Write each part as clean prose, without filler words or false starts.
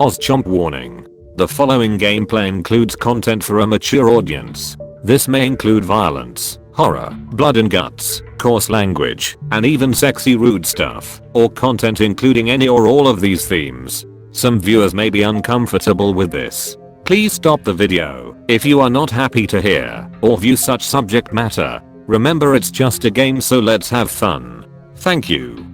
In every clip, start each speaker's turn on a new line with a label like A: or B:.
A: OzChomp Warning. The following gameplay includes content for a mature audience. This may include violence, horror, blood and guts, coarse language, and even sexy rude stuff, or content including any or all of these themes. Some viewers may be uncomfortable with this. Please stop the video if you are not happy to hear or view such subject matter. Remember, it's just a game, so let's have fun. Thank you.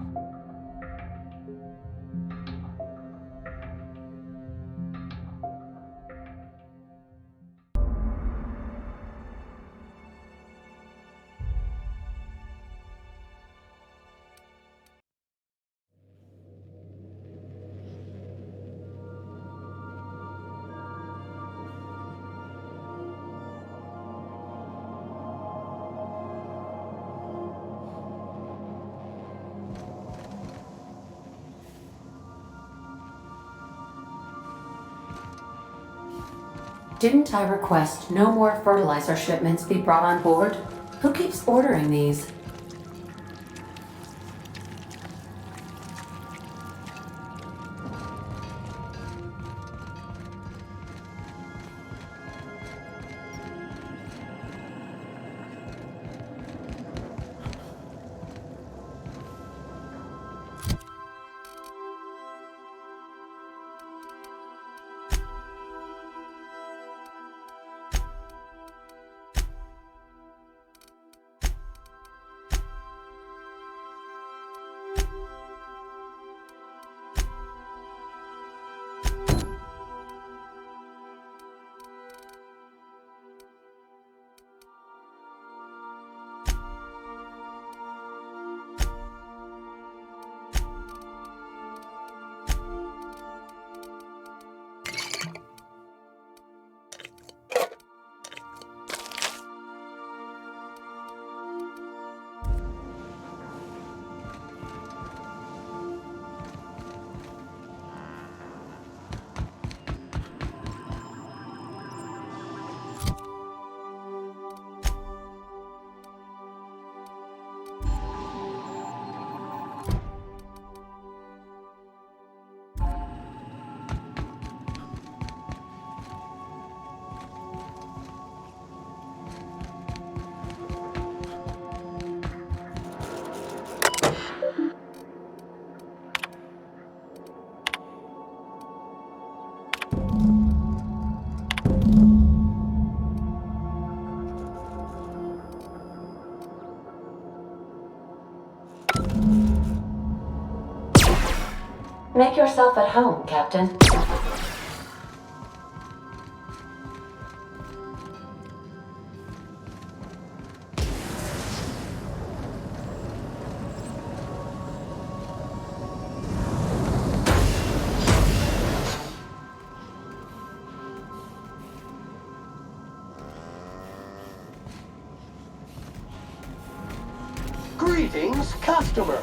B: Didn't I request no more fertilizer shipments be brought on board? Who keeps ordering these? Make yourself at home, Captain.
C: Greetings, customer.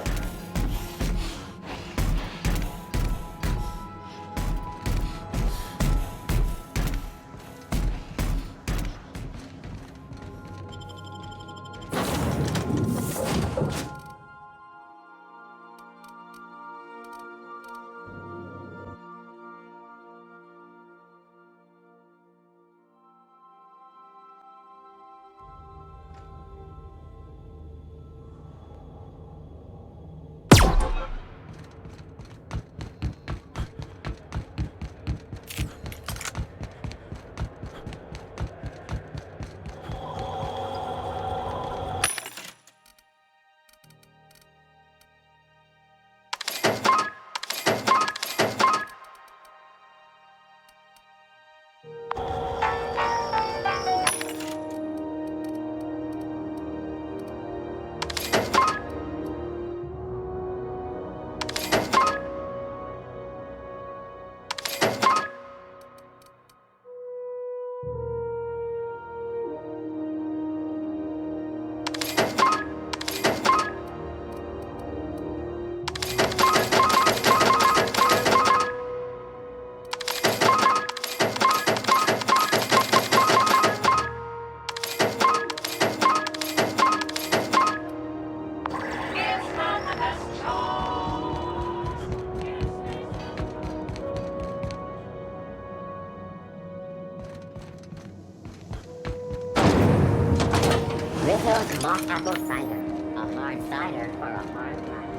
C: Mock apple cider. A hard cider for a hard life.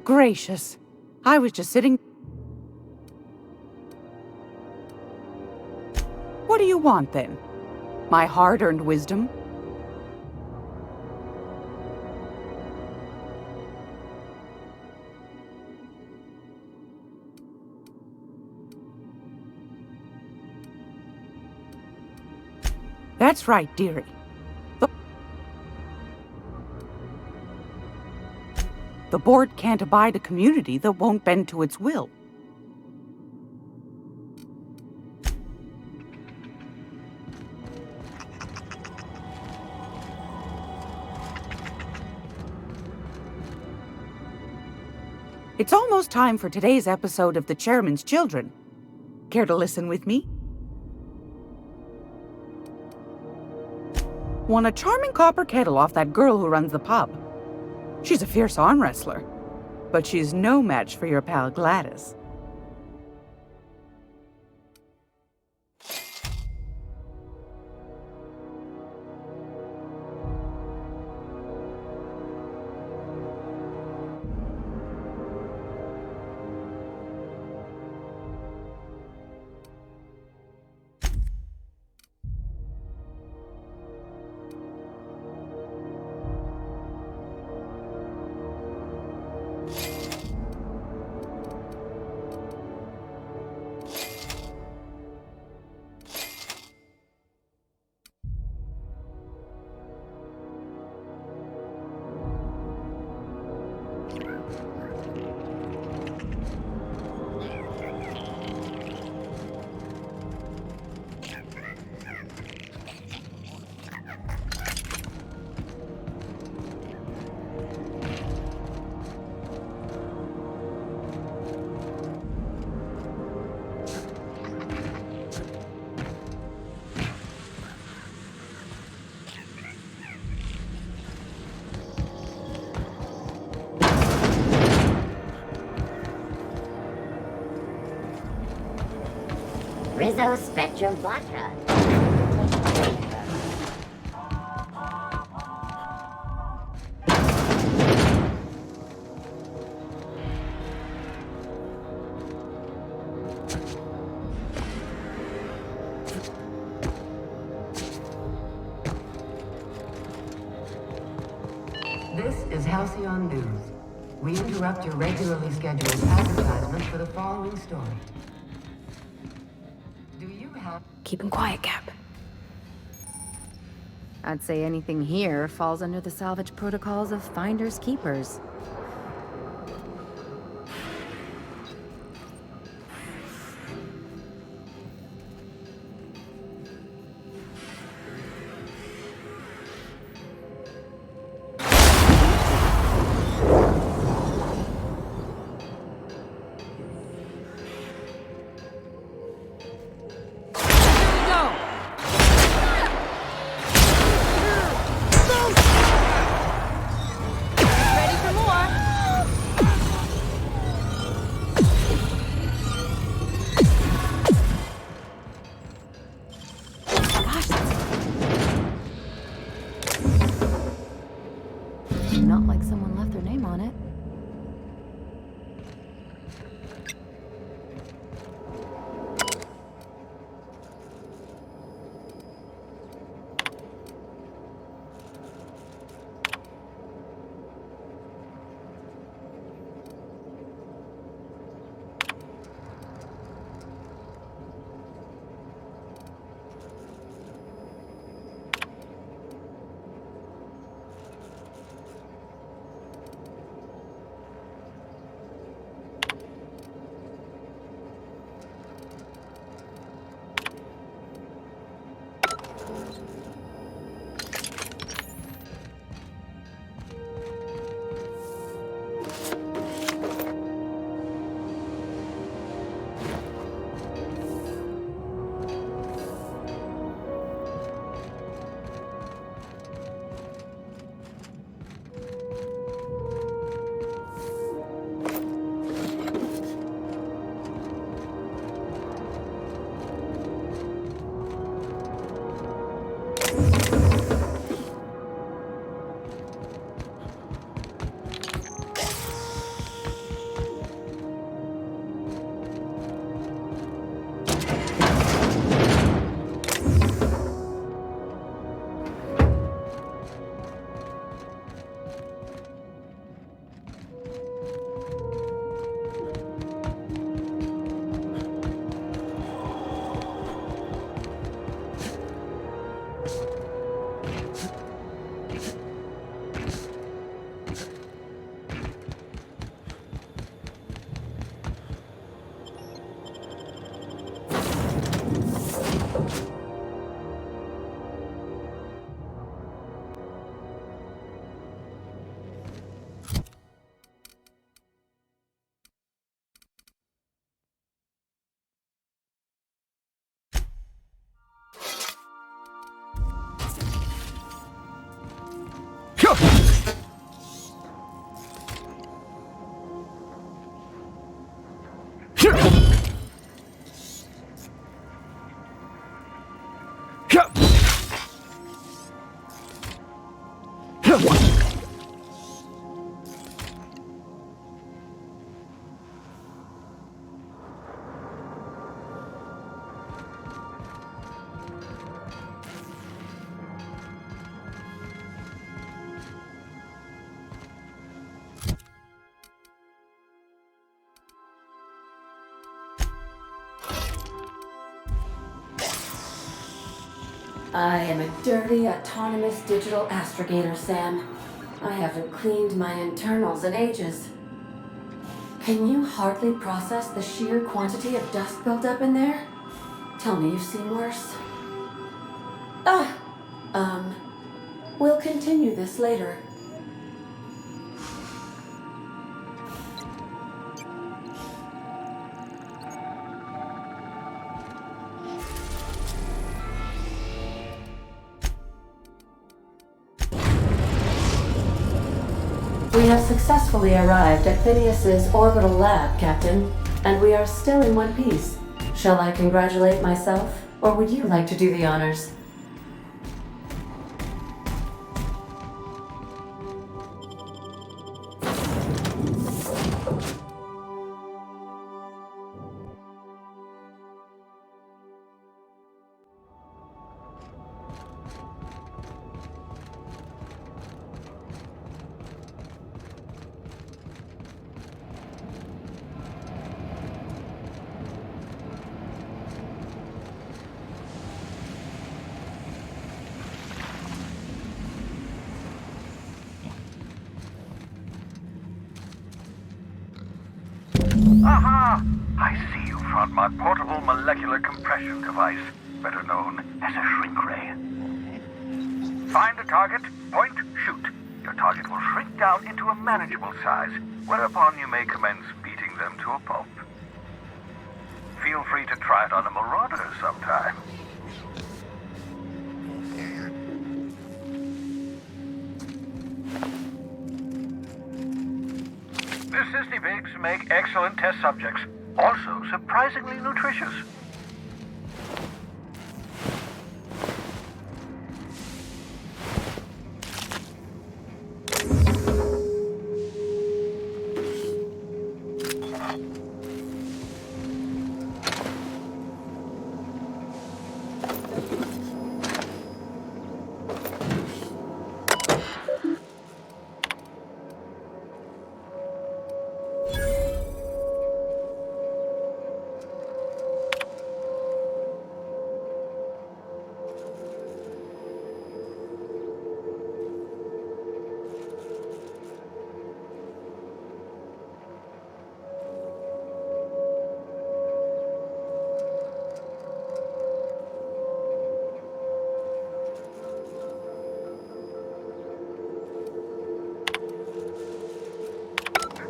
D: Gracious. I was just sitting... What do you want, then? My hard-earned wisdom? That's right, dearie. The board can't abide a community that won't bend to its will. It's almost time for today's episode of The Chairman's Children. Care to listen with me? Won a charming copper kettle off that girl who runs the pub. She's a fierce arm wrestler, but she's no match for your pal Gladys.
C: Rizzo Spectrum Vodka.
E: This is Halcyon News. We interrupt your regularly scheduled advertisement for the following story. Do you have...
F: Keep him quiet, Cap. I'd say anything here falls under the salvage protocols of finders keepers. Not like someone left their name on it.
B: I am a dirty, autonomous digital astrogator, Sam. I haven't cleaned my internals in ages. Can you hardly process the sheer quantity of dust built up in there? Tell me you've seen worse. Ah! We'll continue this later. We have successfully arrived at Phineas's orbital lab, Captain, and we are still in one piece. Shall I congratulate myself, or would you like to do the honors?
G: Aha! I see you found my portable molecular compression device, better known as a shrink ray. Find a target, point, shoot. Your target will shrink down into a manageable size, whereupon you may commence beating them to a pulp. Feel free to try it on a marauder sometime. The Sisney pigs make excellent test subjects, also surprisingly nutritious.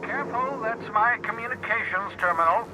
G: Careful, that's my communications terminal.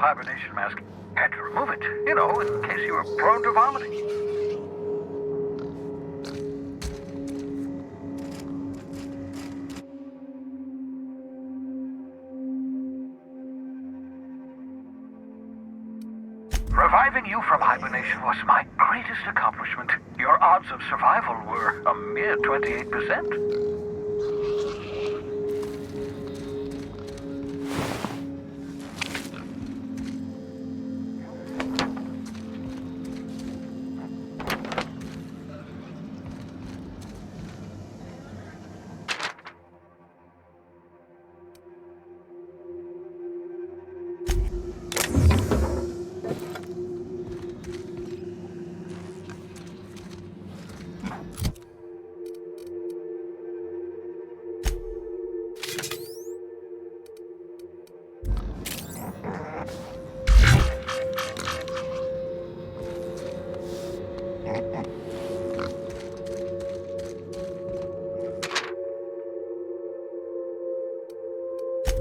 G: hibernation mask. Had to remove it, you know, in case you were prone to vomiting. Reviving you from hibernation was my greatest accomplishment. Your odds of survival were a mere 28%.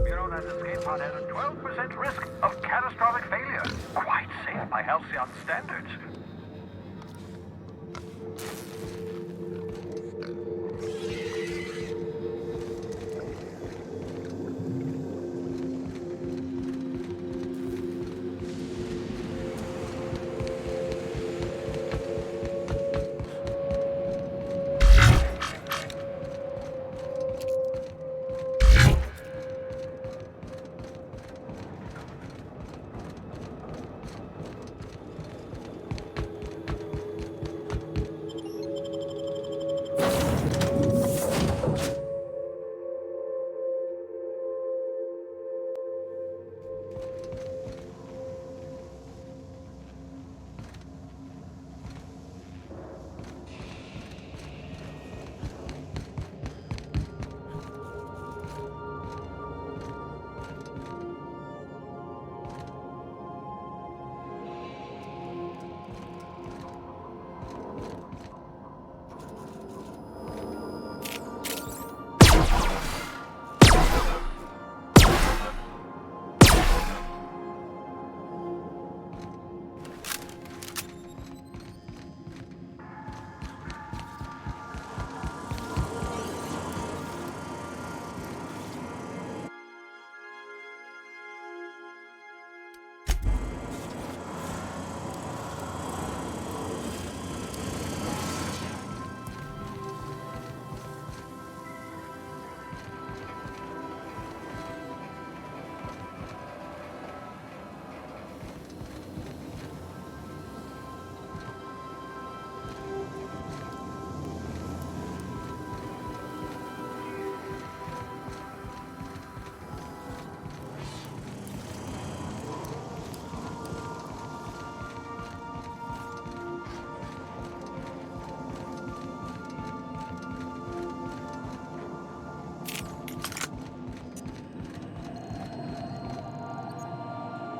G: You know that escape pod has a 12% risk of catastrophic failure. Quite safe by Halcyon standards.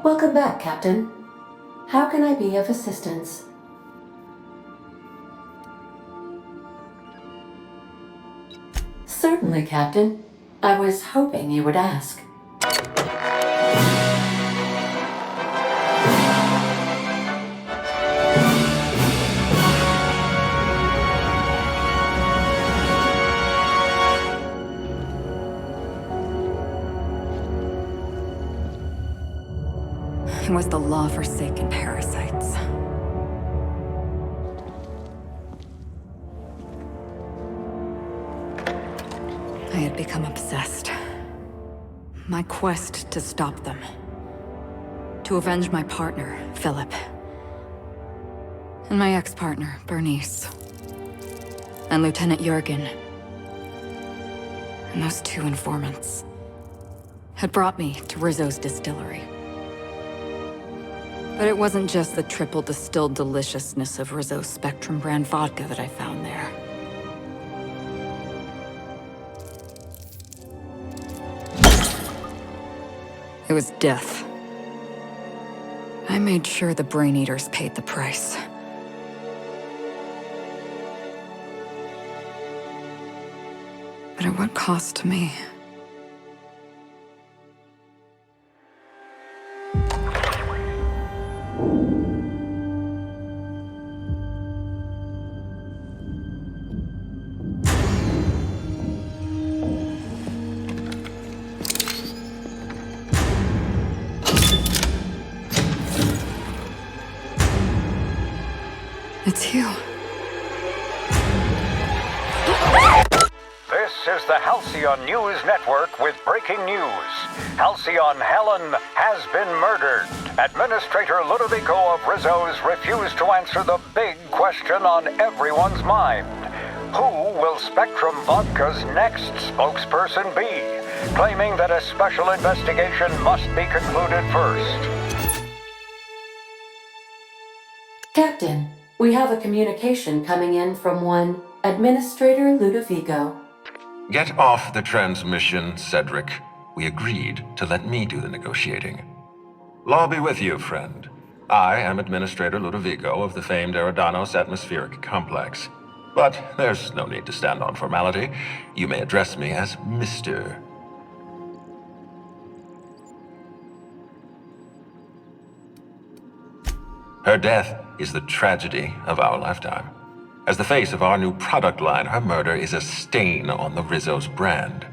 B: Welcome back, Captain. How can I be of assistance? Certainly, Captain. I was hoping you would ask.
F: It was the law-forsaken parasites. I had become obsessed. My quest to stop them. To avenge my partner, Philip. And my ex-partner, Bernice. And Lieutenant Jurgen. And those two informants had brought me to Rizzo's distillery. But it wasn't just the triple distilled deliciousness of Rizzo's Spectrum brand vodka that I found there. It was death. I made sure the Brain Eaters paid the price. But at what cost to me? It's you.
G: This is the Halcyon News Network with breaking news. Halcyon Helen has been murdered. Administrator Ludovico of Rizzo's refused to answer the big question on everyone's mind. Who will Spectrum Vodka's next spokesperson be? Claiming that a special investigation must be concluded first.
B: Captain, we have a communication coming in from one Administrator Ludovico.
H: Get off the transmission, Cedric. We agreed to let me do the negotiating. Law be with you, friend. I am Administrator Ludovico of the famed Eridanos Atmospheric Complex. But there's no need to stand on formality. You may address me as Mr. Her death is the tragedy of our lifetime. As the face of our new product line, her murder is a stain on the Rizzo's brand.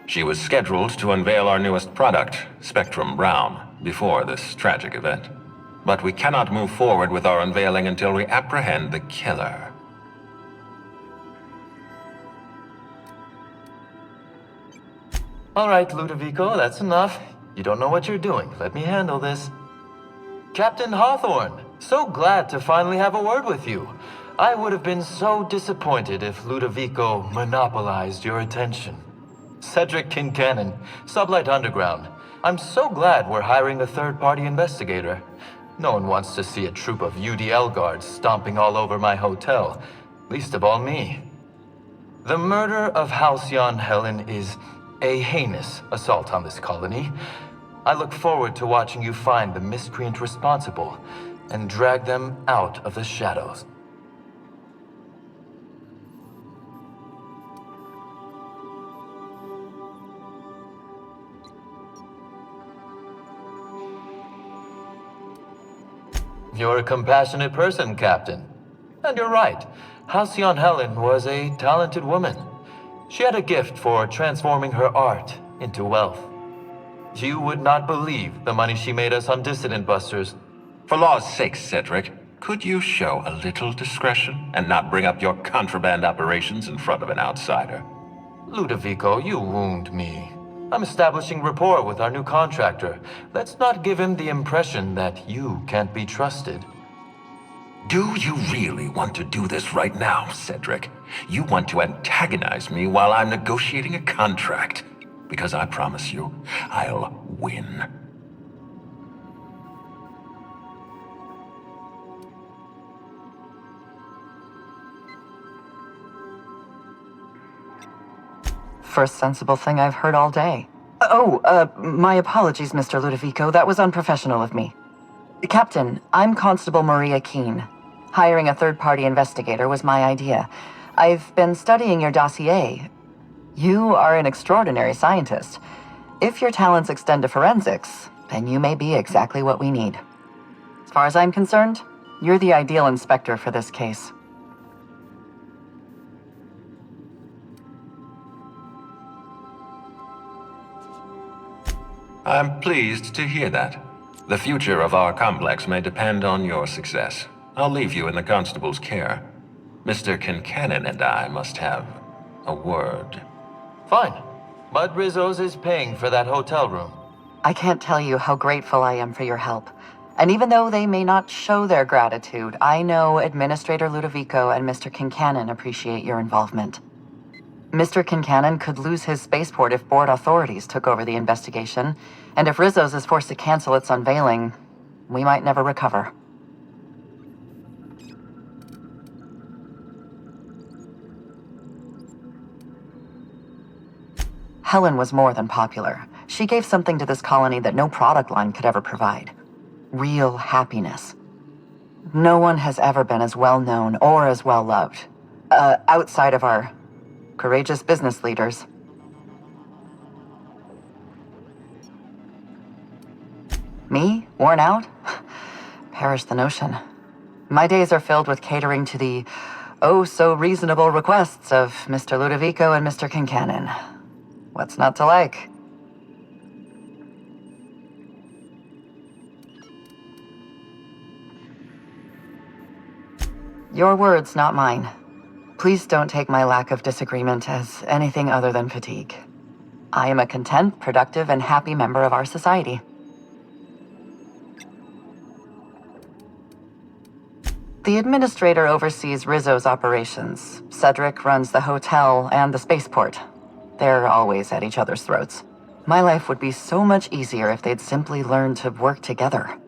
H: She was scheduled to unveil our newest product, Spectrum Brown, before this tragic event. But we cannot move forward with our unveiling until we apprehend the killer.
I: All right, Ludovico, that's enough. You don't know what you're doing. Let me handle this. Captain Hawthorne, so glad to finally have a word with you. I would have been so disappointed if Ludovico monopolized your attention. Cedric Kincannon, Sublight Underground. I'm so glad we're hiring a third-party investigator. No one wants to see a troop of UDL guards stomping all over my hotel, least of all me. The murder of Halcyon Helen is a heinous assault on this colony. I look forward to watching you find the miscreant responsible and drag them out of the shadows. You're a compassionate person, Captain. And you're right. Halcyon Helen was a talented woman. She had a gift for transforming her art into wealth. You would not believe the money she made us on Dissident Busters.
H: For law's sake, Cedric, could you show a little discretion and not bring up your contraband operations in front of an outsider?
I: Ludovico, you wound me. I'm establishing rapport with our new contractor. Let's not give him the impression that you can't be trusted.
H: Do you really want to do this right now, Cedric? You want to antagonize me while I'm negotiating a contract? Because I promise you, I'll win.
J: First sensible thing I've heard all day. My apologies, Mr. Ludovico. That was unprofessional of me. Captain, I'm Constable Maria Keene. Hiring a third-party investigator was my idea. I've been studying your dossier. You are an extraordinary scientist. If your talents extend to forensics, then you may be exactly what we need. As far as I'm concerned, you're the ideal inspector for this case.
H: I'm pleased to hear that. The future of our complex may depend on your success. I'll leave you in the constable's care. Mr. Kincannon and I must have a word.
I: Fine. Bud Rizzo's is paying for that hotel room.
J: I can't tell you how grateful I am for your help. And even though they may not show their gratitude, I know Administrator Ludovico and Mr. Kincannon appreciate your involvement. Mr. Kincannon could lose his spaceport if board authorities took over the investigation, and if Rizzo's is forced to cancel its unveiling, we might never recover. Helen was more than popular. She gave something to this colony that no product line could ever provide. Real happiness. No one has ever been as well known or as well loved. Outside of our courageous business leaders. Me? Worn out? Perish the notion. My days are filled with catering to the oh-so-reasonable requests of Mr. Ludovico and Mr. Kincannon. What's not to like? Your words, not mine. Please don't take my lack of disagreement as anything other than fatigue. I am a content, productive, and happy member of our society. The administrator oversees Rizzo's operations. Cedric runs the hotel and the spaceport. They're always at each other's throats. My life would be so much easier if they'd simply learned to work together.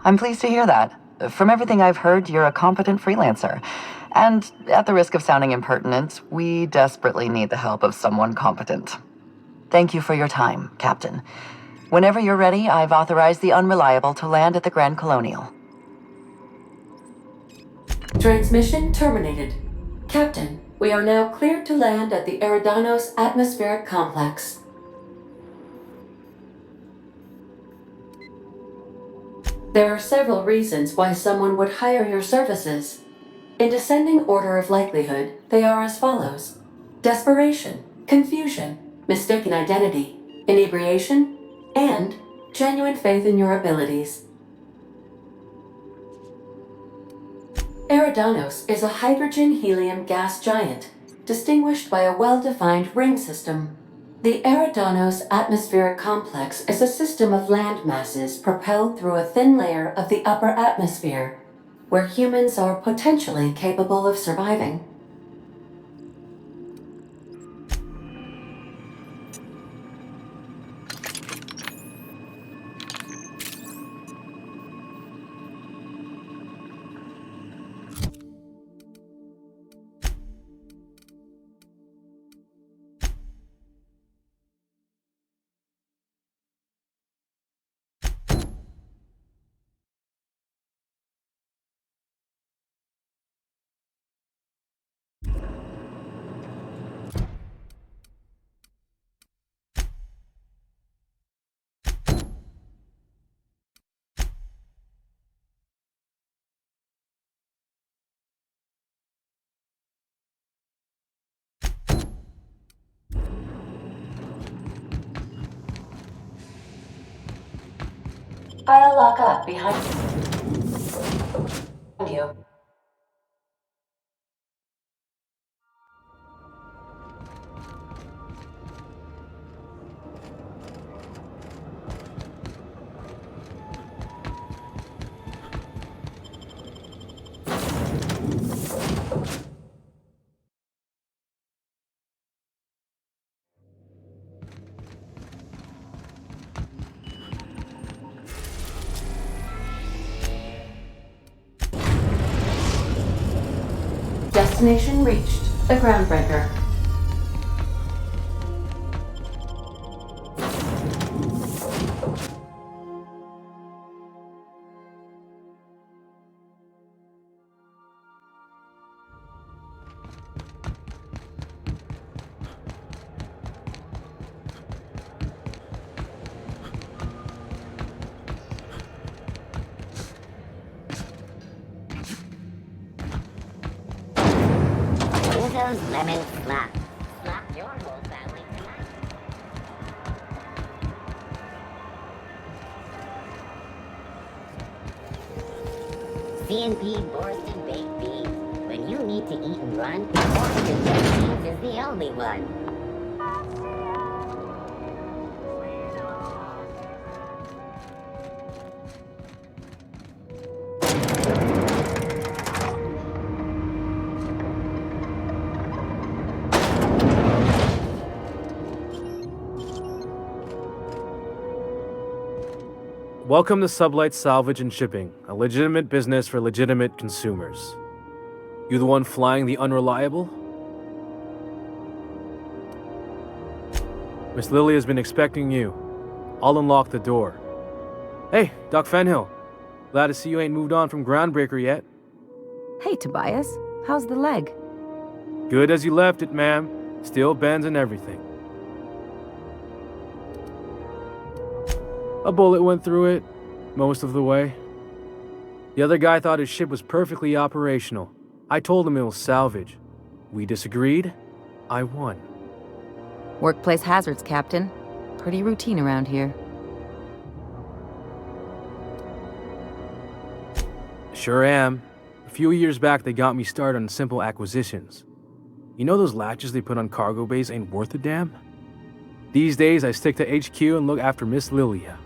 J: I'm pleased to hear that. From everything I've heard, you're a competent freelancer. And at the risk of sounding impertinent, we desperately need the help of someone competent. Thank you for your time, Captain. Whenever you're ready, I've authorized the Unreliable to land at the Grand Colonial.
B: Transmission terminated. Captain, we are now cleared to land at the Eridanos Atmospheric Complex. There are several reasons why someone would hire your services. In descending order of likelihood, they are as follows: desperation, confusion, mistaken identity, inebriation, and genuine faith in your abilities. Eridanos is a hydrogen-helium gas giant, distinguished by a well-defined ring system. The Eridanos Atmospheric Complex is a system of land masses propelled through a thin layer of the upper atmosphere, where humans are potentially capable of surviving. I'll lock up behind you. Destination reached. The Groundbreaker.
C: Rizzo's lemon slap. Slap your whole family tonight. C&P Borston baked beans. When you need to eat and run, Borston baked beans is the only one.
K: Welcome to Sublight Salvage and Shipping, a legitimate business for legitimate consumers. You the one flying the Unreliable? Miss Lily has been expecting you. I'll unlock the door. Hey, Doc Fenhill. Glad to see you ain't moved on from Groundbreaker yet.
L: Hey, Tobias. How's the leg?
K: Good as you left it, ma'am. Still bends and everything. A bullet went through it, most of the way. The other guy thought his ship was perfectly operational. I told him it was salvage. We disagreed. I won.
L: Workplace hazards, Captain. Pretty routine around here.
K: Sure am. A few years back, they got me started on simple acquisitions. You know those latches they put on cargo bays ain't worth a damn? These days, I stick to HQ and look after Miss Lilia.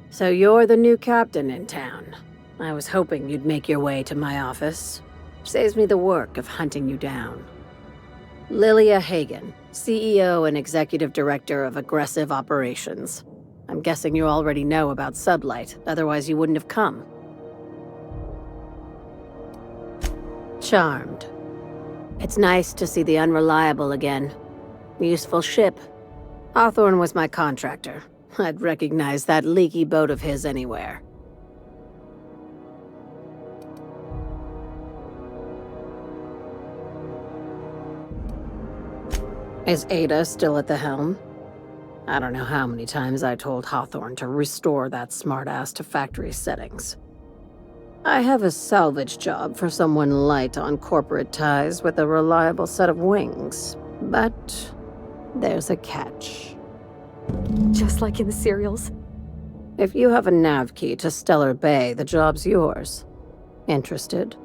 M: So you're the new captain in town. I was hoping you'd make your way to my office. Saves me the work of hunting you down. Lilia Hagen, CEO and Executive Director of Aggressive Operations. I'm guessing you already know about Sublight, otherwise you wouldn't have come. Charmed. It's nice to see the Unreliable again. Useful ship. Hawthorne was my contractor. I'd recognize that leaky boat of his anywhere. Is Ada still at the helm? I don't know how many times I told Hawthorne to restore that smartass to factory settings. I have a salvage job for someone light on corporate ties with a reliable set of wings, but there's a catch.
L: Just like in the serials?
M: If you have a nav key to Stellar Bay, the job's yours. Interested?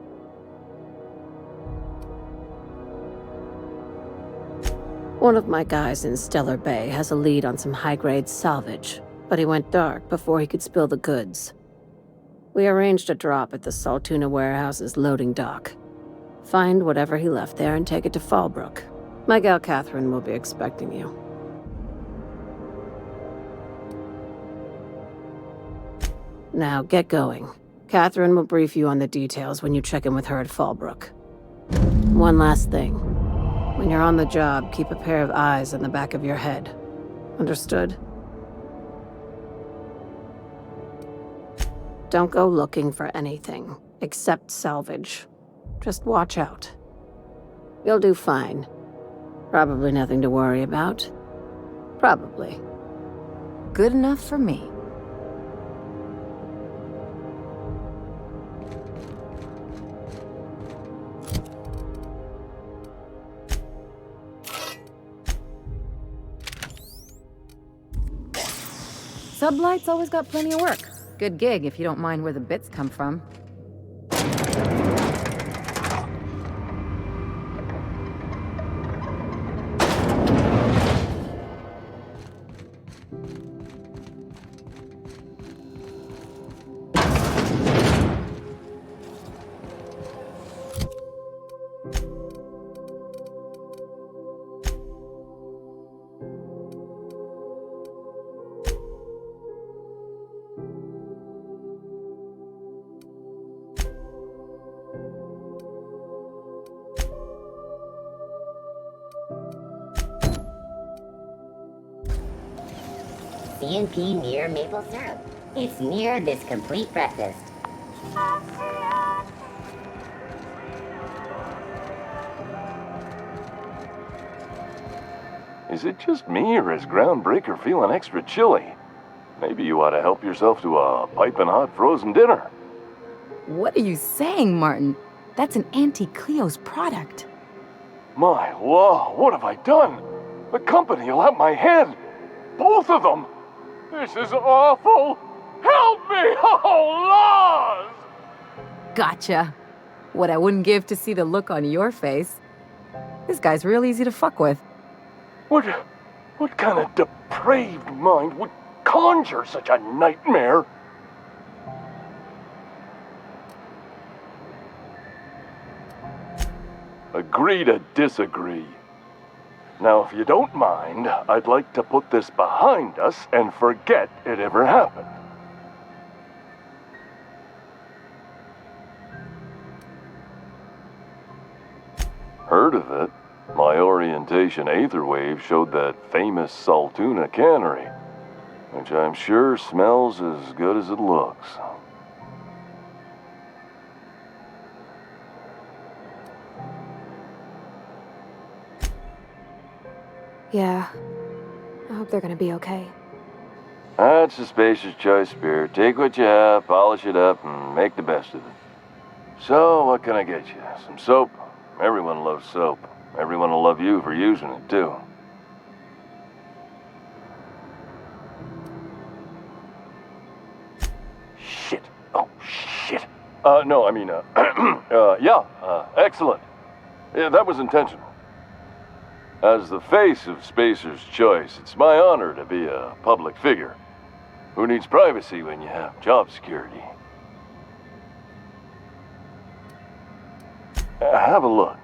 M: One of my guys in Stellar Bay has a lead on some high-grade salvage, but he went dark before he could spill the goods. We arranged a drop at the Saltuna warehouse's loading dock. Find whatever he left there and take it to Fallbrook. My gal Catherine will be expecting you. Now, get going. Catherine will brief you on the details when you check in with her at Fallbrook. One last thing. When you're on the job, keep a pair of eyes in the back of your head. Understood? Don't go looking for anything, except salvage. Just watch out. You'll do fine. Probably nothing to worry about. Probably.
L: Good enough for me. Sublight's always got plenty of work. Good gig if you don't mind where the bits come from.
C: CNP near maple syrup. It's near this complete breakfast.
N: Is it just me, or is Groundbreaker feeling extra chilly? Maybe you ought to help yourself to a piping hot frozen dinner.
L: What are you saying, Martin? That's an Auntie Cleo's product.
N: My law, what have I done? The company will have my head. Both of them. This is awful. Help me, oh, laws!
L: Gotcha. What I wouldn't give to see the look on your face. This guy's real easy to fuck with.
N: What kind of depraved mind would conjure such a nightmare? Agree to disagree. Now, if you don't mind, I'd like to put this behind us and forget it ever happened. Heard of it? My orientation aether wave showed that famous Saltuna cannery, which I'm sure smells as good as it looks.
O: Yeah. I hope they're gonna be okay.
N: That's a spacious choice, Spirit. Take what you have, polish it up, and make the best of it. So, what can I get you? Some soap? Everyone loves soap. everyone will love you for using it, too. Shit. Oh, shit. No, I mean, excellent. Yeah, that was intentional. As the face of Spacer's Choice, it's my honor to be a public figure. Who needs privacy when you have job security? Have a look.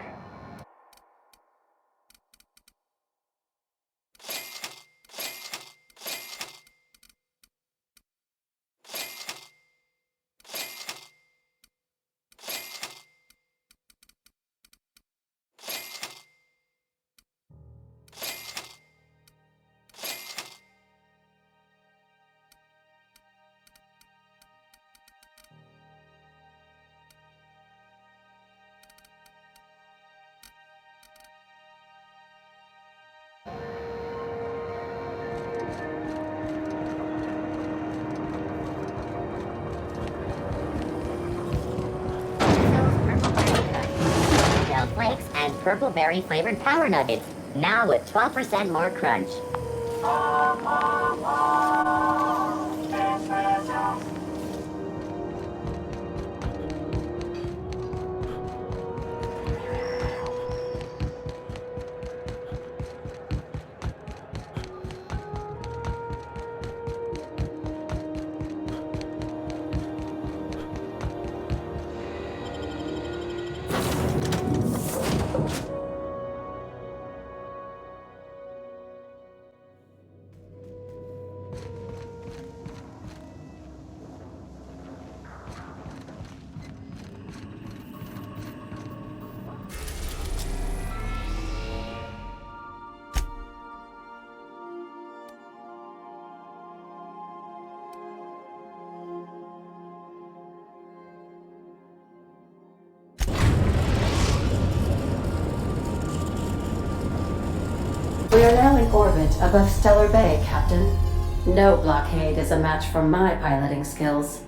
C: Gel flakes and purple berry flavored power nuggets. Now with 12% more crunch.
B: We are now in orbit above Stellar Bay, Captain. No blockade is a match for my piloting skills.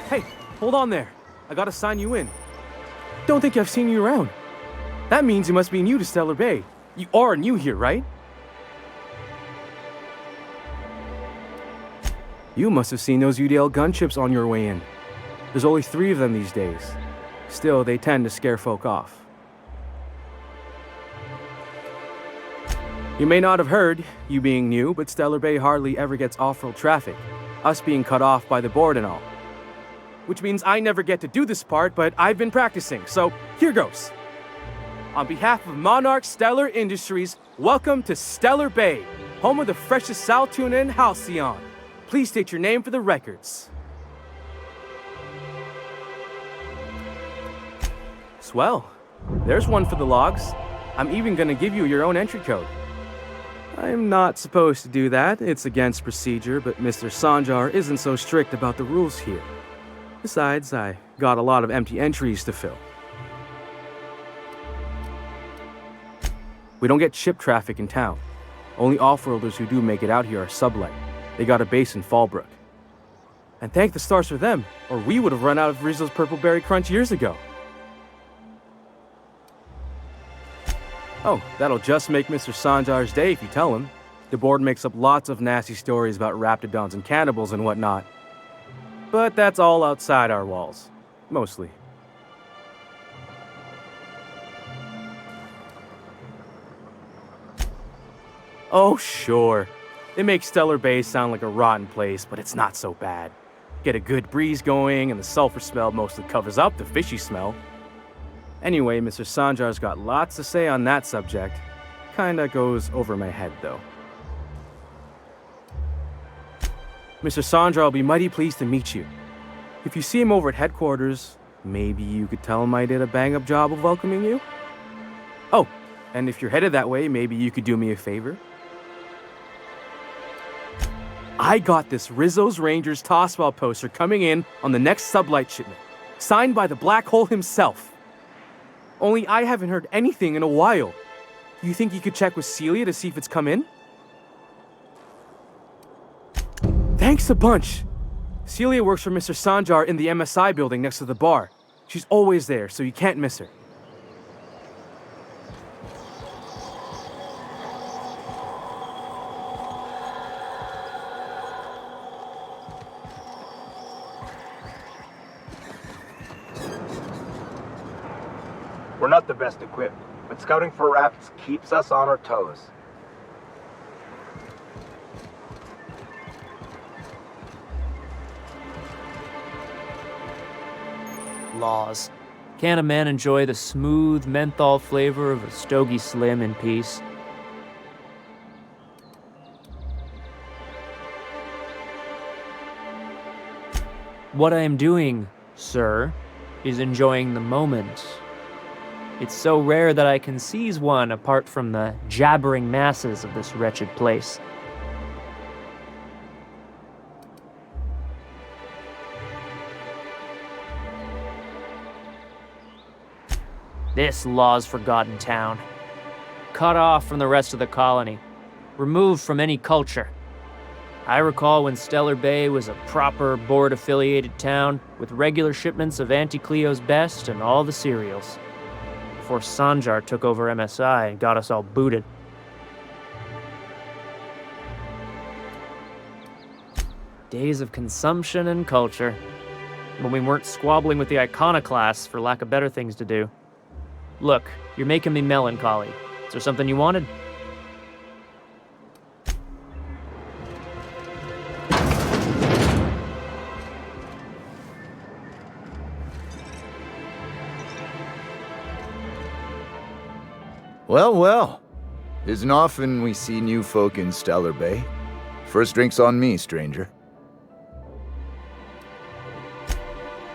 K: Hey, hold on there. I gotta sign you in. Don't think I've seen you around. That means you must be new to Stellar Bay. You are new here, right? You must have seen those UDL gunships on your way in. There's only 3 of them these days. Still, they tend to scare folk off. You may not have heard, you being new, but Stellar Bay hardly ever gets off-road traffic, us being cut off by the board and all. Which means I never get to do this part, but I've been practicing, so here goes. On behalf of Monarch Stellar Industries, welcome to Stellar Bay, home of the freshest sal tuna and halcyon. Please state your name for the records. Swell. There's one for the logs. I'm even gonna give you your own entry code. I'm not supposed to do that, it's against procedure, but Mr. Sanjar isn't so strict about the rules here. Besides, I got a lot of empty entries to fill. We don't get ship traffic in town. Only off-worlders who do make it out here are sublight. They got a base in Fallbrook. And thank the stars for them, or we would have run out of Rizzo's Purple Berry Crunch years ago. Oh, that'll just make Mr. Sanjar's day if you tell him. The board makes up lots of nasty stories about raptidons and cannibals and whatnot. But that's all outside our walls. Mostly. Oh, sure. It makes Stellar Bay sound like a rotten place, but it's not so bad. Get a good breeze going, and the sulfur smell mostly covers up the fishy smell. Anyway, Mr. Sanjar's got lots to say on that subject. Kinda goes over my head, though. Mr. Sanjar will be mighty pleased to meet you. If you see him over at headquarters, maybe you could tell him I did a bang-up job of welcoming you? Oh, and if you're headed that way, maybe you could do me a favor? I got this Rizzo's Rangers tossball poster coming in on the next sublight shipment, signed by the Black Hole himself. Only I haven't heard anything in a while. You think you could check with Celia to see if it's come in? Thanks a bunch. Celia works for Mr. Sanjar in the MSI building next to the bar. She's always there, so you can't miss her.
P: We're not the best equipped, but scouting for rafts keeps us on our toes.
Q: Laws. Can a man enjoy the smooth menthol flavor of a Stogie Slim in peace? What I am doing, sir, is enjoying the moment. It's so rare that I can seize one apart from the jabbering masses of this wretched place. This law's forgotten town. Cut off from the rest of the colony. Removed from any culture. I recall when Stellar Bay was a proper board-affiliated town with regular shipments of Auntie Cleo's best and all the cereals. Before Sanjar took over MSI and got us all booted. Days of consumption and culture. When we weren't squabbling with the iconoclasts for lack of better things to do. Look, you're making me melancholy. Is there something you wanted?
R: Well, well. Isn't often we see new folk in Stellar Bay. First drink's on me, stranger.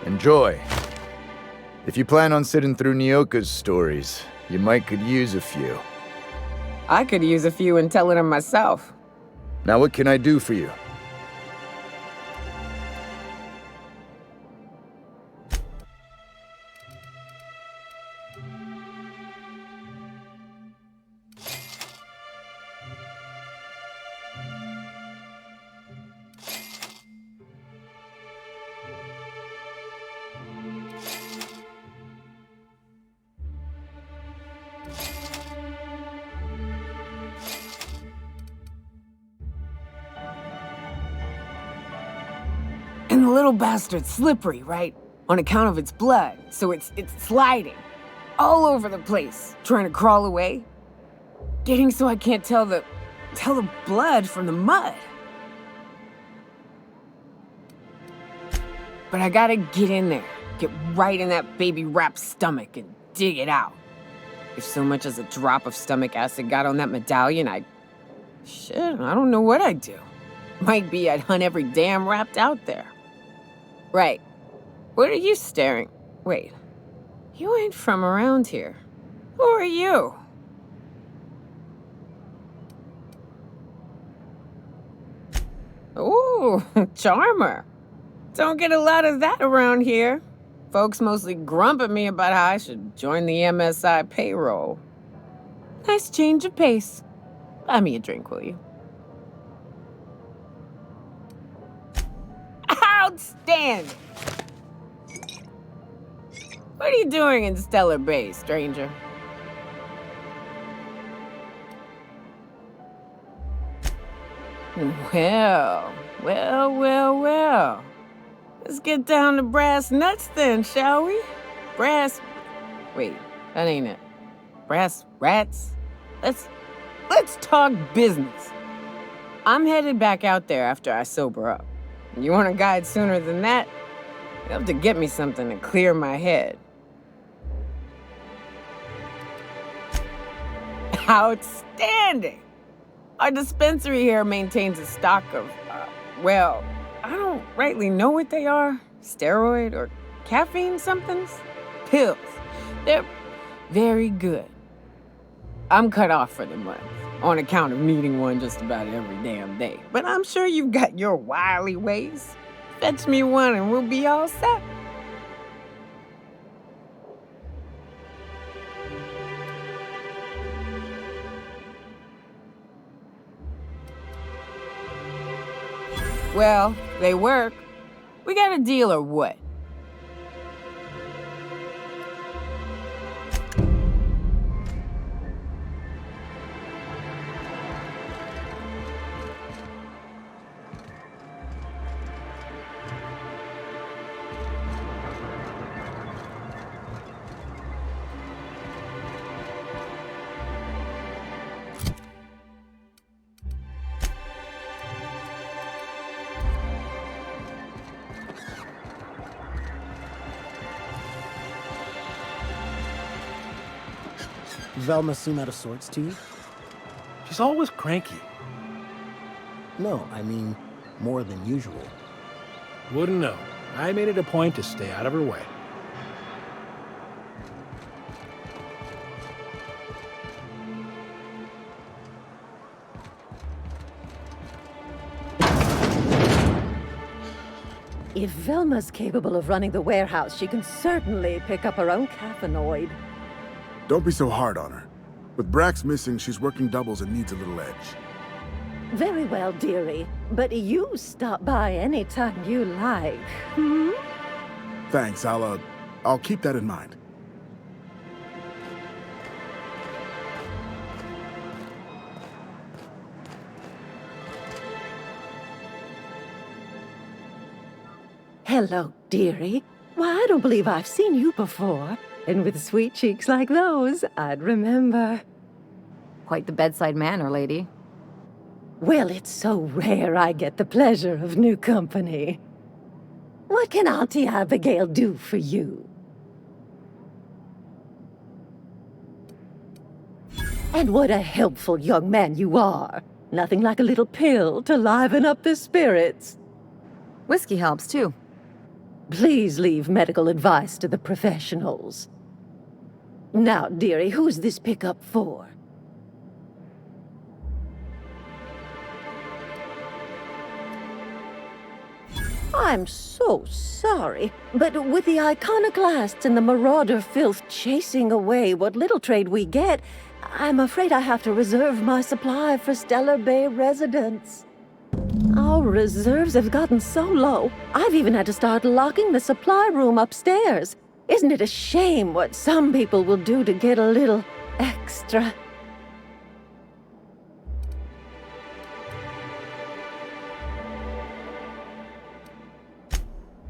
R: Enjoy. If you plan on sitting through Nyoka's stories, you might could use a few.
S: I could use a few and telling them myself.
R: Now what can I do for you?
S: And the little bastard's slippery, right? On account of its blood, so it's sliding. All over the place, trying to crawl away. Getting so I can't tell the blood from the mud. But I gotta get in there, get right in that baby rap's stomach and dig it out. If so much as a drop of stomach acid got on that medallion, shit, I don't know what I'd do. Might be I'd hunt every damn rapt out there. Right. What are you staring? Wait. You ain't from around here. Who are you? Ooh, charmer. Don't get a lot of that around here. Folks mostly grump at me about how I should join the MSI payroll. Nice change of pace. Buy me a drink, will you? Outstanding! What are you doing in Stellar Bay, stranger? Well. Let's get down to brass nuts then, shall we? Wait, that ain't it. Brass rats? Let's talk business. I'm headed back out there after I sober up. You want a guide sooner than that? You have to get me something to clear my head. Outstanding! Our dispensary here maintains a stock of, well, I don't rightly know what they are. Steroid or caffeine somethings? Pills. They're very good. I'm cut off for the month, on account of needing one just about every damn day. But I'm sure you've got your wily ways. Fetch me one and we'll be all set. Well, they work. We got a deal or what?
T: Velma seem out of sorts to you?
N: She's always cranky.
T: No, I mean more than usual.
N: Wouldn't know. I made it a point to stay out of her way.
U: If Velma's capable of running the warehouse, she can certainly pick up her own caffeinoid.
V: Don't be so hard on her. With Brax missing, she's working doubles and needs a little edge.
U: Very well, dearie. But you stop by anytime you like, hmm?
V: Thanks, I'll keep that in mind.
U: Hello, dearie. Why, I don't believe I've seen you before. And with sweet cheeks like those, I'd remember.
L: Quite the bedside manner, lady.
U: Well, it's so rare I get the pleasure of new company. What can Auntie Abigail do for you? And what a helpful young man you are. Nothing like a little pill to liven up the spirits.
L: Whiskey helps, too.
U: Please leave medical advice to the professionals. Now, dearie, who's this pickup for? I'm so sorry, but with the iconoclasts and the marauder filth chasing away what little trade we get, I'm afraid I have to reserve my supply for Stellar Bay residents. Our reserves have gotten so low, I've even had to start locking the supply room upstairs. Isn't it a shame what some people will do to get a little extra?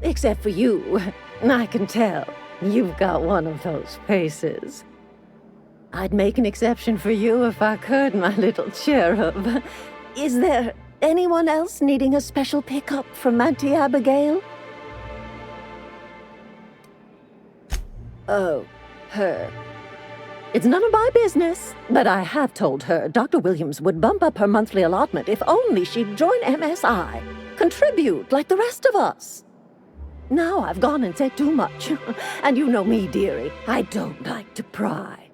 U: Except for you, I can tell. You've got one of those faces. I'd make an exception for you if I could, my little cherub. Is there anyone else needing a special pickup from Auntie Abigail? Oh, her. It's none of my business, but I have told her Dr. Williams would bump up her monthly allotment if only she'd join MSI. Contribute like the rest of us. Now I've gone and said too much. And you know me, dearie. I don't like to pry.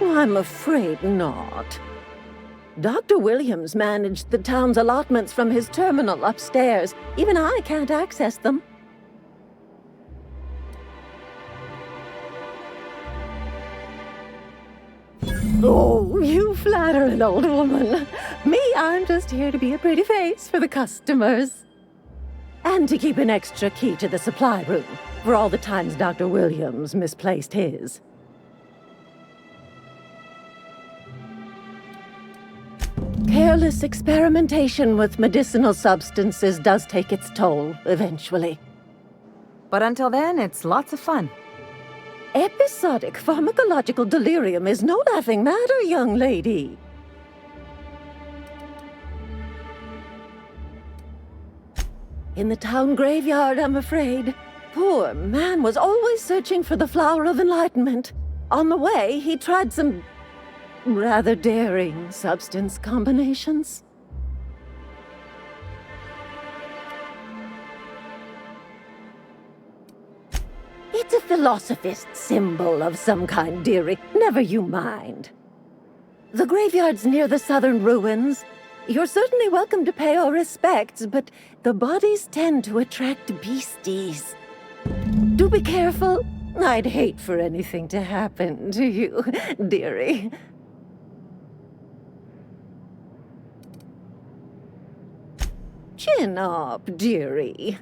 U: I'm afraid not. Dr. Williams managed the town's allotments from his terminal upstairs. Even I can't access them. Oh, you flatter an old woman. Me, I'm just here to be a pretty face for the customers. And to keep an extra key to the supply room for all the times Dr. Williams misplaced his. Needless experimentation with medicinal substances does take its toll, eventually.
L: But until then, it's lots of fun.
U: Episodic pharmacological delirium is no laughing matter, young lady. In the town graveyard, I'm afraid. Poor man was always searching for the flower of enlightenment. On the way, he tried some rather daring substance combinations. It's a philosophist symbol of some kind, dearie. Never you mind. The graveyard's near the southern ruins. You're certainly welcome to pay our respects, but the bodies tend to attract beasties. Do be careful. I'd hate for anything to happen to you, dearie. Chin up, dearie.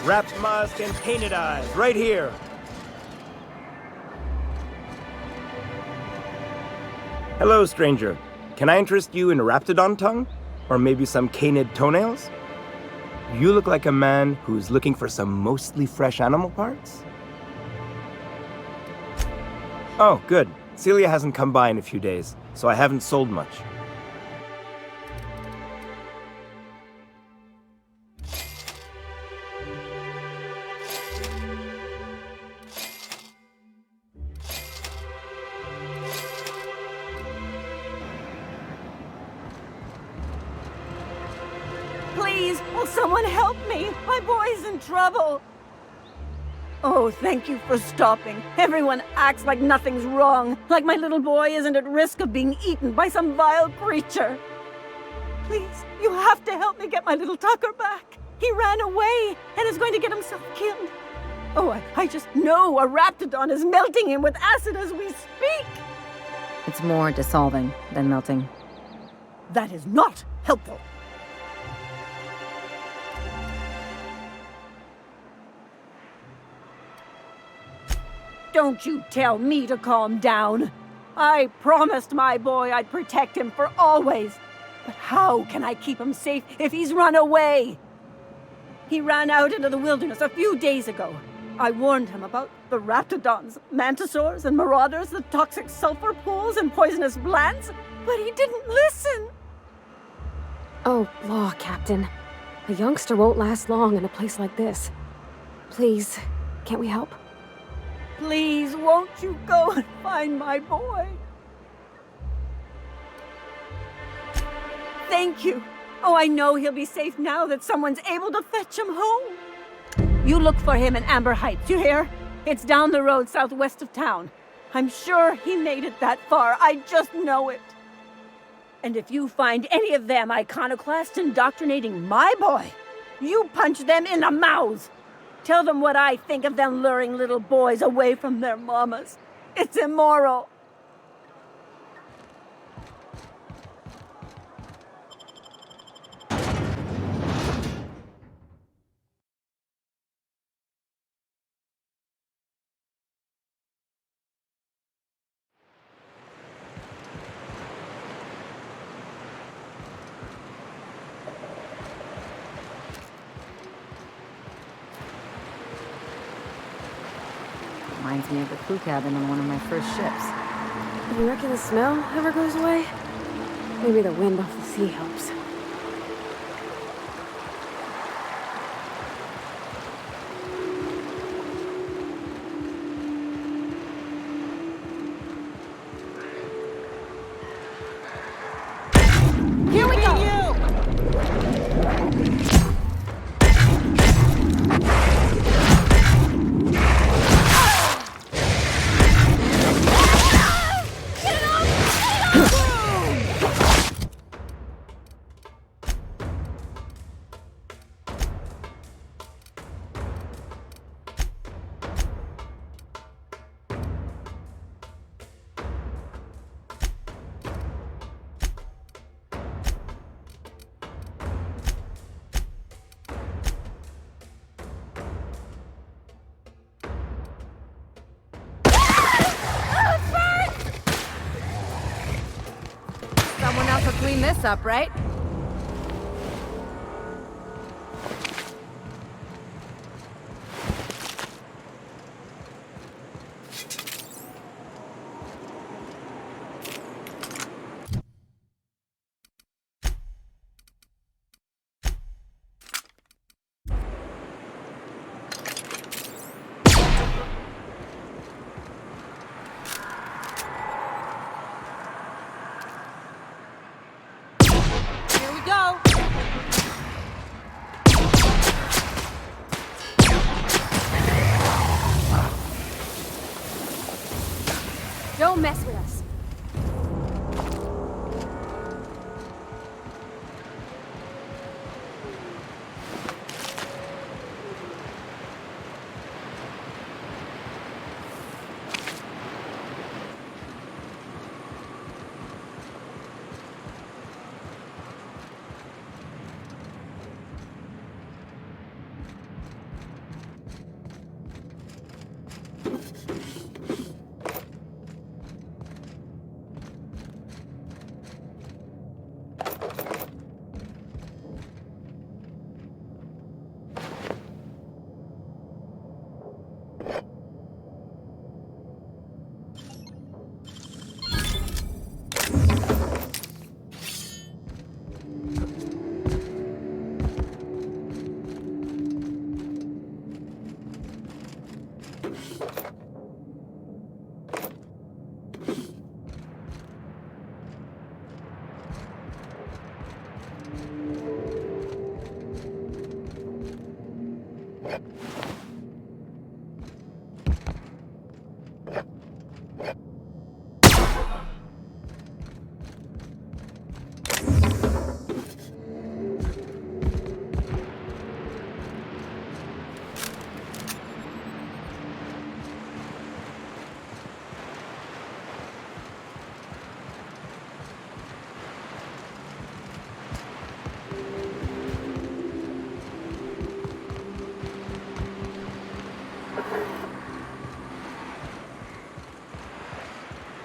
P: Wrapped musk and painted eyes, right here. Hello, stranger. Can I interest you in raptidon tongue? Or maybe some canid toenails? You look like a man who's looking for some mostly fresh animal parts? Oh, good. Celia hasn't come by in a few days, so I haven't sold much.
U: Please, will someone help me? My boy's in trouble. Oh, thank you for stopping. Everyone acts like nothing's wrong, like my little boy isn't at risk of being eaten by some vile creature. Please, you have to help me get my little Tucker back. He ran away and is going to get himself killed. Oh, I just know a raptidon is melting him with acid as we speak.
L: It's more dissolving than melting.
U: That is not helpful. Don't you tell me to calm down. I promised my boy I'd protect him for always. But how can I keep him safe if he's run away? He ran out into the wilderness a few days ago. I warned him about the raptidons, mantisaurs, and marauders, the toxic sulfur pools and poisonous plants, but he didn't listen.
O: Oh, law, Captain. A youngster won't last long in a place like this. Please, can't we help?
U: Please, won't you go and find my boy? Thank you. Oh, I know he'll be safe now that someone's able to fetch him home. You look for him in Amber Heights, you hear? It's down the road southwest of town. I'm sure he made it that far. I just know it. And if you find any of them iconoclasts indoctrinating my boy, you punch them in the mouths. Tell them what I think of them luring little boys away from their mamas. It's immoral.
L: Reminds me of the crew cabin on one of my first ships.
O: You reckon the smell ever goes away? Maybe the wind off the sea helps.
U: Here we go!
L: Someone else will clean this up, right?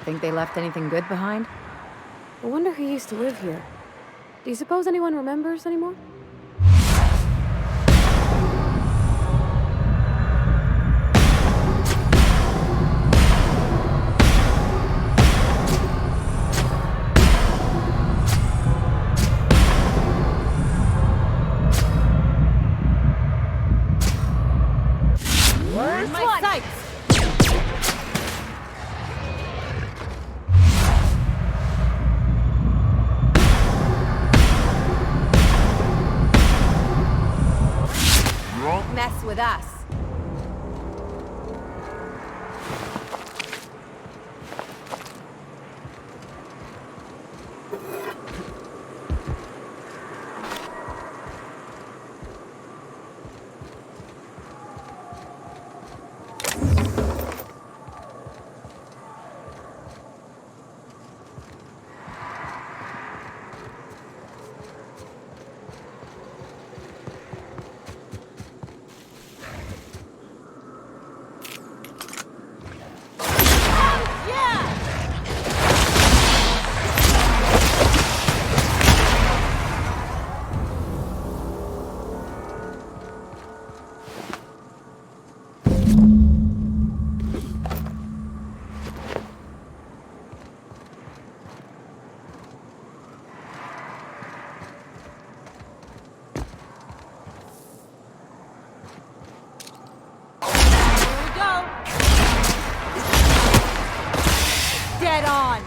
L: Think they left anything good behind?
O: I wonder who used to live here. Do you suppose anyone remembers anymore?
S: Where's my sights?
L: Won't mess with us.
S: Dead on!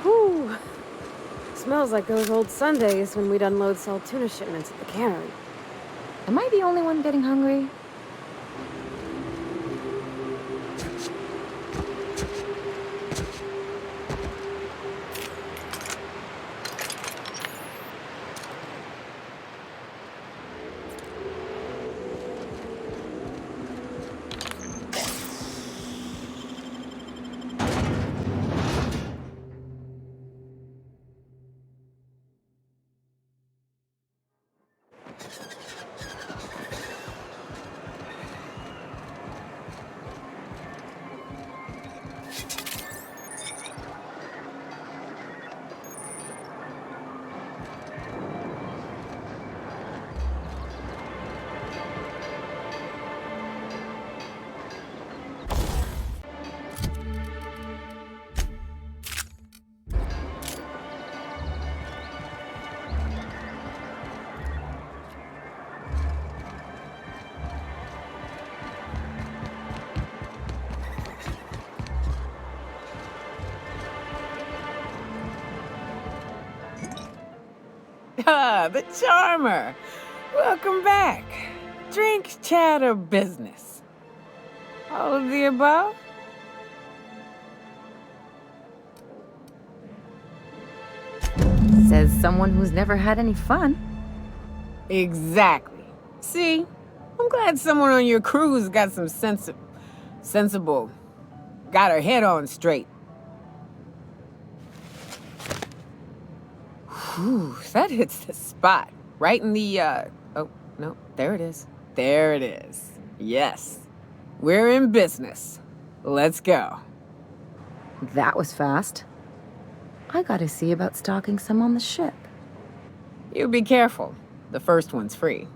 O: Whew. Smells like those old Sundays when we'd unload salt tuna shipments at the cannery.
L: Am I the only one getting hungry?
S: Ah, the charmer. Welcome back. Drink, chat, or business? All of the above?
L: Says someone who's never had any fun.
S: Exactly. See? I'm glad someone on your crew's got some sensible. Got her head on straight. Whew, that hits the spot. Right in the, oh, no, there it is. There it is. Yes. We're in business. Let's go.
L: That was fast. I gotta see about stalking some on the ship.
S: You be careful. The first one's free.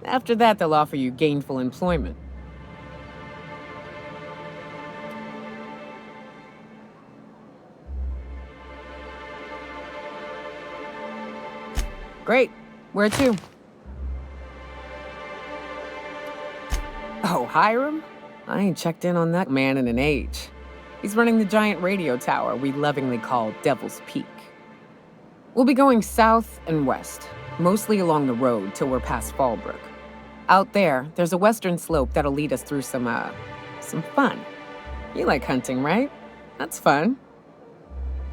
S: After that, they'll offer you gainful employment. Great. Where to? Oh, Hiram? I ain't checked in on that man in an age. He's running the giant radio tower we lovingly call Devil's Peak. We'll be going south and west, mostly along the road till we're past Fallbrook. Out there's a western slope that'll lead us through some fun. You like hunting, right? That's fun.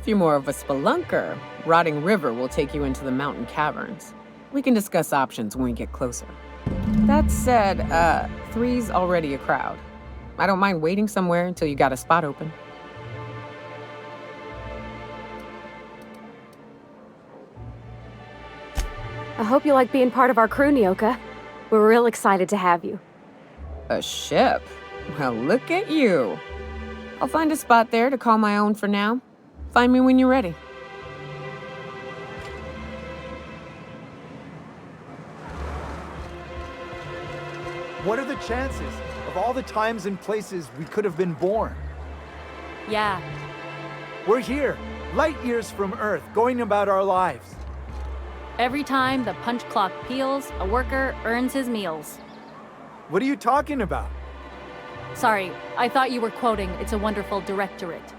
S: If you're more of a spelunker, Rotting River will take you into the mountain caverns. We can discuss options when we get closer. That said, 3's already a crowd. I don't mind waiting somewhere until you got a spot open.
O: I hope you like being part of our crew, Nyoka. We're real excited to have you.
S: A ship? Well, look at you. I'll find a spot there to call my own for now. Find me when you're ready.
A: What are the chances of all the times and places we could have been born?
D: Yeah.
A: We're here, light years from Earth, going about our lives.
D: Every time the punch clock peals, a worker earns his meals.
A: What are you talking about?
D: Sorry, I thought you were quoting It's a Wonderful Directorate.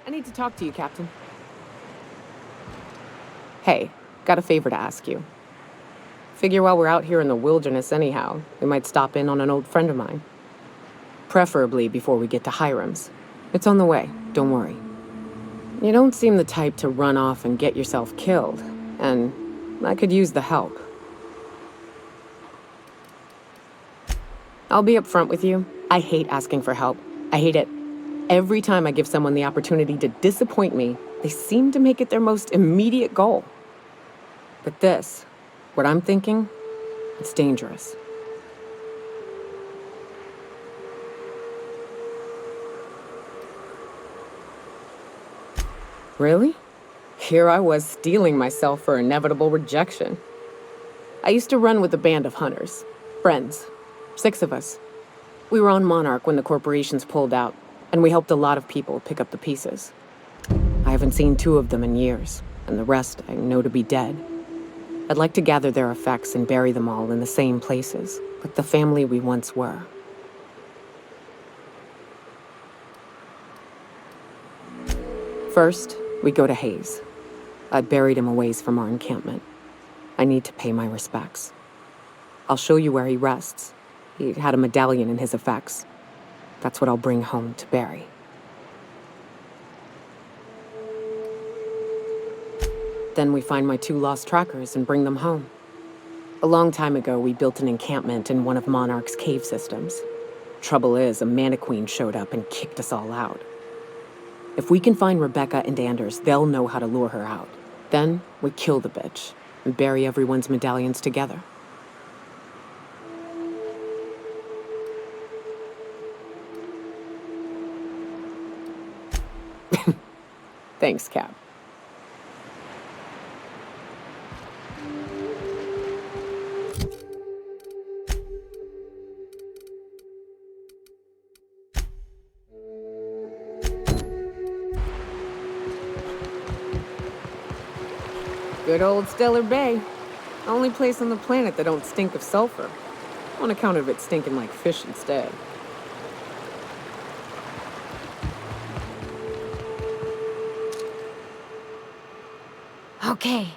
S: I need to talk to you, Captain. Hey, got a favor to ask you. Figure while we're out here in the wilderness anyhow, we might stop in on an old friend of mine. Preferably before we get to Hiram's. It's on the way, don't worry. You don't seem the type to run off and get yourself killed, and I could use the help. I'll be upfront with you. I hate asking for help. I hate it. Every time I give someone the opportunity to disappoint me, they seem to make it their most immediate goal. But this, what I'm thinking, it's dangerous. Really? Here I was steeling myself for inevitable rejection. I used to run with a band of hunters. Friends. 6 of us. We were on Monarch when the corporations pulled out, and we helped a lot of people pick up the pieces. I haven't seen 2 of them in years, and the rest I know to be dead. I'd like to gather their effects and bury them all in the same places, like the family we once were. First, we go to Hayes. I buried him a ways from our encampment. I need to pay my respects. I'll show you where he rests. He had a medallion in his effects. That's what I'll bring home to Barry. Then we find my 2 lost trackers and bring them home. A long time ago, we built an encampment in one of Monarch's cave systems. Trouble is, a Mantiqueen showed up and kicked us all out. If we can find Rebecca and Anders, they'll know how to lure her out. Then we kill the bitch and bury everyone's medallions together. Thanks, Cap. Good old Stellar Bay. Only place on the planet that don't stink of sulfur. On account of it stinking like fish instead.
O: Okay.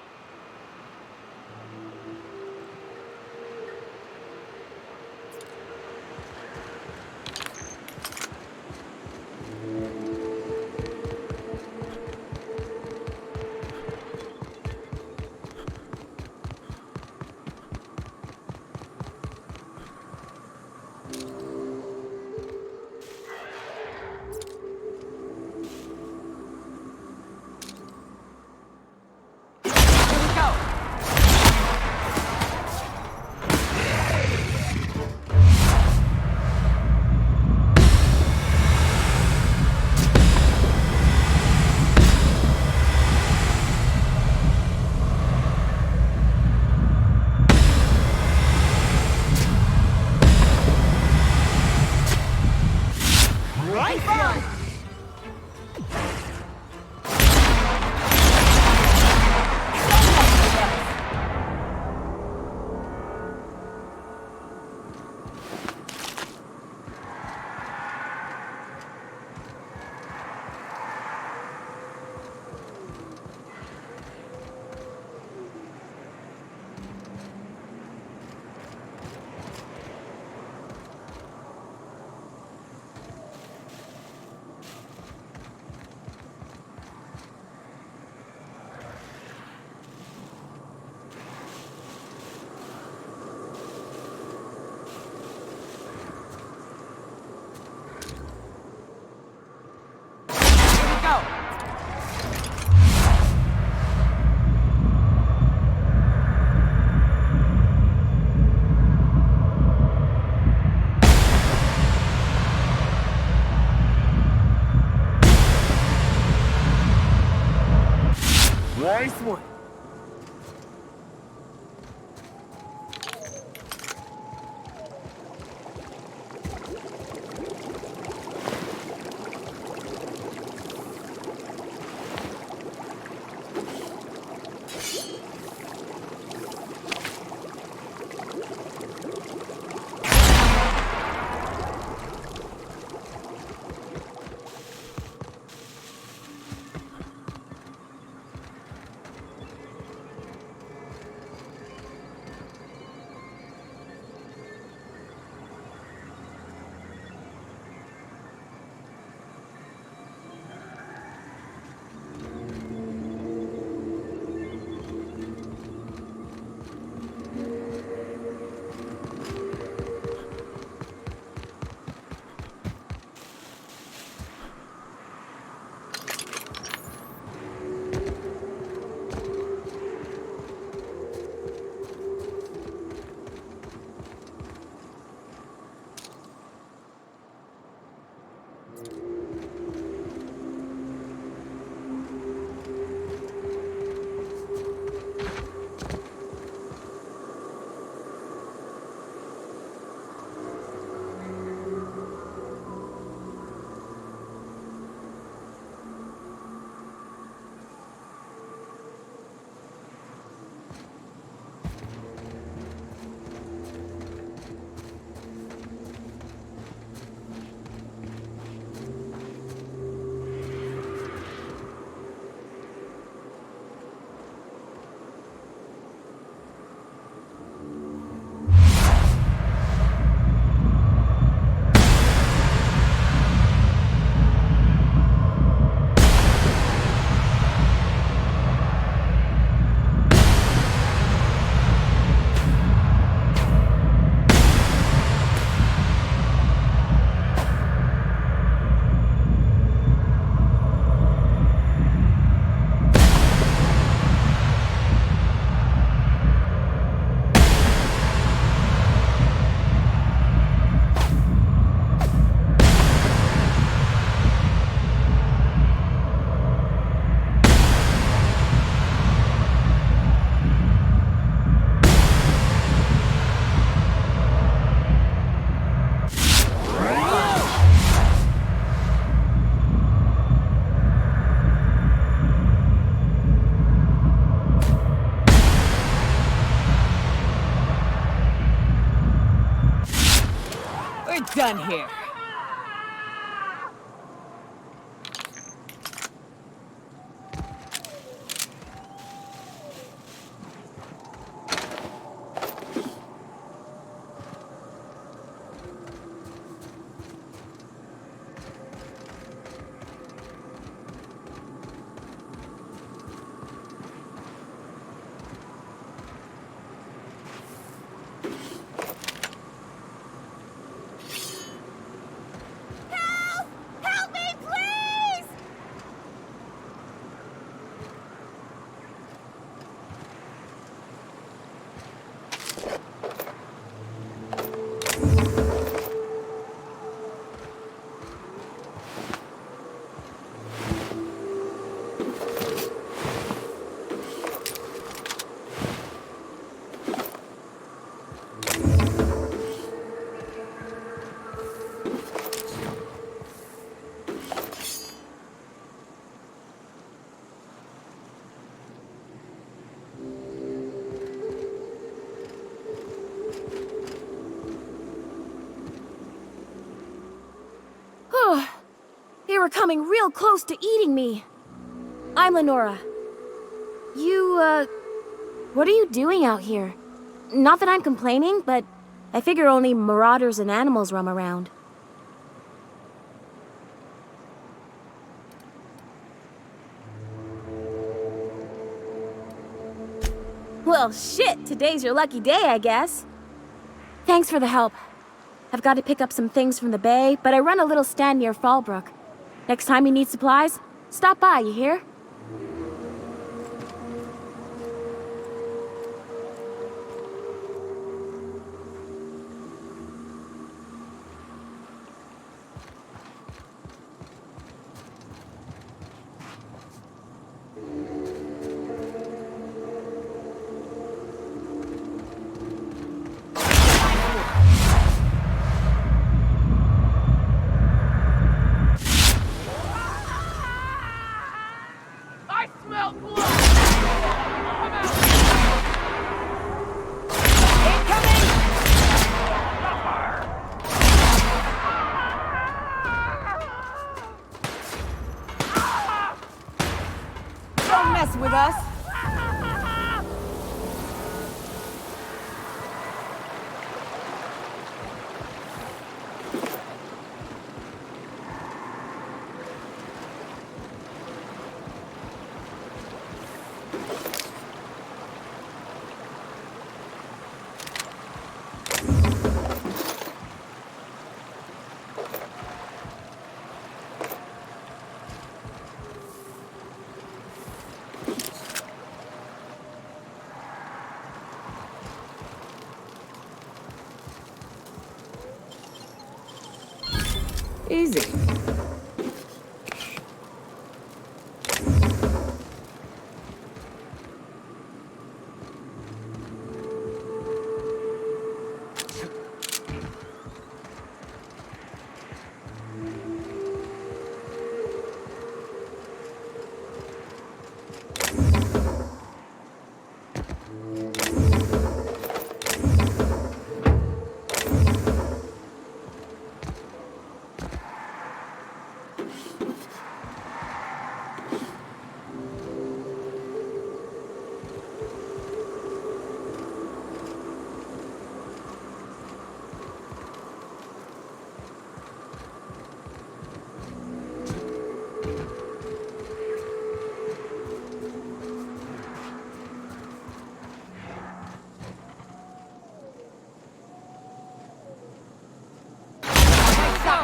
K: Nice one.
S: We're done here.
C: Help me, please!
O: They were coming real close to eating me. I'm Lenora. What are you doing out here? Not that I'm complaining, but I figure only marauders and animals roam around. Well, shit, today's your lucky day, I guess. Thanks for the help. I've got to pick up some things from the bay, but I run a little stand near Fallbrook. Next time you need supplies, stop by, you hear?
N: I smell blood!
S: Don't mess with us. Easy.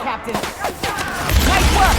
S: Captain. Nice work!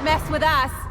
L: mess with us.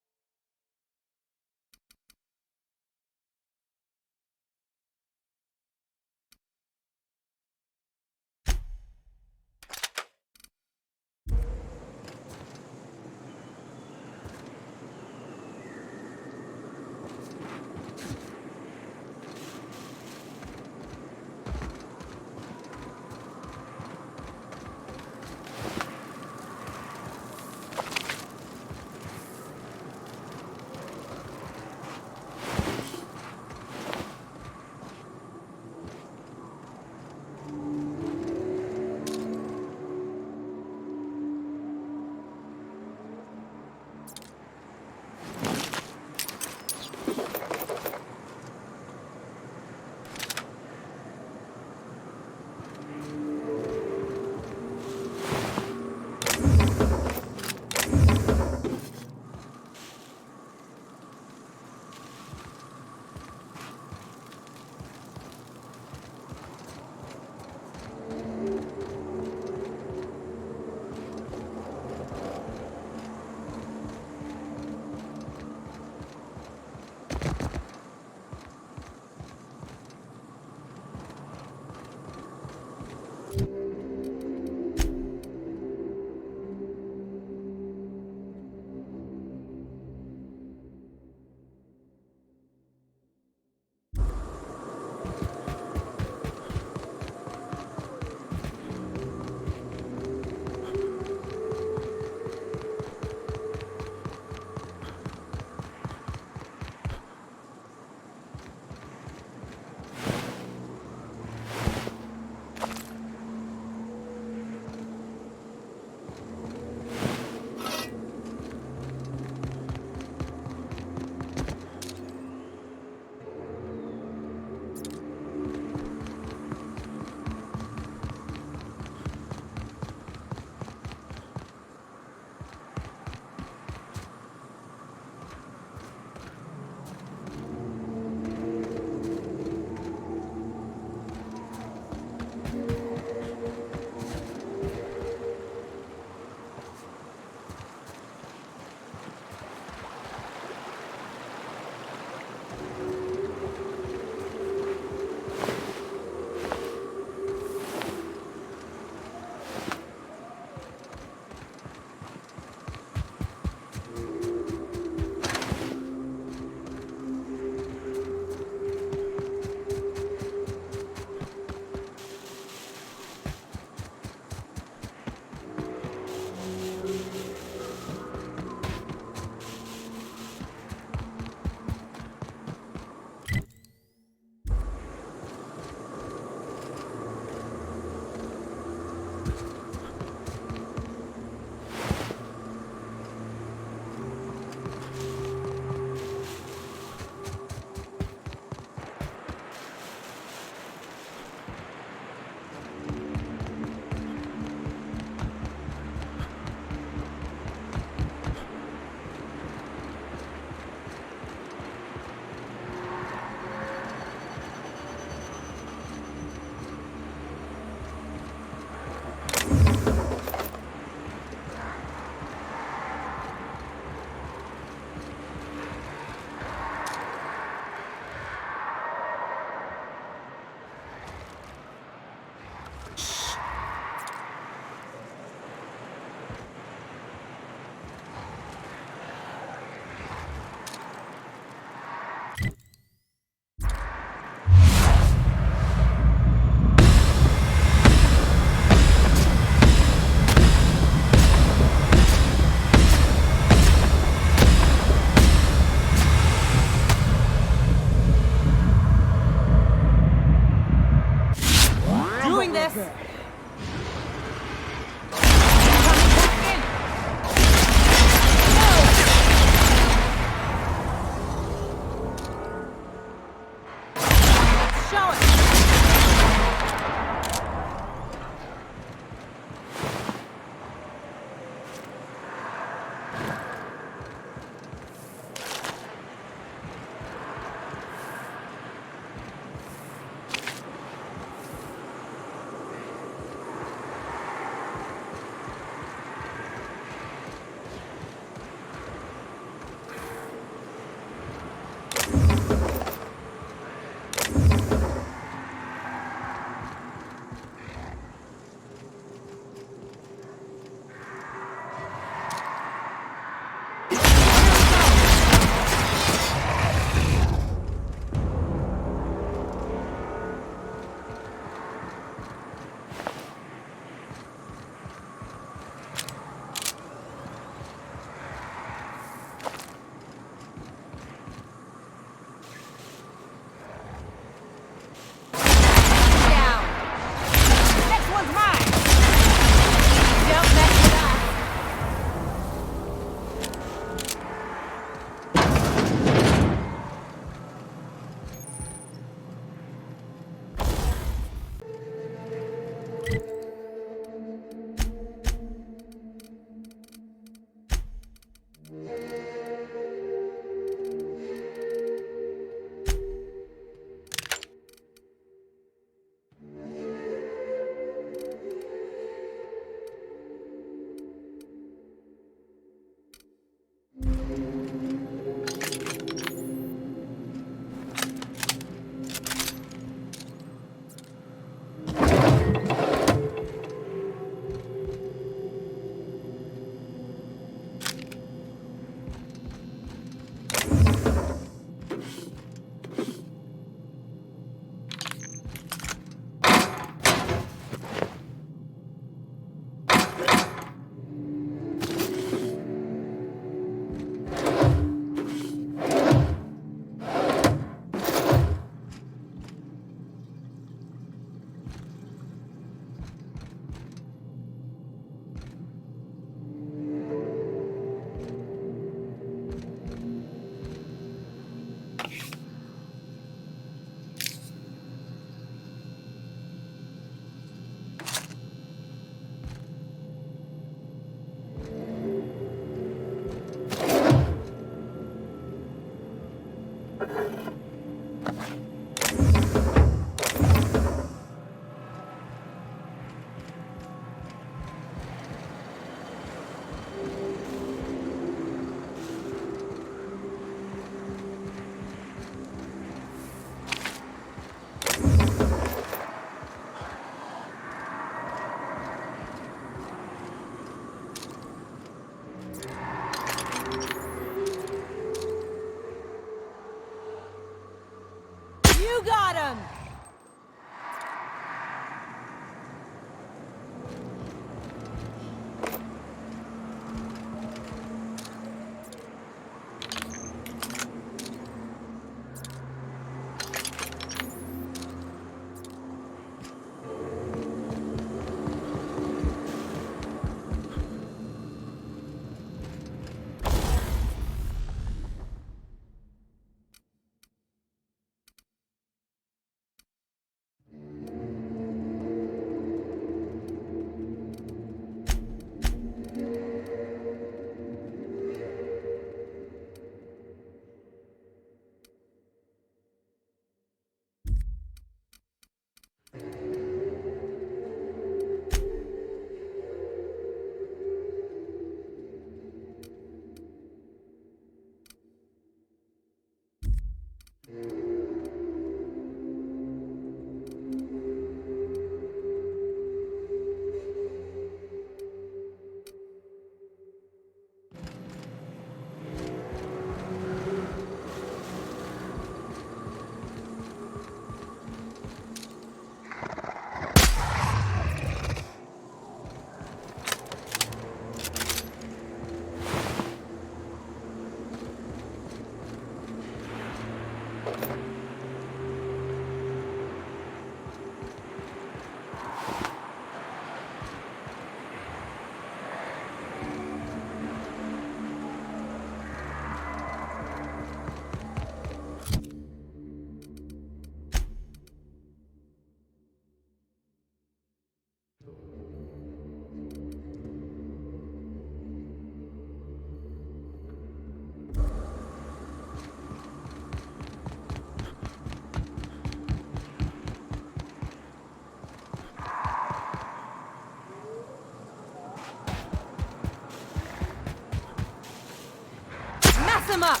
S: him up!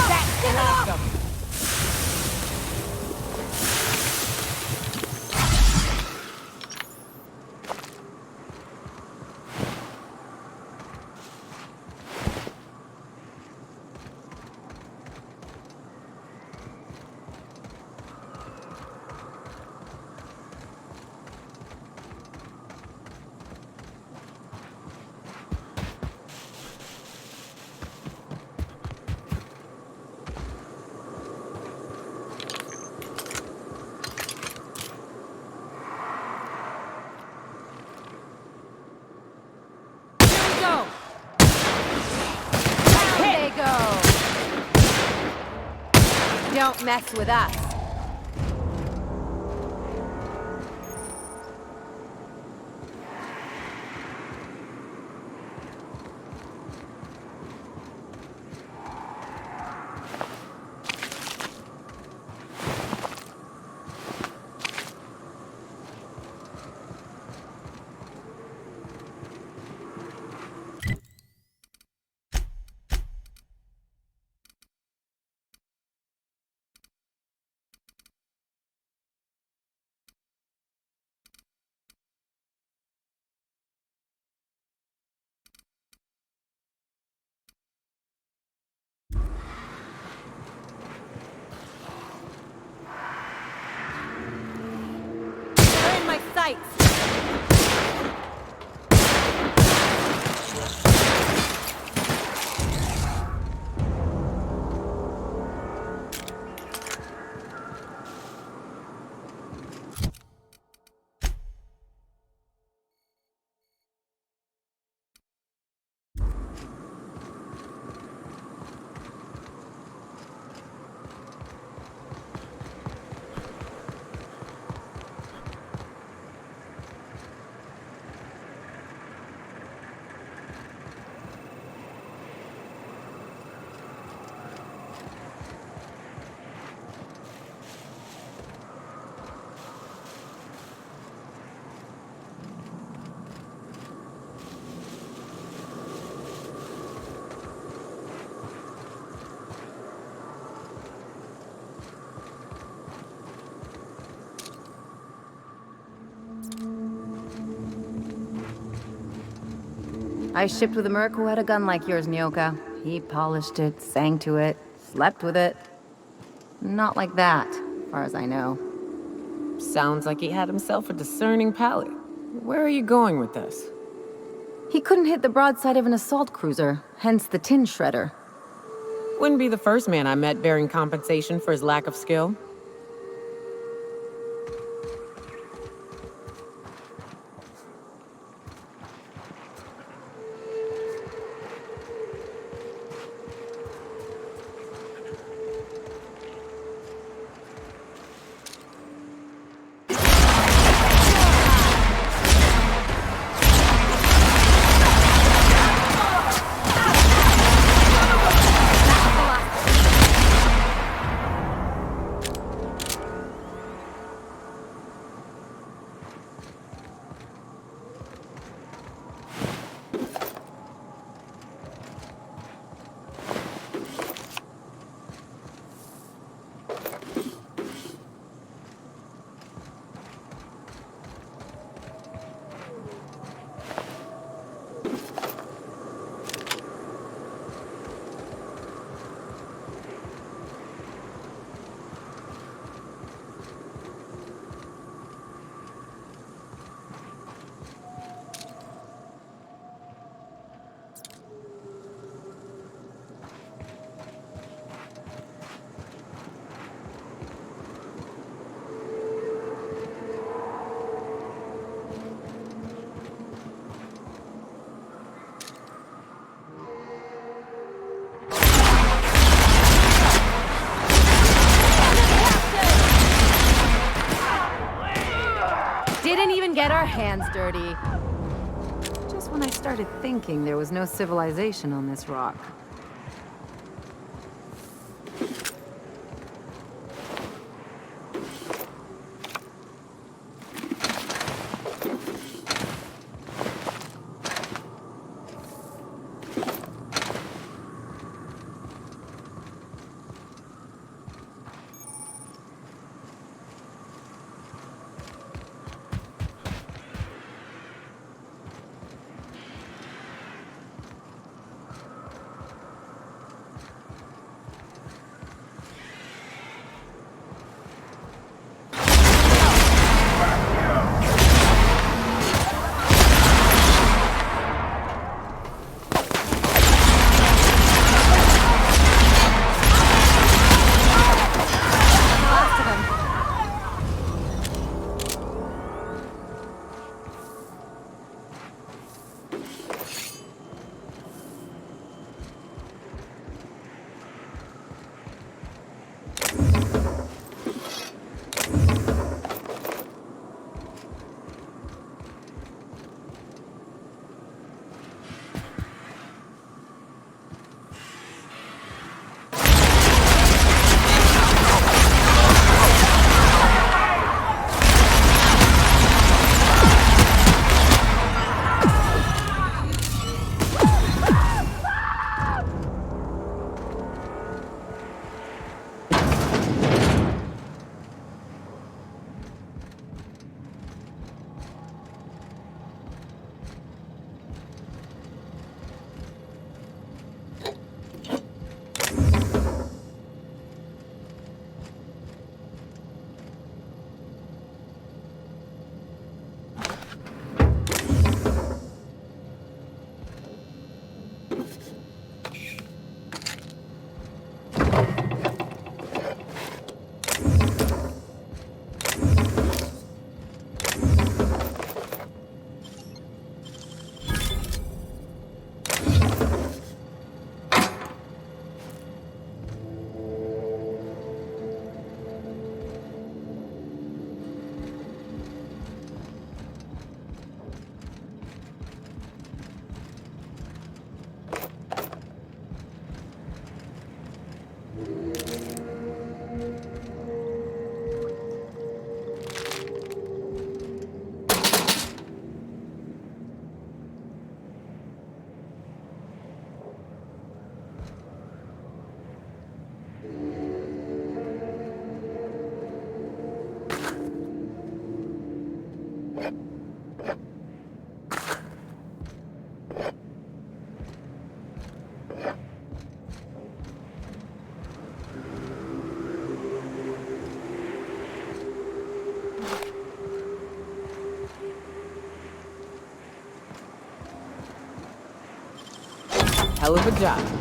S: That's the last of them.
L: Don't mess with us.
S: They're in my sights!
L: I shipped with a merc who had a gun like yours, Nyoka. He polished it, sang to it, slept with it. Not like that, as far as I know.
S: Sounds like he had himself a discerning palate. Where are you going with this?
L: He couldn't hit the broadside of an assault cruiser, hence the tin shredder.
S: Wouldn't be the first man I met bearing compensation for his lack of skill.
L: Didn't even get our hands dirty. Just when I started thinking there was no civilization on this rock.
S: hell of a job.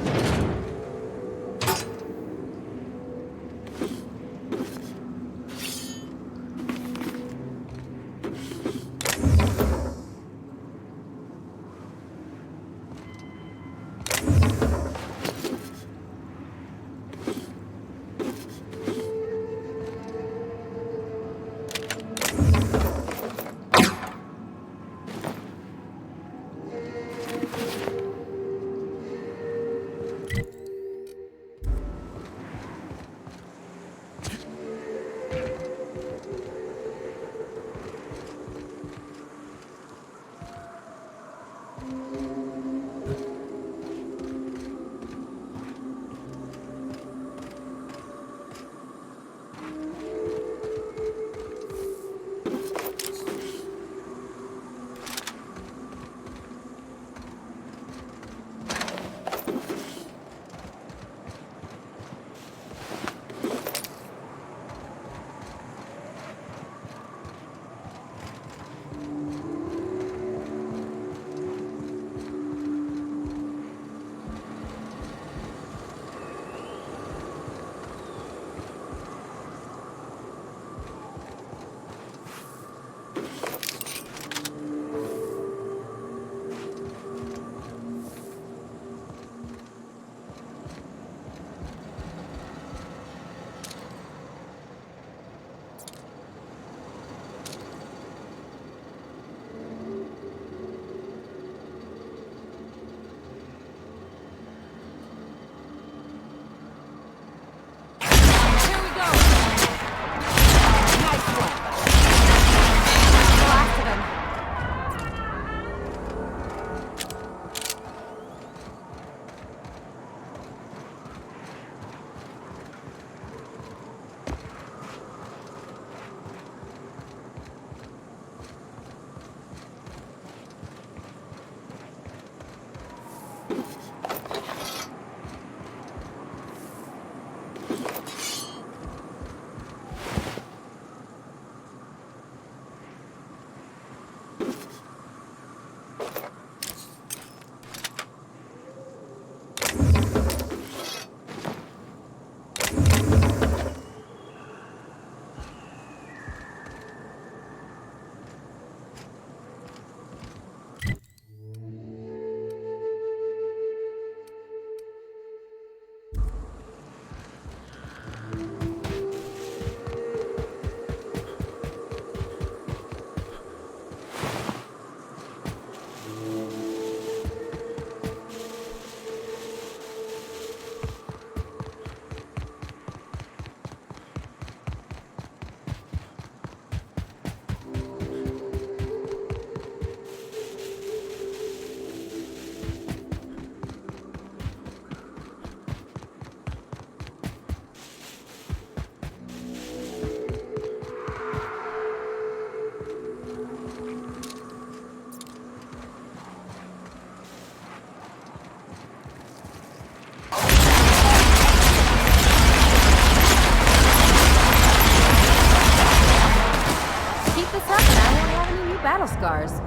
L: battle scars.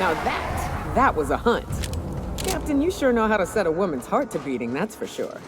S: Now that was a hunt. Captain, you sure know how to set a woman's heart to beating, that's for sure.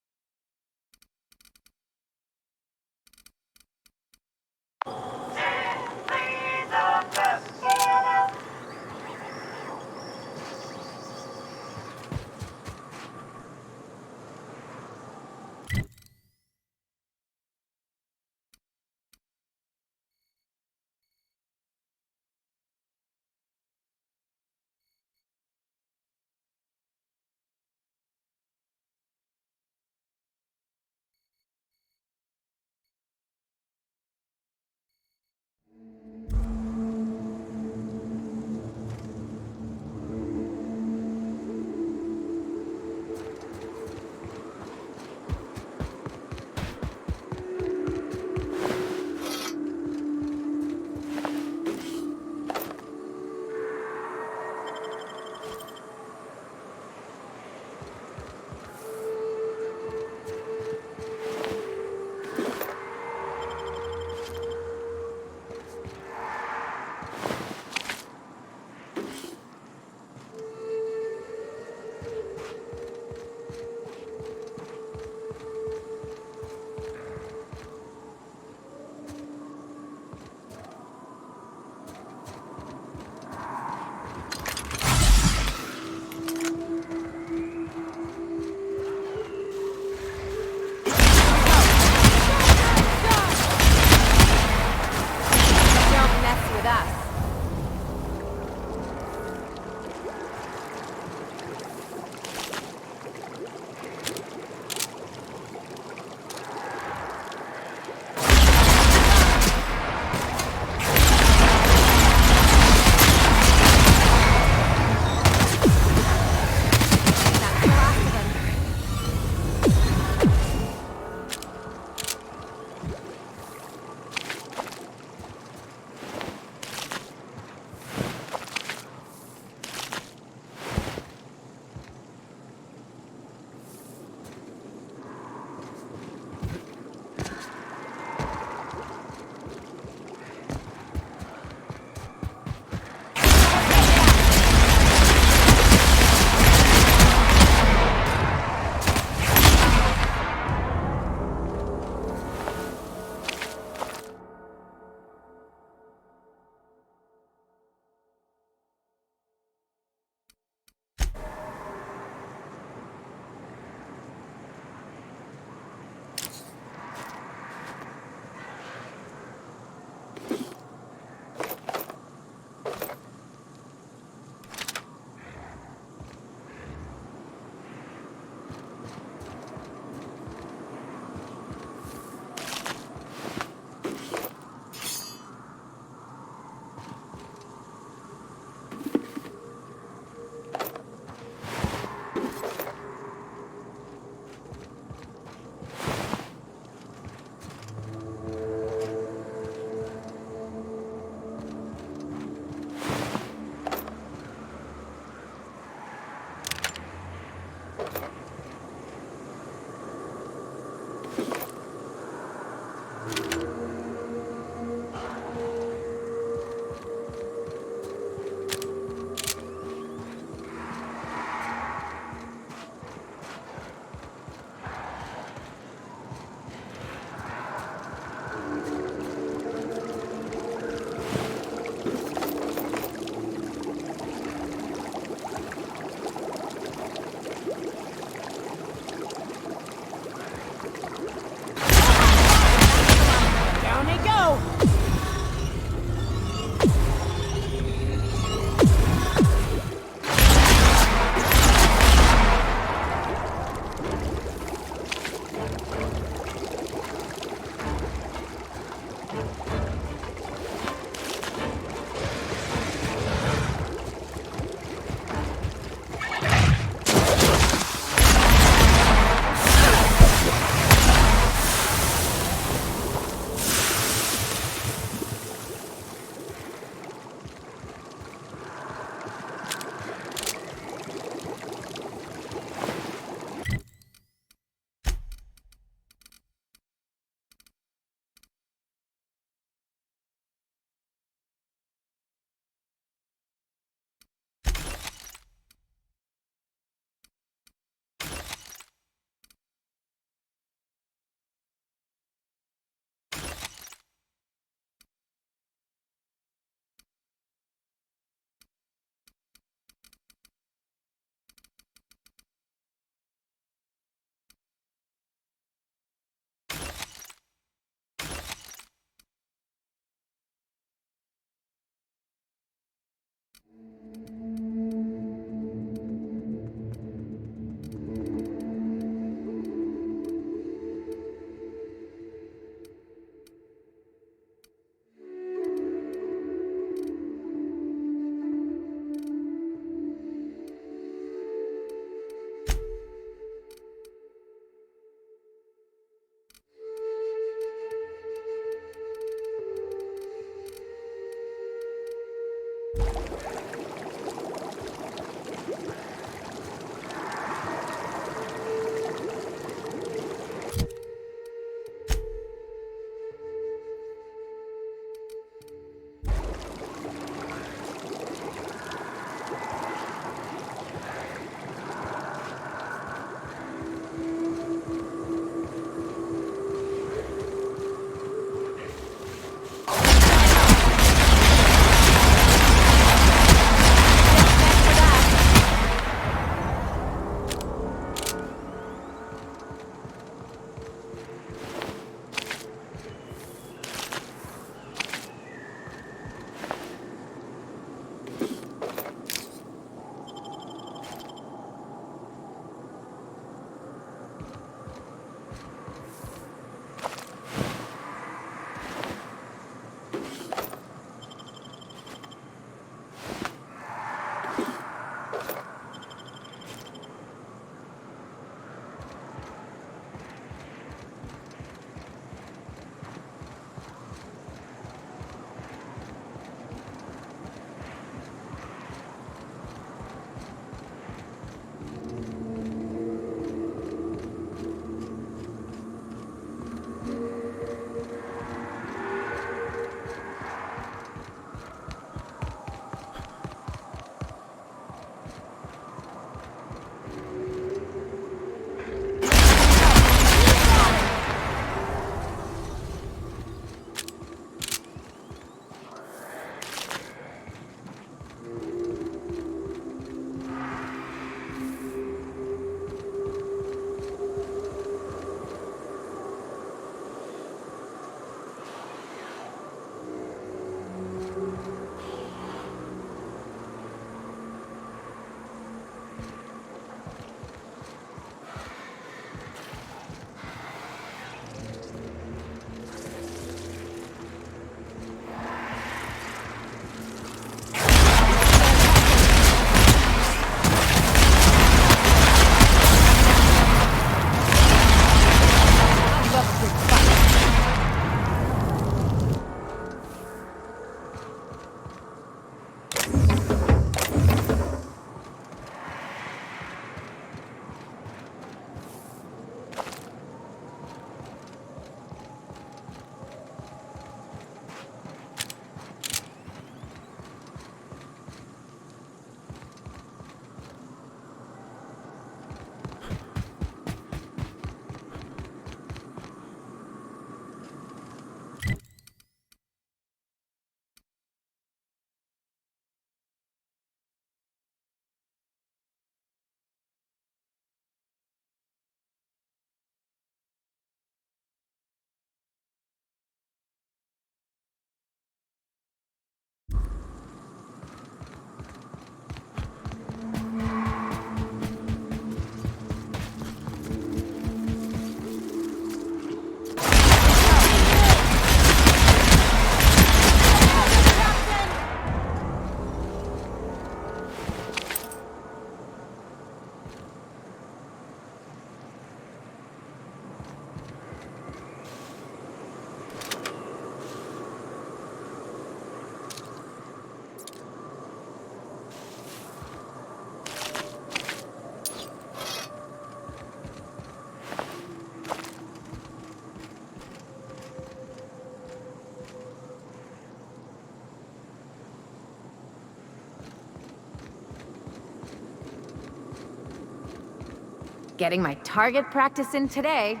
L: Getting my target practice in today.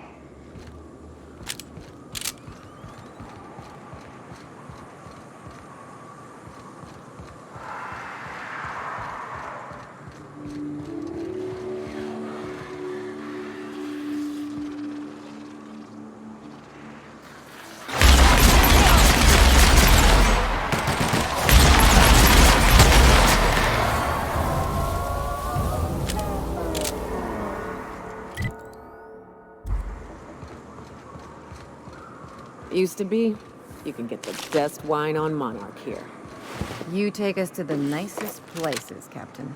S: Used to be, you can get the best wine on Monarch here.
L: You take us to the nicest places, Captain.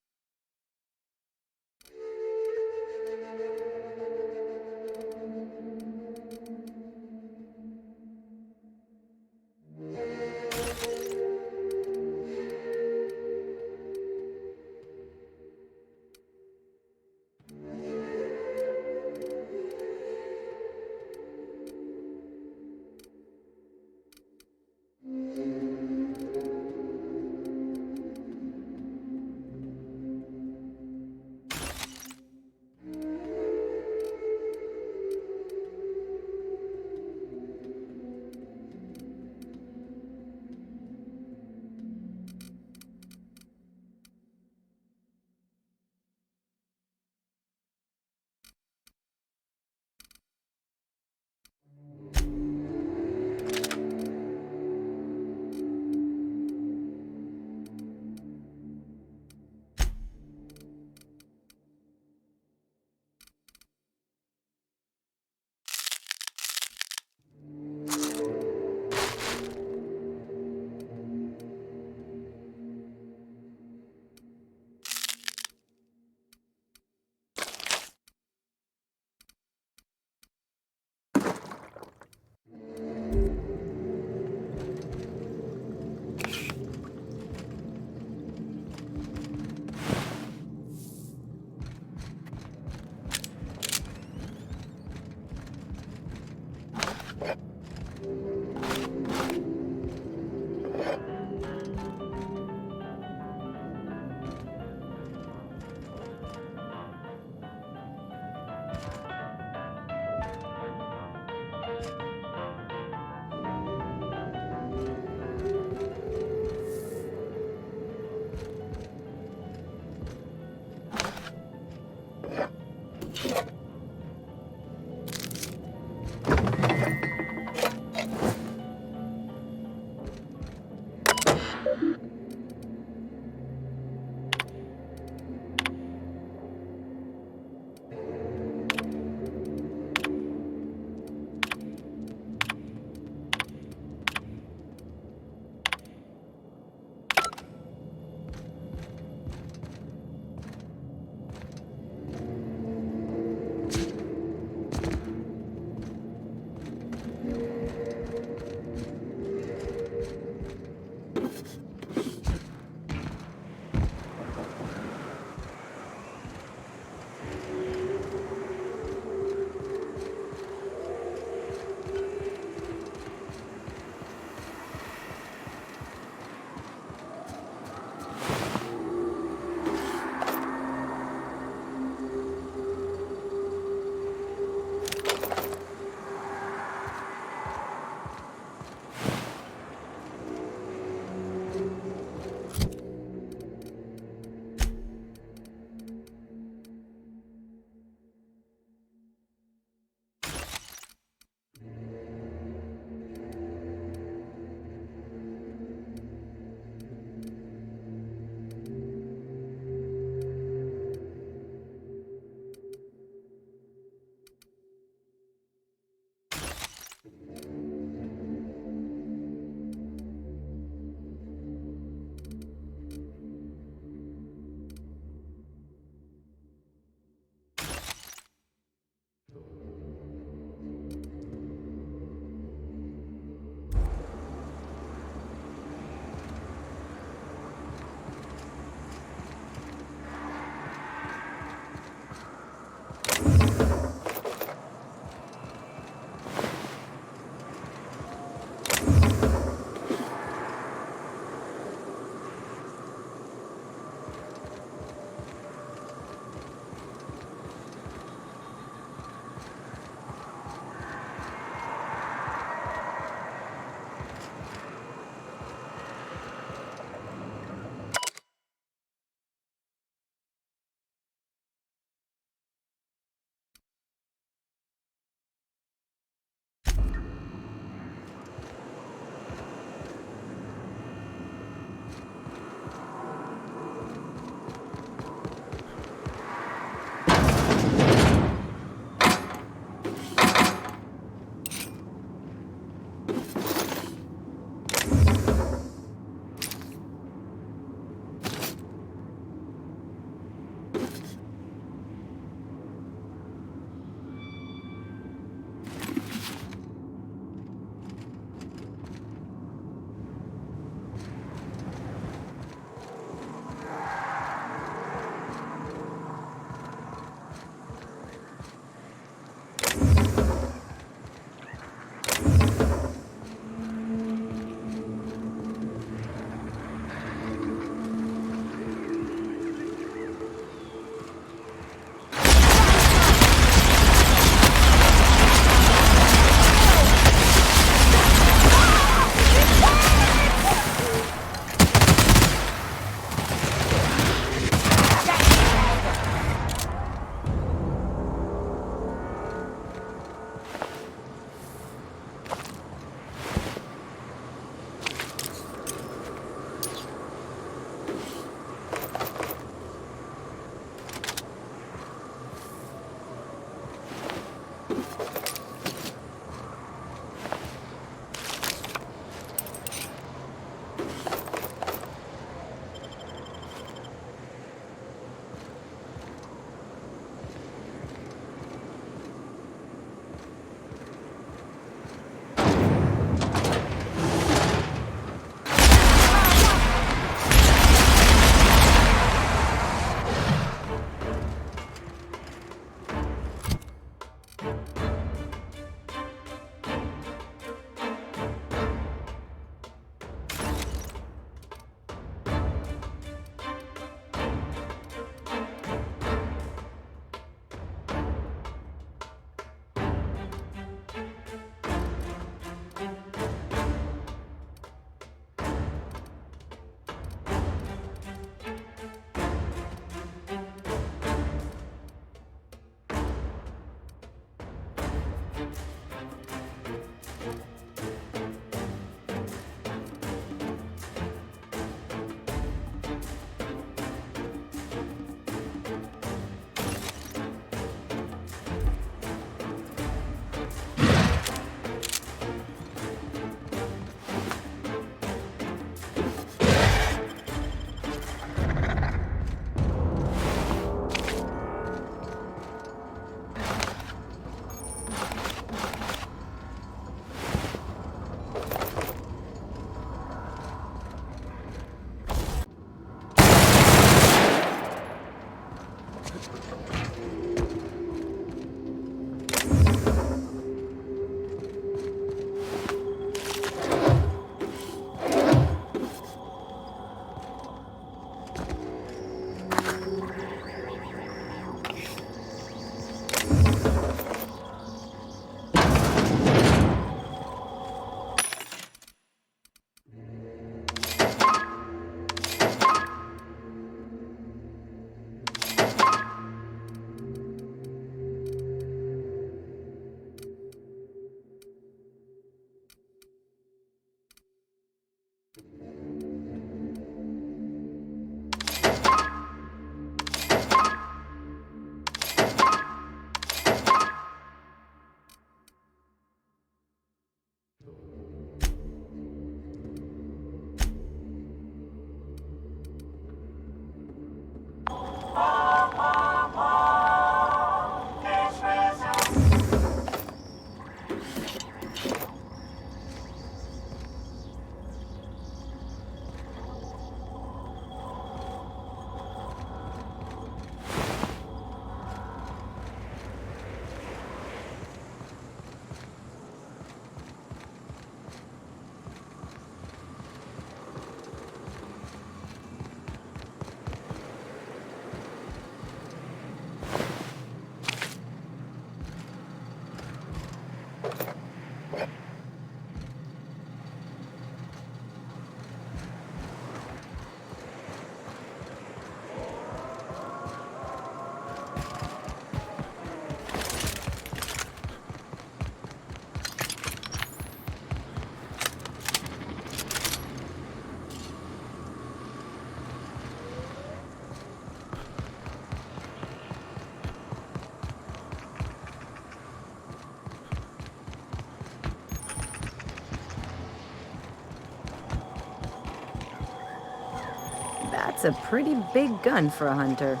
L: That's a pretty big gun for a hunter.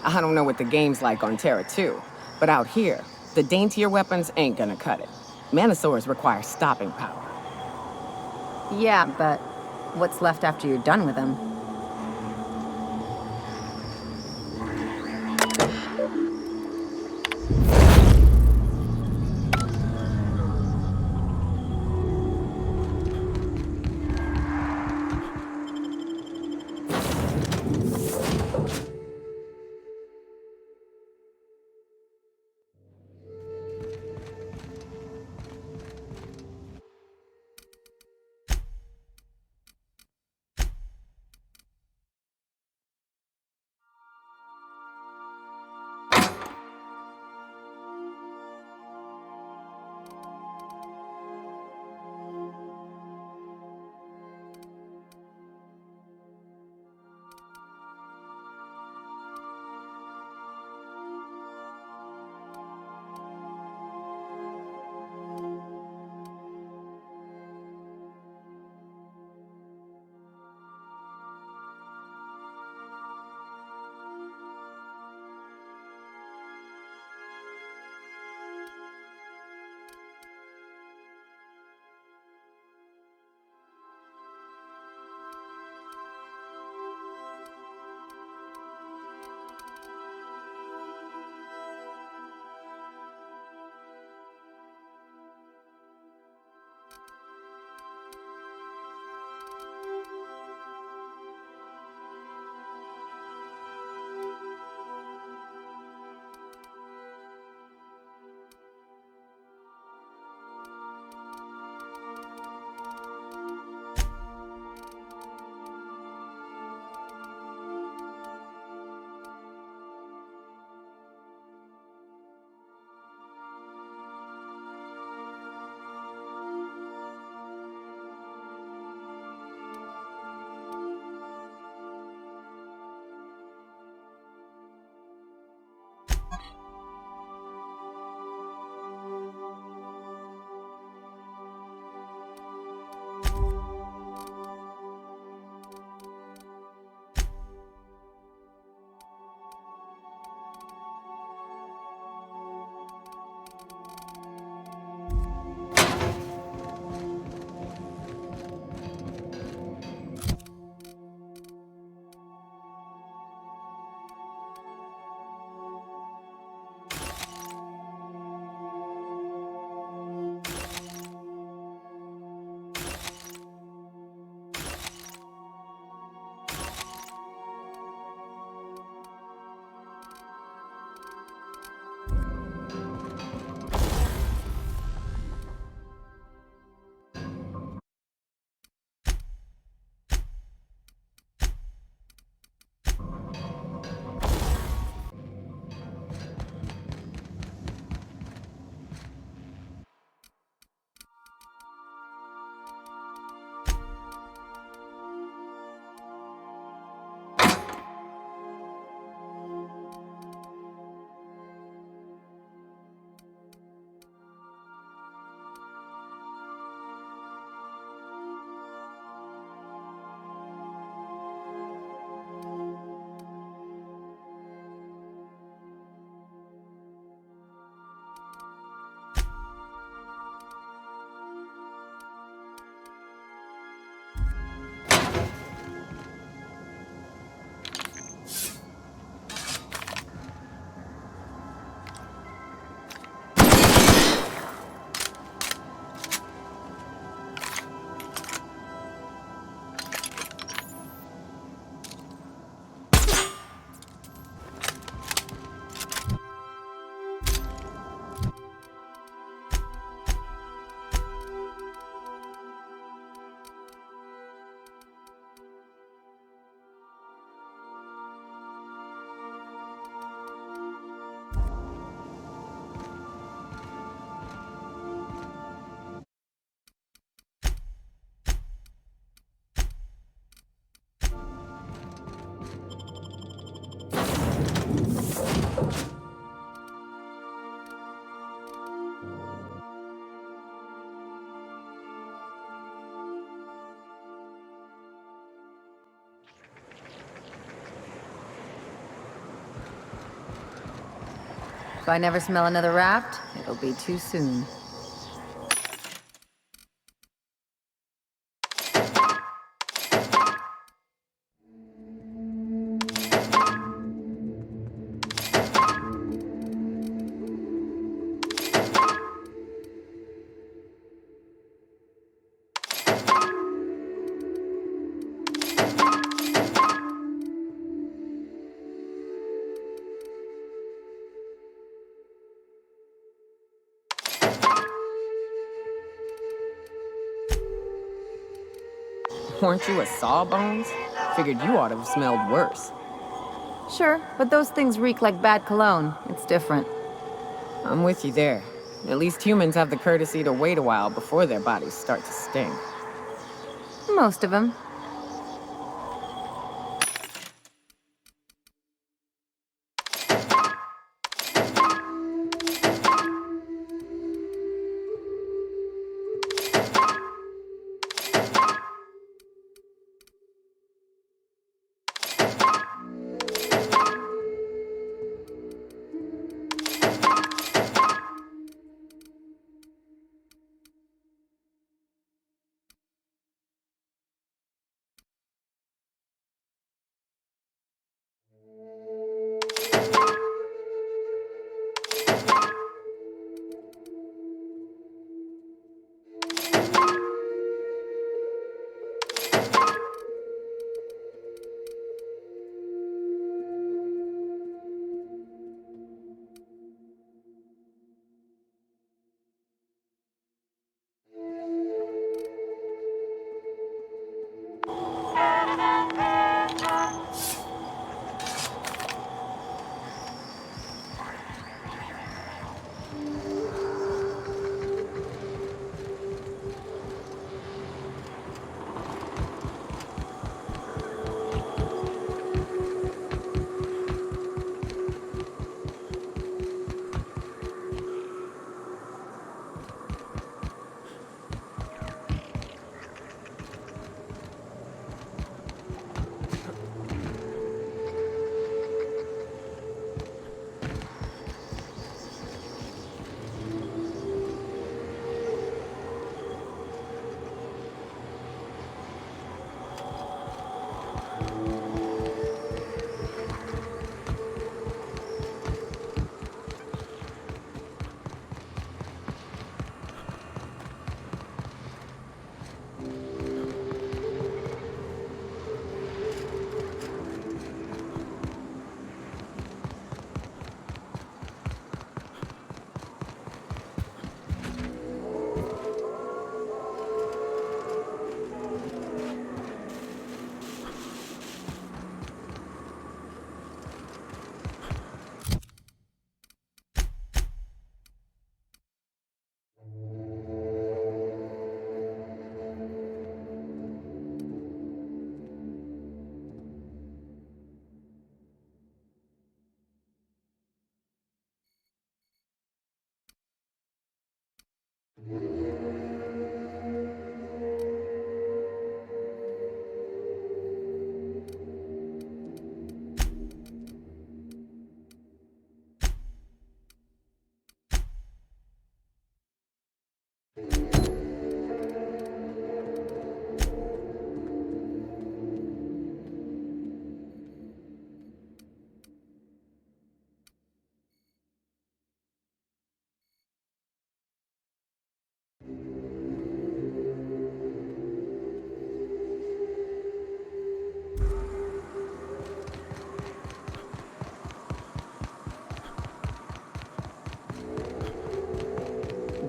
S: I don't know what the game's like on Terra 2, but out here, the daintier weapons ain't gonna cut it. Manosaurs require stopping power.
L: Yeah, but what's left after you're done with them? I never smell another raft, it'll be too soon.
S: Weren't you a sawbones? Figured you ought to have smelled worse.
L: Sure, but those things reek like bad cologne. It's different.
S: I'm with you there. At least humans have the courtesy to wait a while before their bodies start to stink.
L: Most of them.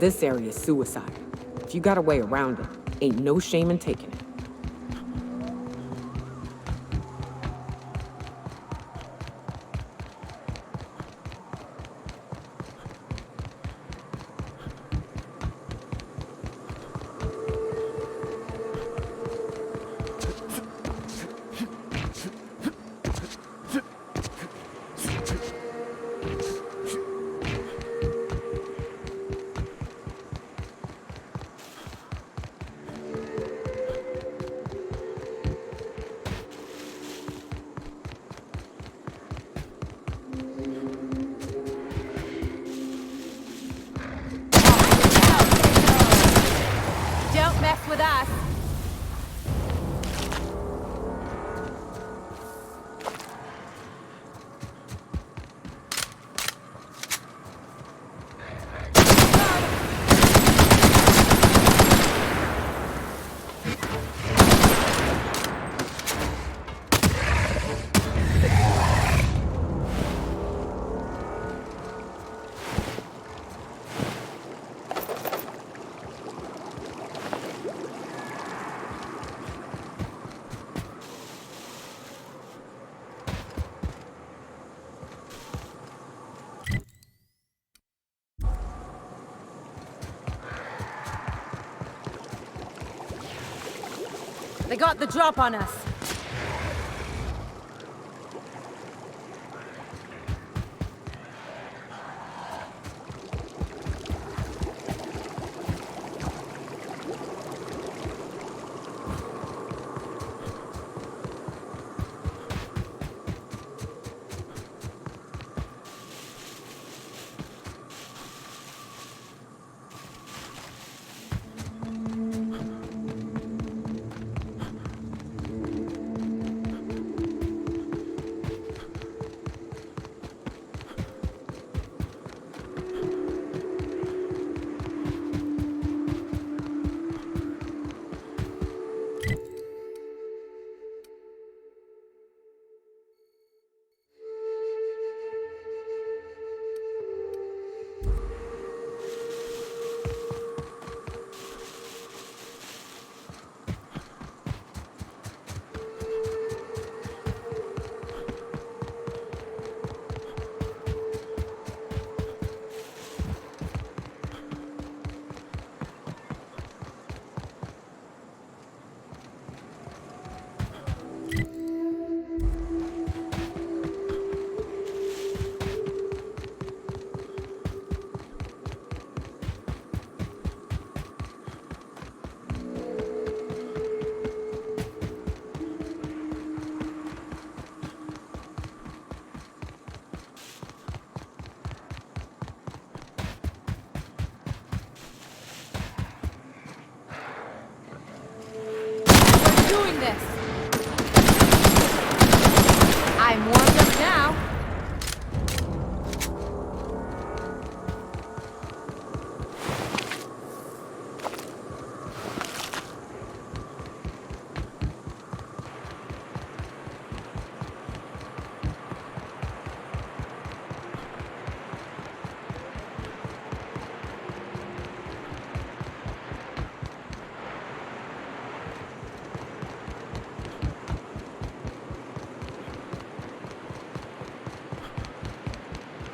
S: This area's suicide. If you got a way around it, ain't no shame in taking it.
L: with us. They got the drop on us. Doing this. I'm warmed up now.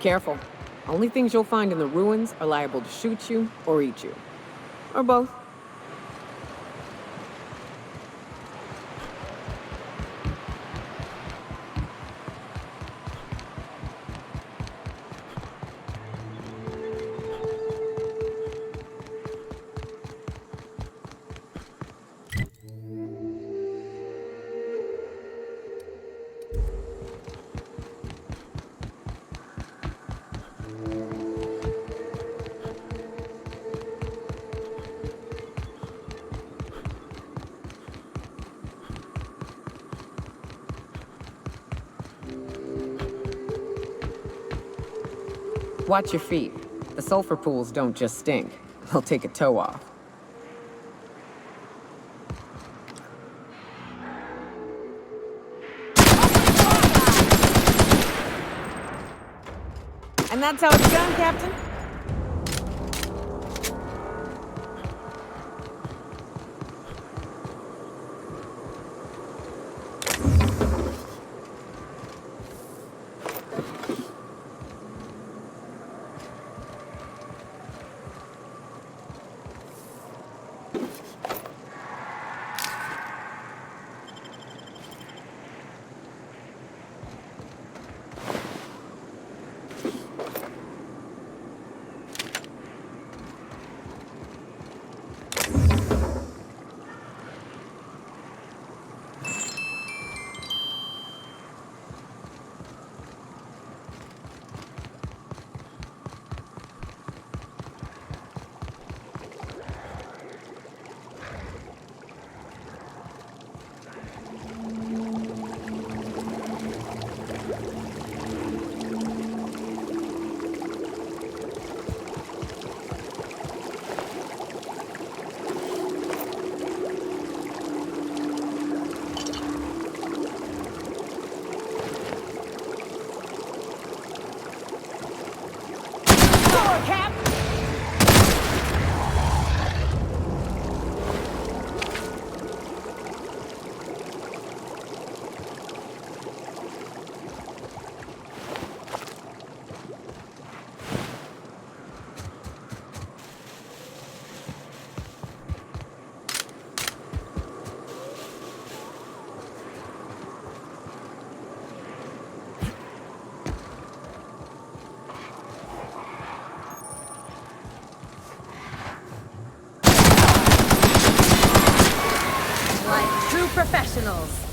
S: Careful. Only things you'll find in the ruins are liable to shoot you or eat you. Or both. Watch your feet. The sulfur pools don't just stink. They'll take a toe off. And that's how it's done, Captain?
O: professionals.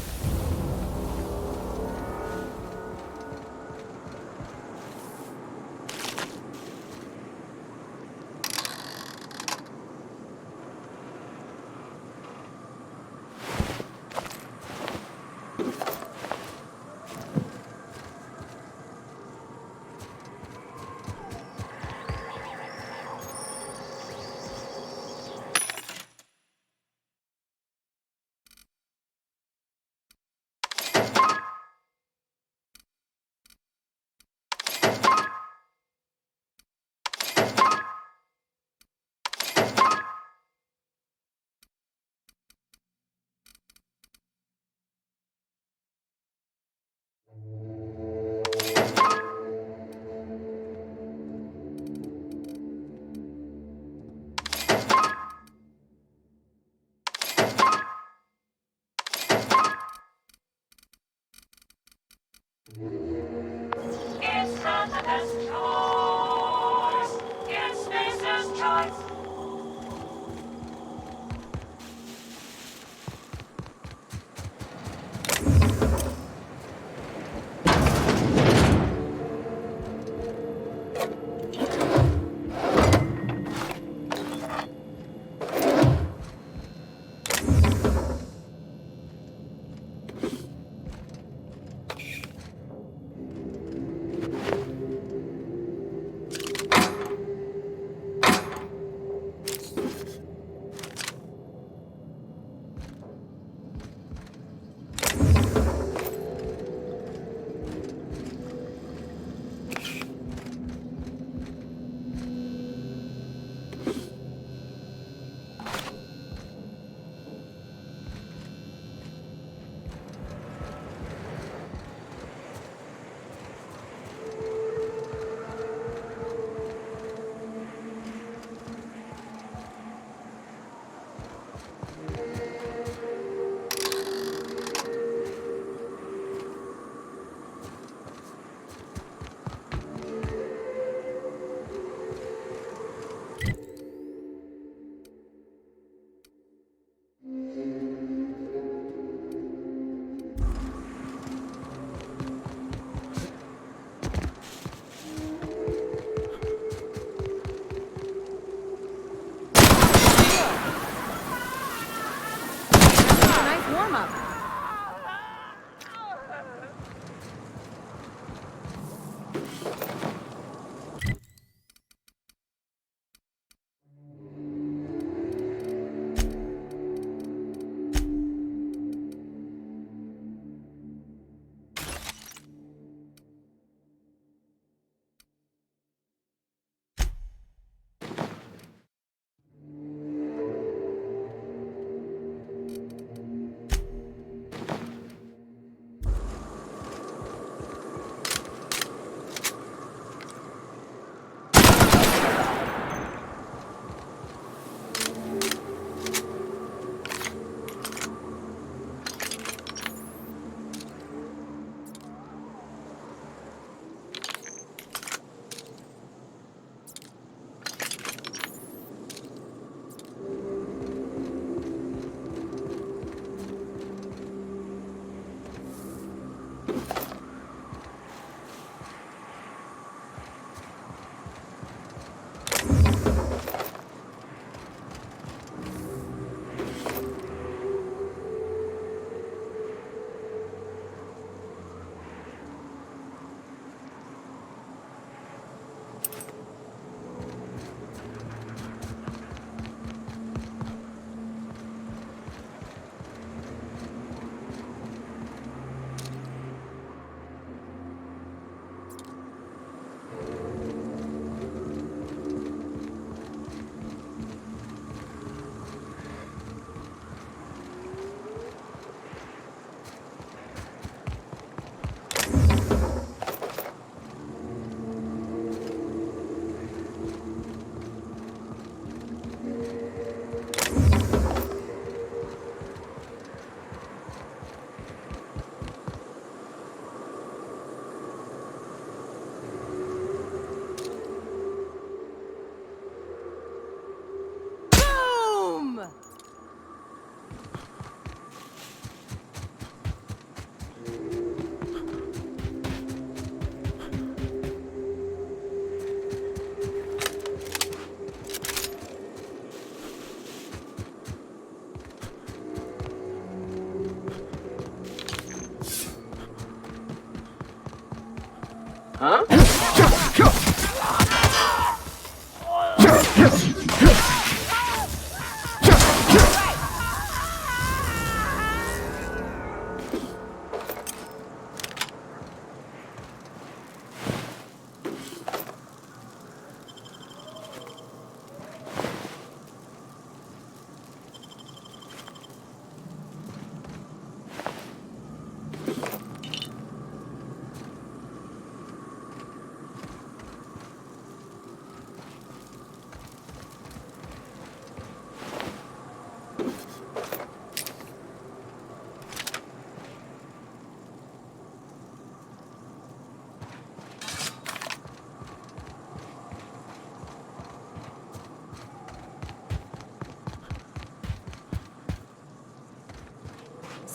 E: It's Canada's choice. It's Spacer's choice.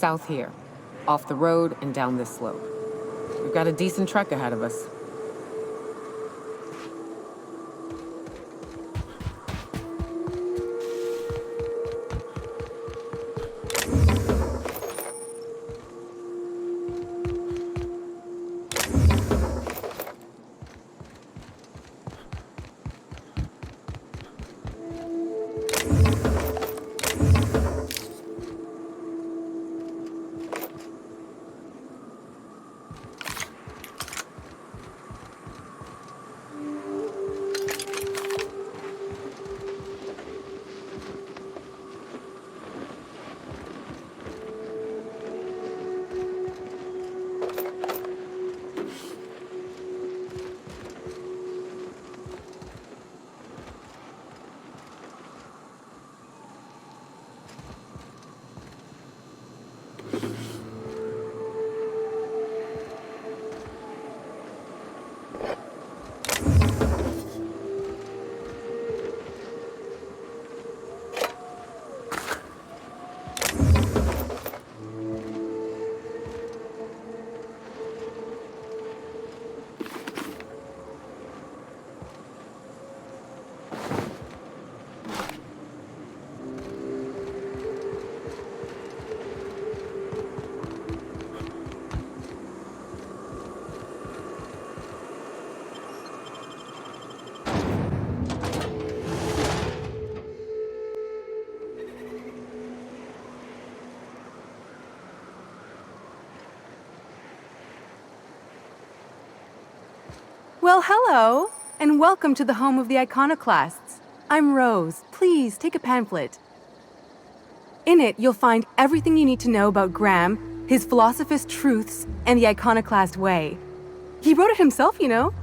S: South here. Off the road and down this slope. We've got a decent trek ahead of us.
F: Well, hello, and welcome to the home of the Iconoclasts. I'm Rose. Please take a pamphlet. In it, you'll find everything you need to know about Graham, his Philosophist truths, and the Iconoclast way. He wrote it himself, you know.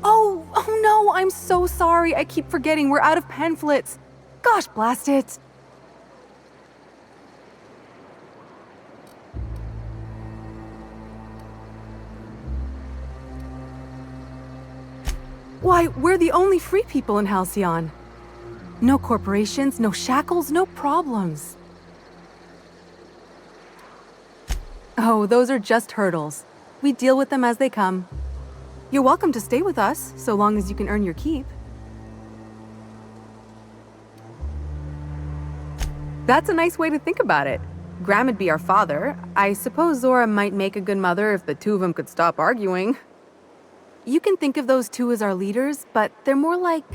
F: Oh no, I'm so sorry. I keep forgetting we're out of pamphlets. Gosh, blast it. Why, we're the only free people in Halcyon. No corporations, no shackles, no problems. Oh, those are just hurdles. We deal with them as they come. You're welcome to stay with us, so long as you can earn your keep. That's a nice way to think about it. Graham would be our father. I suppose Zora might make a good mother if the two of them could stop arguing. You can think of those two as our leaders, but they're more like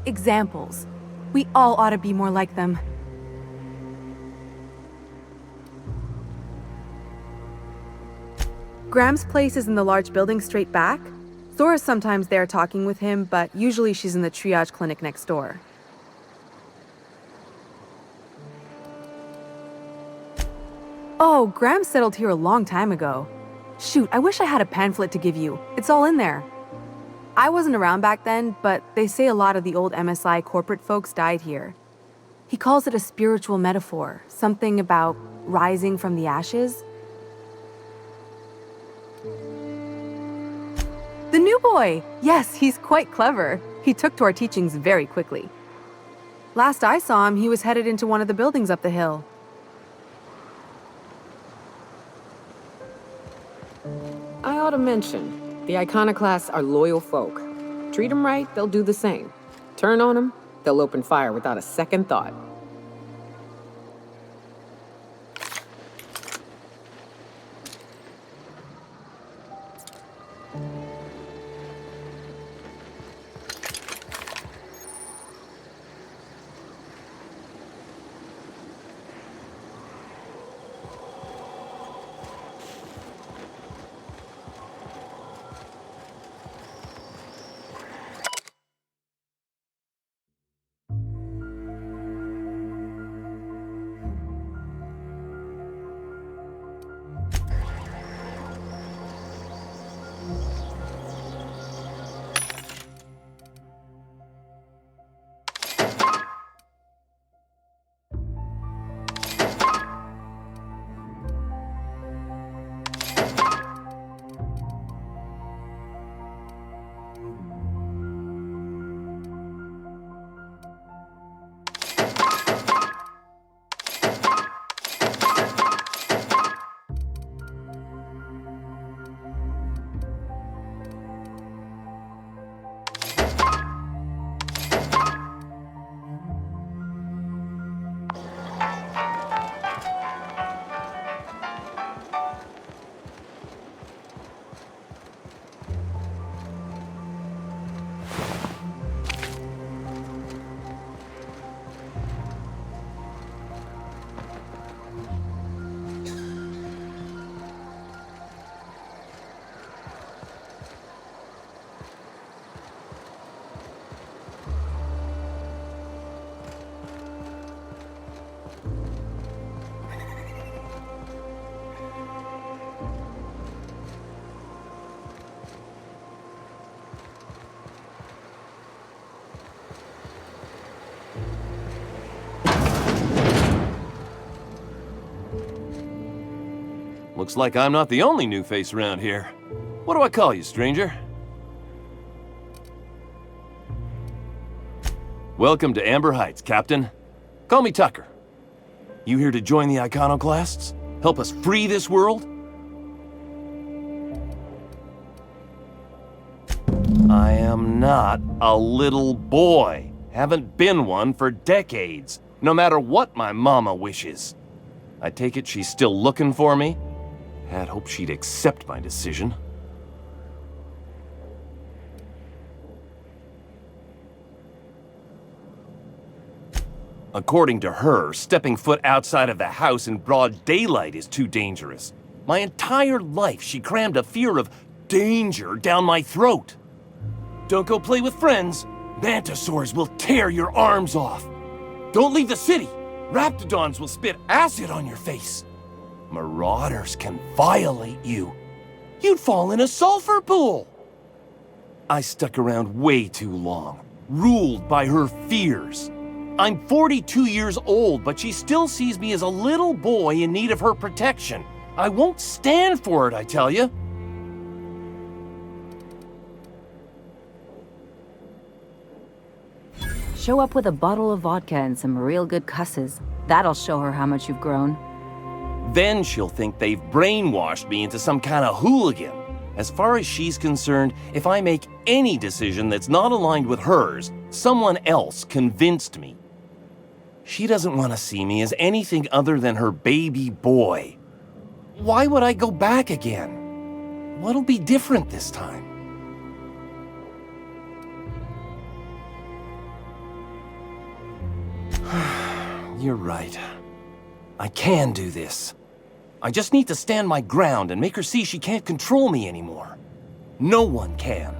F: examples. We all ought to be more like them. Graham's place is in the large building straight back. Zora's sometimes there talking with him, but usually she's in the triage clinic next door. Oh, Graham settled here a long time ago. Shoot, I wish I had a pamphlet to give you. It's all in there. I wasn't around back then, but they say a lot of the old MSI corporate folks died here. He calls it a spiritual metaphor, something about rising from the ashes. The new boy! Yes, he's quite clever. He took to our teachings very quickly. Last I saw him, he was headed into one of the buildings up the hill.
S: I ought to mention, the Iconoclasts are loyal folk. Treat them right, they'll do the same. Turn on them, they'll open fire without a second thought.
G: looks like I'm not the only new face around here. What do I call you, stranger? Welcome to Amber Heights, Captain. Call me Tucker. You here to join the Iconoclasts? Help us free this world? I am not a little boy. Haven't been one for decades, no matter what my mama wishes. I take it she's still looking for me? Had hoped she'd accept my decision. According to her, stepping foot outside of the house in broad daylight is too dangerous. My entire life, she crammed a fear of danger down my throat. Don't go play with friends. Mantisaurs will tear your arms off. Don't leave the city. Raptidons will spit acid on your face. Marauders can violate you. You'd fall in a sulfur pool. I stuck around way too long, ruled by her fears. I'm 42 years old, but she still sees me as a little boy in need of her protection. I won't stand for it, I tell you.
L: Show up with a bottle of vodka and some real good cusses. That'll show her how much you've grown.
G: Then she'll think they've brainwashed me into some kind of hooligan. As far as she's concerned, if I make any decision that's not aligned with hers, someone else convinced me. She doesn't want to see me as anything other than her baby boy. Why would I go back again? What'll be different this time? You're right. I can do this. I just need to stand my ground and make her see she can't control me anymore. No one can.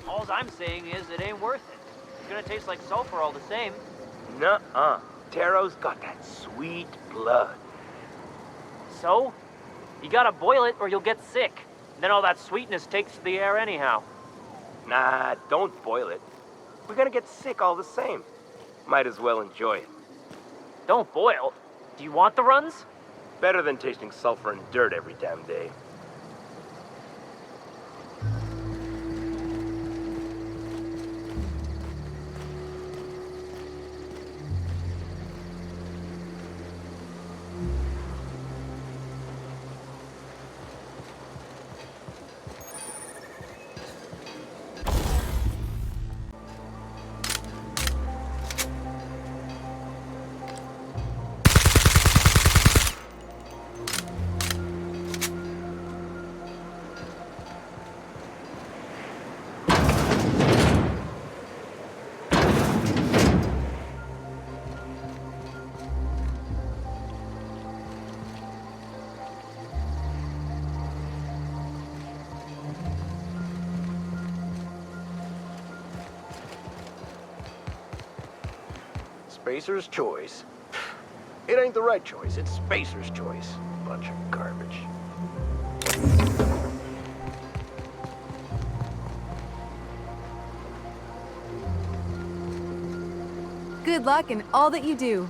Q: All I'm saying is it ain't worth it. It's gonna taste like sulfur all the same.
P: Nuh-uh. Taro's got that sweet blood.
Q: So? You gotta boil it or you'll get sick. Then all that sweetness takes to the air anyhow.
P: Nah, don't boil it. We're gonna get sick all the same. Might as well enjoy it.
Q: Don't boil? Do you want the runs?
P: Better than tasting sulfur and dirt every damn day.
H: Spacer's choice. It ain't the right choice, it's Spacer's choice. Bunch of garbage.
F: Good luck in all that you do.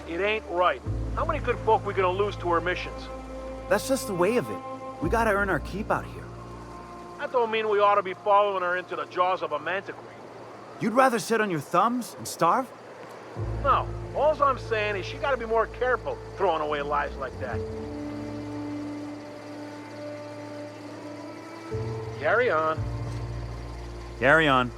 I: It ain't right. How many good folk we gonna lose to our missions?
A: That's just the way of it. We gotta earn our keep out here.
I: That don't mean we ought to be following her into the jaws of a manticore.
A: You'd rather sit on your thumbs and starve?
I: No, all I'm saying is she gotta be more careful throwing away lives like that. Carry on.
A: Carry on.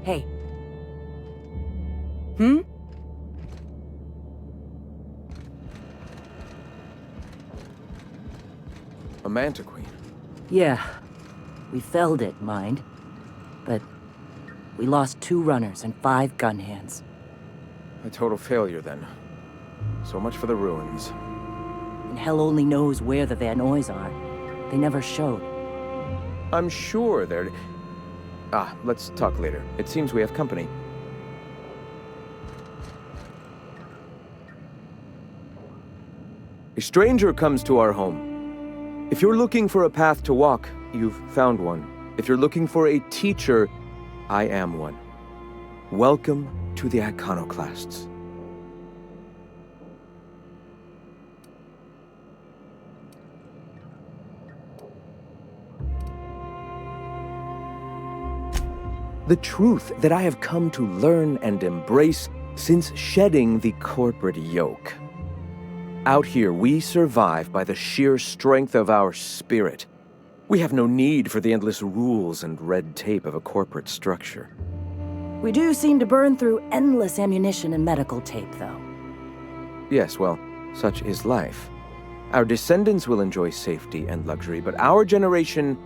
J: Hey.
F: Hmm?
J: A mantiqueen? Yeah. We felled it, mind. But we lost 2 runners and 5 gun hands.
K: A total failure, then. So much for the ruins.
J: And hell only knows where the Van Oys are. They never showed.
K: I'm sure they're... let's talk later. It seems we have company. A stranger comes to our home. If you're looking for a path to walk, you've found one. If you're looking for a teacher, I am one. Welcome to the Iconoclasts. The truth that I have come to learn and embrace since shedding the corporate yoke. Out here, we survive by the sheer strength of our spirit. We have no need for the endless rules and red tape of a corporate structure.
J: We do seem to burn through endless ammunition and medical tape, though.
K: Yes, well, such is life. Our descendants will enjoy safety and luxury, but our generation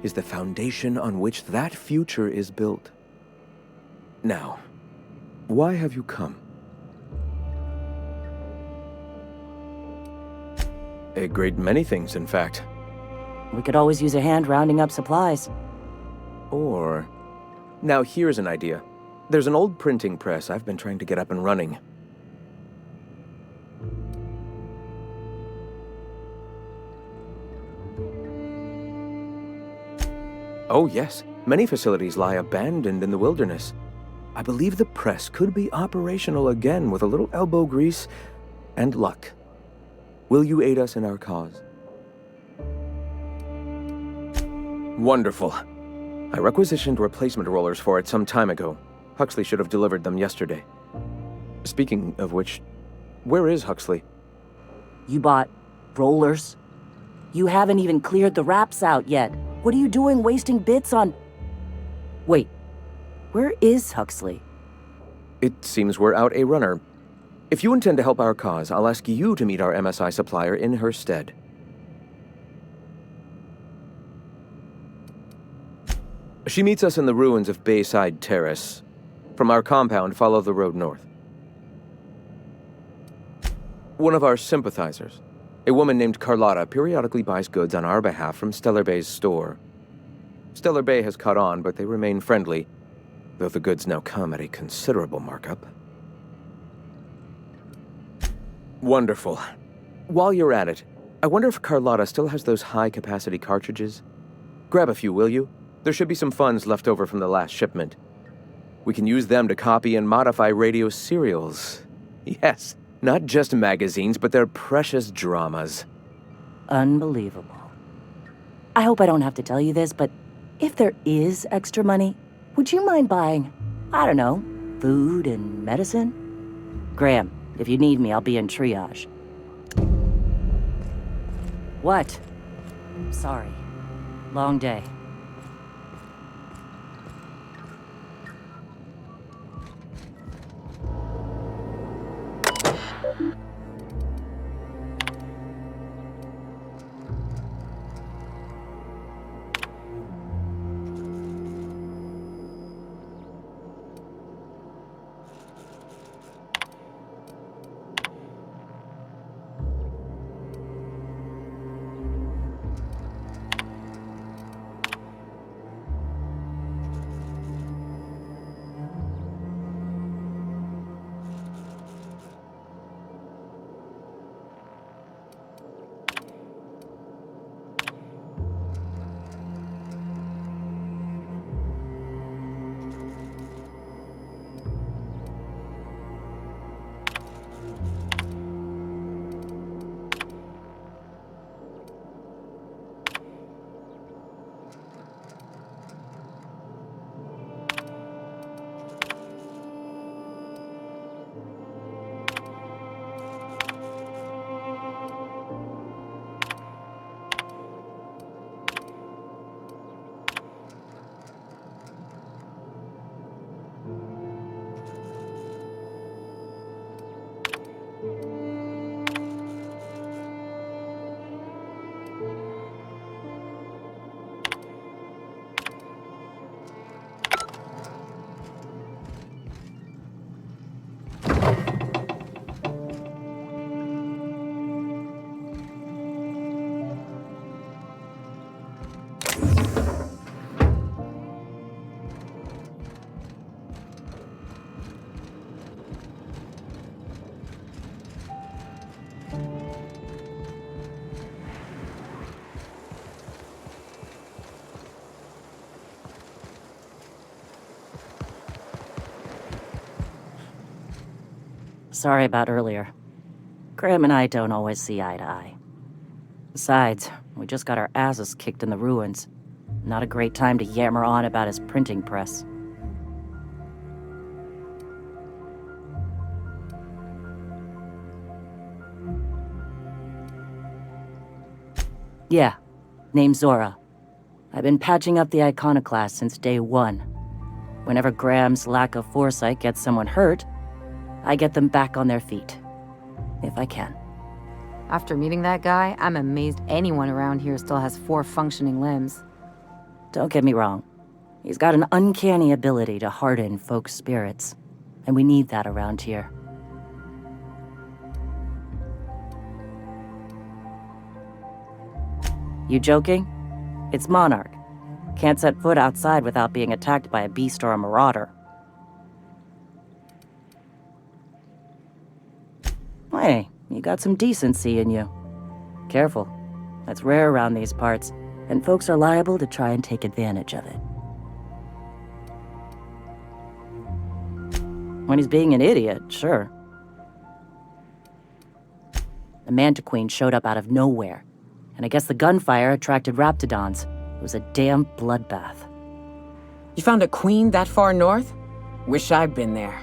K: is the foundation on which that future is built. Now, why have you come? A great many things, in fact.
J: We could always use a hand rounding up supplies.
K: Or... Now here's an idea. There's an old printing press I've been trying to get up and running. Oh yes, many facilities lie abandoned in the wilderness. I believe the press could be operational again with a little elbow grease and luck. Will you aid us in our cause? Wonderful. I requisitioned replacement rollers for it some time ago. Huxley should have delivered them yesterday. Speaking of which, where is Huxley?
J: You bought rollers? You haven't even cleared the wraps out yet. What are you doing wasting bits on... Wait, where is Huxley?
K: It seems we're out a runner. If you intend to help our cause, I'll ask you to meet our MSI supplier in her stead. She meets us in the ruins of Bayside Terrace. From our compound, follow the road north. One of our sympathizers, a woman named Carlotta, periodically buys goods on our behalf from Stellar Bay's store. Stellar Bay has caught on, but they remain friendly, though the goods now come at a considerable markup. Wonderful. While you're at it, I wonder if Carlotta still has those high-capacity cartridges? Grab a few, will you? There should be some funds left over from the last shipment. We can use them to copy and modify radio serials. Yes, not just magazines, but their precious dramas.
J: Unbelievable. I hope I don't have to tell you this, but if there is extra money, would you mind buying, I don't know, food and medicine? Graham, if you need me, I'll be in triage. What? Sorry. Long day. sorry about earlier. Graham and I don't always see eye to eye. Besides, we just got our asses kicked in the ruins. Not a great time to yammer on about his printing press. Yeah, name's Zora. I've been patching up the iconoclast since day one. Whenever Graham's lack of foresight gets someone hurt, I get them back on their feet. If I can.
L: After meeting that guy, I'm amazed anyone around here still has 4 functioning limbs.
J: Don't get me wrong. He's got an uncanny ability to harden folks' spirits, and we need that around here. You joking? It's Monarch. Can't set foot outside without being attacked by a beast or a marauder. Hey, you got some decency in you. Careful. That's rare around these parts, and folks are liable to try and take advantage of it. When he's being an idiot, sure. The Mantiqueen showed up out of nowhere, and I guess the gunfire attracted Raptidons. It was a damn bloodbath.
S: You found a queen that far north? Wish I'd been there.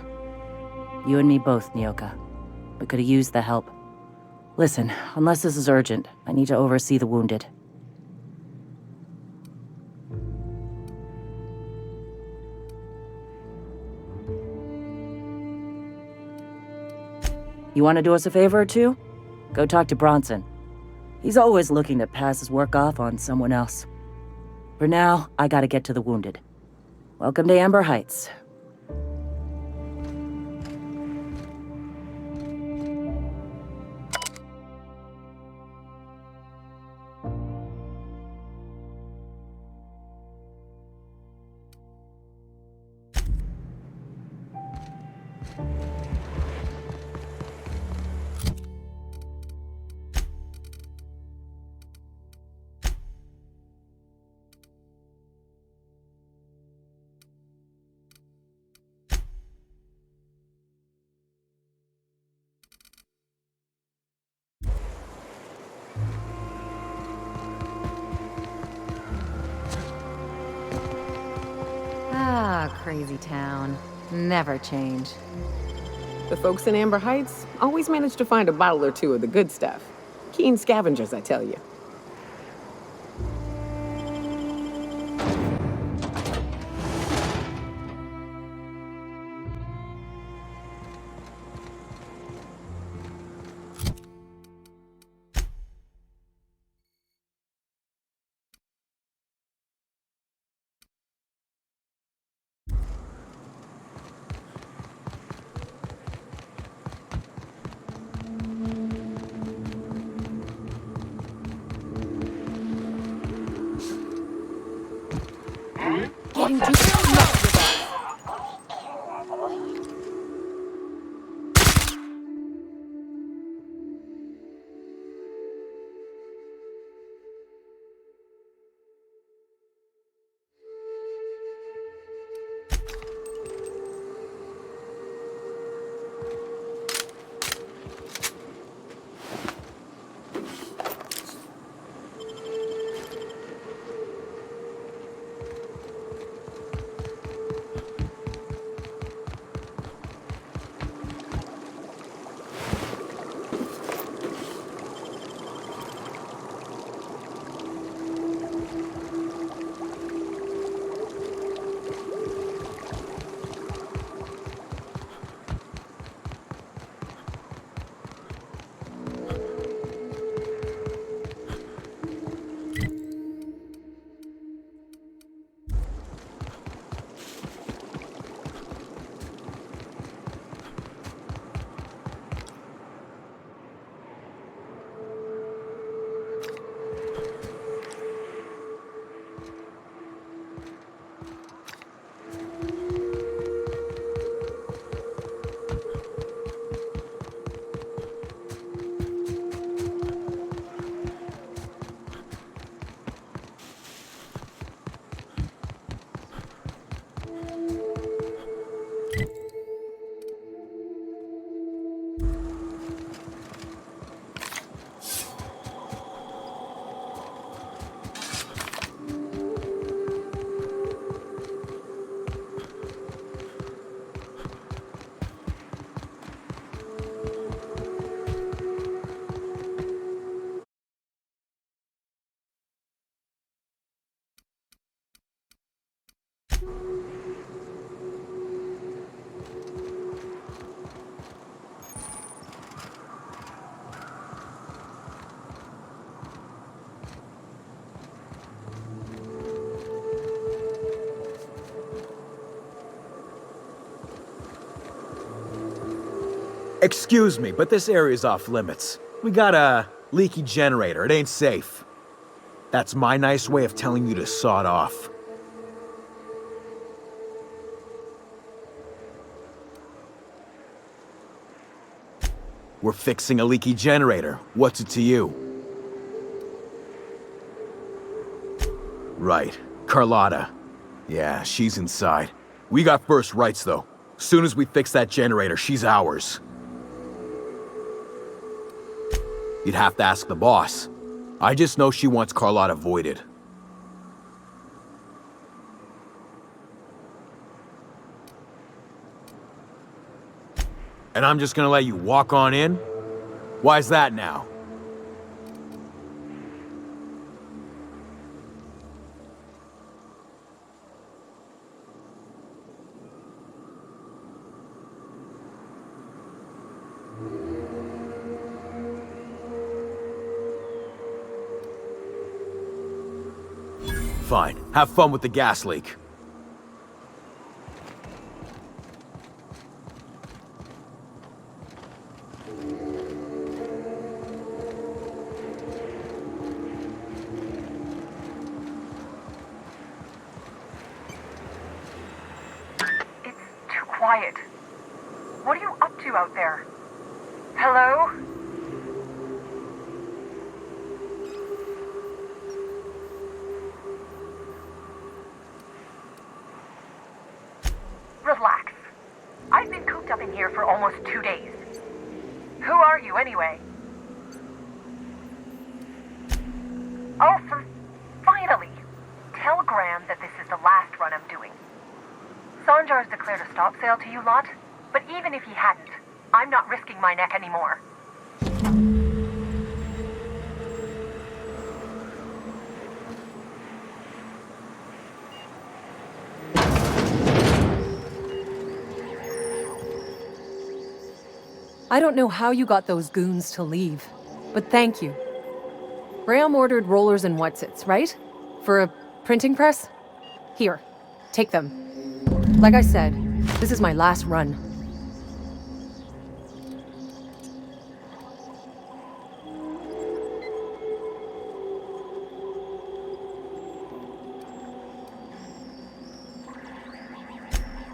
J: You and me both, Nyoka. We could have used the help. Listen, unless this is urgent, I need to oversee the wounded. You want to do us a favor or two? Go talk to Bronson. He's always looking to pass his work off on someone else. For now, I gotta get to the wounded. Welcome to Amber Heights.
L: Ah, crazy town. Never change.
S: The folks in Amber Heights always manage to find a bottle or two of the good stuff. Keen scavengers, I tell you.
B: Excuse me, but this area's off limits. We got a leaky generator. It ain't safe. That's my nice way of telling you to sod off. We're fixing a leaky generator. What's it to you? Right. Carlotta. Yeah, she's inside. We got first rights, though. Soon as we fix that generator, she's ours. You'd have to ask the boss. I just know she wants Carlotta voided. And I'm just gonna let you walk on in? Why's that now? Fine. Have fun with the gas leak.
M: Too quiet. What are you up to out there? Hello? Relax. I've been cooped up in here for almost 2 days. Who are you, anyway? Oh, finally! Tell Graham that this is the last run I'm doing. Sanjar's declared a stop sale to you lot, but even if he hadn't, I'm not risking my neck anymore.
W: I don't know how you got those goons to leave, but thank you. Graham ordered rollers and whatsits, right? For a printing press? Here, take them. Like I said, this is my last run.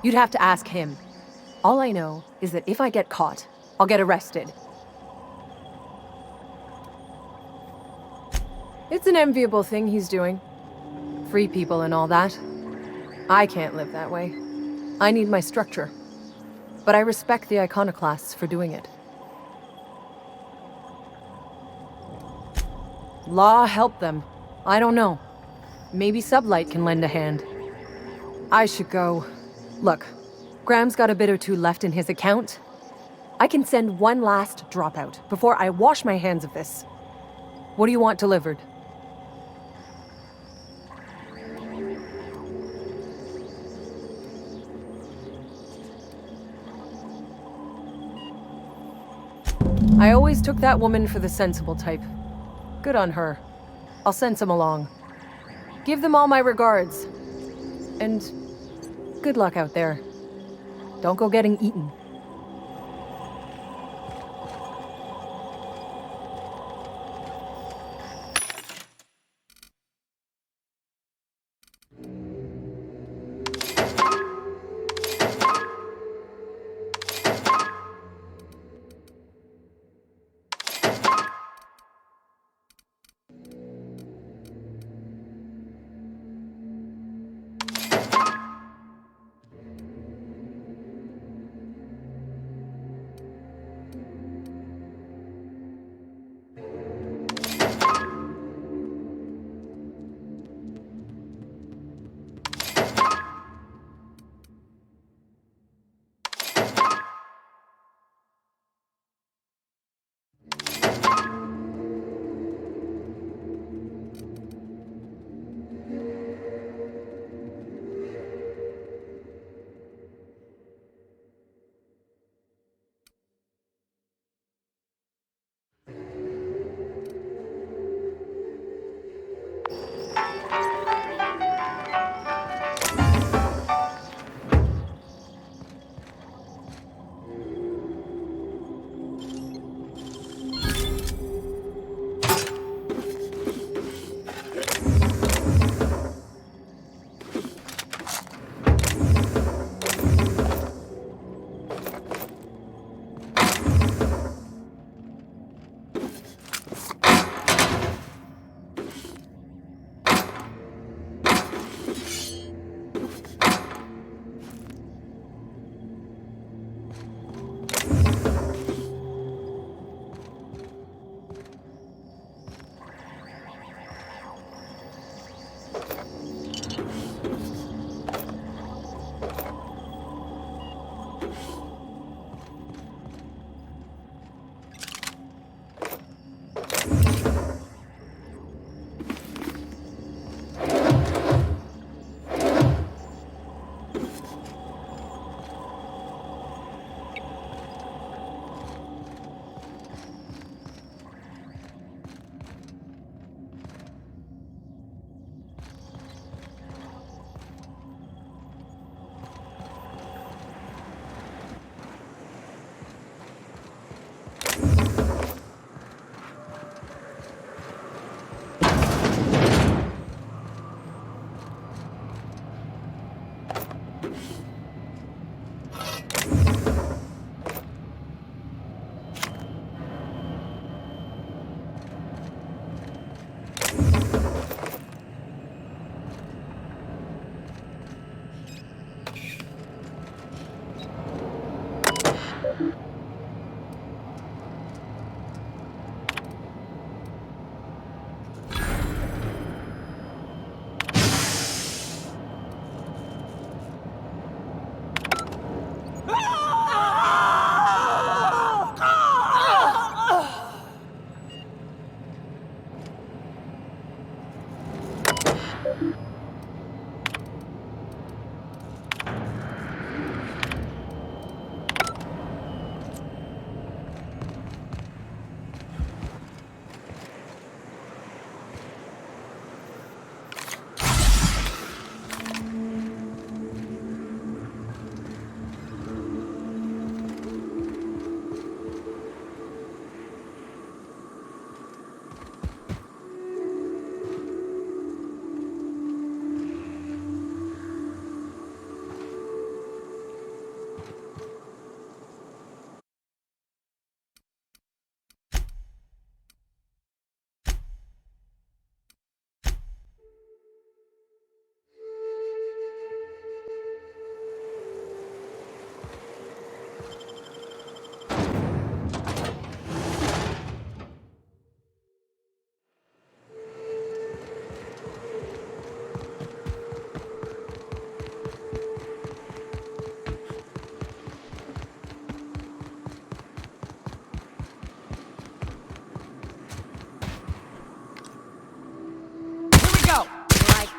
W: You'd have to ask him. All I know is that if I get caught, I'll get arrested. It's an enviable thing he's doing. Free people and all that. I can't live that way. I need my structure. But I respect the iconoclasts for doing it. Law help them. I don't know. Maybe Sublight can lend a hand. I should go. Look, Graham's got a bit or two left in his account. I can send one last dropout before I wash my hands of this. What do you want delivered? I always took that woman for the sensible type. Good on her. I'll send some along. Give them all my regards. And good luck out there. Don't go getting eaten.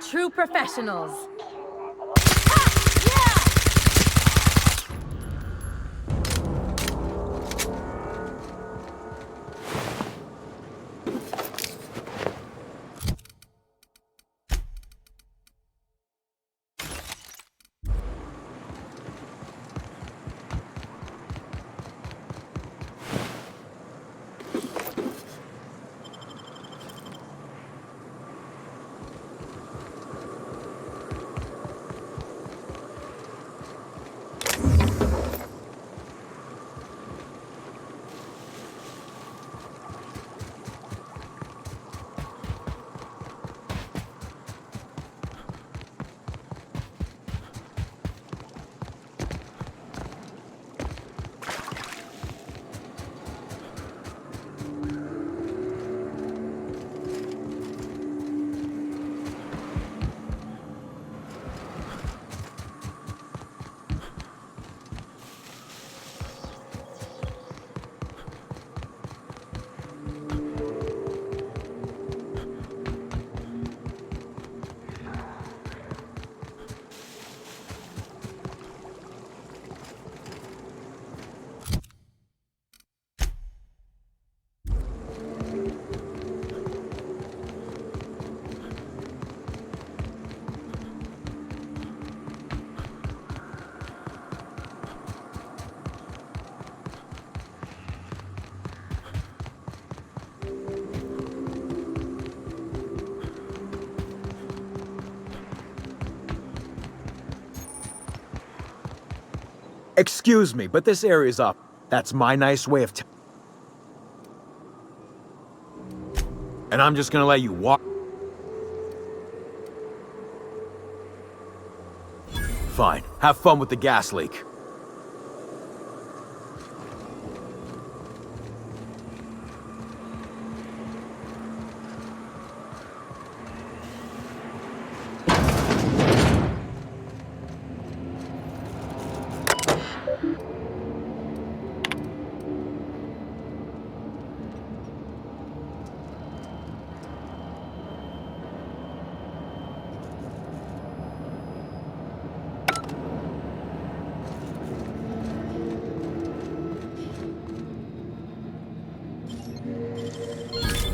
O: true professionals.
B: Excuse me, but this area's up. That's my nice way of and I'm just gonna let you walk. Fine. Have fun with the gas leak.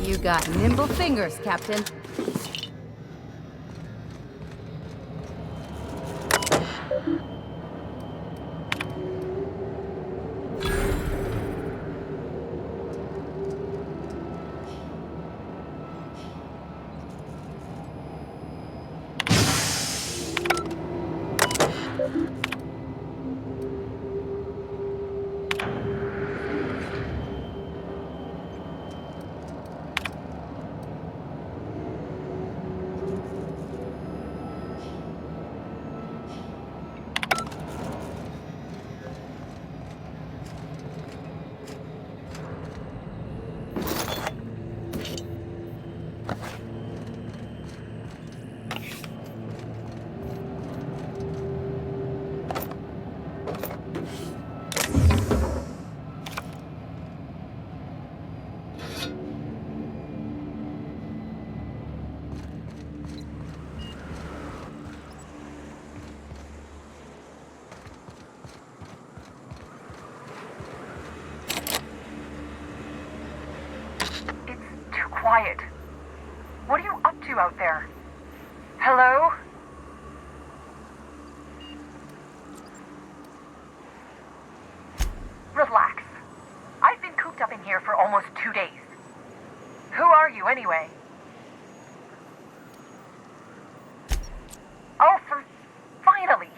L: You got nimble fingers, Captain.
M: Quiet. What are you up to out there? Hello? Relax. I've been cooped up in here for almost 2 days. Who are you, anyway? Oh, finally!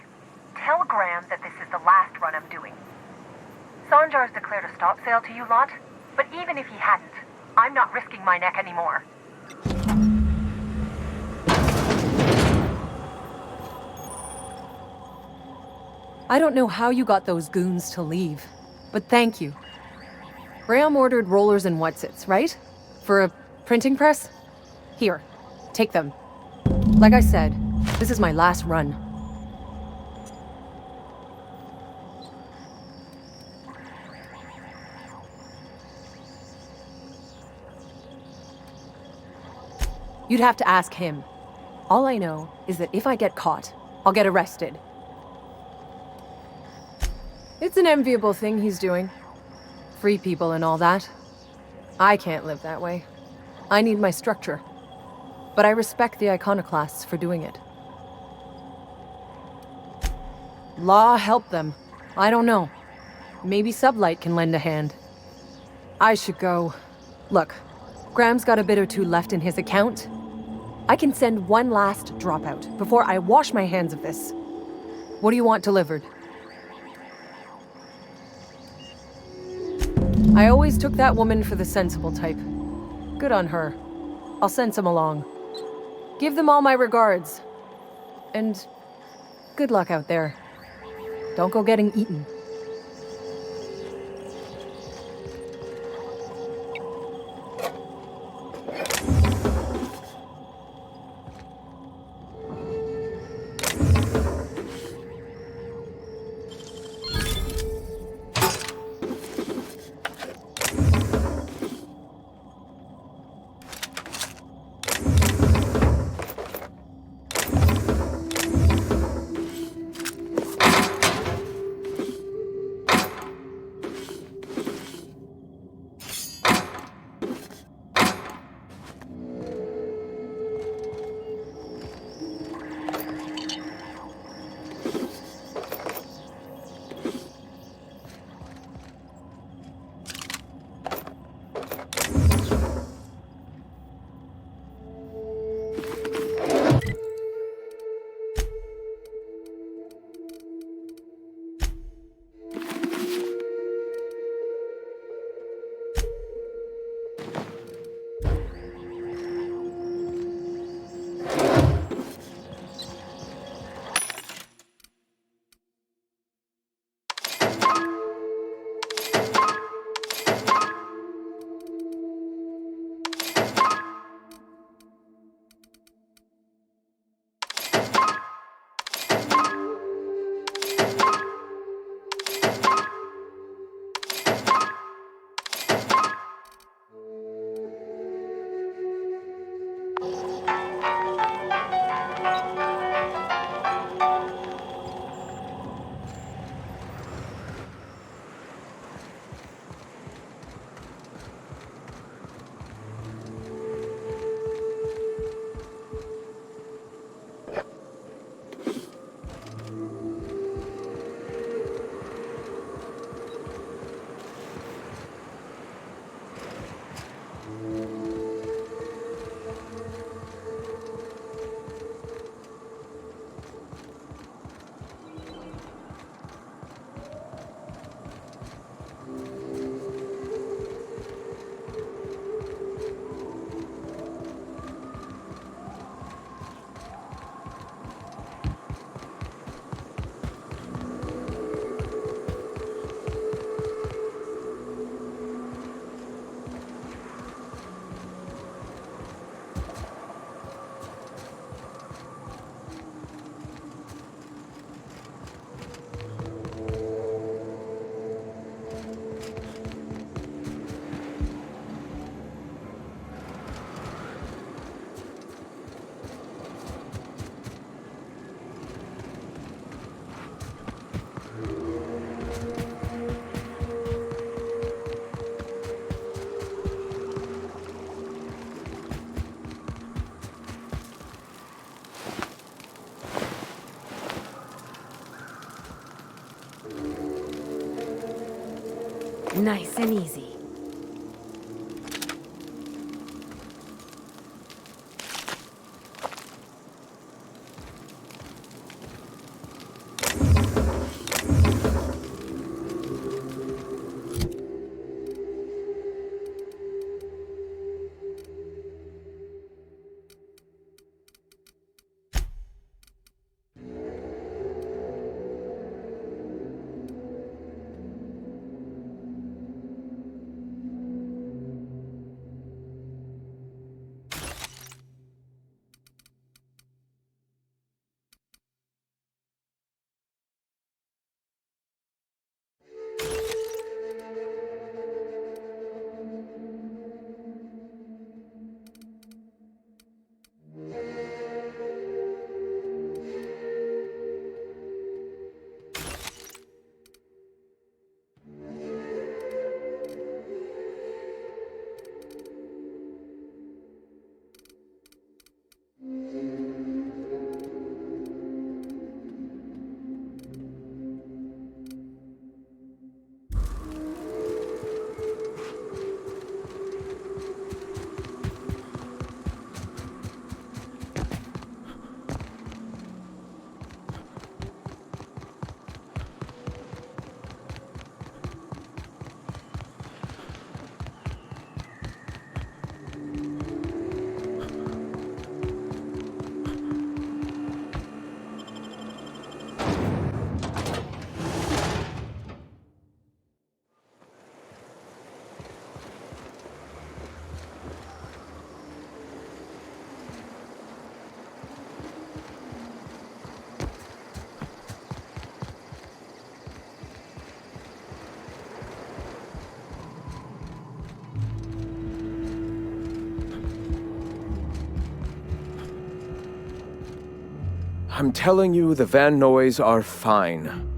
M: Tell Graham that this is the last run I'm doing. Sanjar's declared a stop sale to you lot, but even if he hadn't, I'm not risking my neck anymore.
W: I don't know how you got those goons to leave, but thank you. Graham ordered rollers and whatsits, right? For a printing press? Here, take them. Like I said, this is my last run. You'd have to ask him. All I know is that if I get caught, I'll get arrested. It's an enviable thing he's doing. Free people and all that. I can't live that way. I need my structure. But I respect the iconoclasts for doing it. Law help them. I don't know. Maybe Sublight can lend a hand. I should go. Look, Graham's got a bit or two left in his account. I can send one last dropout before I wash my hands of this. What do you want delivered? I always took that woman for the sensible type. Good on her. I'll send some along. Give them all my regards. And good luck out there. Don't go getting eaten.
O: Nice and easy.
R: I'm telling you, the Van Noys are fine.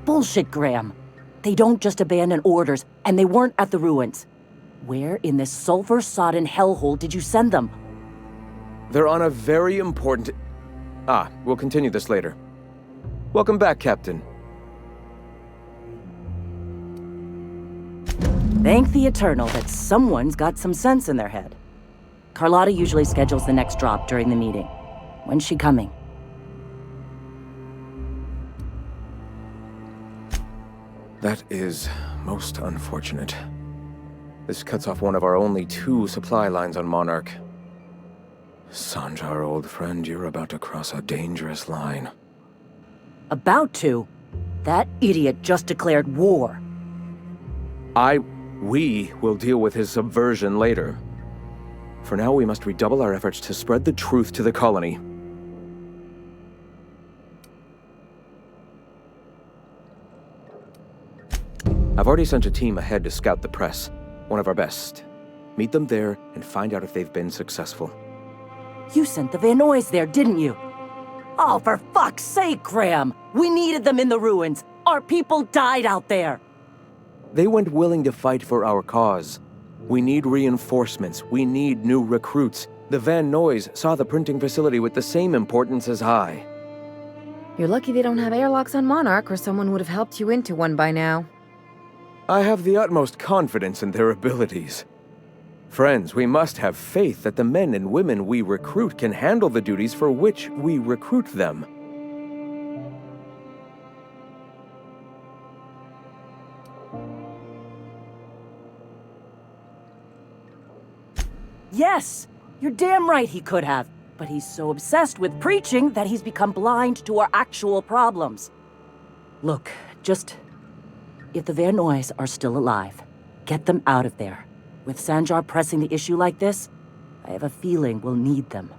J: Bullshit, Graham. They don't just abandon orders, and they weren't at the ruins. Where in this sulfur-sodden hellhole did you send them?
R: They're on a very important... we'll continue this later. Welcome back, Captain.
J: Thank the Eternal that someone's got some sense in their head. Carlotta usually schedules the next drop during the meeting. When's she coming?
R: That is most unfortunate. This cuts off one of our only 2 supply lines on Monarch. Sanjar, old friend, you're about to cross a dangerous line.
J: About to? That idiot just declared war.
R: We will deal with his subversion later. For now, we must redouble our efforts to spread the truth to the colony. I've already sent a team ahead to scout the press. One of our best. Meet them there and find out if they've been successful.
J: You sent the Van Noys there, didn't you? Oh, for fuck's sake, Graham! We needed them in the ruins! Our people died out there!
R: They went willing to fight for our cause. We need reinforcements. We need new recruits. The Van Noys saw the printing facility with the same importance as I.
L: You're lucky they don't have airlocks on Monarch, or someone would have helped you into one by now.
R: I have the utmost confidence in their abilities. Friends, we must have faith that the men and women we recruit can handle the duties for which we recruit them.
J: Yes! You're damn right he could have. But he's so obsessed with preaching that he's become blind to our actual problems. Look, if the Van Noys are still alive, get them out of there. With Sanjar pressing the issue like this, I have a feeling we'll need them.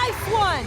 W: Nice one!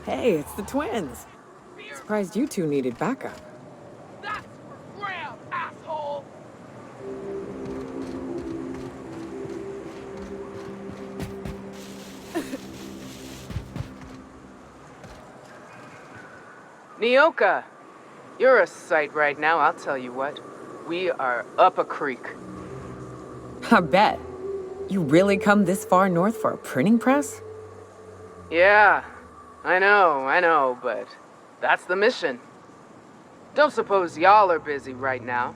S: Hey, it's the twins. Surprised you two needed backup.
E: That's for Graham, asshole!
T: Nyoka, you're a sight right now, I'll tell you what. We are up a creek.
S: I bet. You really come this far north for a printing press?
T: Yeah, I know, but that's the mission. Don't suppose y'all are busy right now.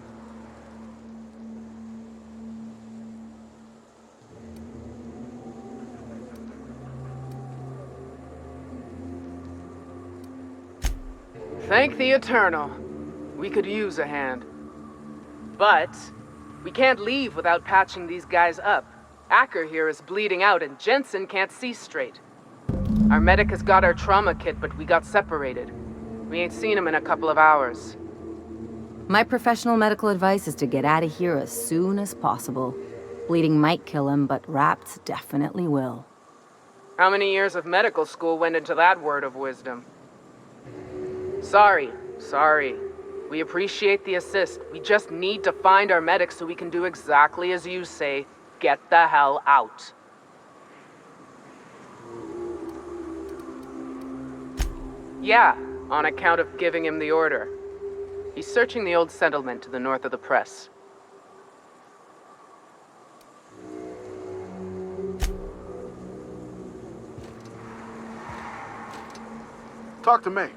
T: Thank the Eternal. We could use a hand. But we can't leave without patching these guys up. Acker here is bleeding out and Jensen can't see straight. Our medic has got our trauma kit, but we got separated. We ain't seen him in a couple of hours.
L: My professional medical advice is to get out of here as soon as possible. Bleeding might kill him, but wraps definitely will.
T: How many years of medical school went into that word of wisdom? Sorry. We appreciate the assist. We just need to find our medic so we can do exactly as you say. Get the hell out. Yeah, on account of giving him the order. He's searching the old settlement to the north of the press.
I: Talk to me.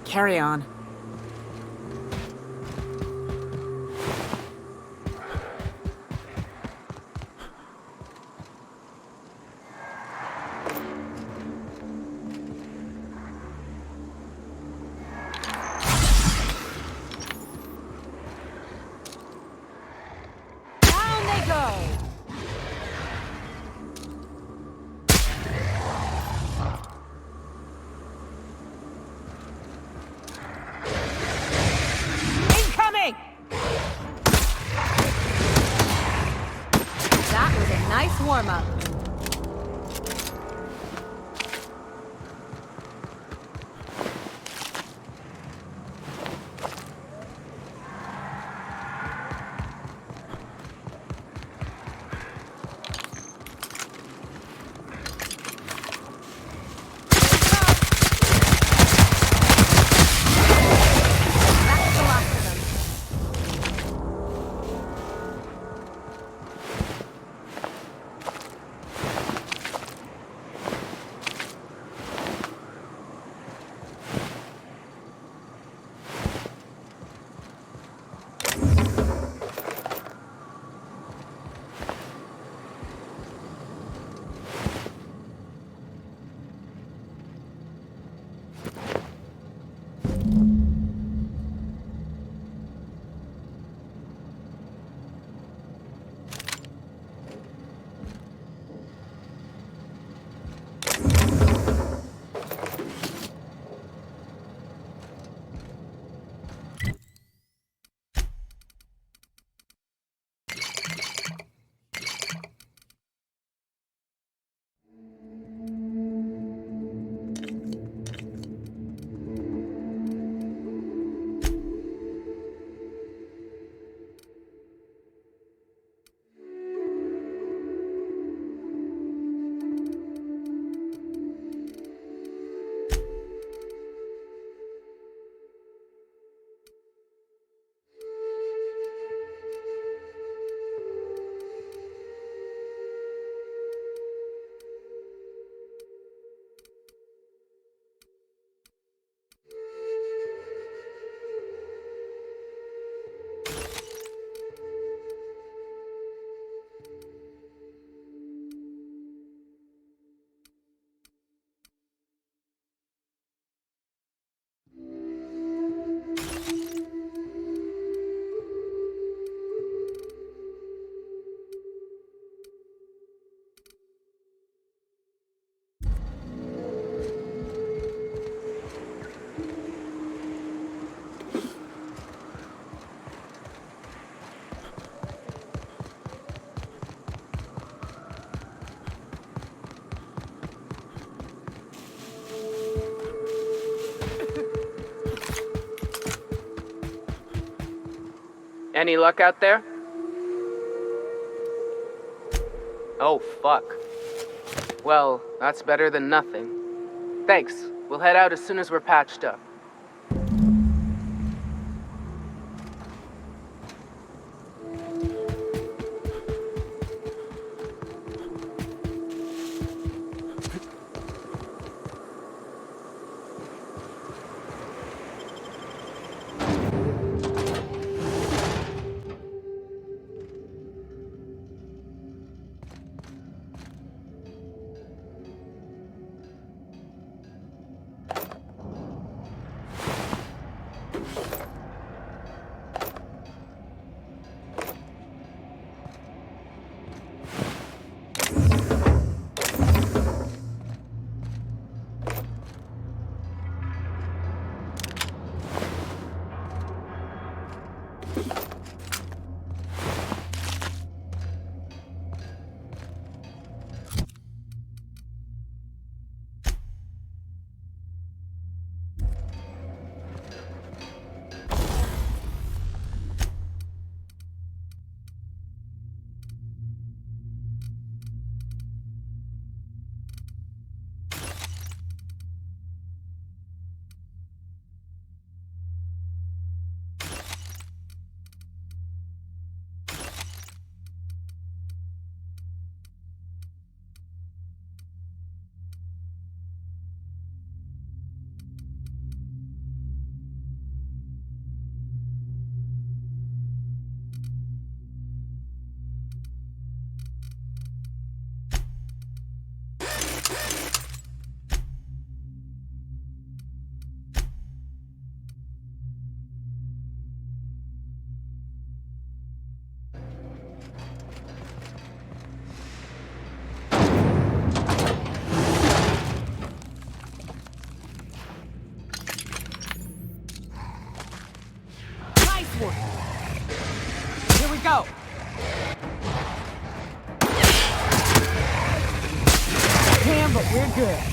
S: Carry on.
W: Down they go! Incoming!
D: That was a nice warm-up. That's the last of them.
T: Any luck out there? Oh, fuck. Well, that's better than nothing. Thanks. We'll head out as soon as we're patched up.
S: Here we go. Damn, but we're good.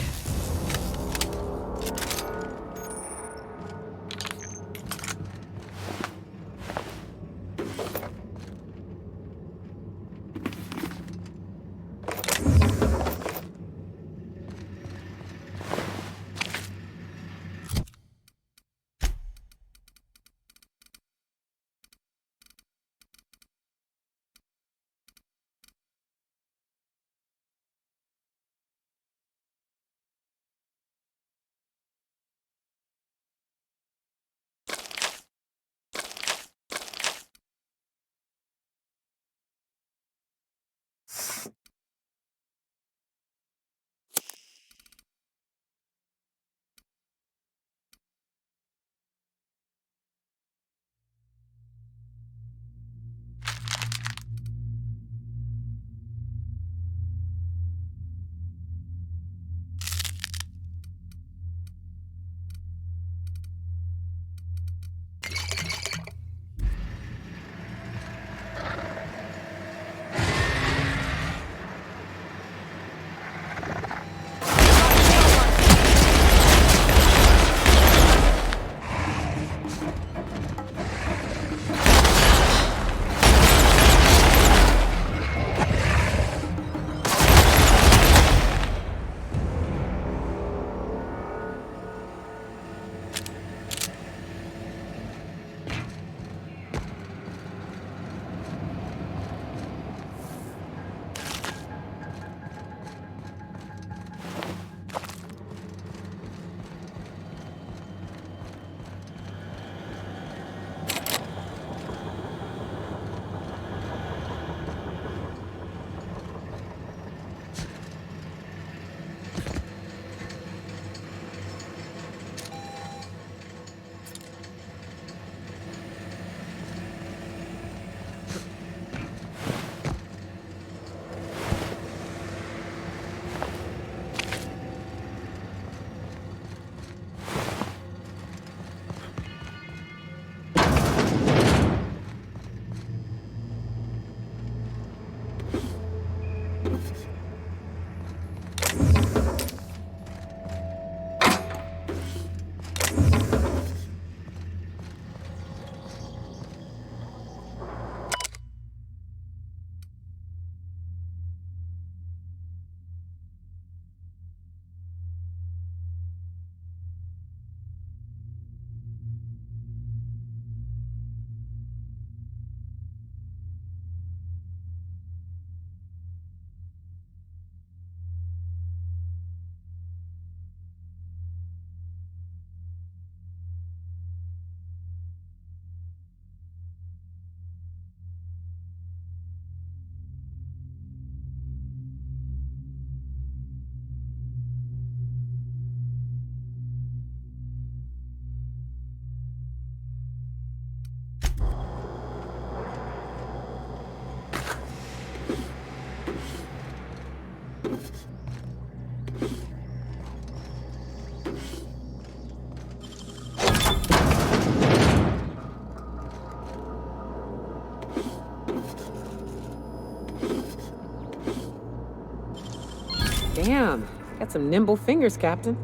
S: Damn, got some nimble fingers, Captain.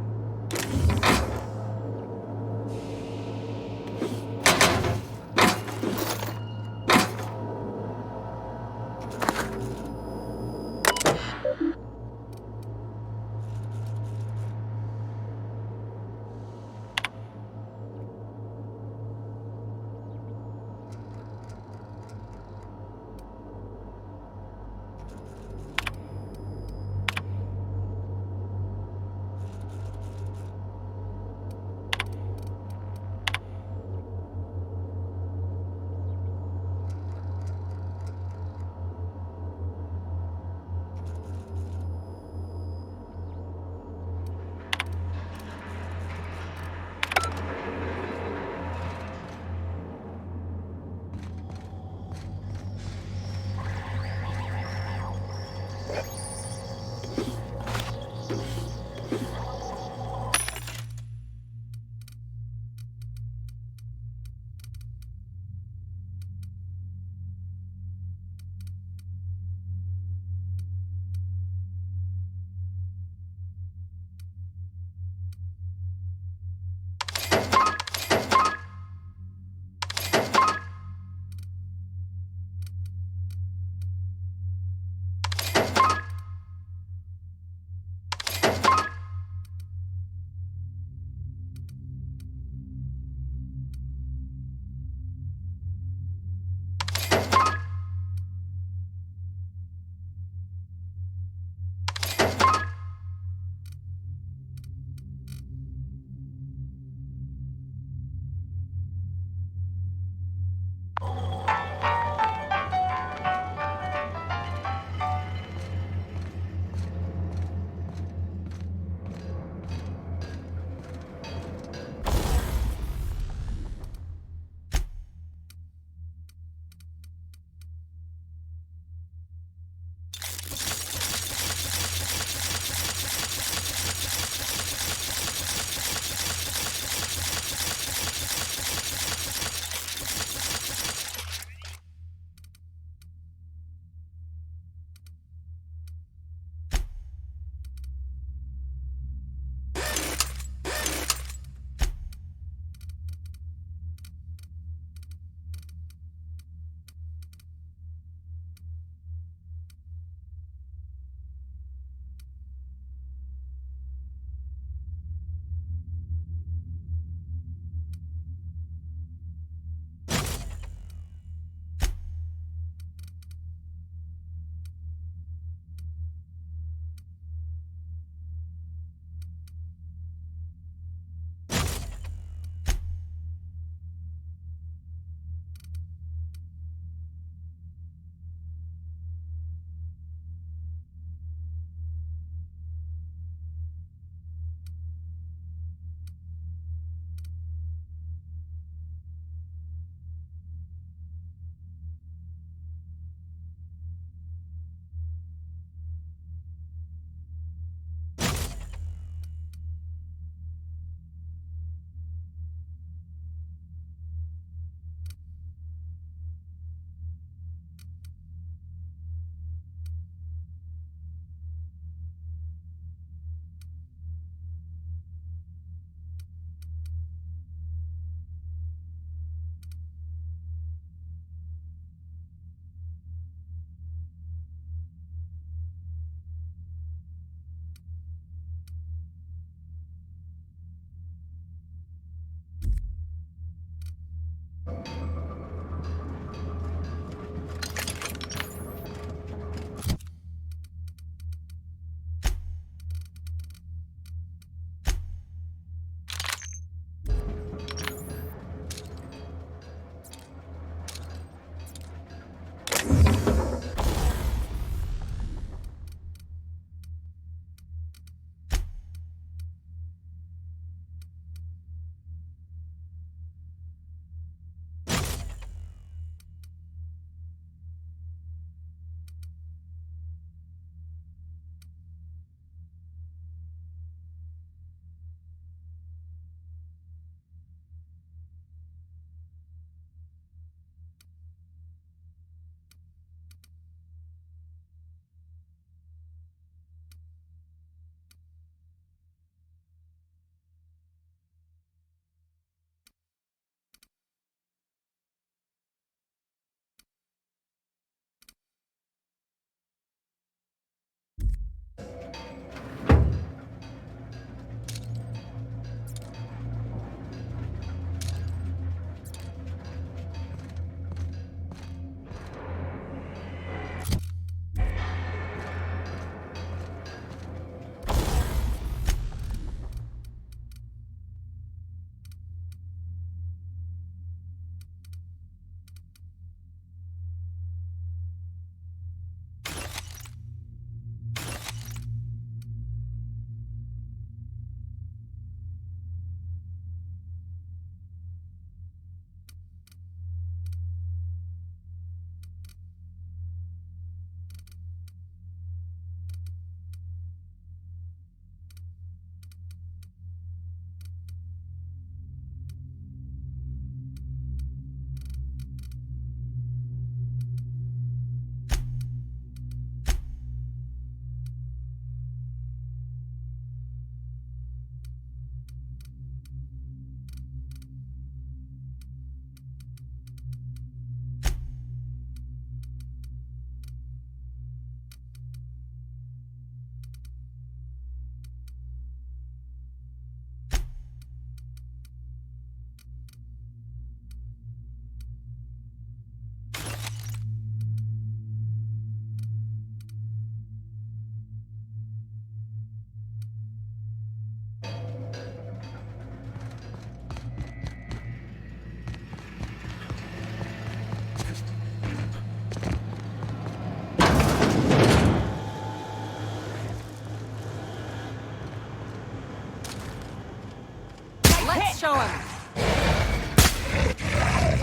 S: show him.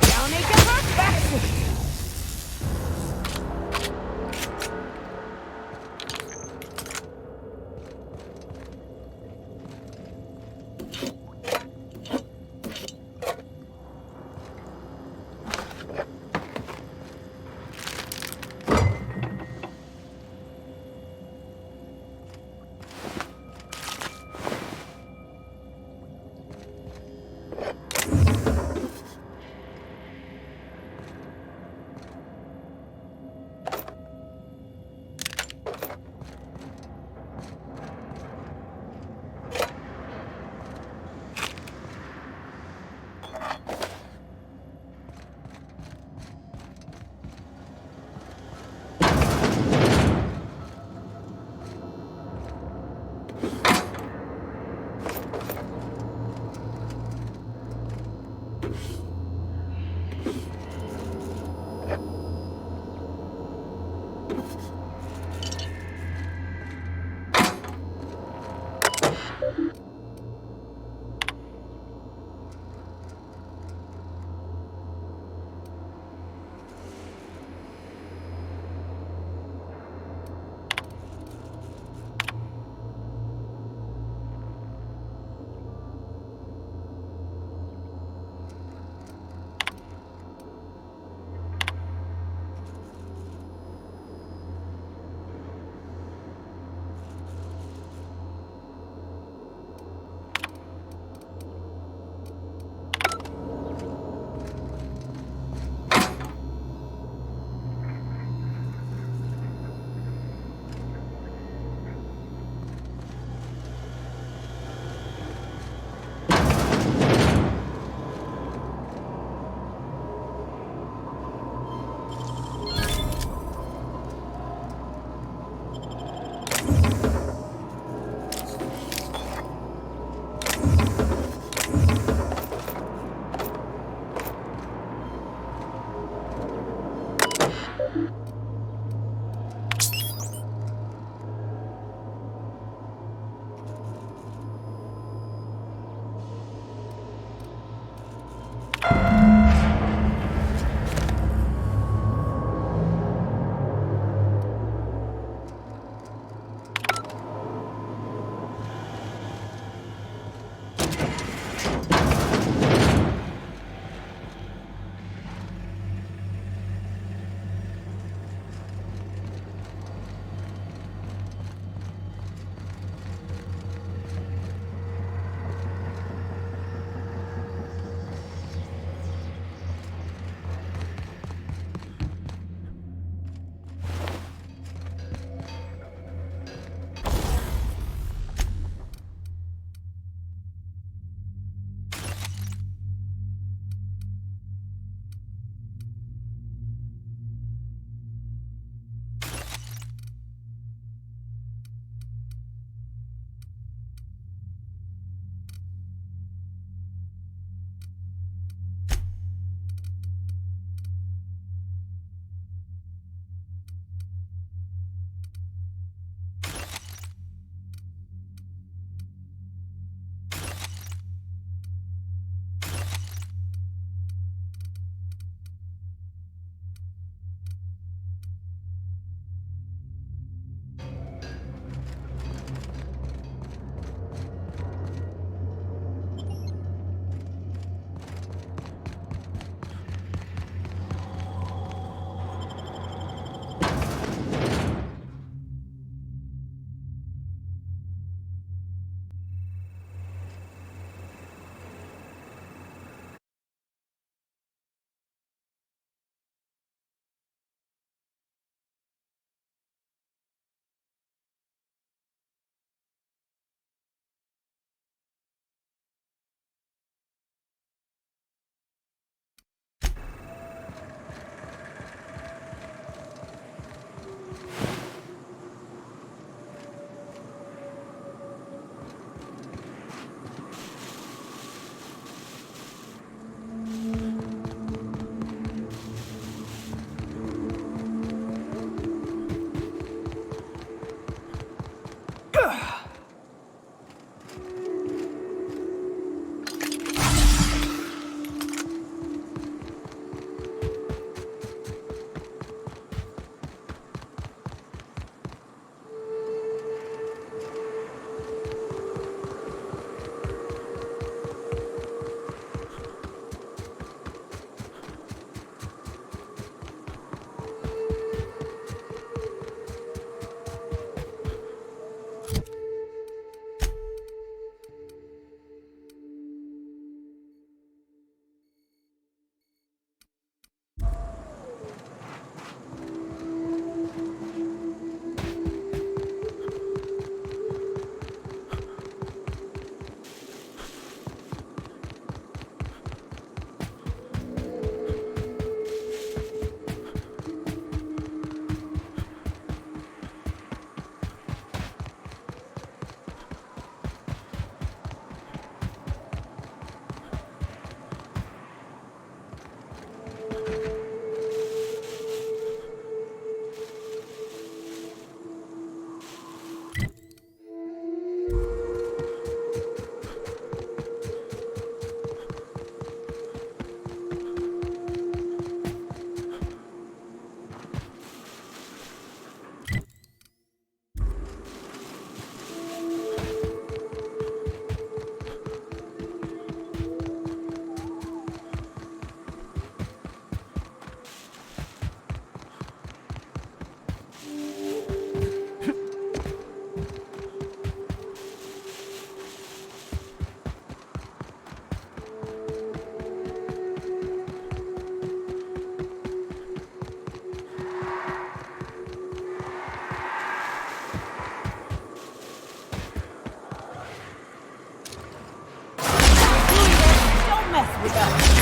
S: Don't make it perfect. with that.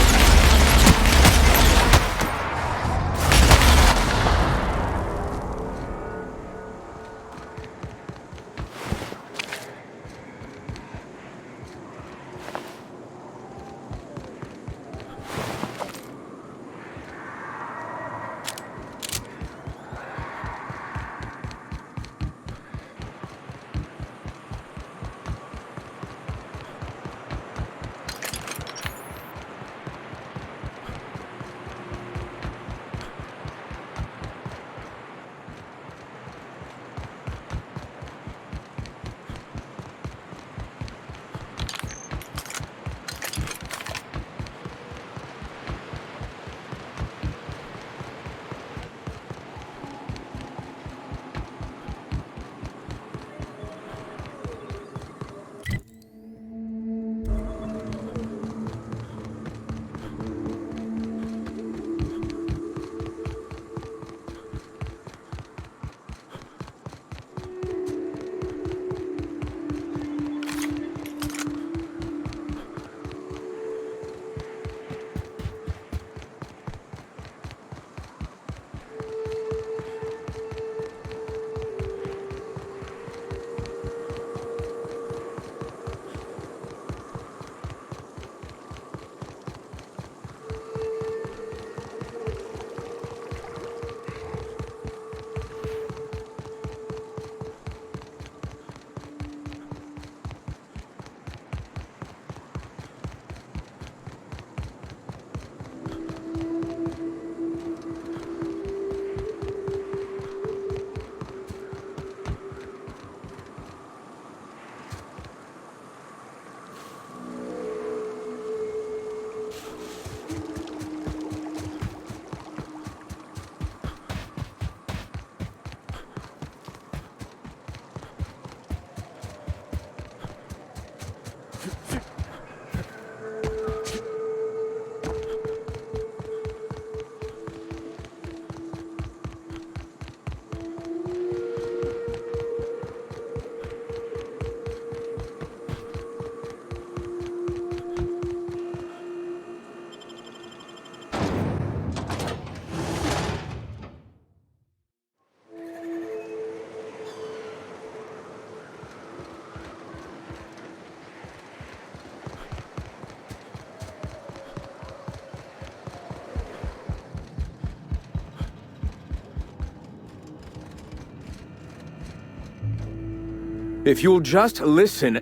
R: If you'll just listen...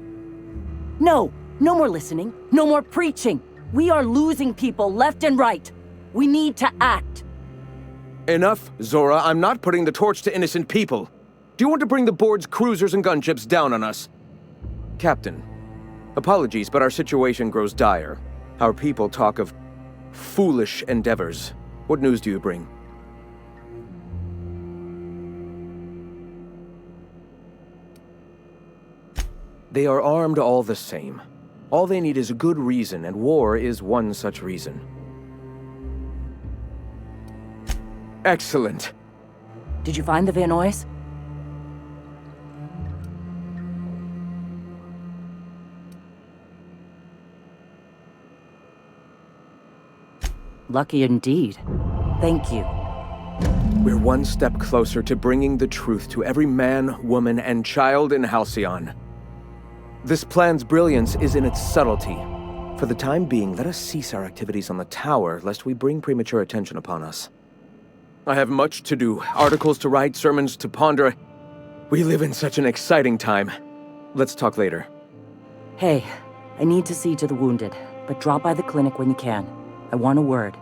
J: No! No more listening. No more preaching. We are losing people left and right. We need to act.
R: Enough, Zora. I'm not putting the torch to innocent people. Do you want to bring the board's cruisers and gunships down on us? Captain, apologies, but our situation grows dire. Our people talk of foolish endeavors. What news do you bring? They are armed all the same. All they need is a good reason, and war is one such reason. Excellent.
J: Did you find the Vanois? Lucky indeed. Thank you.
R: We're one step closer to bringing the truth to every man, woman, and child in Halcyon. This plan's brilliance is in its subtlety. For the time being, let us cease our activities on the tower, lest we bring premature attention upon us. I have much to do, articles to write, sermons to ponder. We live in such an exciting time. Let's talk later.
J: Hey, I need to see to the wounded, but drop by the clinic when you can. I want a word.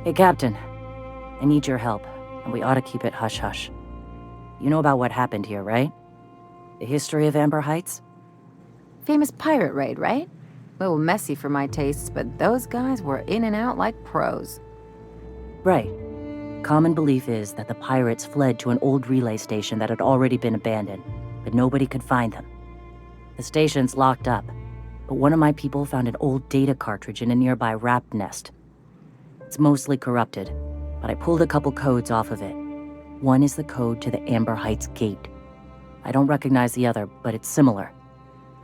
J: Hey, Captain. I need your help, and we ought to keep it hush-hush. You know about what happened here, right? The history of Amber Heights?
L: Famous pirate raid, right? A little messy for my tastes, but those guys were in and out like pros.
J: Right. Common belief is that the pirates fled to an old relay station that had already been abandoned, but nobody could find them. The station's locked up, but one of my people found an old data cartridge in a nearby rap nest. It's mostly corrupted, but I pulled a couple codes off of it. One is the code to the Amber Heights gate. I don't recognize the other, but it's similar.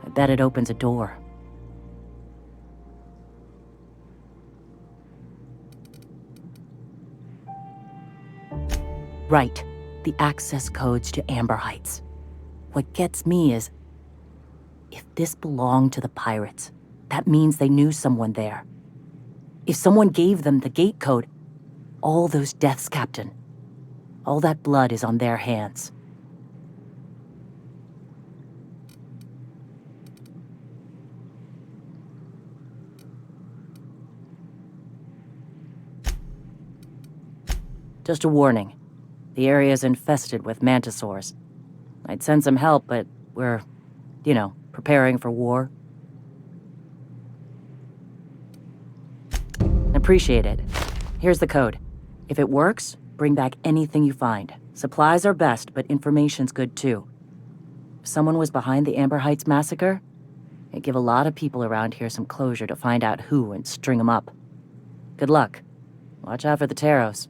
J: I bet it opens a door. Right, the access codes to Amber Heights. What gets me is, if this belonged to the pirates, that means they knew someone there. If someone gave them the gate code, all those deaths, Captain, all that blood is on their hands. Just a warning. The area's infested with mantisaurs. I'd send some help, but we're, preparing for war. Appreciate it. Here's the code. If it works, bring back anything you find. Supplies are best, but information's good too. If someone was behind the Amber Heights massacre, it'd give a lot of people around here some closure to find out who and string them up. Good luck. Watch out for the Taros.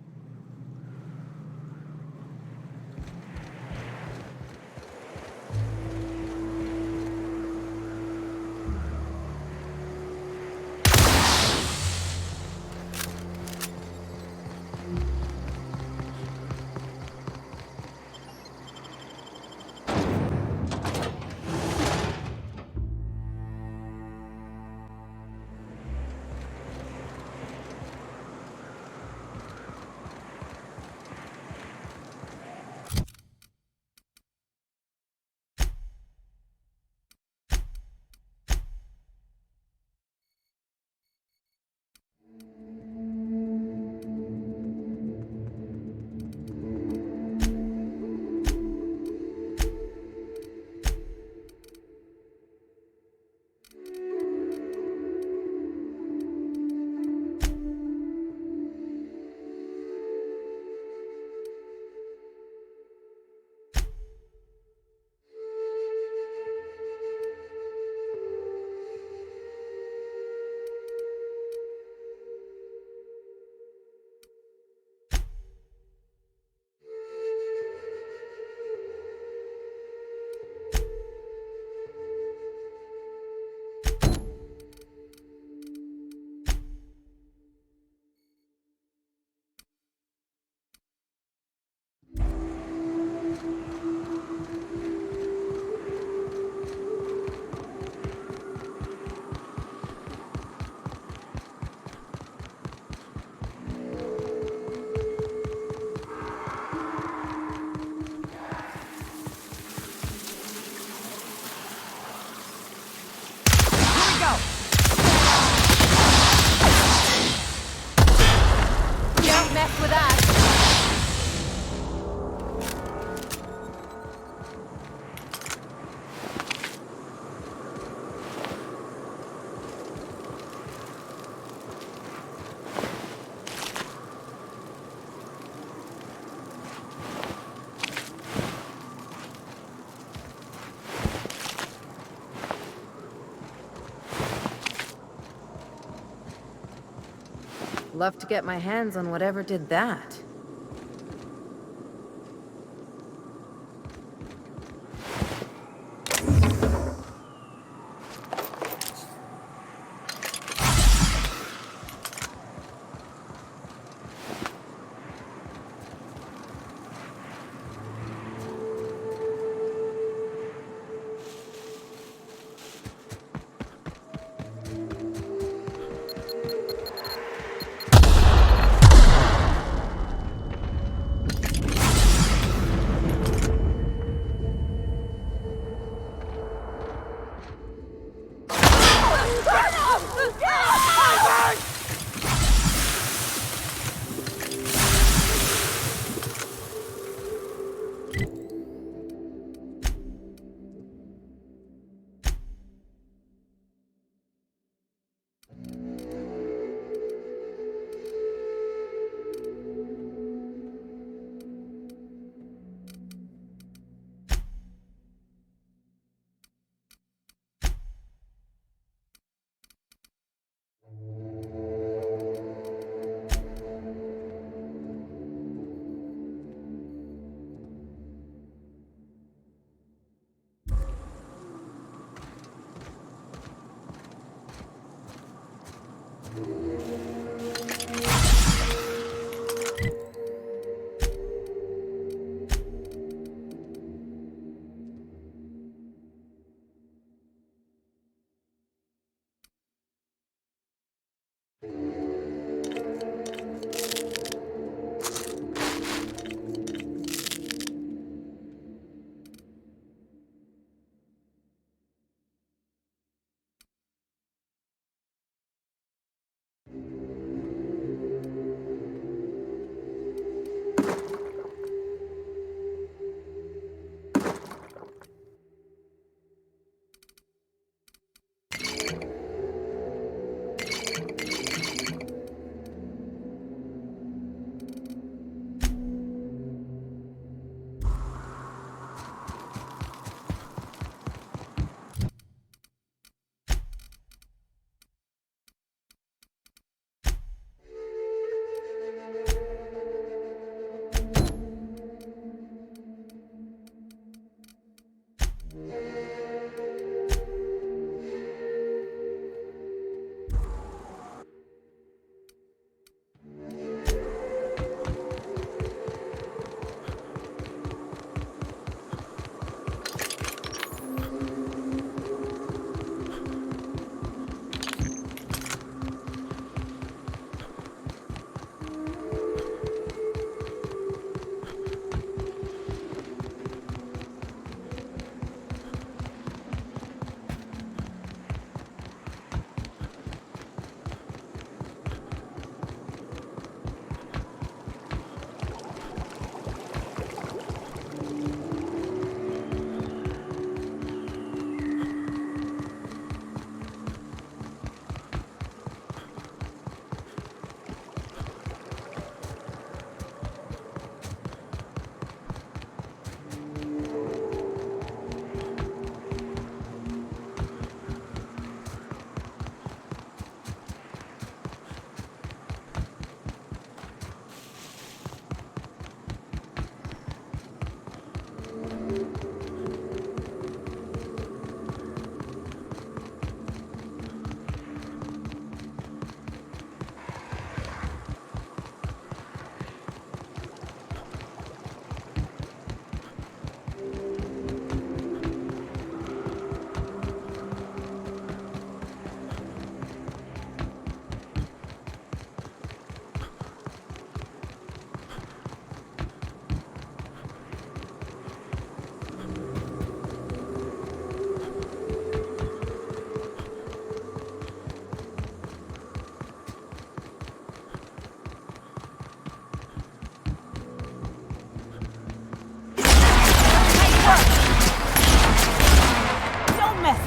L: Love to get my hands on whatever did that.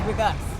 S: with us.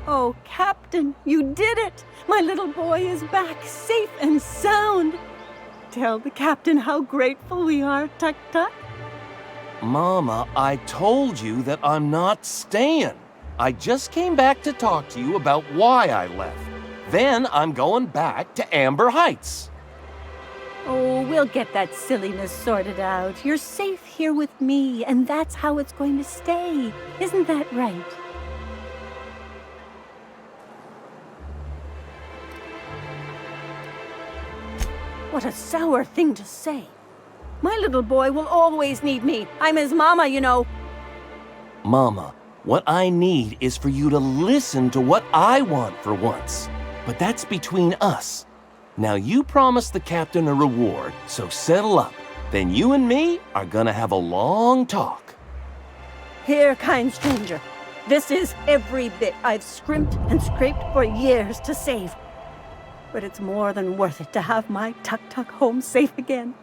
C: Oh, Captain, you did it! My little boy is back, safe and sound! Tell the Captain how grateful we are, Tuk Tuk.
G: Mama, I told you that I'm not staying. I just came back to talk to you about why I left. Then I'm going back to Amber Heights.
C: Oh, we'll get that silliness sorted out. You're safe here with me, and that's how it's going to stay. Isn't that right? What a sour thing to say. My little boy will always need me. I'm his mama, you know.
G: Mama, what I need is for you to listen to what I want for once. But that's between us. Now you promised the captain a reward, so settle up. Then you and me are gonna have a long talk.
C: Here, kind stranger. This is every bit I've scrimped and scraped for years to save. But it's more than worth it to have my Tuk Tuk home safe again.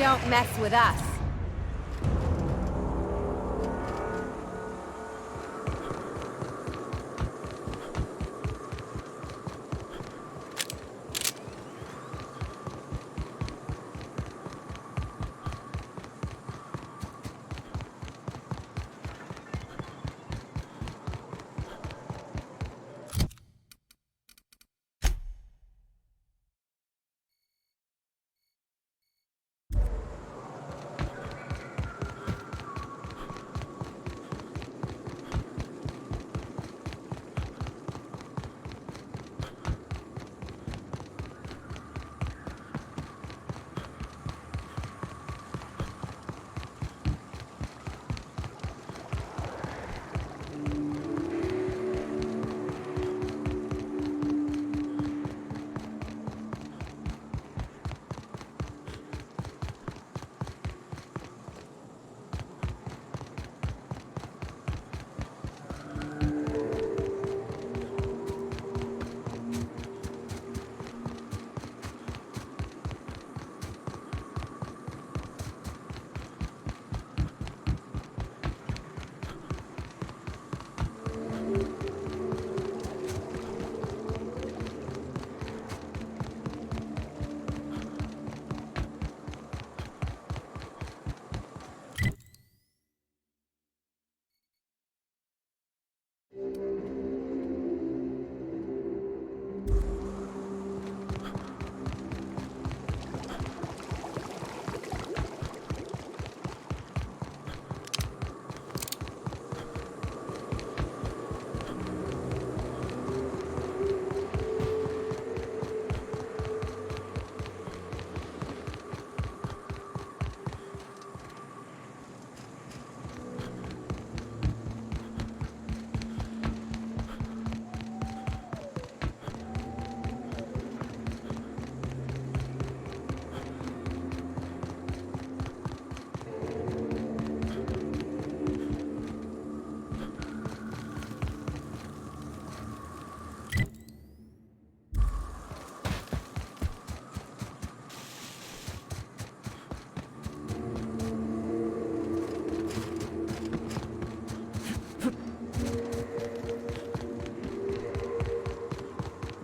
L: Don't mess with us.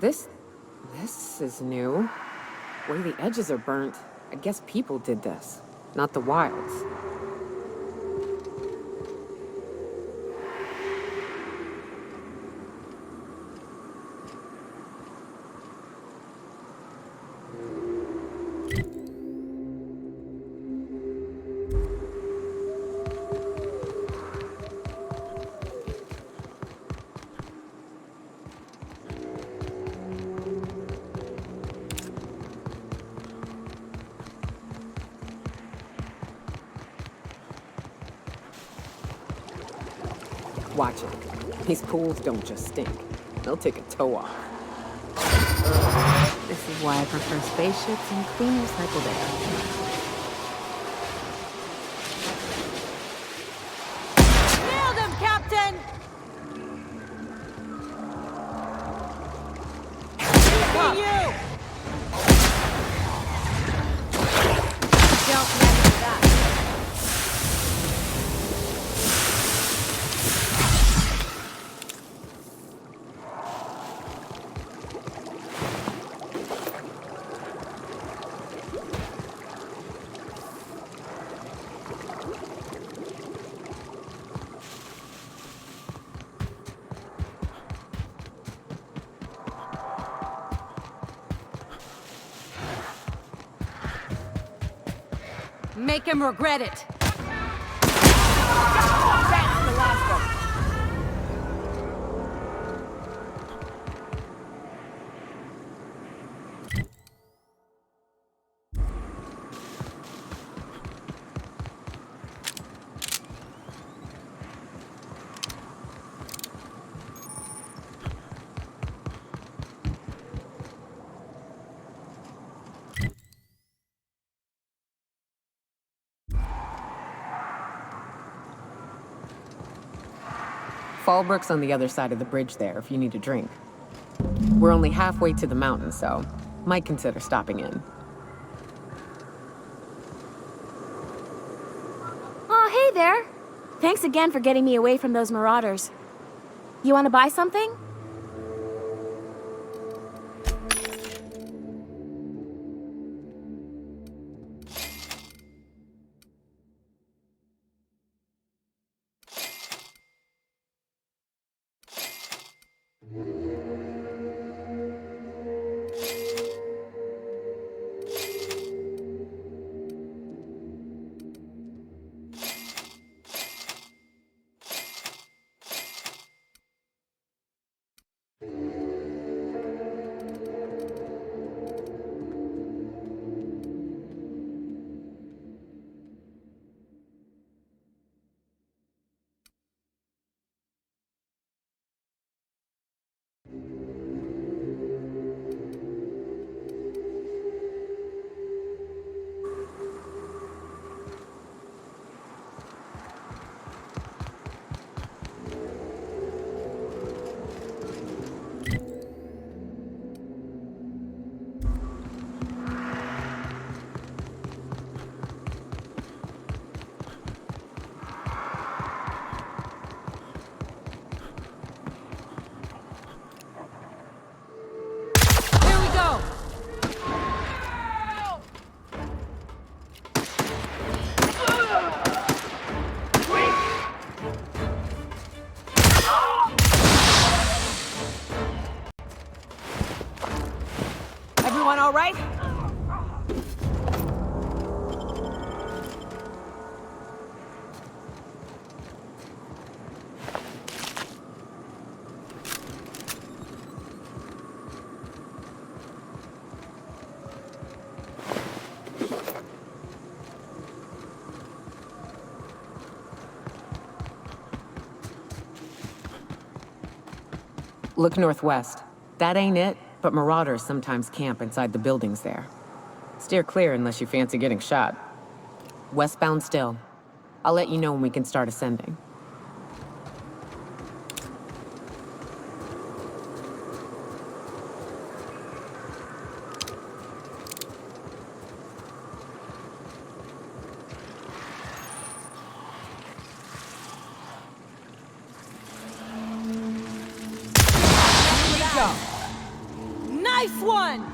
S: This is new. Where the edges are burnt, I guess people did this, not the wilds. Watch it. These pools don't just stink. They'll take a toe off.
L: This is why I prefer spaceships and clean recycled air.
O: Nailed him, Captain! You! Don't mess with us.
W: Make him regret it.
O: That's the last one.
S: Fallbrook's on the other side of the bridge there if you need a drink. We're only halfway to the mountain, so might consider stopping in.
O: Hey there! Thanks again for getting me away from those marauders. You want to buy something?
W: Here we go!
S: Everyone all right? Look northwest. That ain't it, but marauders sometimes camp inside the buildings there. Steer clear unless you fancy getting shot. Westbound still. I'll let you know when we can start ascending.
W: Nice one!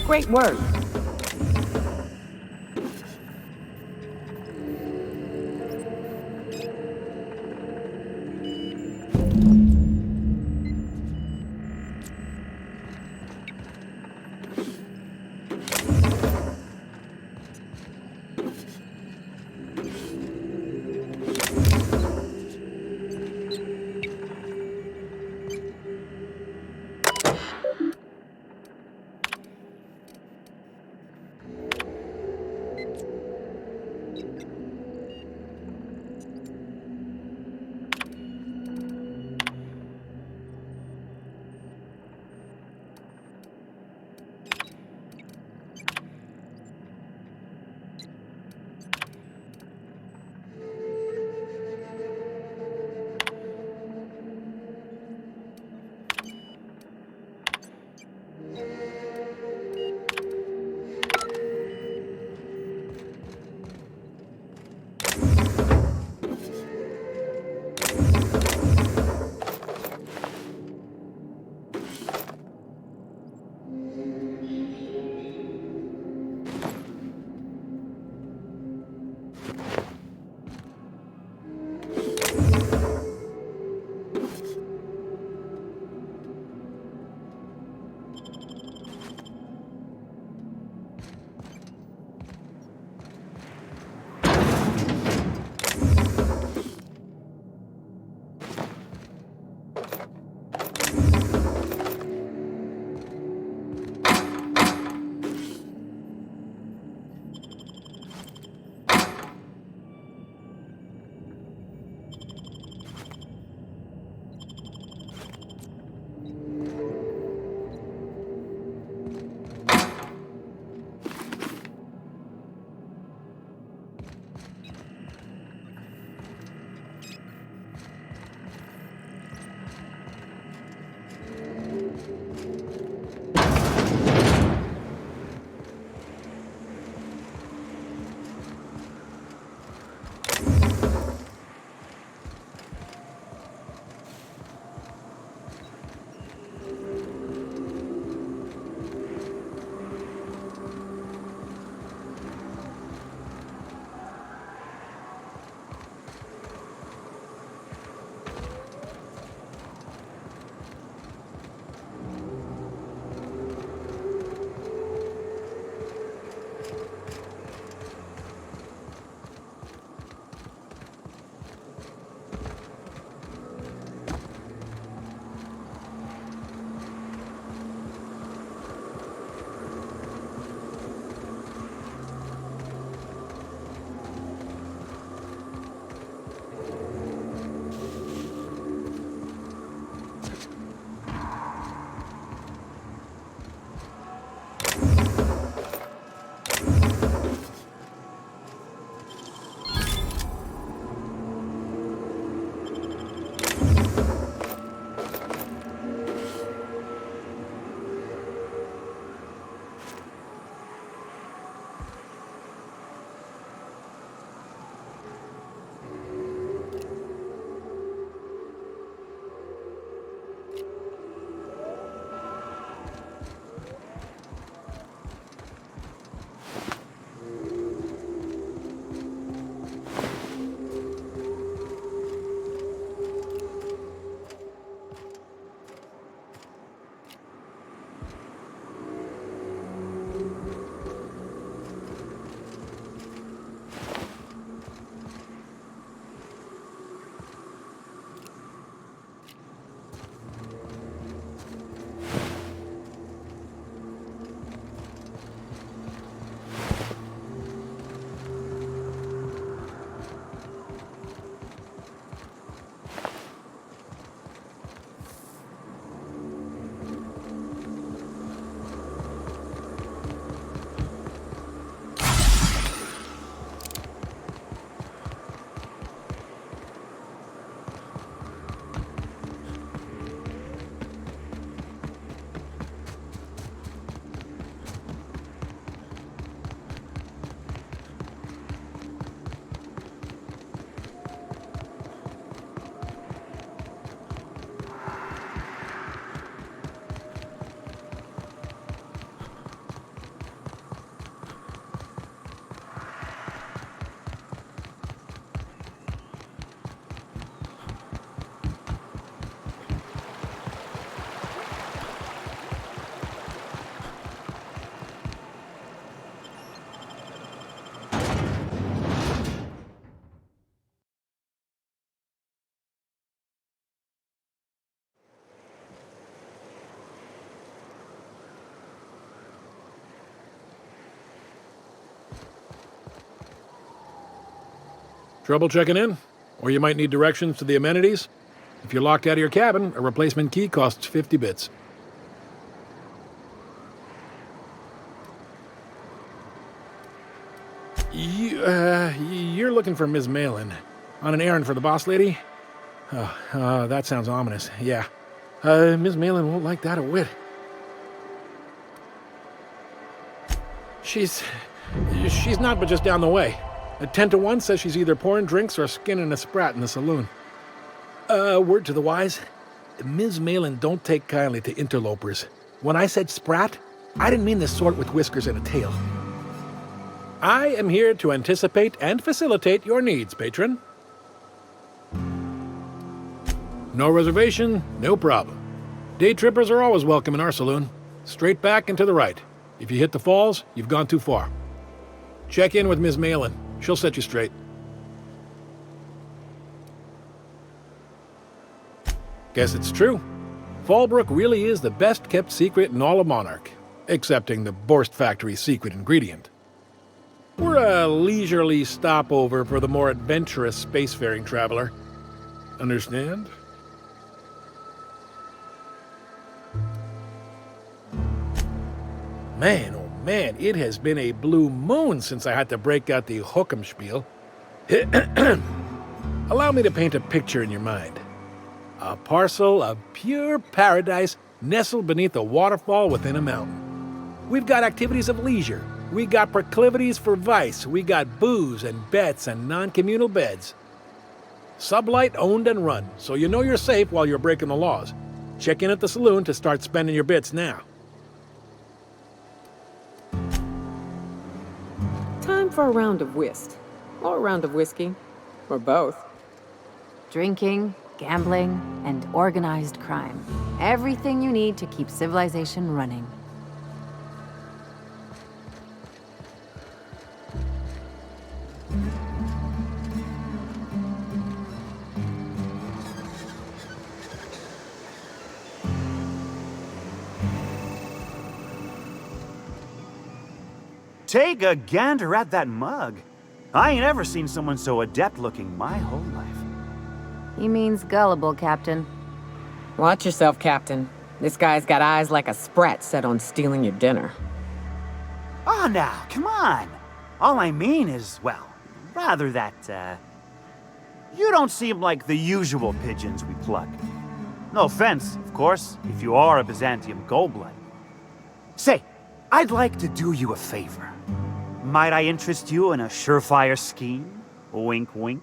S: Great work.
I: Trouble checking in? Or you might need directions to the amenities? If you're locked out of your cabin, a replacement key costs 50 bits. You're looking for Ms. Malin. On an errand for the boss lady? That sounds ominous. Yeah. Ms. Malin won't like that a whit. She's not but just down the way. A 10 to 1 says she's either pouring drinks or skinning a sprat in the saloon. Word to the wise, Ms. Malin don't take kindly to interlopers. When I said sprat, I didn't mean the sort with whiskers and a tail. I am here to anticipate and facilitate your needs, patron. No reservation, no problem. Day trippers are always welcome in our saloon. Straight back and to the right. If you hit the falls, you've gone too far. Check in with Ms. Malin. She'll set you straight. Guess it's true. Fallbrook really is the best-kept secret in all of Monarch, excepting the Borst Factory's secret ingredient. We're a leisurely stopover for the more adventurous spacefaring traveler. Understand? Man, oh man, it has been a blue moon since I had to break out the Hookem Allow me to paint a picture in your mind. A parcel of pure paradise nestled beneath a waterfall within a mountain. We've got activities of leisure. We got proclivities for vice. We got booze and bets and non-communal beds. Sublight owned and run, so you know you're safe while you're breaking the laws. Check in at the saloon to start spending your bits now.
S: Time for a round of whist. Or a round of whiskey. Or both.
L: Drinking, gambling, and organized crime. Everything you need to keep civilization running.
N: Take a gander at that mug. I ain't ever seen someone so adept-looking my whole life.
L: He means gullible, Captain.
S: Watch yourself, Captain. This guy's got eyes like a sprat set on stealing your dinner.
N: Oh, now, come on. All I mean is, well, rather that, you don't seem like the usual pigeons we pluck. No offense, of course, if you are a Byzantium goldblood. Say, I'd like to do you a favor. Might I interest you in a surefire scheme? Wink, wink.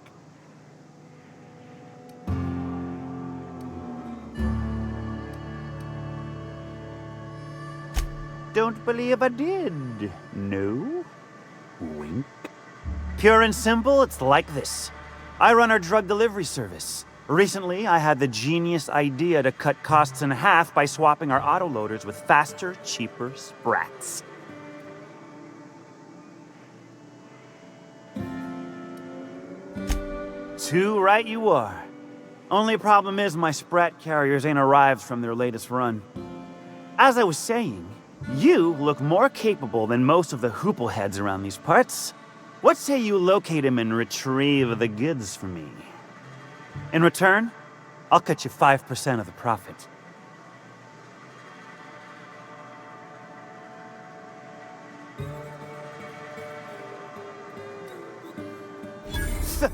N: Don't believe I did. No? Wink. Pure and simple, it's like this. I run our drug delivery service. Recently, I had the genius idea to cut costs in half by swapping our autoloaders with faster, cheaper sprats. Too right you are. Only problem is my sprat carriers ain't arrived from their latest run. As I was saying, you look more capable than most of the hoople heads around these parts. What say you locate him and retrieve the goods for me? In return, I'll cut you 5% of the profit. Th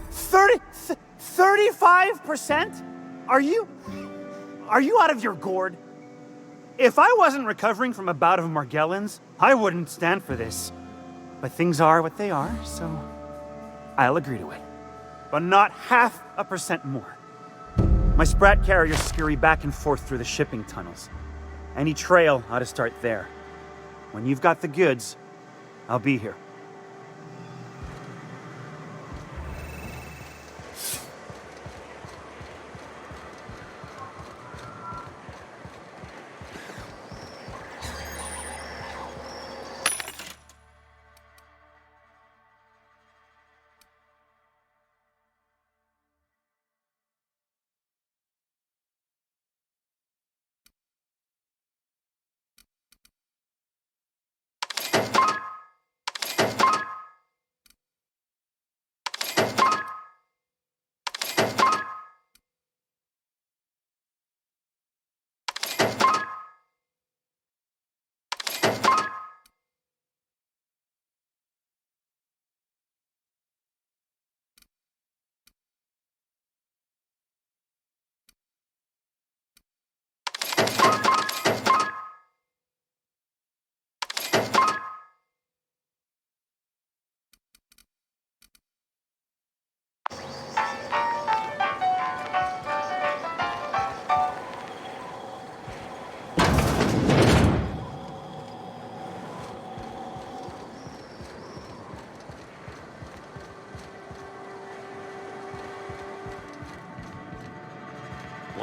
N: 35%? Are you out of your gourd? If I wasn't recovering from a bout of Margellans, I wouldn't stand for this. But things are what they are, so I'll agree to it. But not 0.5% more. My sprat carriers scurry back and forth through the shipping tunnels. Any trail ought to start there. When you've got the goods, I'll be here.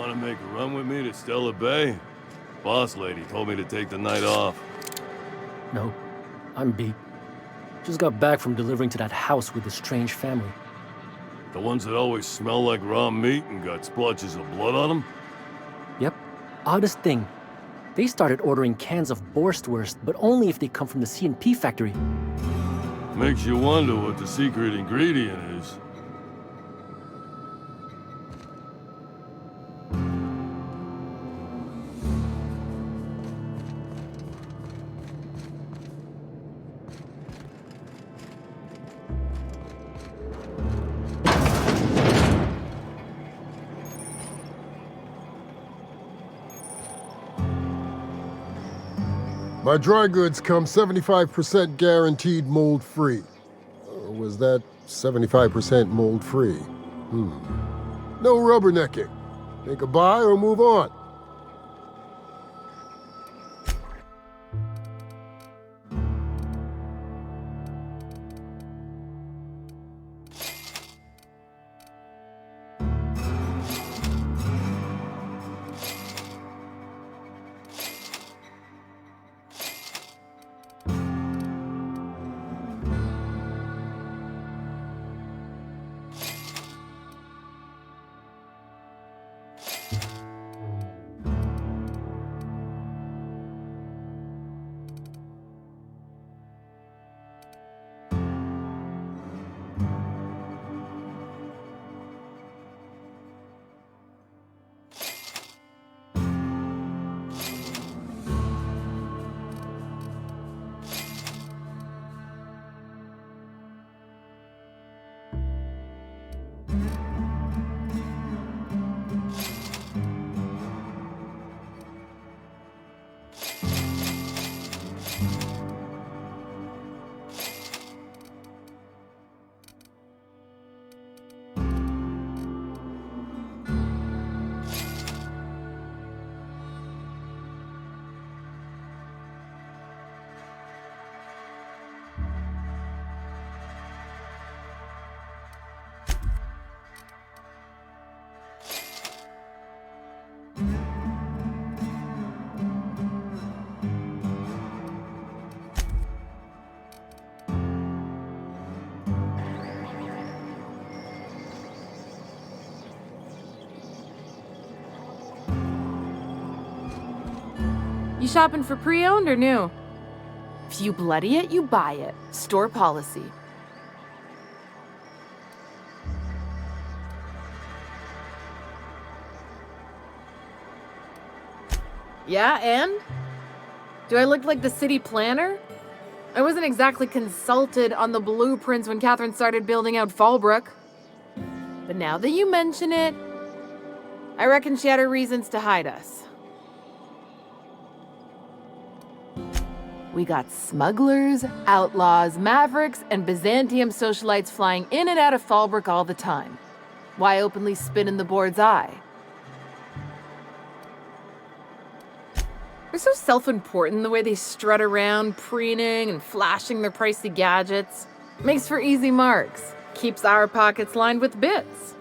Q: Want to make a run with me to Stellar Bay? Boss lady told me to take the night off.
U: No, I'm beat. Just got back from delivering to that house with the strange family.
Q: The ones that always smell like raw meat and got splotches of blood on them?
U: Yep. Oddest thing. They started ordering cans of Borstwurst, but only if they come from the C&P factory.
Q: Makes you wonder what the secret ingredient is.
V: My dry goods come 75% guaranteed mold-free. Or was that 75% mold-free? No rubbernecking. Make a buy or move on.
X: You shopping for pre-owned or new? If you bloody it, you buy it. Store policy. Yeah, and? Do I look like the city planner? I wasn't exactly consulted on the blueprints when Catherine started building out Fallbrook. But now that you mention it, I reckon she had her reasons to hide us. We got smugglers, outlaws, mavericks, and Byzantium socialites flying in and out of Fallbrook all the time. Why openly spit in the board's eye? They're so self-important the way they strut around, preening and flashing their pricey gadgets. Makes for easy marks. Keeps our pockets lined with bits.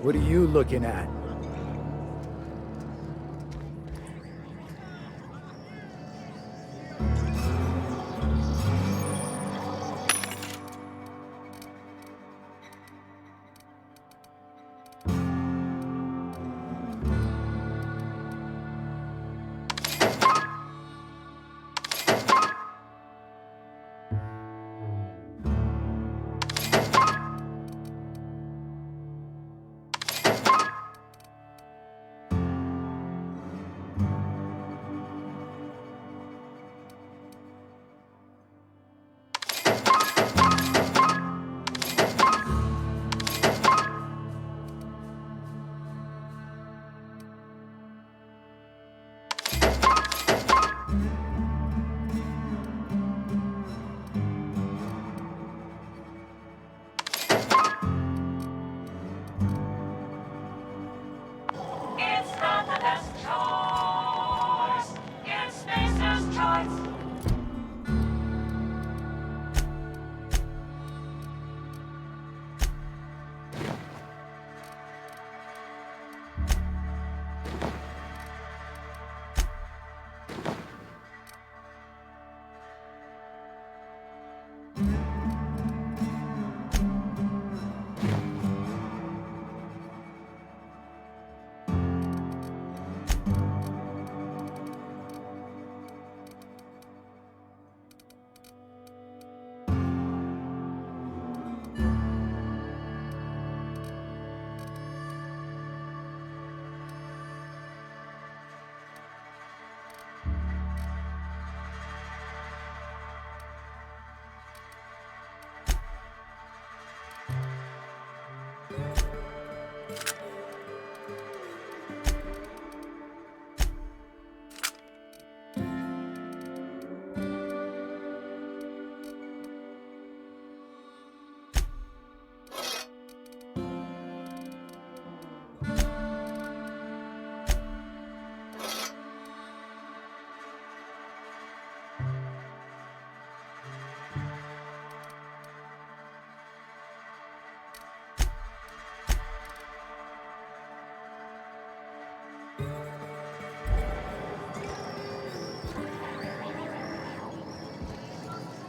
A: What are you looking at?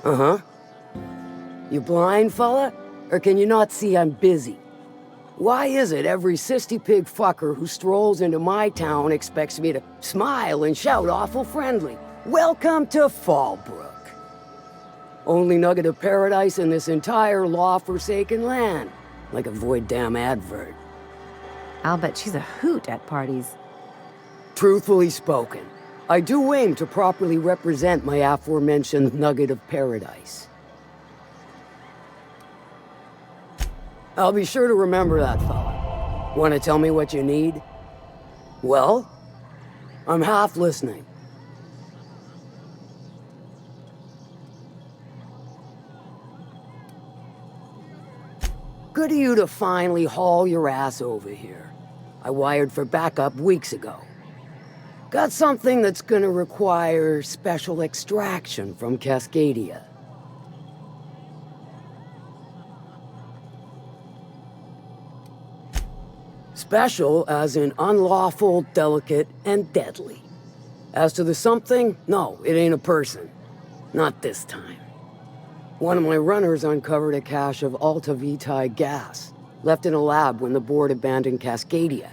F: Uh-huh. You blind, fella? Or can you not see I'm busy? Why is it every sissy pig fucker who strolls into my town expects me to smile and shout awful friendly? Welcome to Fallbrook. Only nugget of paradise in this entire law-forsaken land. Like a void damn advert.
L: I'll bet she's a hoot at parties.
F: Truthfully spoken, I do aim to properly represent my aforementioned nugget of paradise. I'll be sure to remember that, fella. Want to tell me what you need? Well, I'm half listening. Good of you to finally haul your ass over here. I wired for backup weeks ago. Got something that's gonna require special extraction from Cascadia. Special as in unlawful, delicate, and deadly. As to the something, no, it ain't a person. Not this time. One of my runners uncovered a cache of Alta Vitae gas, left in a lab when the board abandoned Cascadia.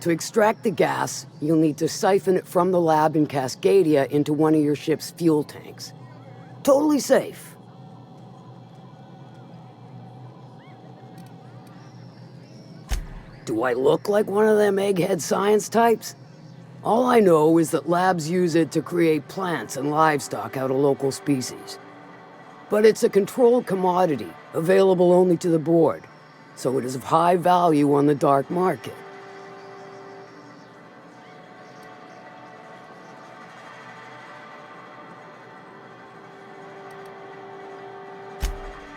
F: To extract the gas, you'll need to siphon it from the lab in Cascadia into one of your ship's fuel tanks. Totally safe. Do I look like one of them egghead science types? All I know is that labs use it to create plants and livestock out of local species. But it's a controlled commodity, available only to the board, so it is of high value on the dark market.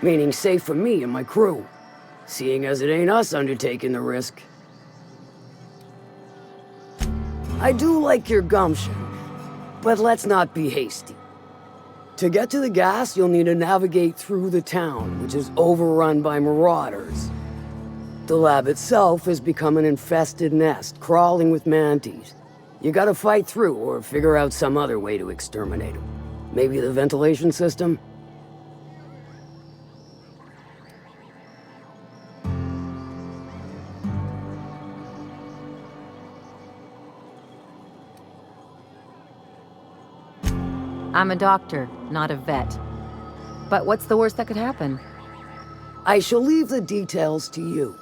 F: Meaning safe for me and my crew, seeing as it ain't us undertaking the risk. I do like your gumption, but let's not be hasty. To get to the gas, you'll need to navigate through the town, which is overrun by marauders. The lab itself has become an infested nest, crawling with mantis. You gotta fight through or figure out some other way to exterminate them. Maybe the ventilation system?
L: I'm a doctor, not a vet. But what's the worst that could happen?
F: I shall leave the details to you.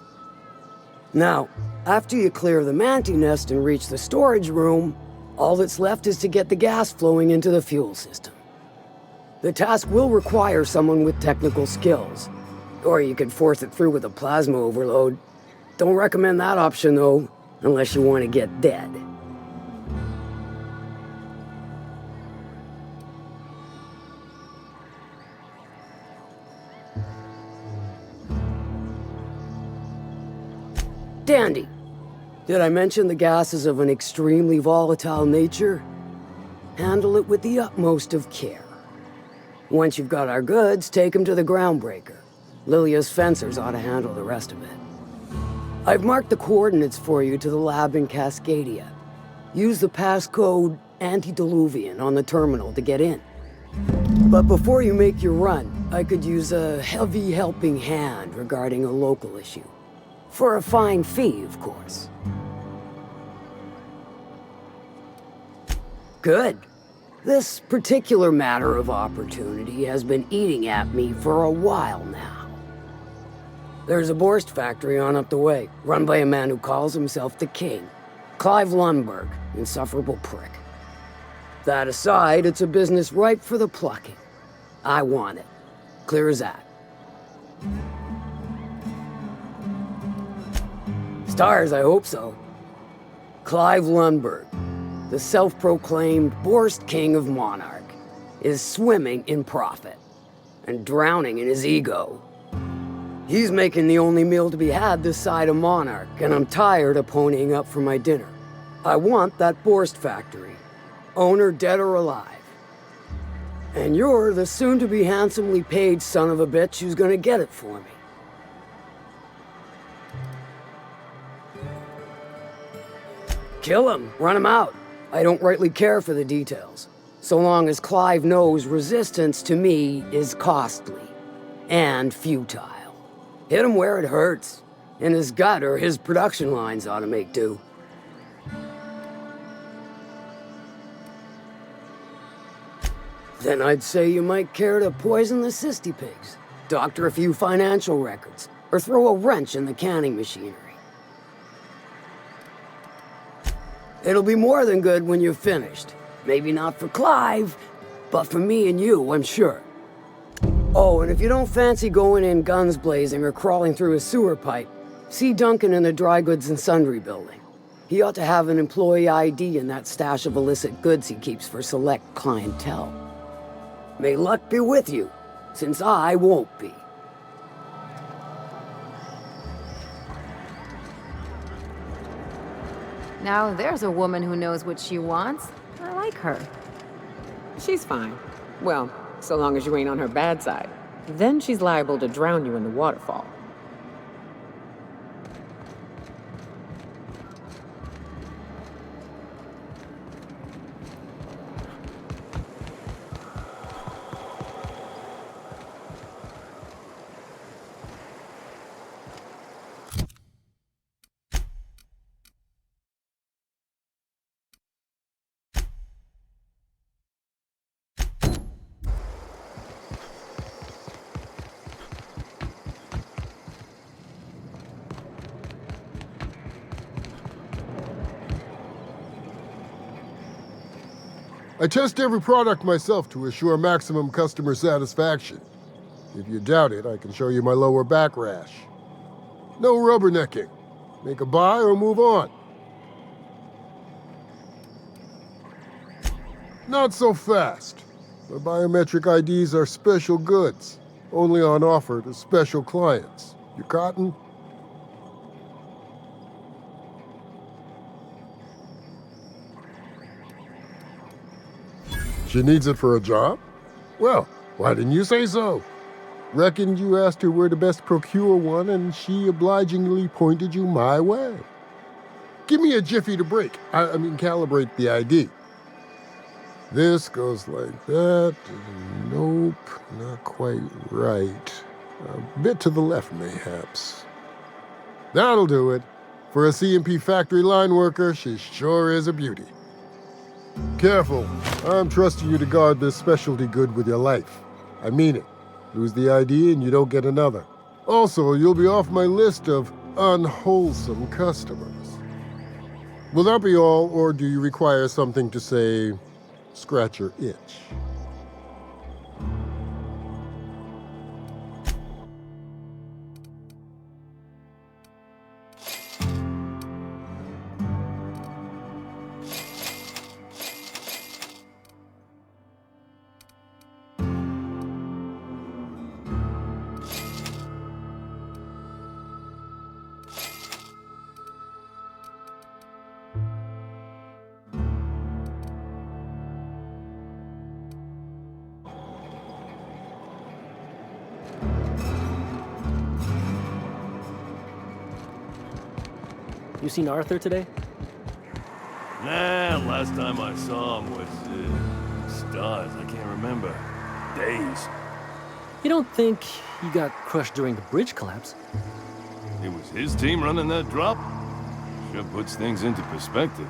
F: Now, after you clear the mantis nest and reach the storage room, all that's left is to get the gas flowing into the fuel system. The task will require someone with technical skills, or you could force it through with a plasma overload. Don't recommend that option though, unless you want to get dead. Dandy. Did I mention the gas is of an extremely volatile nature? Handle it with the utmost of care. Once you've got our goods, take them to the groundbreaker. Lilia's fencers ought to handle the rest of it. I've marked the coordinates for you to the lab in Cascadia. Use the passcode Antediluvian on the terminal to get in. But before you make your run, I could use a heavy helping hand regarding a local issue. For a fine fee, of course. Good. This particular matter of opportunity has been eating at me for a while now. There's a Borst factory on up the way, run by a man who calls himself the King. Clive Lundberg, insufferable prick. That aside, it's a business ripe for the plucking. I want it. Clear as that. Stars, I hope so. Clive Lundberg, the self-proclaimed Borst King of Monarch, is swimming in profit and drowning in his ego. He's making the only meal to be had this side of Monarch, and I'm tired of ponying up for my dinner. I want that Borst factory, owner dead or alive. And you're the soon-to-be handsomely paid son of a bitch who's gonna get it for me. Kill him, run him out. I don't rightly care for the details, so long as Clive knows resistance to me is costly and futile. Hit him where it hurts, in his gut or his production lines ought to make do. Then I'd say you might care to poison the cysty pigs, doctor a few financial records, or throw a wrench in the canning machinery. It'll be more than good when you're finished. Maybe not for Clive, but for me and you, I'm sure. Oh, and if you don't fancy going in guns blazing or crawling through a sewer pipe, see Duncan in the dry goods and sundry building. He ought to have an employee ID in that stash of illicit goods he keeps for select clientele. May luck be with you, since I won't be.
L: Now there's a woman who knows what she wants. I like her.
S: She's fine. Well, so long as you ain't on her bad side. Then she's liable to drown you in the waterfall.
V: I test every product myself to assure maximum customer satisfaction. If you doubt it, I can show you my lower back rash. No rubbernecking. Make a buy or move on. Not so fast. My biometric IDs are special goods, only on offer to special clients. You cotton? She needs it for a job? Well, why didn't you say so? Reckoned you asked her where to best procure one, and she obligingly pointed you my way. Give me a jiffy to break. I mean, calibrate the ID. This goes like that. Nope, not quite right. A bit to the left, mayhaps. That'll do it. For a CMP factory line worker, she sure is a beauty. Careful. I'm trusting you to guard this specialty good with your life. I mean it. Lose the ID and you don't get another. Also, you'll be off my list of unwholesome customers. Will that be all, or do you require something to say, scratch your itch?
U: You seen Arthur today?
Q: Nah, last time I saw him was, stars. I can't remember. Days.
U: You don't think he got crushed during the bridge collapse?
Q: It was his team running that drop? Sure puts things into perspective.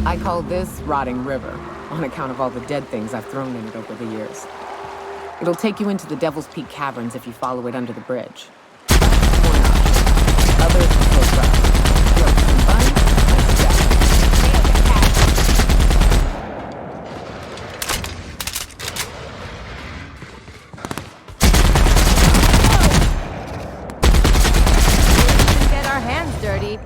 S: I call this Rotting River, on account of all the dead things I've thrown in it over the years. It'll take you into the Devil's Peak Caverns if you follow it under the bridge. Or not. Others will close up. You have some fun? Let's go.
L: Get our hands dirty.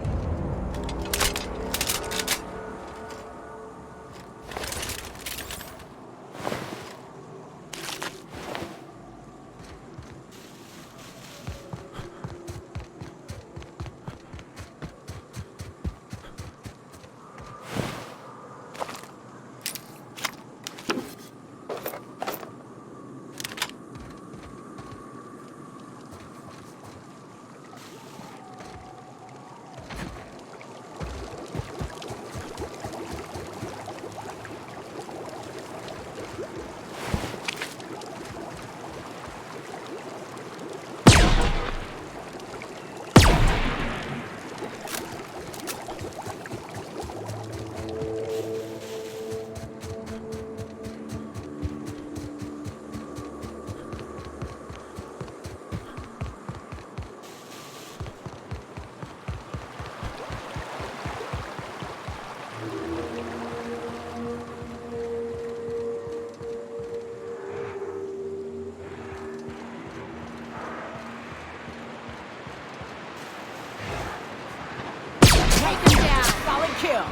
S: Kill.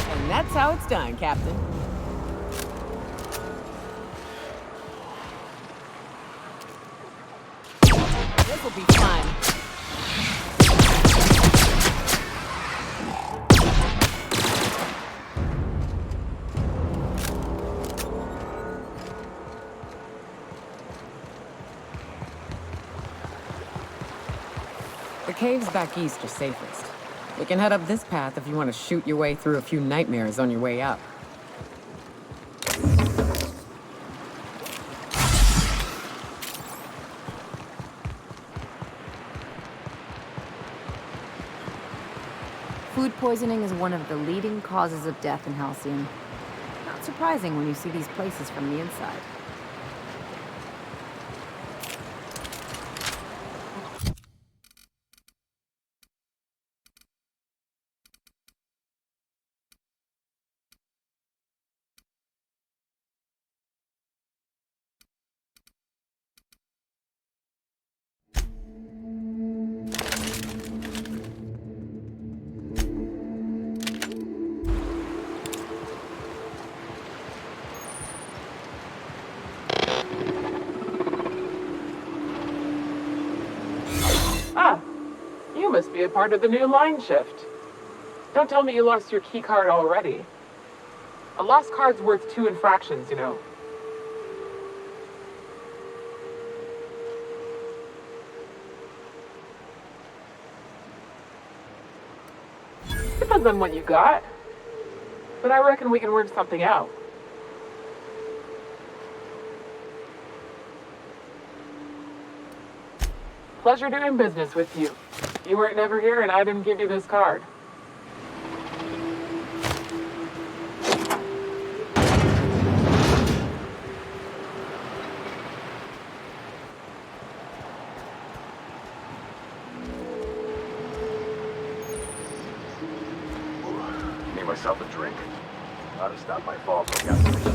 S: And that's how it's done, Captain. This'll be fun. The caves back east are safest. We can head up this path if you want to shoot your way through a few nightmares on your way up.
L: Food poisoning is one of the leading causes of death in Halcyon. Not surprising when you see these places from the inside.
T: Ah, you must be a part of the new line shift. Don't tell me you lost your key card already. A lost card's worth 2 infractions, you know. Depends on what you got. But I reckon we can work something out. Pleasure doing business with you. You weren't never here and I didn't give you this card.
B: Made myself a drink. Gotta stop my fall from gas station.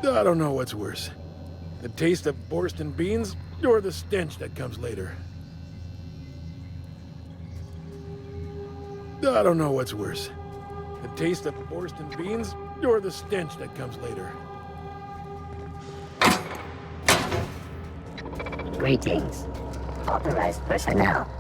I: I don't know what's worse. The taste of Borscht beans, or the stench that comes later. I don't know what's worse. The taste of Borscht beans, or the stench that comes later.
A: Greetings. Authorized personnel.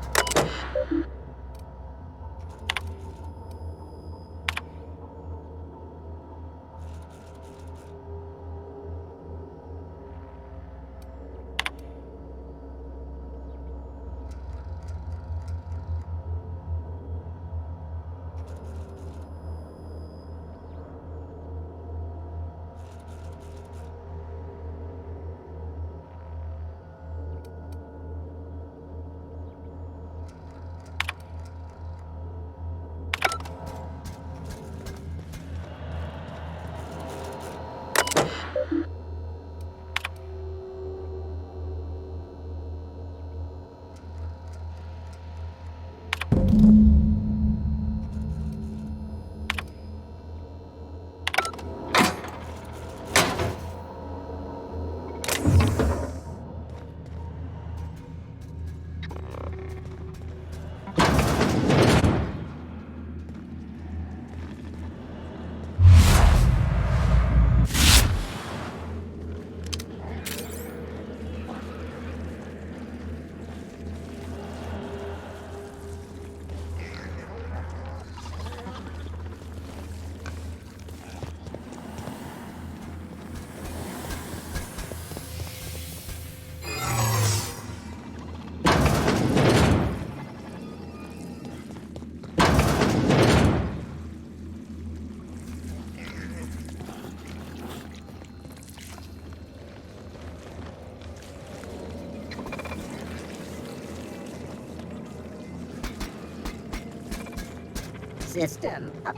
A: System up.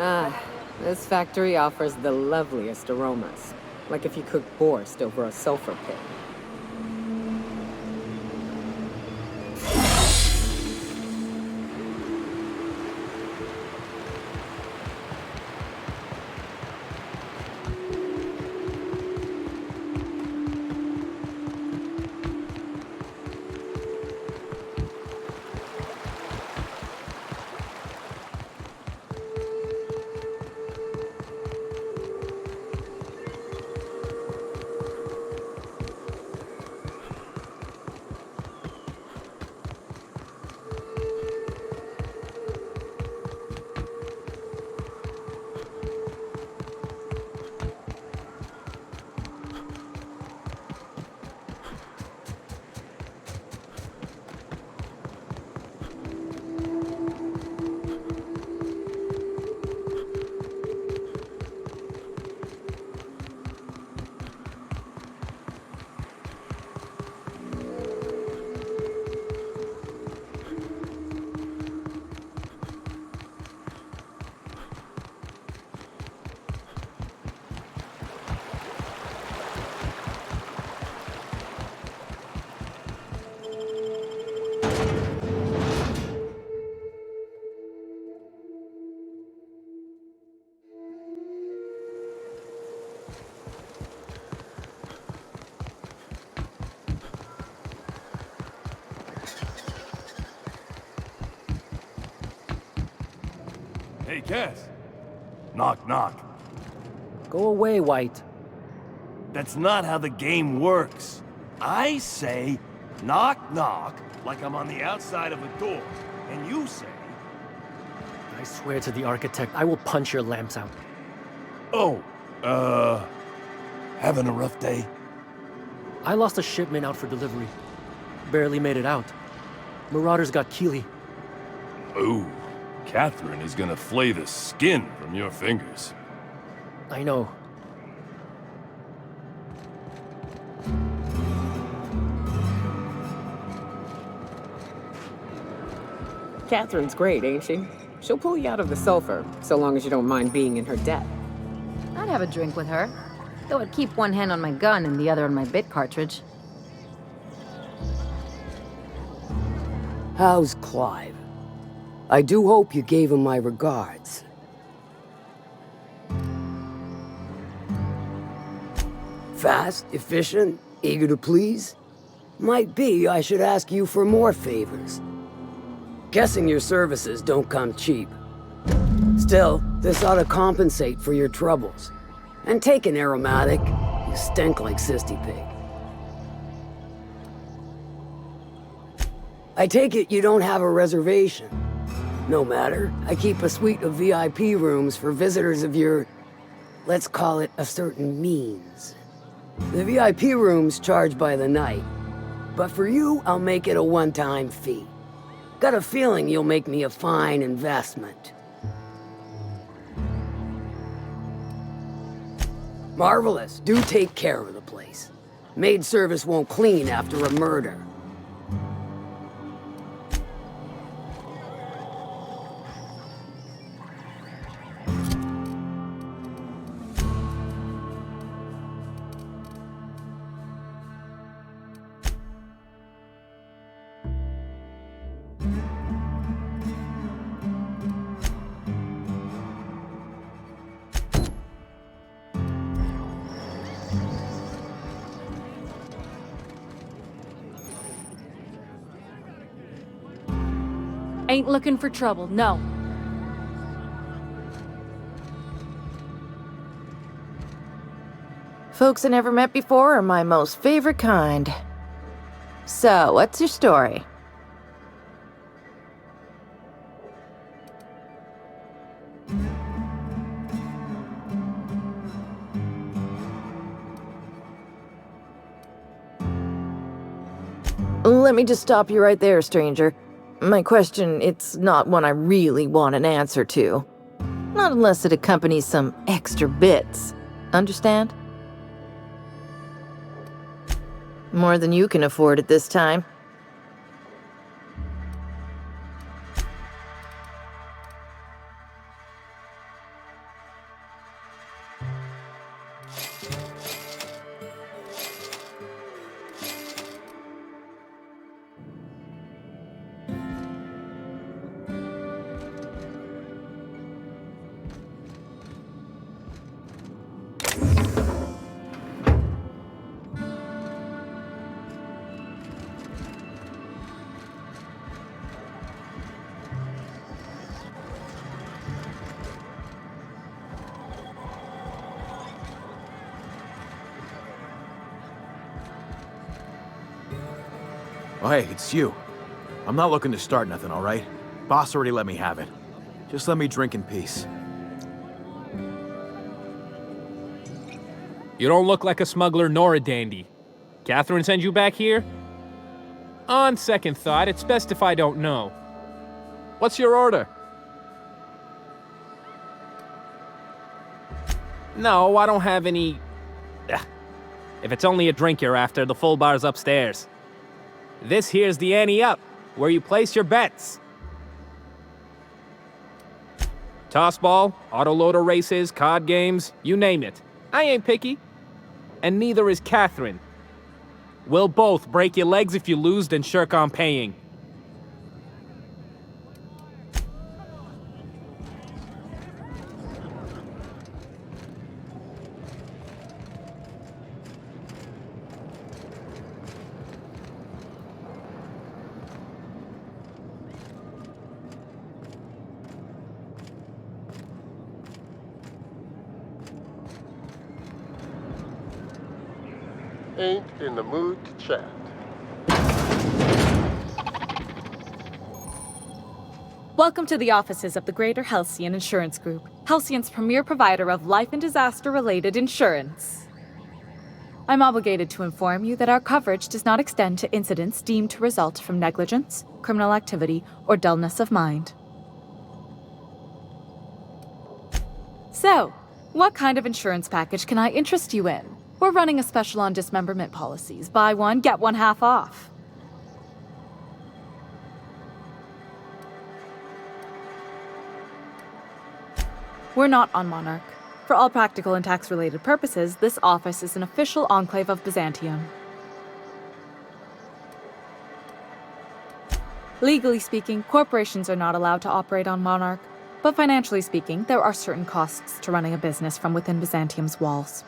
S: Ah, this factory offers the loveliest aromas. Like if you cooked borscht over a sulfur pit.
G: Hey, Cass. Knock, knock.
U: Go away, White.
G: That's not how the game works. I say, knock, knock, like I'm on the outside of a door. And you say...
U: I swear to the architect, I will punch your lamps out.
G: Oh, having a rough day?
U: I lost a shipment out for delivery. Barely made it out. Marauders got Keeley.
Q: Ooh, Catherine is gonna flay the skin from your fingers.
U: I know.
S: Catherine's great, ain't she? She'll pull you out of the sulfur, so long as you don't mind being in her debt.
L: I'd have a drink with her, though I'd keep one hand on my gun and the other on my bit cartridge.
F: How's Clive? I do hope you gave him my regards. Fast, efficient, eager to please? Might be I should ask you for more favors. Guessing your services don't come cheap. Still, this ought to compensate for your troubles. And take an aromatic. You stink like Sisty Pig. I take it you don't have a reservation. No matter, I keep a suite of VIP rooms for visitors of your, let's call it a certain means. The VIP rooms charge by the night, but for you, I'll make it a one-time fee. Got a feeling you'll make me a fine investment. Marvelous. Do take care of the place. Maid service won't clean after a murder.
D: Ain't looking for trouble, no.
H: Folks I never met before are my most favorite kind. So, what's your story? Let me just stop you right there, stranger. My question, it's not one I really want an answer to. Not unless it accompanies some extra bits. Understand? More than you can afford at this time.
B: Oh, hey, it's you. I'm not looking to start nothing, all right? Boss already let me have it. Just let me drink in peace.
K: You don't look like a smuggler nor a dandy. Catherine sent you back here? On second thought, it's best if I don't know. What's your order? No, I don't have any... Ugh. If it's only a drink you're after, the full bar's upstairs. This here's the ante up, where you place your bets. Tossball, autoloader races, card games, you name it. I ain't picky. And neither is Catherine. We'll both break your legs if you lose, then shirk on paying.
V: Ain't in the mood to chat.
M: Welcome to the offices of the Greater Halcyon Insurance Group, Halcyon's premier provider of life and disaster-related insurance. I'm obligated to inform you that our coverage does not extend to incidents deemed to result from negligence, criminal activity, or dullness of mind. So, what kind of insurance package can I interest you in? We're running a special on dismemberment policies. Buy one, get one half off. We're not on Monarch. For all practical and tax-related purposes, this office is an official enclave of Byzantium. Legally speaking, corporations are not allowed to operate on Monarch, but financially speaking, there are certain costs to running a business from within Byzantium's walls.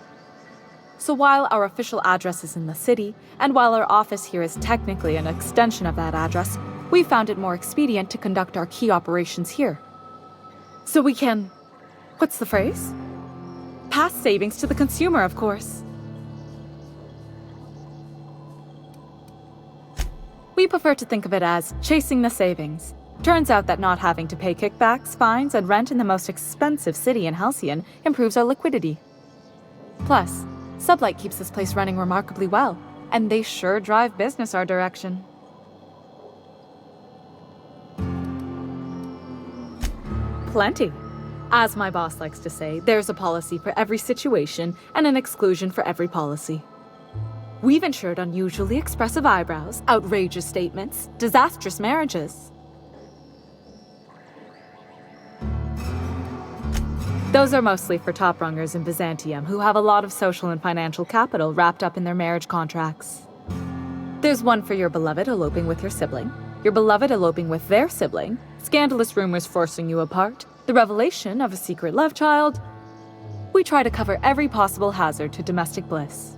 M: So while our official address is in the city, and while our office here is technically an extension of that address, we found it more expedient to conduct our key operations here. So we can... what's the phrase? Pass savings to the consumer, of course. We prefer to think of it as chasing the savings. Turns out that not having to pay kickbacks, fines, and rent in the most expensive city in Halcyon improves our liquidity. Plus, Sublight keeps this place running remarkably well, and they sure drive business our direction. Plenty. As my boss likes to say, there's a policy for every situation and an exclusion for every policy. We've insured unusually expressive eyebrows, outrageous statements, disastrous marriages. Those are mostly for top-rungers in Byzantium who have a lot of social and financial capital wrapped up in their marriage contracts. There's one for your beloved eloping with your sibling, your beloved eloping with their sibling, scandalous rumors forcing you apart, the revelation of a secret love child. We try to cover every possible hazard to domestic bliss.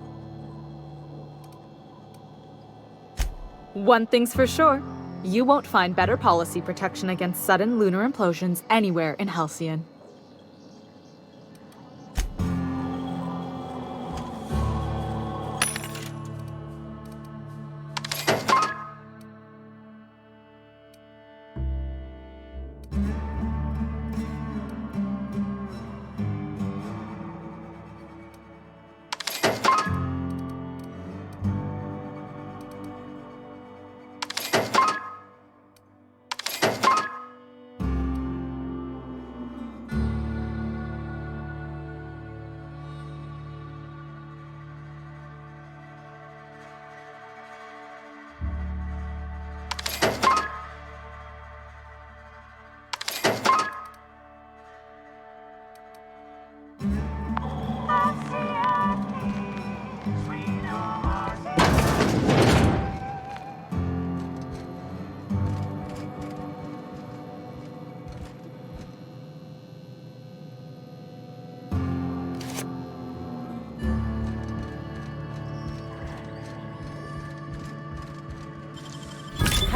M: One thing's for sure, you won't find better policy protection against sudden lunar implosions anywhere in Halcyon.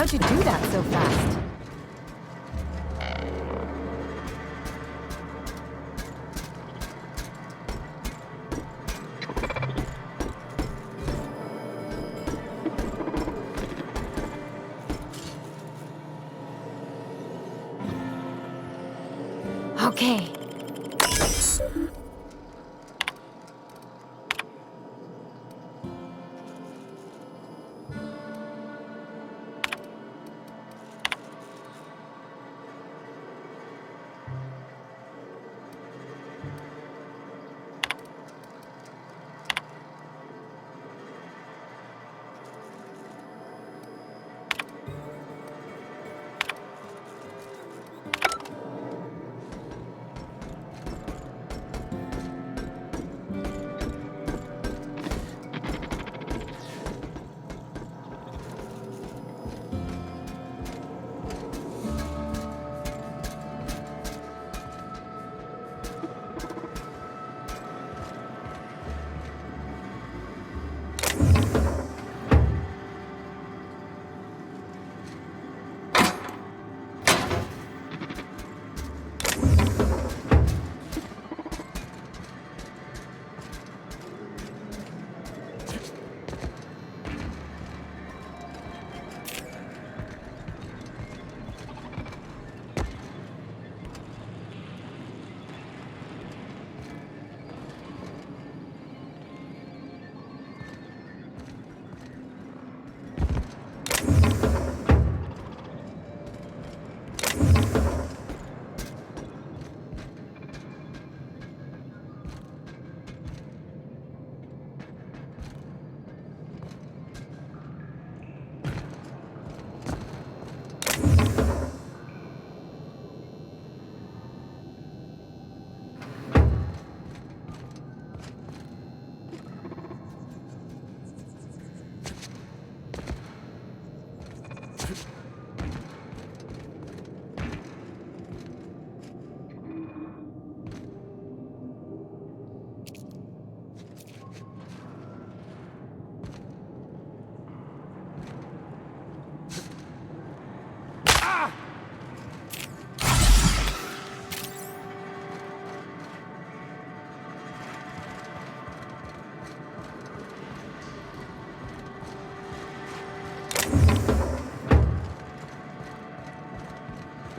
W: How'd you do that so fast?
L: Okay.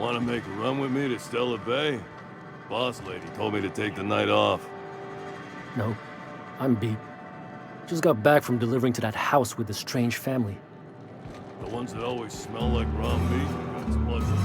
Q: Want to make a run with me to Stella Bay? Boss lady told me to take the night off.
U: No, I'm beat. Just got back from delivering to that house with the strange family.
Q: The ones that always smell like raw meat? That's pleasant.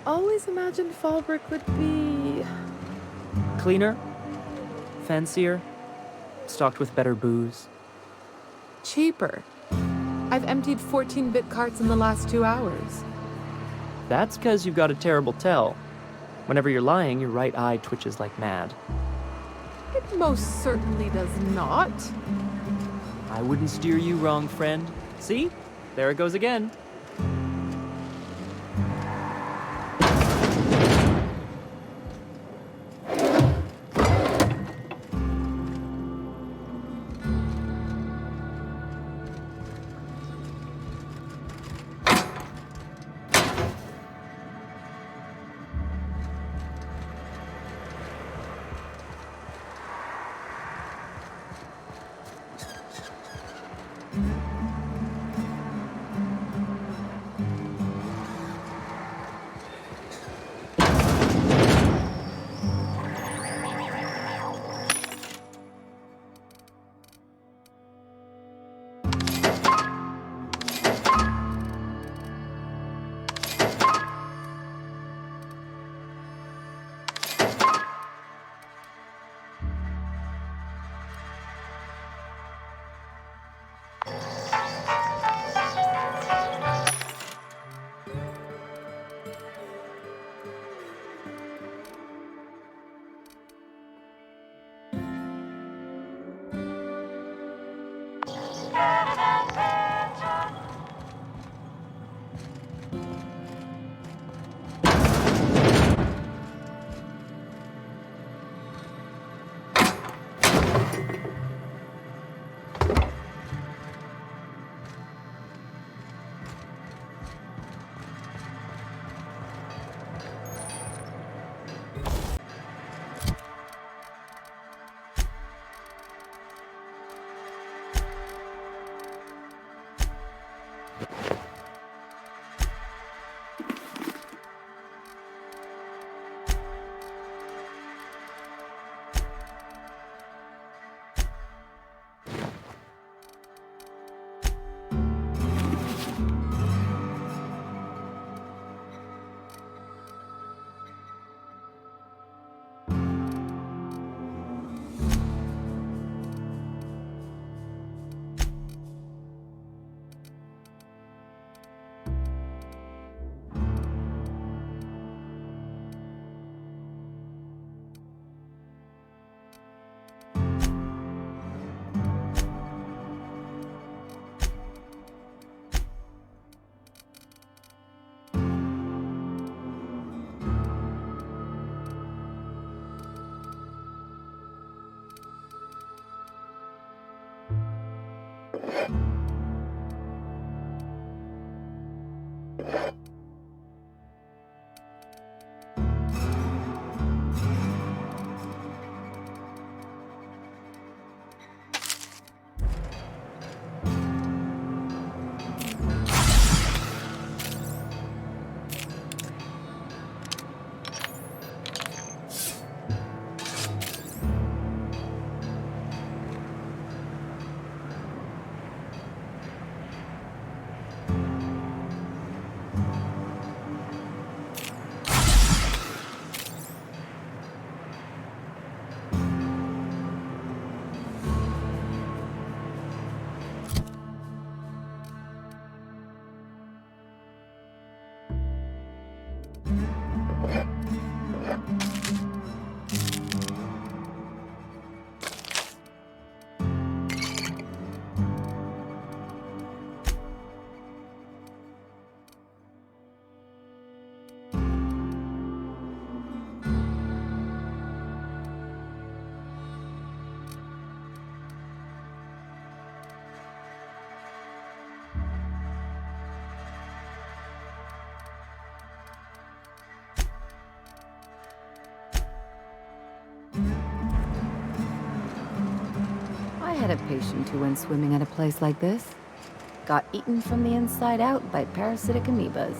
E: Always imagined Fallbrook would be...
J: cleaner, fancier, stocked with better booze.
E: cheaper. I've emptied 14-bit carts in the last 2 hours.
J: That's because you've got a terrible tell. Whenever you're lying, your right eye twitches like mad.
E: It most certainly does not.
J: I wouldn't steer you wrong, friend. See? There it goes again.
L: I had a patient who went swimming at a place like this. Got eaten from the inside out by parasitic amoebas.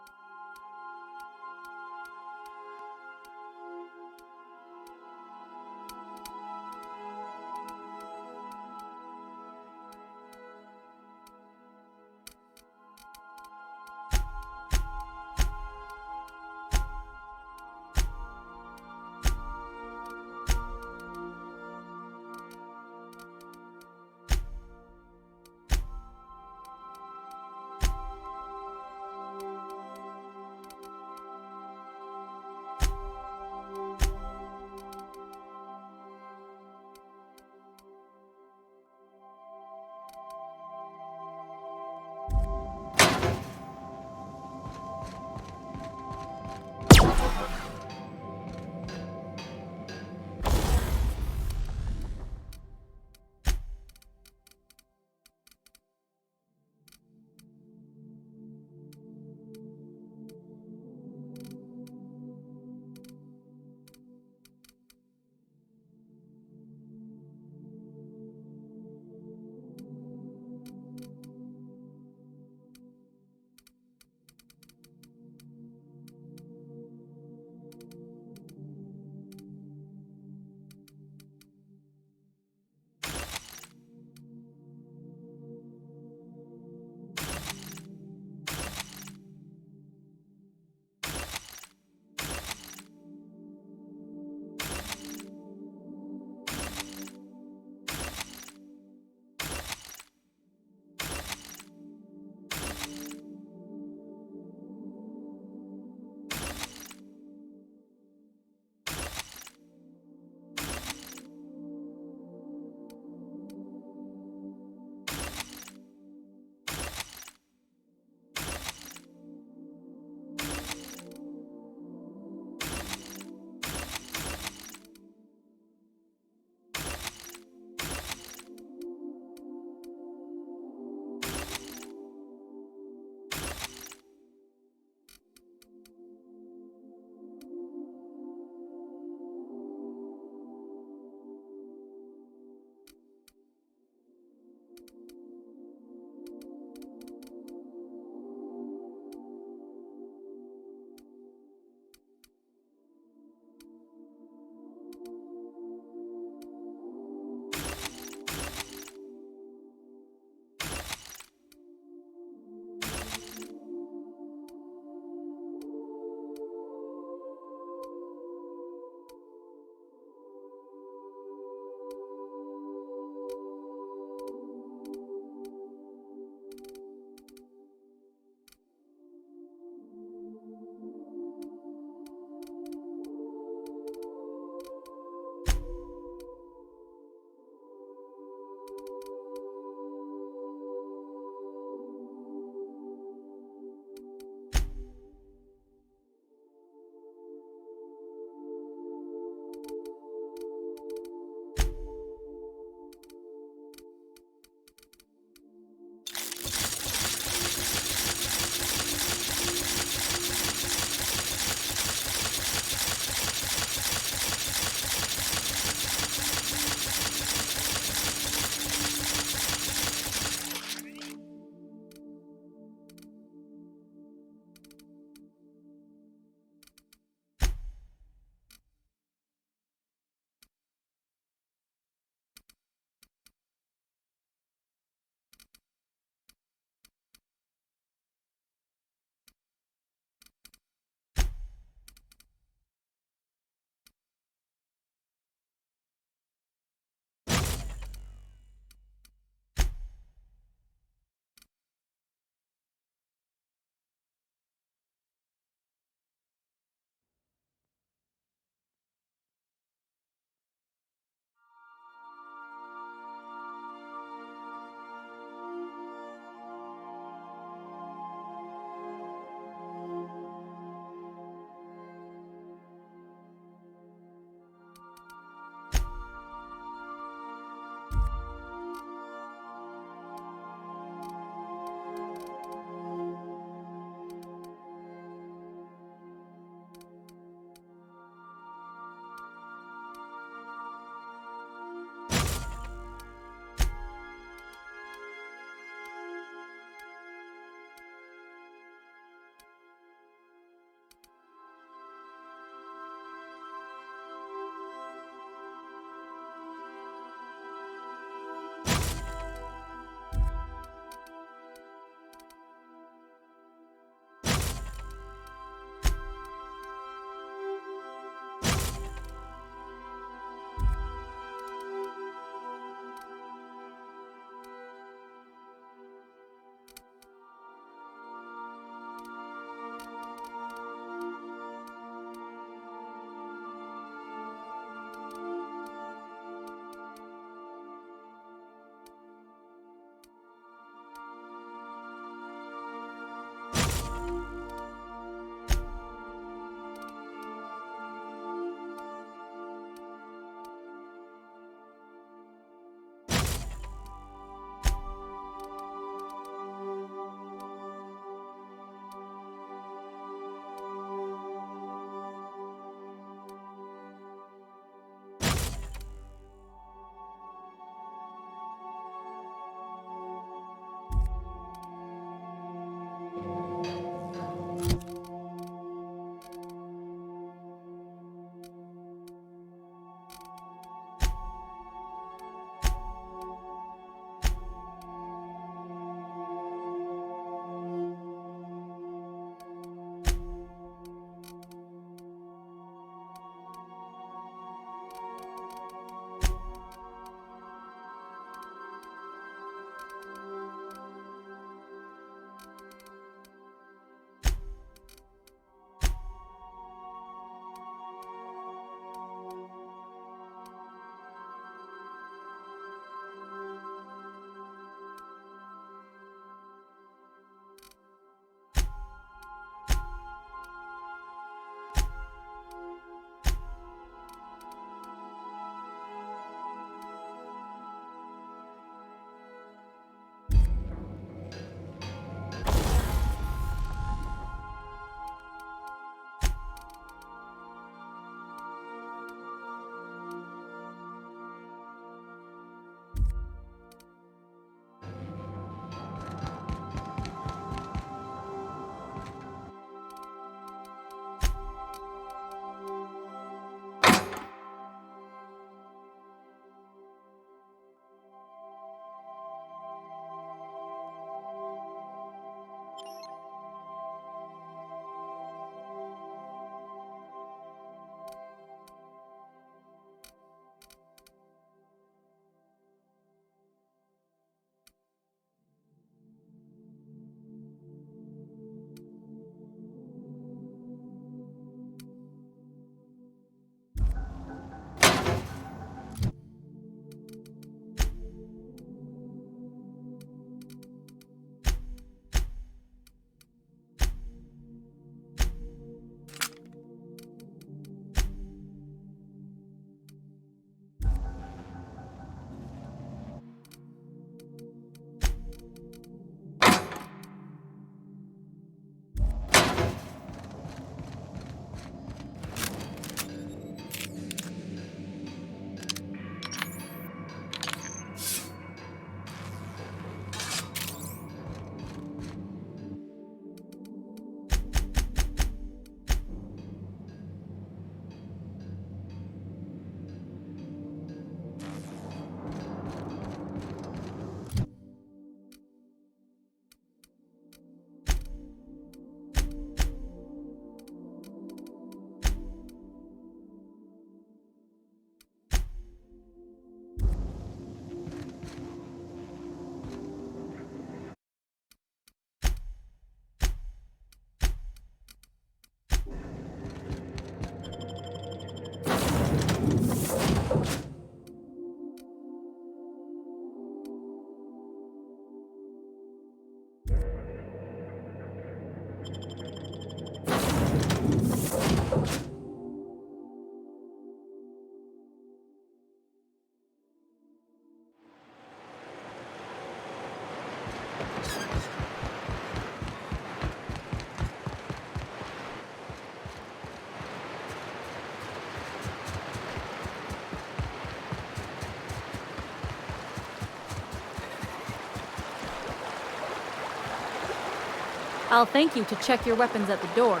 D: I'll thank you to check your weapons at the door.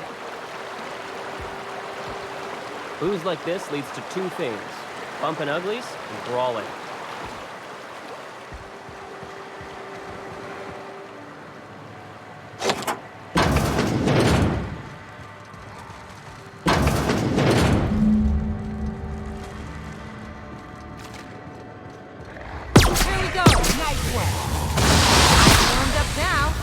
J: Booze like this leads to two things: bumping uglies and brawling.
W: Here we go. Nice one. Warmed up now.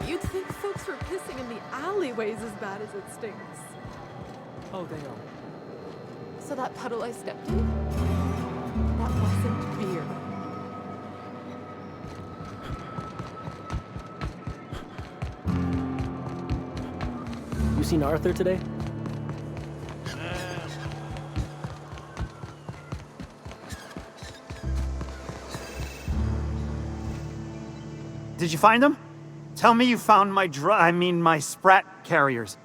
W: You'd think folks were pissing in the alleyways as bad as it stinks.
J: Oh, they are.
W: So that puddle I stepped in? That wasn't beer.
U: You seen Arthur today?
N: Did you find them? Tell me you found my sprat carriers.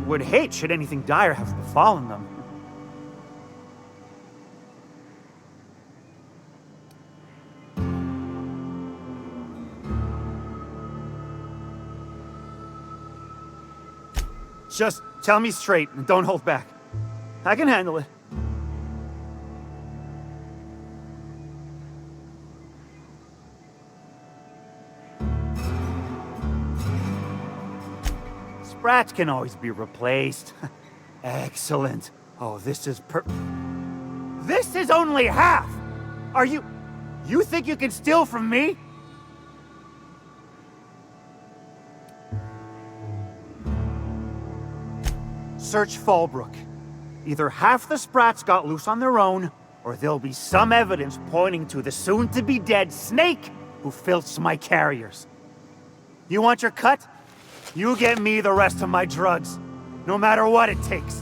N: Would hate should anything dire have befallen them. Just tell me straight and don't hold back. I can handle it. Sprats can always be replaced. Excellent. Oh, this is This is only half! You think you can steal from me? Search Fallbrook. Either half the Sprats got loose on their own, or there'll be some evidence pointing to the soon-to-be-dead snake who filched my carriers. You want your cut? You get me the rest of my drugs, no matter what it takes.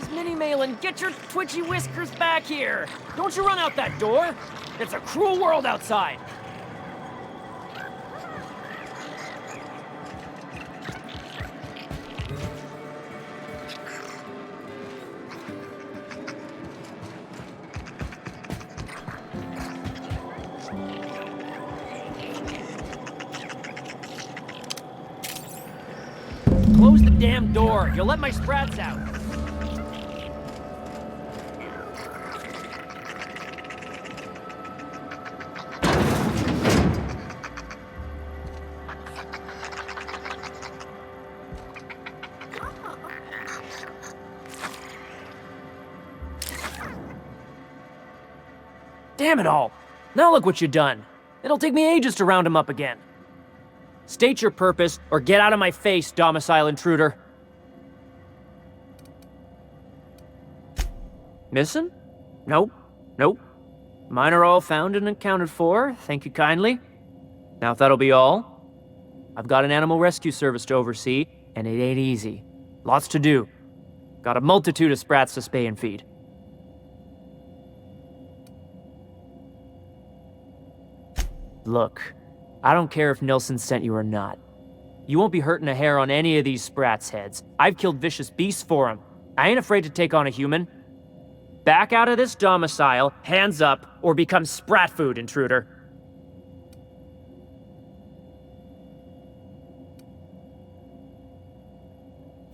U: It's Mini Malin. Get your twitchy whiskers back here. Don't you run out that door. It's a cruel world outside. Close the damn door. You'll let my sprats out. Damn it all. Now look what you've done. It'll take me ages to round him up again. State your purpose, or get out of my face, domicile intruder. Missing? Nope. Nope. Mine are all found and accounted for, thank you kindly. Now if that'll be all, I've got an animal rescue service to oversee, and it ain't easy. Lots to do. Got a multitude of sprats to spay and feed. Look, I don't care if Nelson sent you or not. You won't be hurting a hair on any of these sprats' heads. I've killed vicious beasts for them. I ain't afraid to take on a human. Back out of this domicile, hands up, or become sprat food, intruder.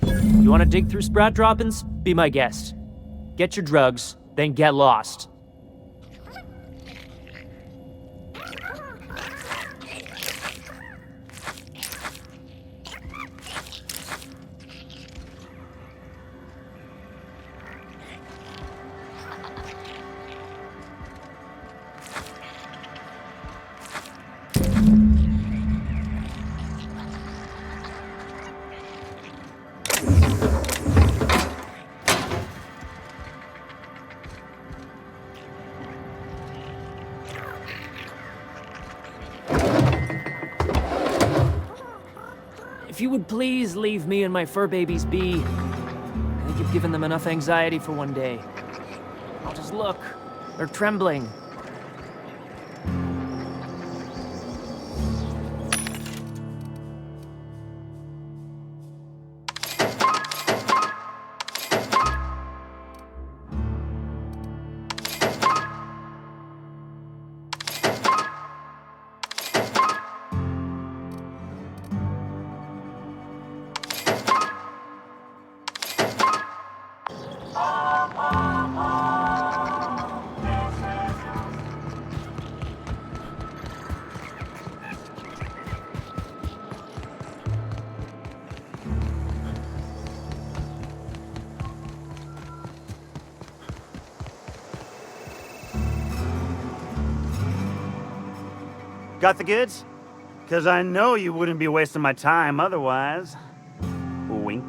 U: You want to dig through sprat droppings? Be my guest. Get your drugs, then get lost. If you would please leave me and my fur babies be. I think you've given them enough anxiety for one day. I'll just look. They're trembling.
N: Got the goods? Because I know you wouldn't be wasting my time otherwise. Wink.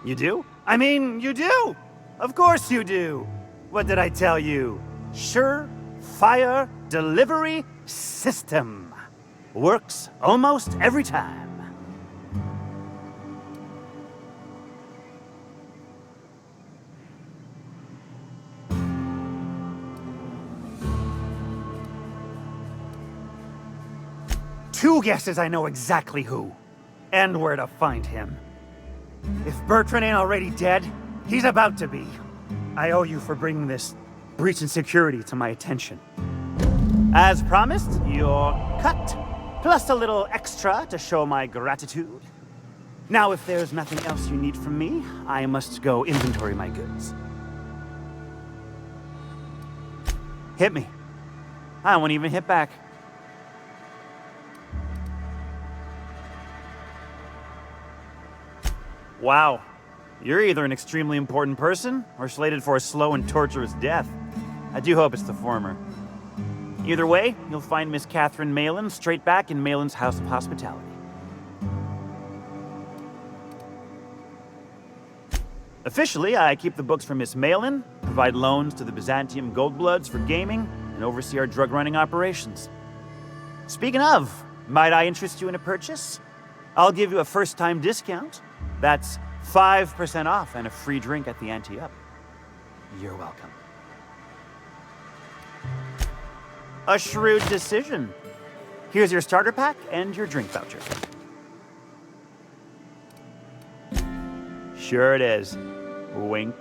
N: You do? I mean, you do! Of course you do! What did I tell you? Sure-fire delivery system. Works almost every time. Two guesses I know exactly who, and where to find him. If Bertrand ain't already dead, he's about to be. I owe you for bringing this breach in security to my attention. As promised, you're cut, plus a little extra to show my gratitude. Now, if there's nothing else you need from me, I must go inventory my goods. Hit me. I won't even hit back. Wow. You're either an extremely important person, or slated for a slow and torturous death. I do hope it's the former. Either way, you'll find Miss Catherine Malin straight back in Malin's House of Hospitality. Officially, I keep the books for Miss Malin, provide loans to the Byzantium Goldbloods for gaming, and oversee our drug-running operations. Speaking of, might I interest you in a purchase? I'll give you a first-time discount. That's 5% off and a free drink at the ante up. You're welcome. A shrewd decision. Here's your starter pack and your drink voucher. Sure it is. Wink.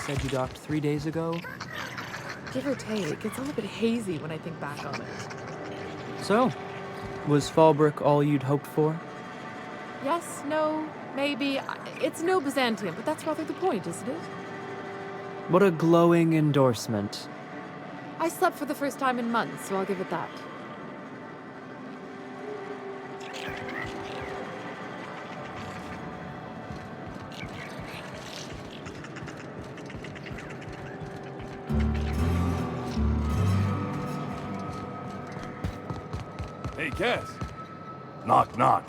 J: Said you docked 3 days ago?
W: Give or take, it's all a bit hazy when I think back on it.
J: So, was Fallbrook all you'd hoped for?
W: Yes, no, maybe. It's no Byzantium, but that's rather the point, isn't it?
J: What a glowing endorsement.
W: I slept for the first time in months, so I'll give it that.
Q: Hey, Cass. Knock, knock.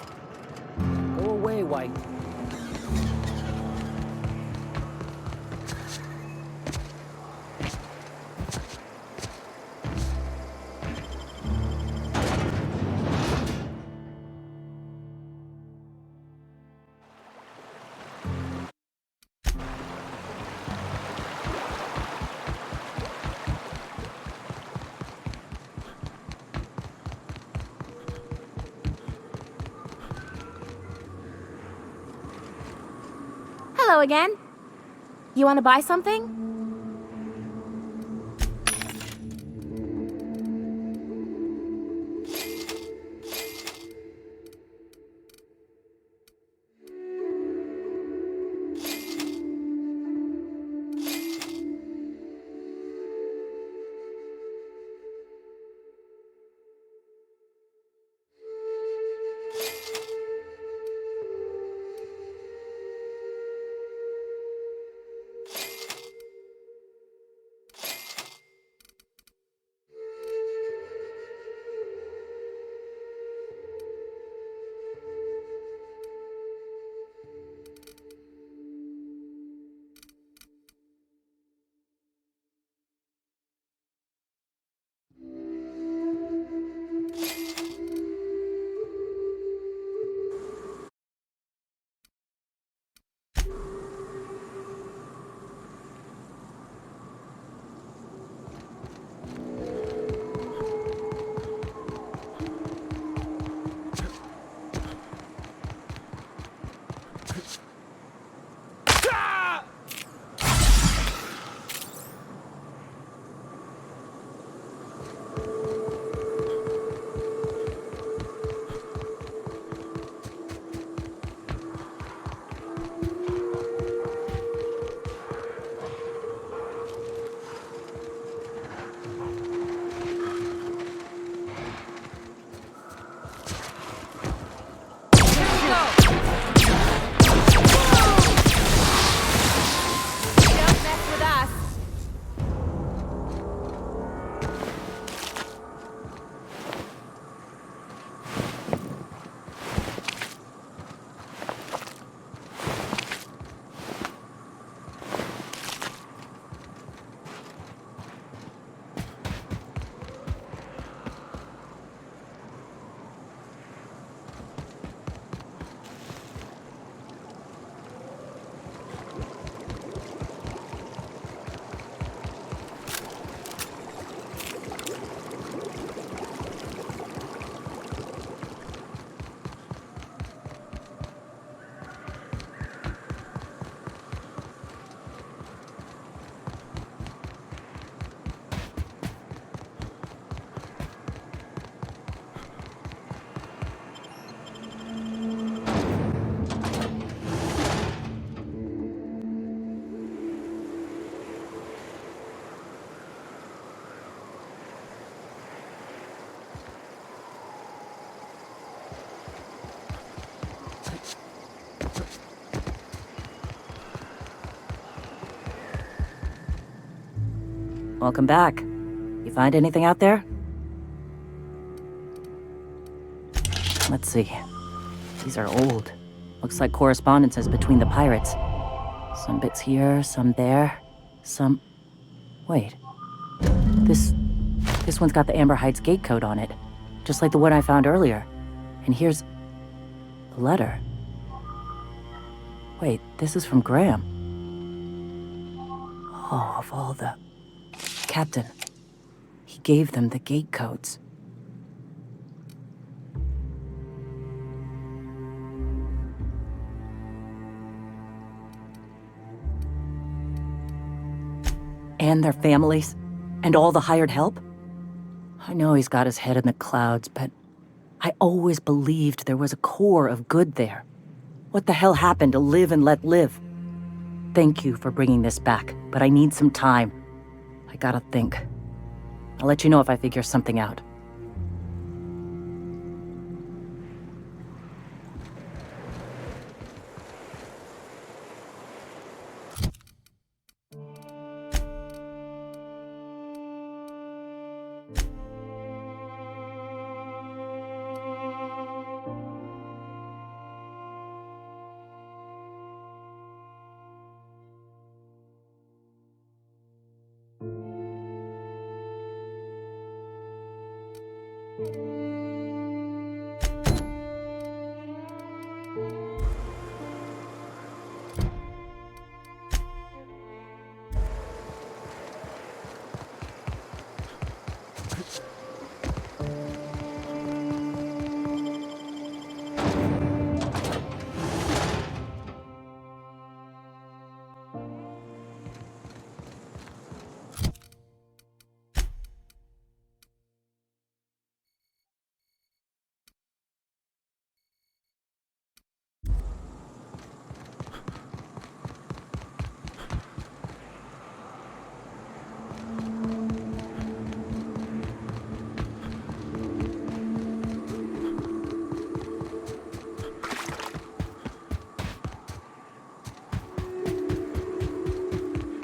F: Go away, White.
C: Hello again. You want to buy something?
O: Welcome back. You find anything out there? Let's see. These are old. Looks like correspondences between the pirates. Some bits here, some there, some... Wait. This one's got the Amber Heights gate code on it, just like the one I found earlier. And here's a letter. Wait, this is from Graham. Oh, of all the... Captain. He gave them the gate codes. And their families? And all the hired help? I know he's got his head in the clouds, but I always believed there was a core of good there. What the hell happened to live and let live? Thank you for bringing this back, but I need some time. I gotta think. I'll let you know if I figure something out.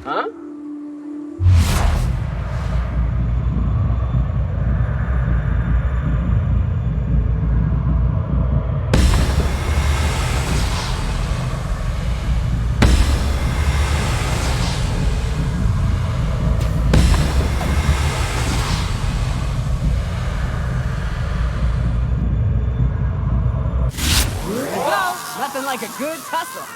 F: Huh?
S: Well, nothing like a good tussle.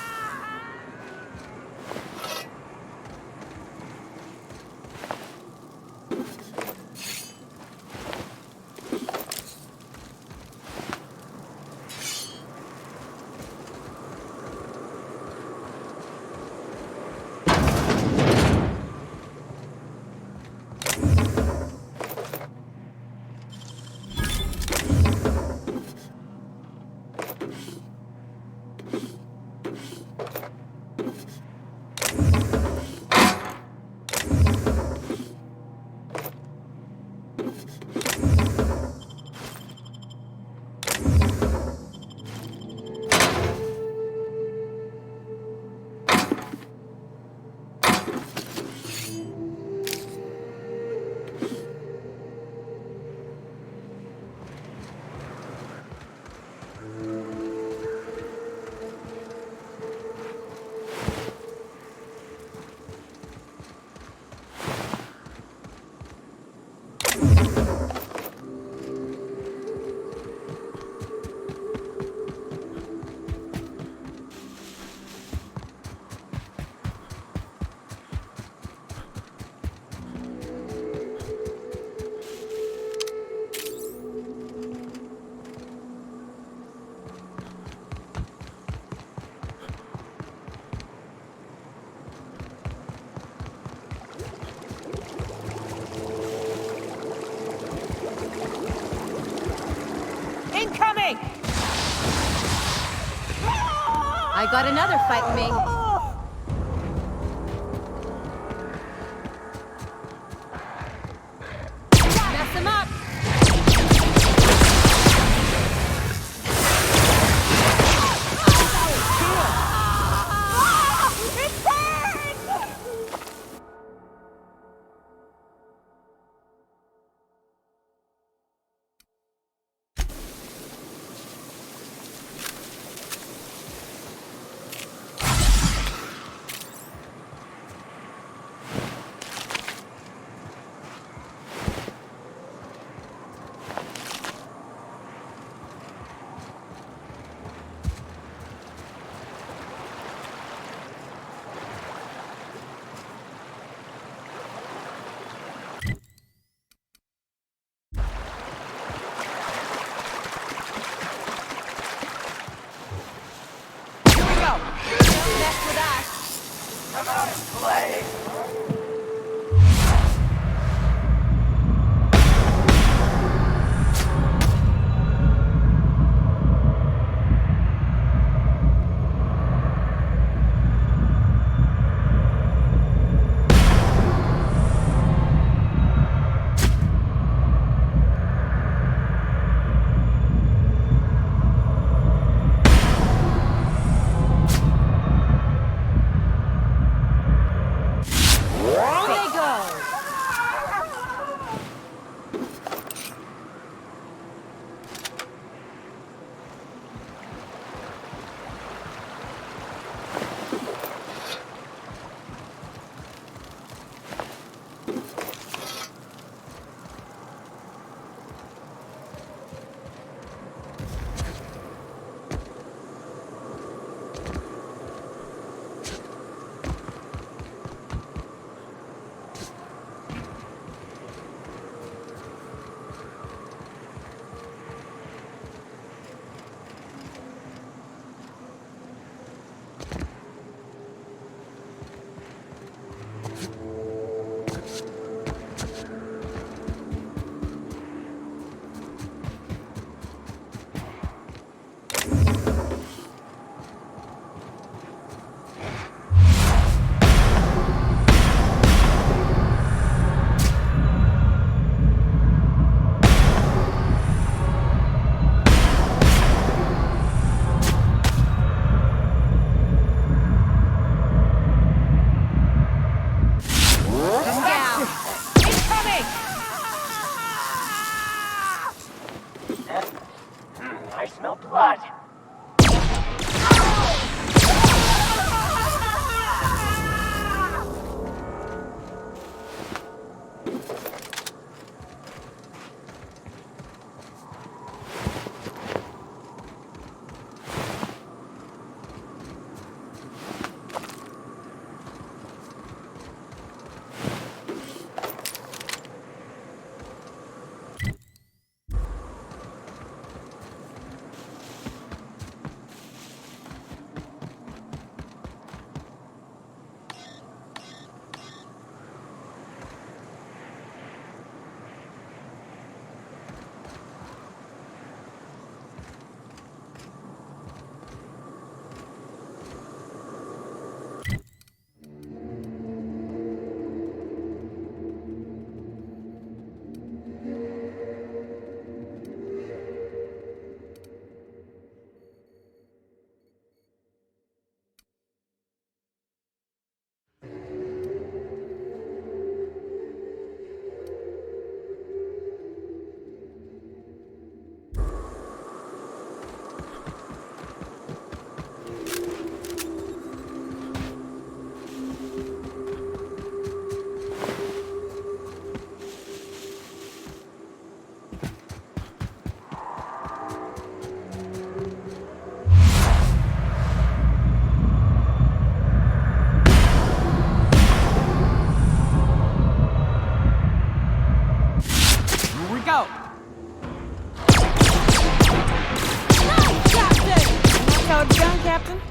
L: Incoming! I got another fight me. Mess him up!
A: blood.
S: Go! Nice, Captain! That's how it's done, Captain.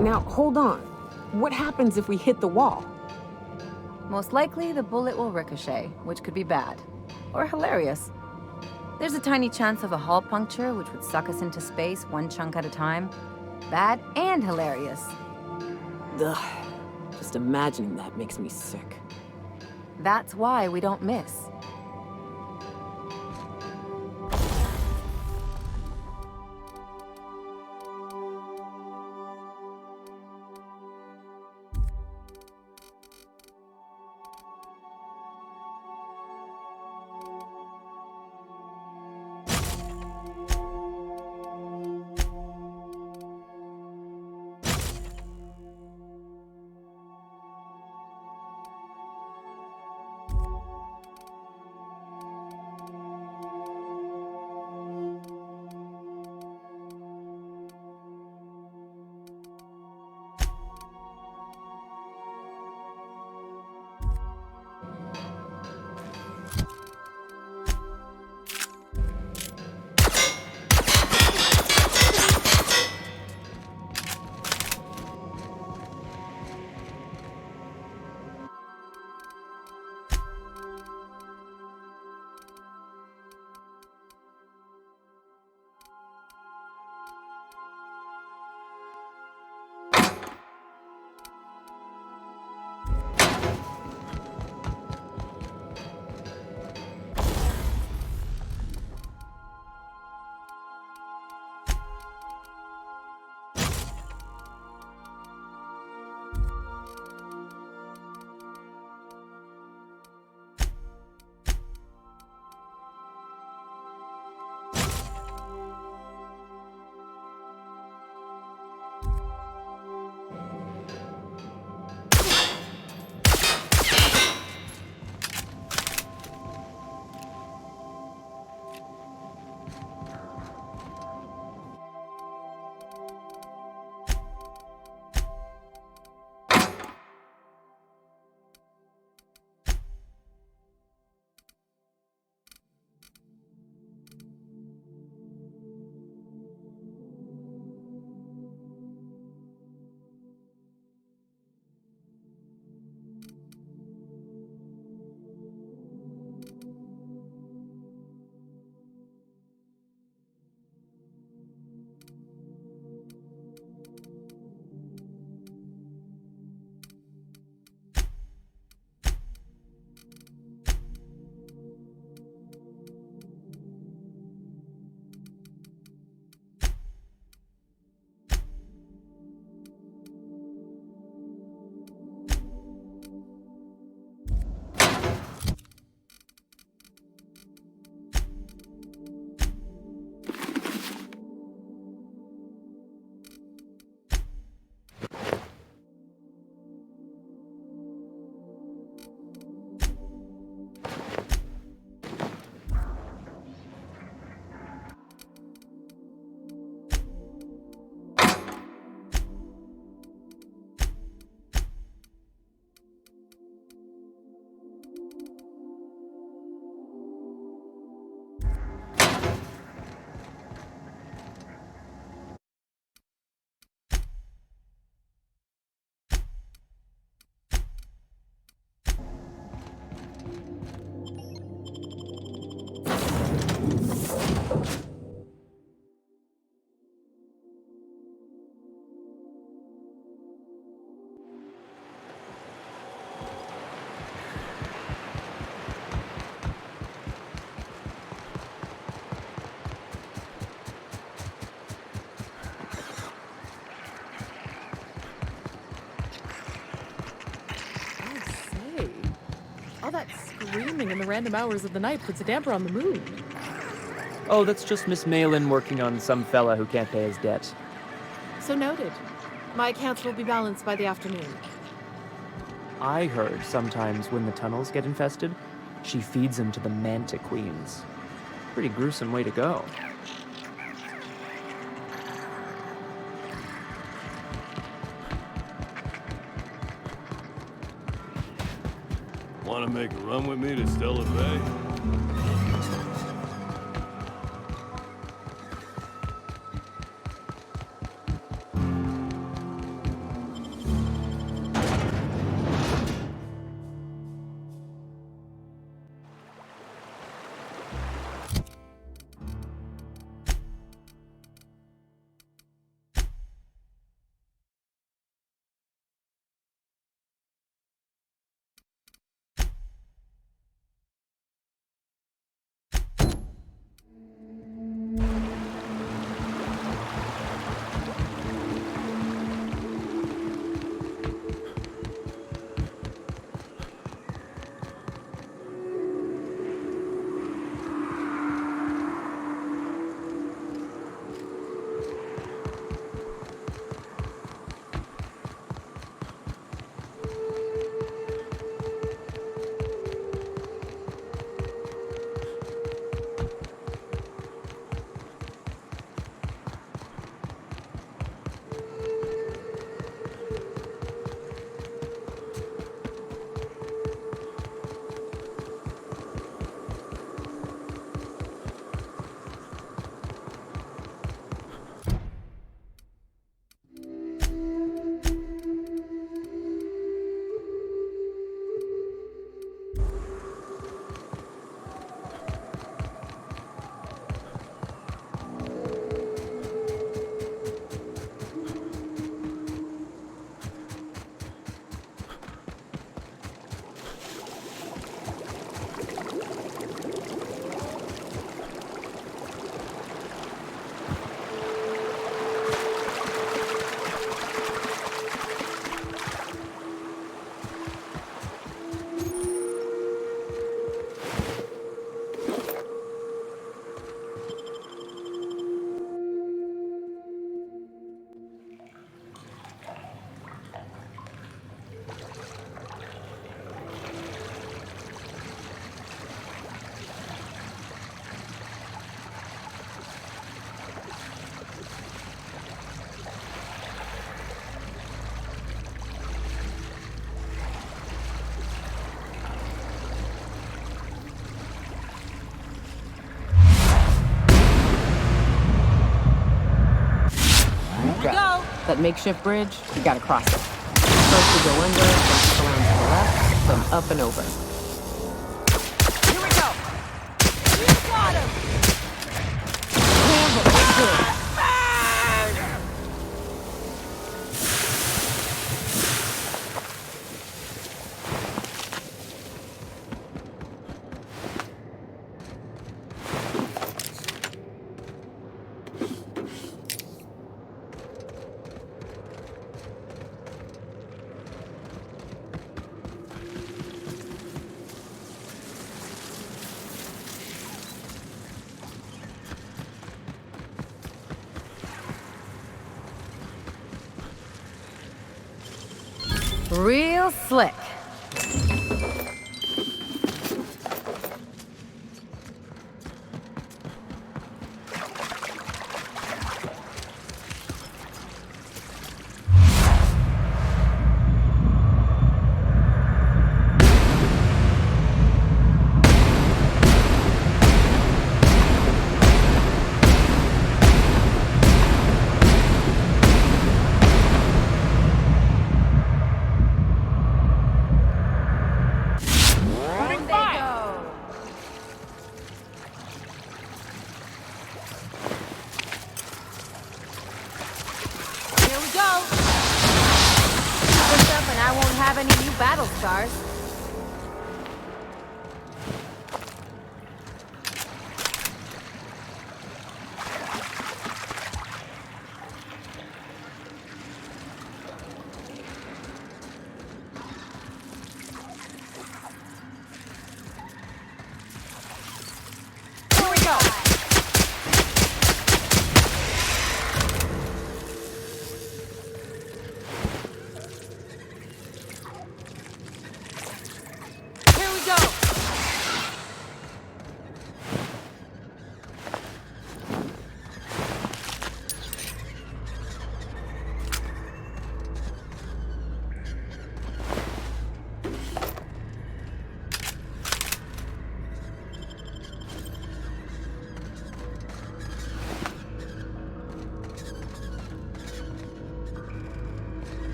S: Now, hold on. What happens if we hit the wall?
L: Most likely, the bullet will ricochet, which could be bad. Or hilarious. There's a tiny chance of a hull puncture, which would suck us into space one chunk at a time. Bad and hilarious.
S: Ugh. Just imagining that makes me sick.
L: That's why we don't miss.
E: All that screaming in the random hours of the night puts a damper on the mood.
J: Oh, that's just Miss Malin working on some fella who can't pay his debt.
E: So noted. My accounts will be balanced by the afternoon.
J: I heard sometimes when the tunnels get infested, she feeds them to the Manta Queens. Pretty gruesome way to go.
Q: Want to make a run with me to Stella Bay?
S: That makeshift bridge, you gotta cross it. First we go under, then around to the left, then up and over.
P: Here we go! You got him!
S: Handle it, good.
L: Real slick.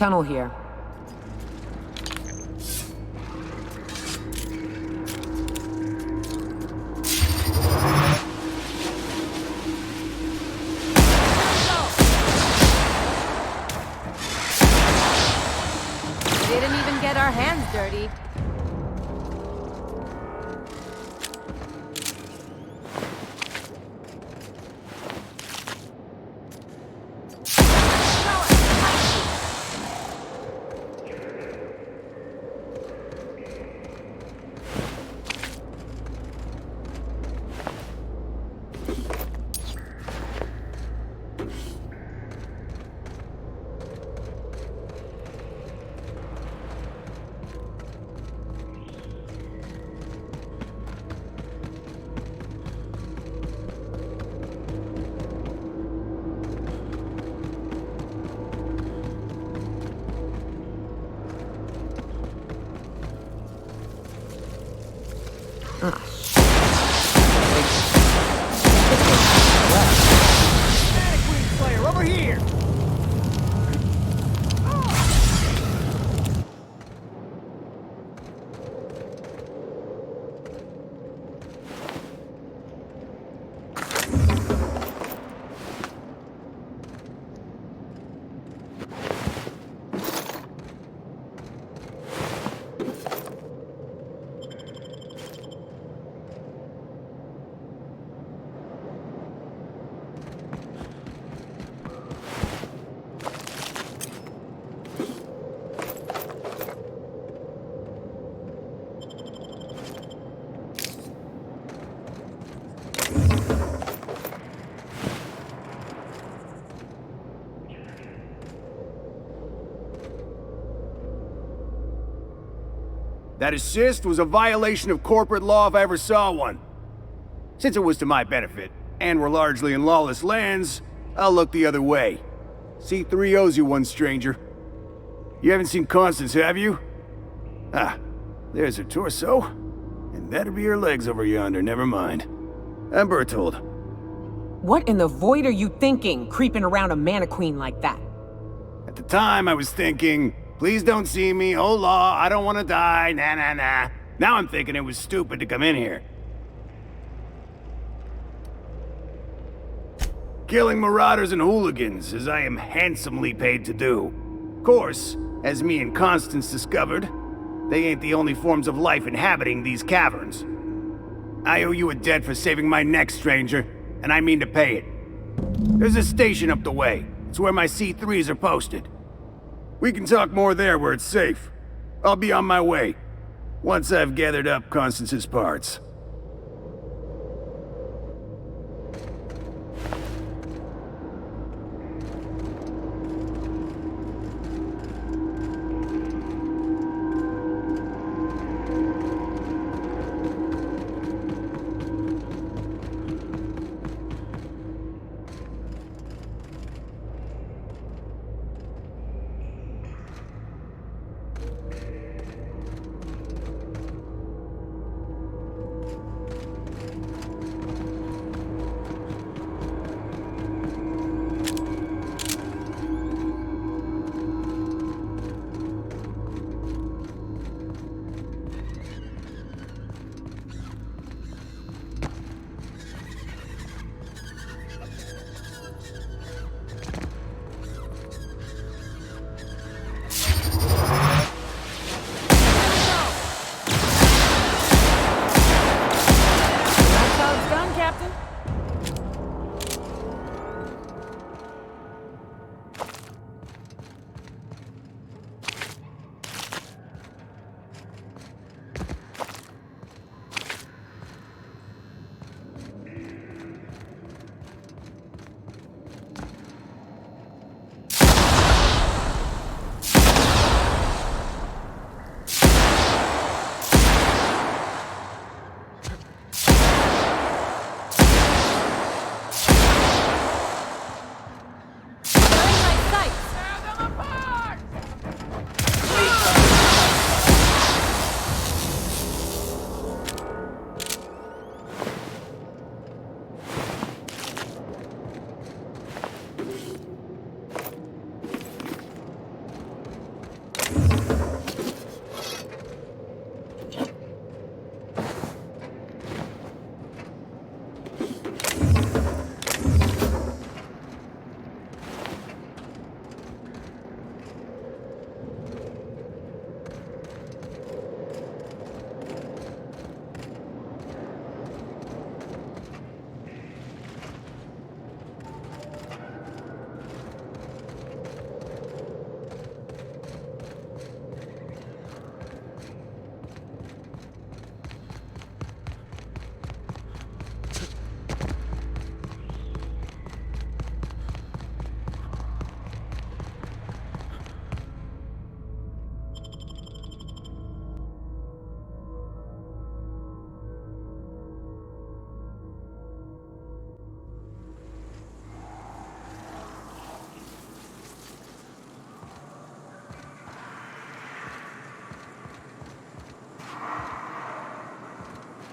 S: tunnel here.
L: We didn't even get our hands dirty.
P: Slayer, over here!
I: That assist was a violation of corporate law if I ever saw one. Since it was to my benefit, and we're largely in lawless lands, I'll look the other way. C3 owes you one, stranger. You haven't seen Constance, have you? Ah, there's her torso. And that'll be her legs over yonder, never mind. I'm Bertold.
S: What in the void are you thinking, creeping around a mannequin like that?
I: At the time, I was thinking, please don't see me, oh law, I don't want to die, nah nah nah. Now I'm thinking it was stupid to come in here. Killing marauders and hooligans, as I am handsomely paid to do. Of course, as me and Constance discovered, they ain't the only forms of life inhabiting these caverns. I owe you a debt for saving my neck, stranger, and I mean to pay it. There's a station up the way. It's where my C3s are posted. We can talk more there where it's safe. I'll be on my way, once I've gathered up Constance's parts.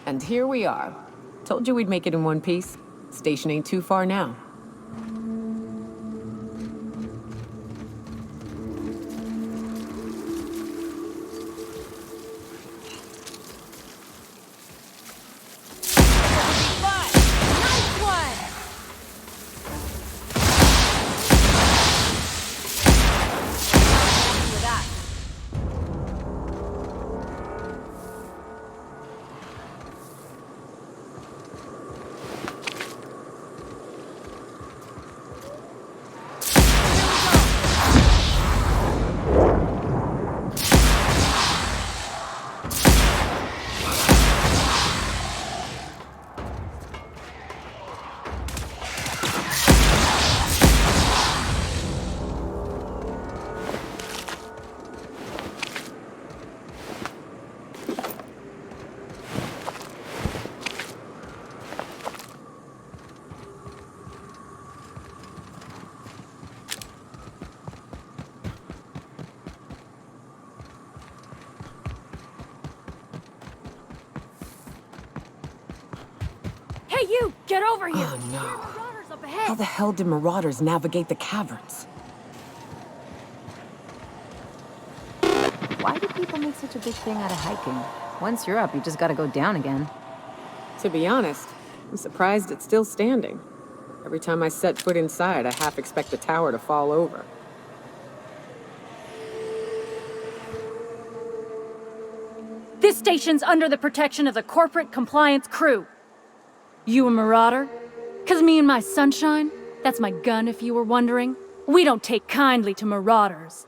S: And here we are. Told you we'd make it in one piece. Station ain't too far now.
D: Hey, you! Get over here!
S: Oh no.
D: There are marauders up ahead!
S: How the hell did marauders navigate the caverns?
L: Why do people make such a big thing out of hiking? Once you're up, you just gotta go down again.
S: To be honest, I'm surprised it's still standing. Every time I set foot inside, I half expect the tower to fall over.
D: This station's under the protection of the corporate compliance crew. You a marauder? 'Cause me and my sunshine, that's my gun if you were wondering, we don't take kindly to marauders.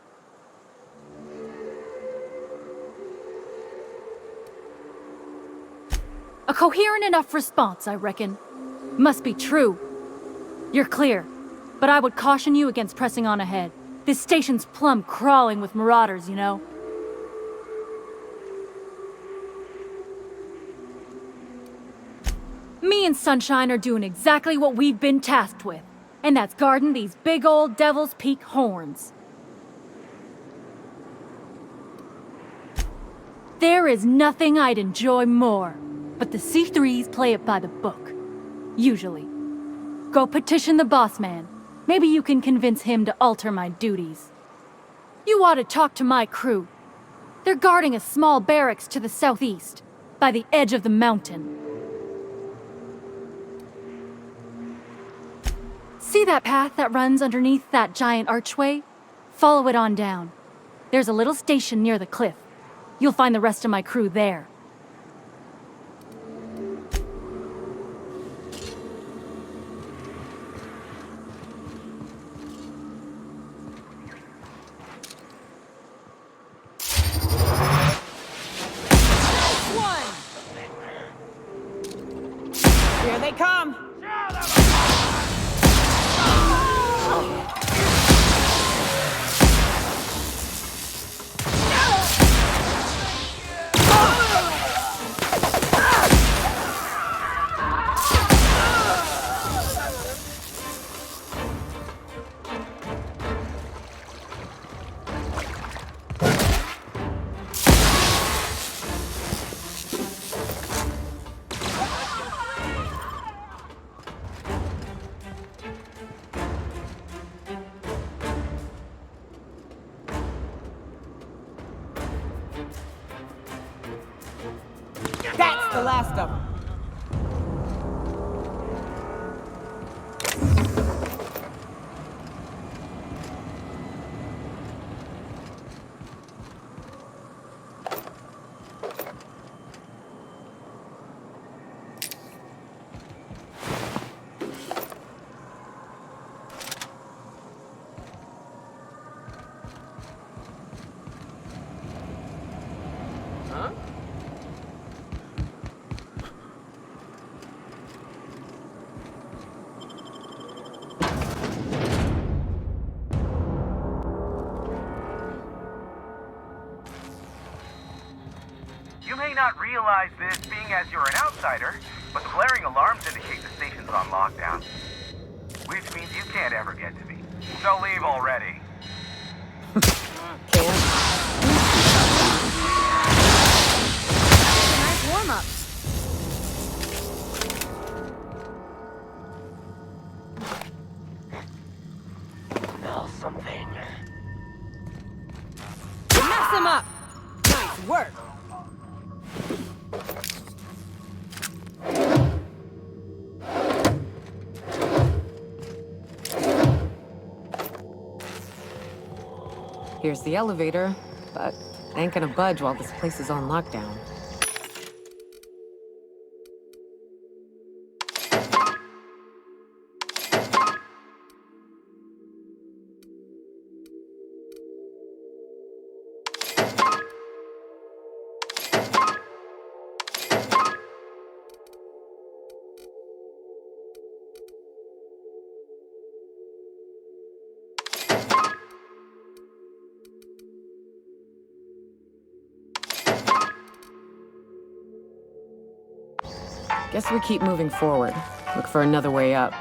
D: A coherent enough response, I reckon. Must be true. You're clear, but I would caution you against pressing on ahead. This station's plumb crawling with marauders, you know. Me and Sunshine are doing exactly what we've been tasked with, and that's guarding these big old Devil's Peak horns. There is nothing I'd enjoy more, but the C3s play it by the book. Usually. Go petition the boss man. Maybe you can convince him to alter my duties. You ought to talk to my crew. They're guarding a small barracks to the southeast, by the edge of the mountain. See that path that runs underneath that giant archway? Follow it on down. There's a little station near the cliff. You'll find the rest of my crew there.
S: Here they come! That's the last of them. Huh?
G: You may not realize this being as you're an outsider, but the blaring alarms indicate the station's on lockdown. Which means you can't ever get to me. So leave already.
L: Nice warm-up.
F: smell something.
P: Mess him up! Nice work!
S: Here's the elevator, but I ain't gonna budge while this place is on lockdown. Guess we keep moving forward. Look for another way up.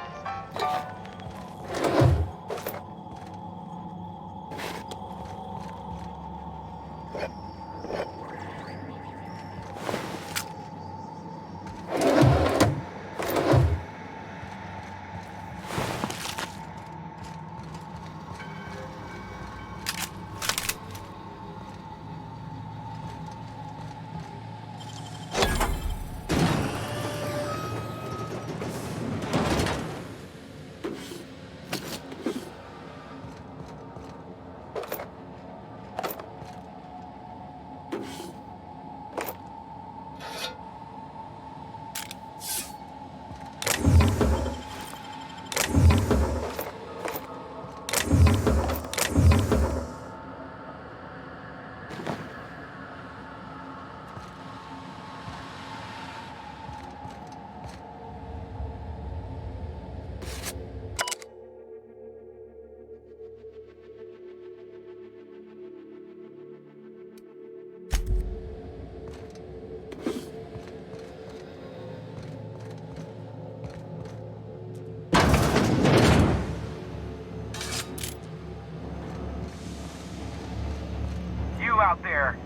G: Out there,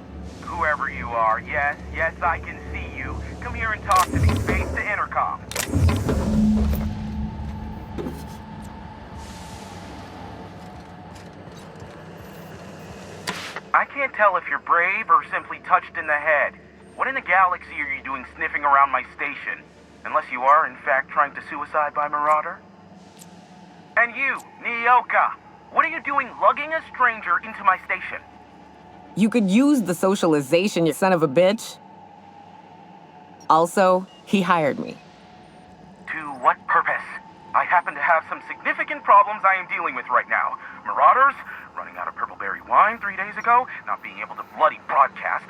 G: whoever you are, yes, I can see you. Come here and talk to me. Face the intercom. I can't tell if you're brave or simply touched in the head. What in the galaxy are you doing sniffing around my station? Unless you are, in fact, trying to suicide by Marauder? And you, Nyoka, what are you doing lugging a stranger into my station?
S: You could use the socialization, you son of a bitch. Also, he hired me.
G: To what purpose? I happen to have some significant problems I am dealing with right now. Marauders, running out of purple berry wine 3 days ago, not being able to bloody broadcast.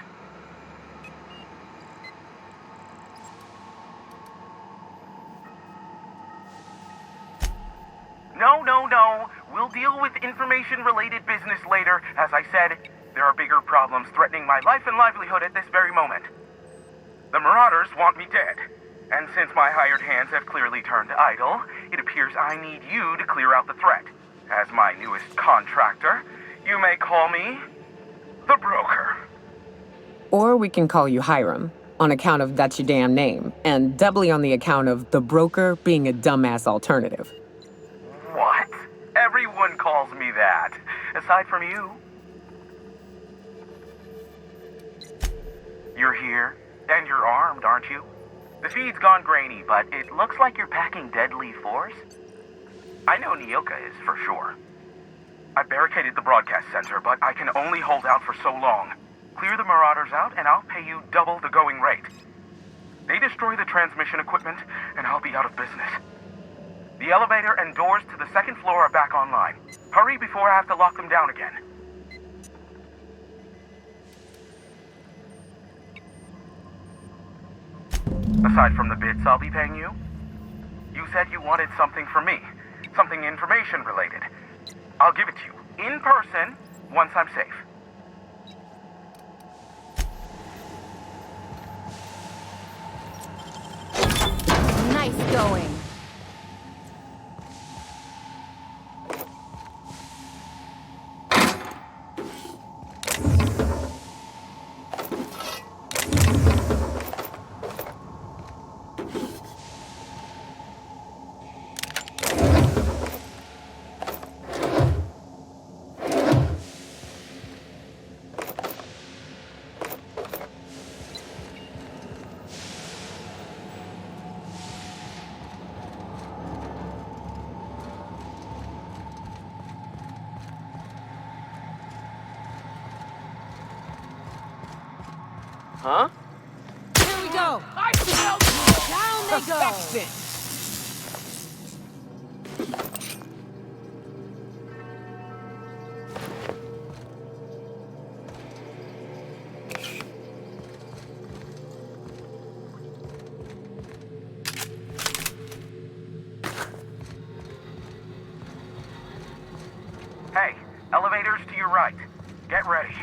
G: No. We'll deal with information-related business later. As I said, there are bigger problems threatening my life and livelihood at this very moment. The Marauders want me dead. And since my hired hands have clearly turned idle, it appears I need you to clear out the threat. As my newest contractor, you may call me the Broker.
S: Or we can call you Hiram, on account of that's your damn name, and doubly on the account of the Broker being a dumbass alternative.
G: What? Everyone calls me that, aside from you. You're here, and you're armed, aren't you? The feed's gone grainy, but it looks like you're packing deadly force. I know Nyoka is, for sure. I barricaded the broadcast center, but I can only hold out for so long. Clear the Marauders out, and I'll pay you double the going rate. They destroy the transmission equipment, and I'll be out of business. The elevator and doors to the second floor are back online. Hurry before I have to lock them down again. Aside from the bits I'll be paying you, you said you wanted something from me. Something information-related. I'll give it to you, in person, once I'm safe.
L: Nice going.
S: Huh?
P: Here we go.
S: I smell
P: Down they go.
S: perfection.
G: Hey, elevators to your right. Get ready.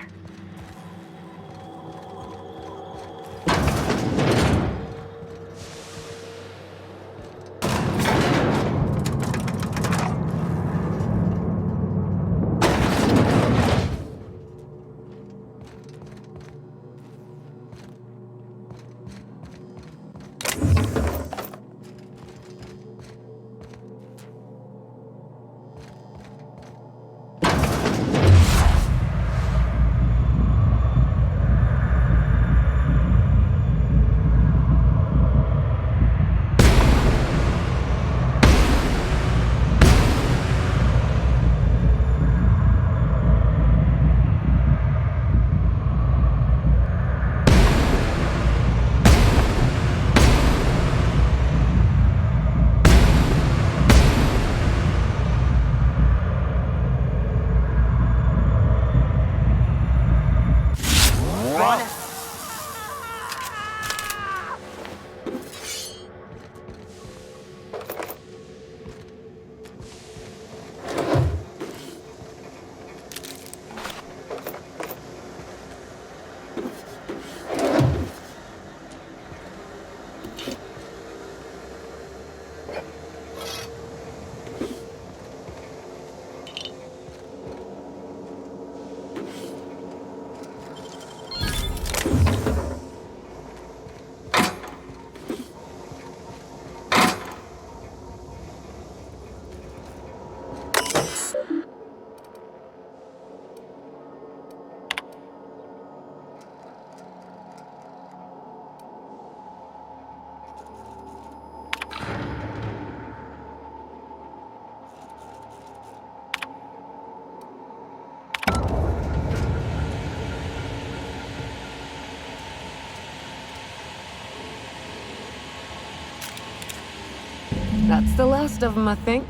S: That's the last of them, I think.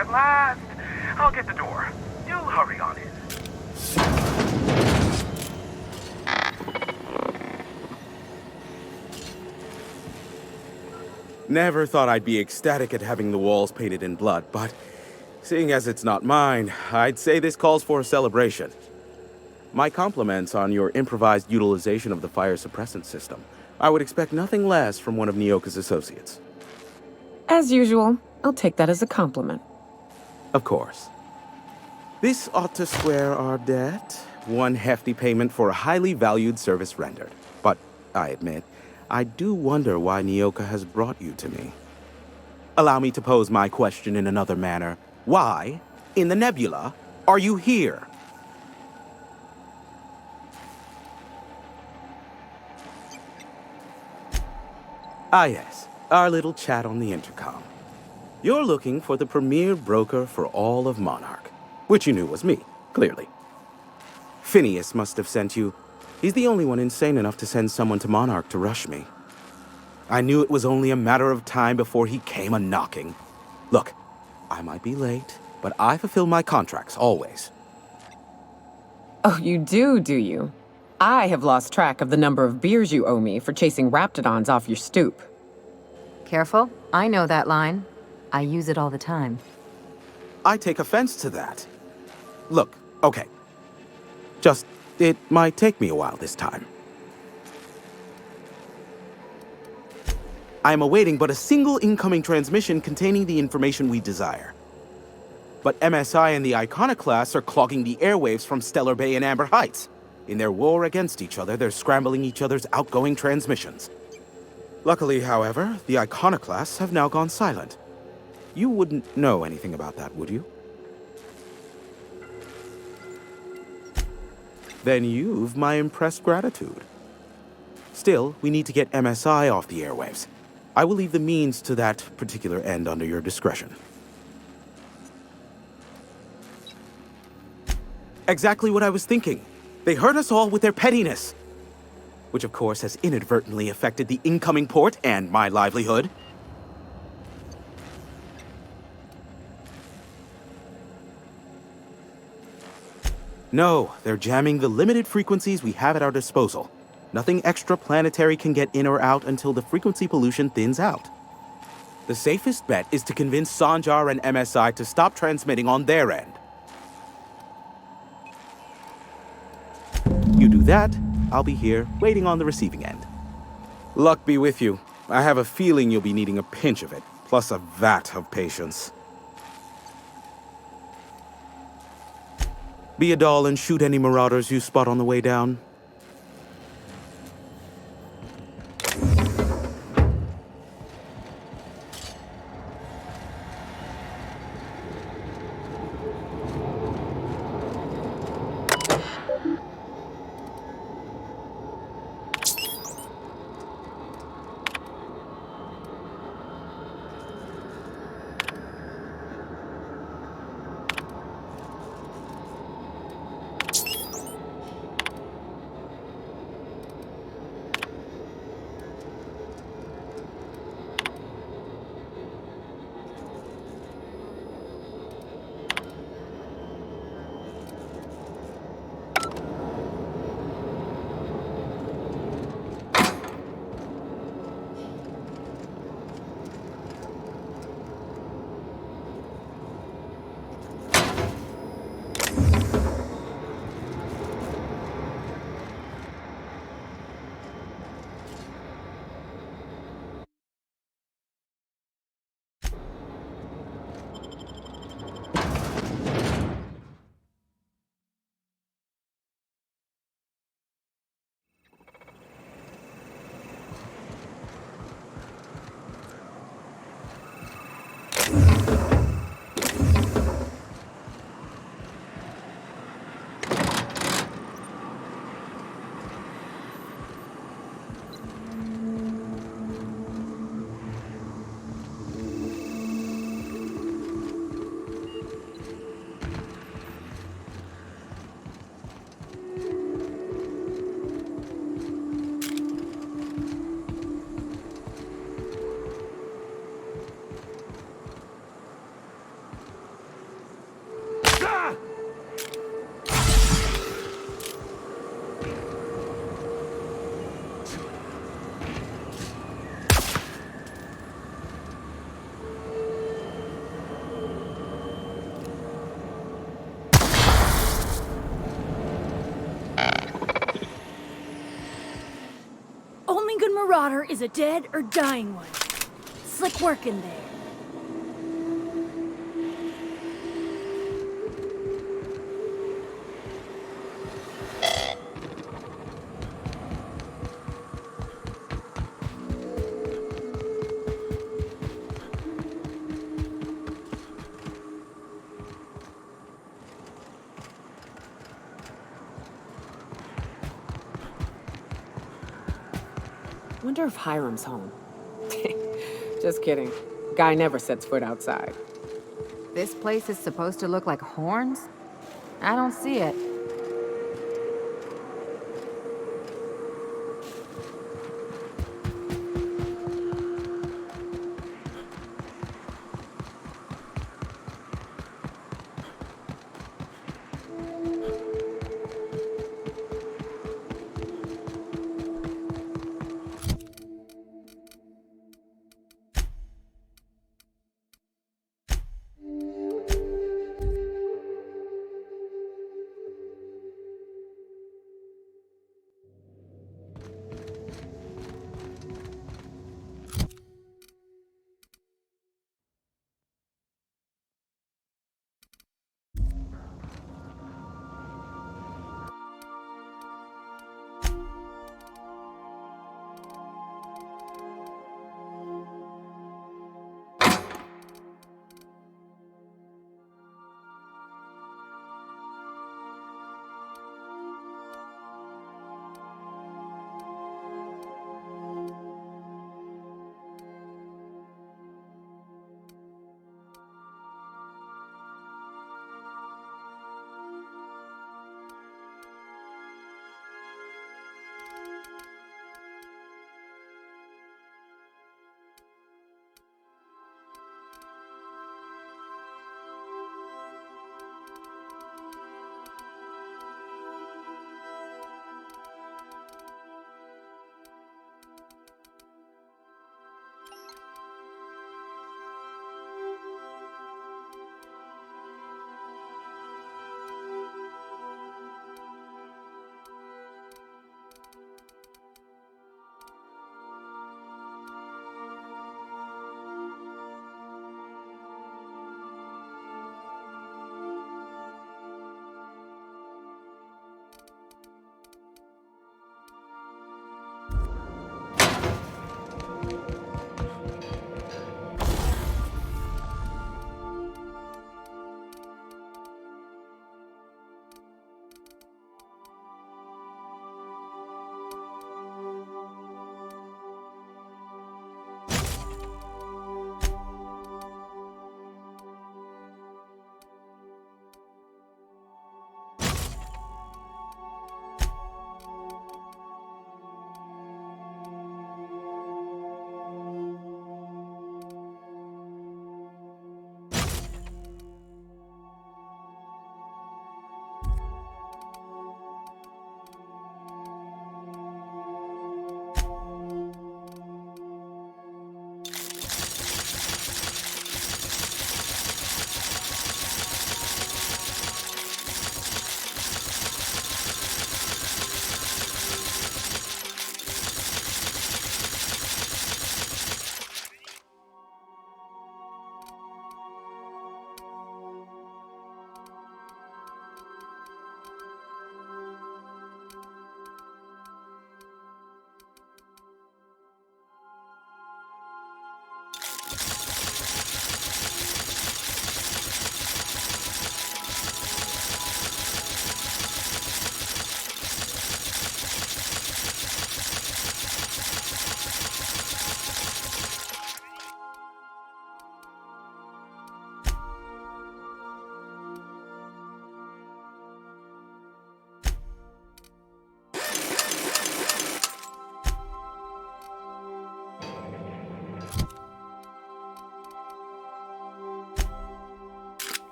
G: at last. I'll get the door. Do hurry on in.
H: Never thought I'd be ecstatic at having the walls painted in blood, but seeing as it's not mine, I'd say this calls for a celebration. My compliments on your improvised utilization of the fire suppressant system. I would expect nothing less from one of Nyoka's associates.
S: As usual, I'll take that as a compliment.
H: Of course. This ought to square our debt. One hefty payment for a highly valued service rendered. But, I admit, I do wonder why Nyoka has brought you to me. Allow me to pose my question in another manner. Why, in the nebula, are you here? Ah yes, our little chat on the intercom. You're looking for the premier broker for all of Monarch, which you knew was me, clearly. Phineas must have sent you. He's the only one insane enough to send someone to Monarch to rush me. I knew it was only a matter of time before he came a-knocking. Look, I might be late, but I fulfill my contracts, always.
S: Oh, you do you? I have lost track of the number of beers you owe me for chasing raptidons off your stoop.
L: Careful, I know that line. I use it all the time.
H: I take offense to that. Look, okay. Just, it might take me a while this time. I am awaiting but a single incoming transmission containing the information we desire. But MSI and the Iconoclasts are clogging the airwaves from Stellar Bay and Amber Heights. In their war against each other, they're scrambling each other's outgoing transmissions. Luckily, however, the Iconoclasts have now gone silent. You wouldn't know anything about that, would you? Then you've my impressed gratitude. Still, we need to get MSI off the airwaves. I will leave the means to that particular end under your discretion. Exactly what I was thinking. They hurt us all with their pettiness. Which of course has inadvertently affected the incoming port and my livelihood. No, they're jamming the limited frequencies we have at our disposal. Nothing extraplanetary can get in or out until the frequency pollution thins out. The safest bet is to convince Sanjar and MSI to stop transmitting on their end. You do that, I'll be here, waiting on the receiving end. Luck be with you. I have a feeling you'll be needing a pinch of it, plus a vat of patience. Be a doll and shoot any marauders you spot on the way down.
D: only good marauder is a dead or dying one. Slick work in there.
S: Wonder if Hiram's home. Just kidding. Guy never sets foot outside.
L: This place is supposed to look like horns? I don't see it.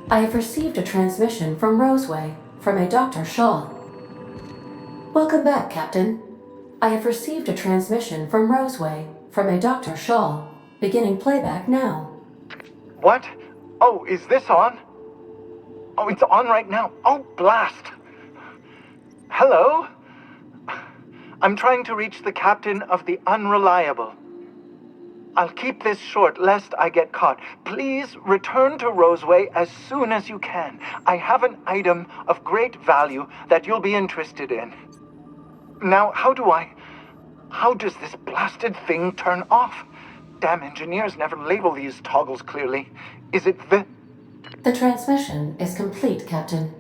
B: I have received a transmission from Roseway, from a Dr. Shaw. Welcome back, Captain. I have received a transmission from Roseway, from a Dr. Shaw. Beginning playback now.
R: What? Oh, is this on? Oh, it's on right now. Oh, blast! Hello? I'm trying to reach the captain of the Unreliable. I'll keep this short, lest I get caught. Please return to Roseway as soon as you can. I have an item of great value that you'll be interested in. Now, how does this blasted thing turn off? Damn engineers never label these toggles clearly. Is it the...
B: The transmission is complete, Captain.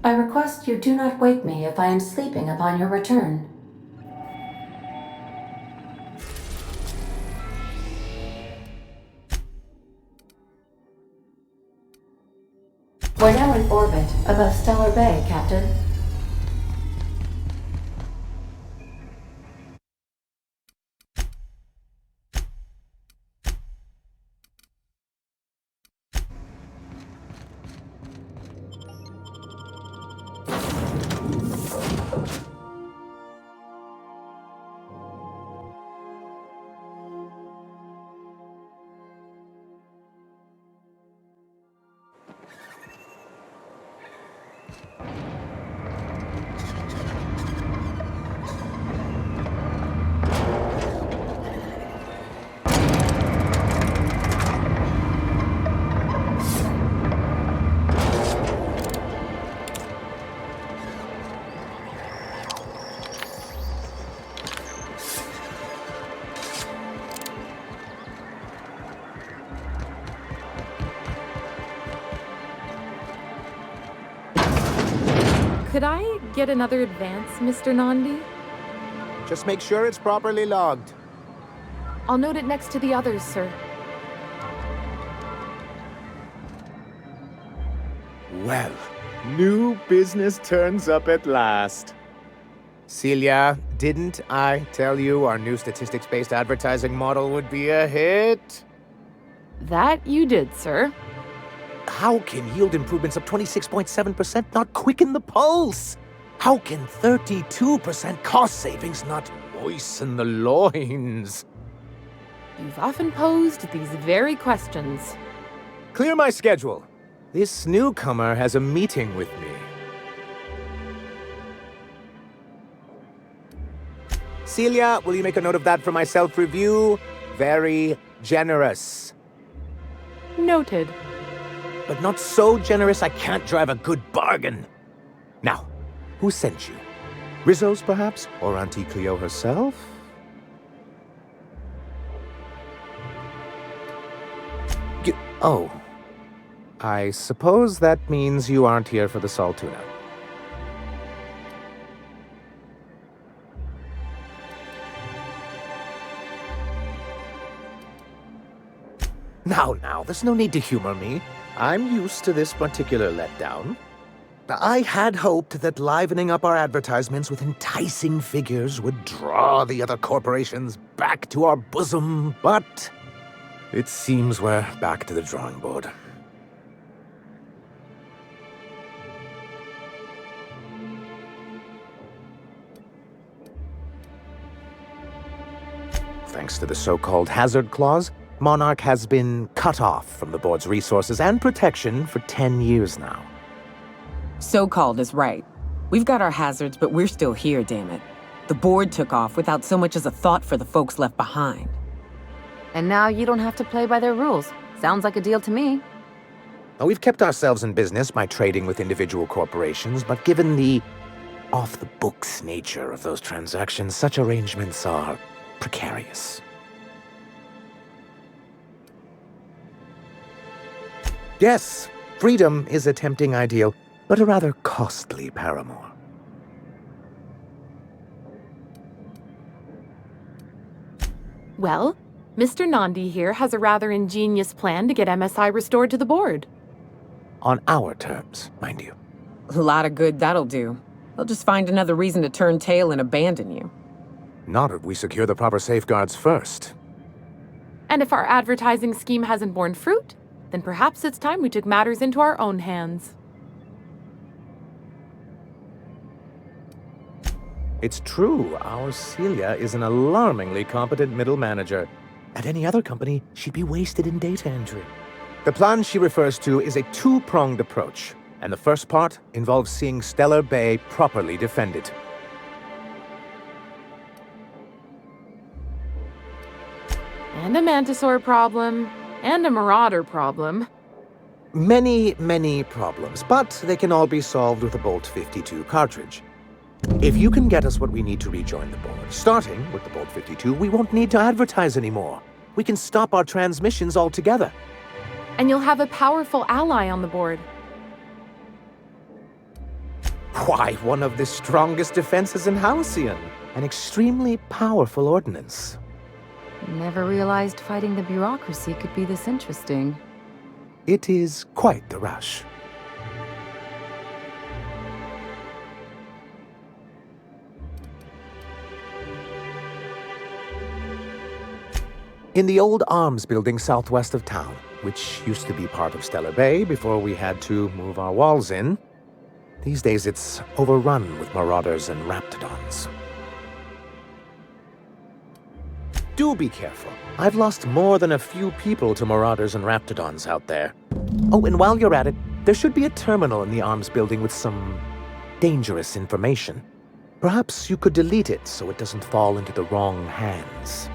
B: I request you do not wake me if I am sleeping upon your return. We're now in orbit above Stellar Bay, Captain.
E: Could I get another advance, Mr. Nandi?
T: Just make sure it's properly logged.
E: I'll note it next to the others, sir.
X: Well, new business turns up at last.
T: Celia, didn't I tell you our new statistics-based advertising model would be a hit?
E: That you did, sir.
T: How can yield improvements of 26.7% not quicken the pulse? How can 32% cost savings not moisten the loins?
E: You've often posed these very questions.
T: Clear my schedule. This newcomer has a meeting with me. Celia, will you make a note of that for my self-review? Very generous.
E: Noted.
T: But not so generous I can't drive a good bargain. Now, who sent you? Rizzo's, perhaps? Or Auntie Cleo herself? Oh. I suppose that means you aren't here for the Saltuna. Now, there's no need to humor me. I'm used to this particular letdown. I had hoped that livening up our advertisements with enticing figures would draw the other corporations back to our bosom, but it seems we're back to the drawing board. Thanks to the so-called hazard clause, Monarch has been cut off from the board's resources and protection for 10 years now.
S: So-called is right. We've got our hazards, but we're still here, damn it. The board took off without so much as a thought for the folks left behind.
L: And now you don't have to play by their rules. Sounds like a deal to me.
T: Now, we've kept ourselves in business by trading with individual corporations, but given the off-the-books nature of those transactions, such arrangements are precarious. Yes, freedom is a tempting ideal, but a rather costly paramour.
E: Well, Mr. Nandi here has a rather ingenious plan to get MSI restored to the board.
T: On our terms, mind you.
S: A lot of good that'll do. They'll just find another reason to turn tail and abandon you.
T: Not if we secure the proper safeguards first.
E: And if our advertising scheme hasn't borne fruit, then perhaps it's time we took matters into our own hands.
T: It's true, our Celia is an alarmingly competent middle manager. At any other company, she'd be wasted in data entry. The plan she refers to is a two-pronged approach, and the first part involves seeing Stellar Bay properly defended.
E: And a Mantisaur problem, and a Marauder problem.
T: Many, many problems, but they can all be solved with a Bolt 52 cartridge. If you can get us what we need to rejoin the board, starting with the Bolt 52, we won't need to advertise anymore. We can stop our transmissions altogether.
E: And you'll have a powerful ally on the board.
T: Why, one of the strongest defenses in Halcyon. An extremely powerful ordnance.
L: Never realized fighting the bureaucracy could be this interesting.
T: It is quite the rush. In the old arms building southwest of town, which used to be part of Stellar Bay before we had to move our walls in, these days it's overrun with marauders and raptidons. Do be careful. I've lost more than a few people to marauders and raptidons out there. Oh, and while you're at it, there should be a terminal in the arms building with some dangerous information. Perhaps you could delete it so it doesn't fall into the wrong hands.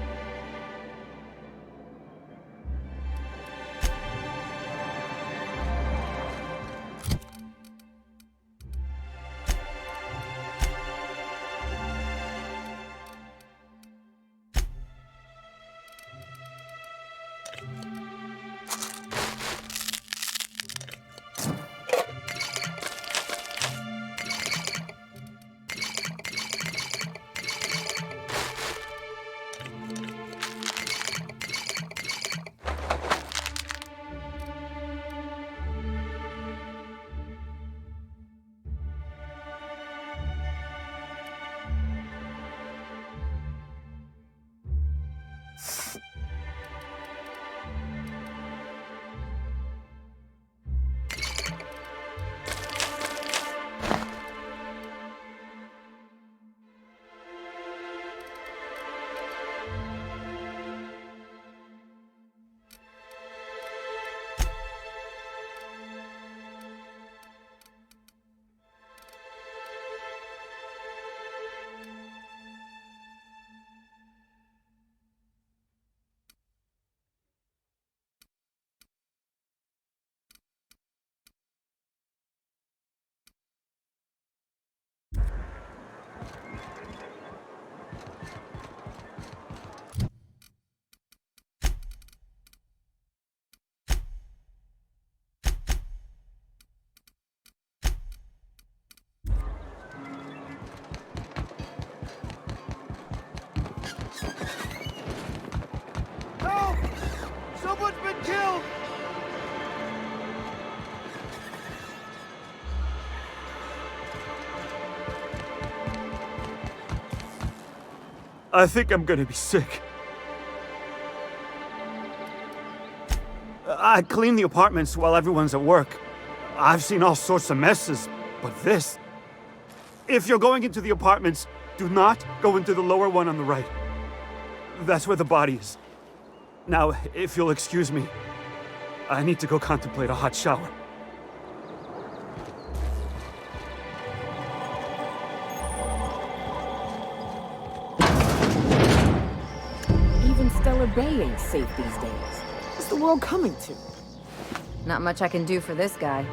I: Help! Someone's been killed!
N: I think I'm gonna be sick. I clean the apartments while everyone's at work. I've seen all sorts of messes, but this... If you're going into the apartments, do not go into the lower one on the right. That's where the body is. Now, if you'll excuse me, I need to go contemplate a hot shower.
S: Even Stellar Bay ain't safe these days. What's the world coming to?
L: Not much I can do for this guy.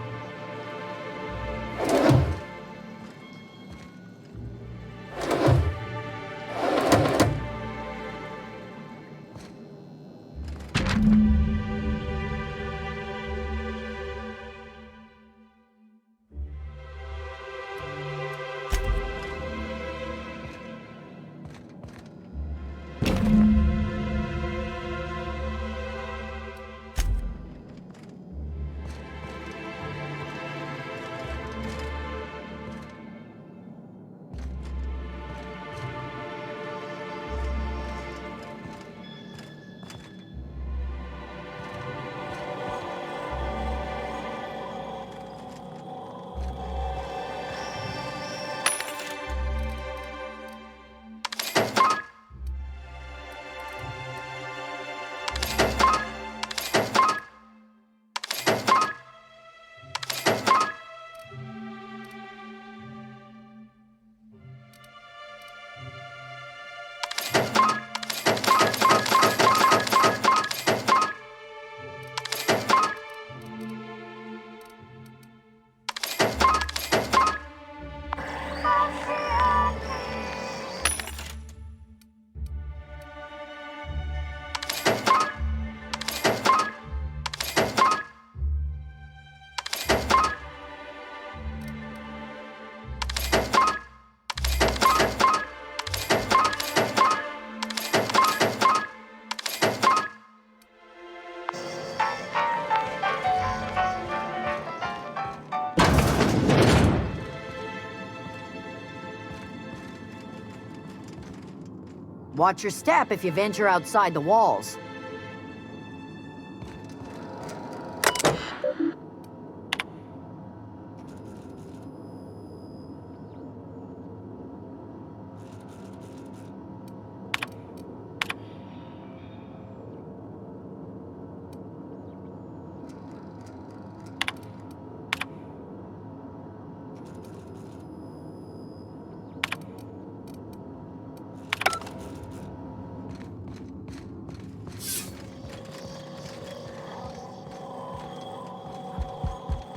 K: Watch your step if you venture outside the walls.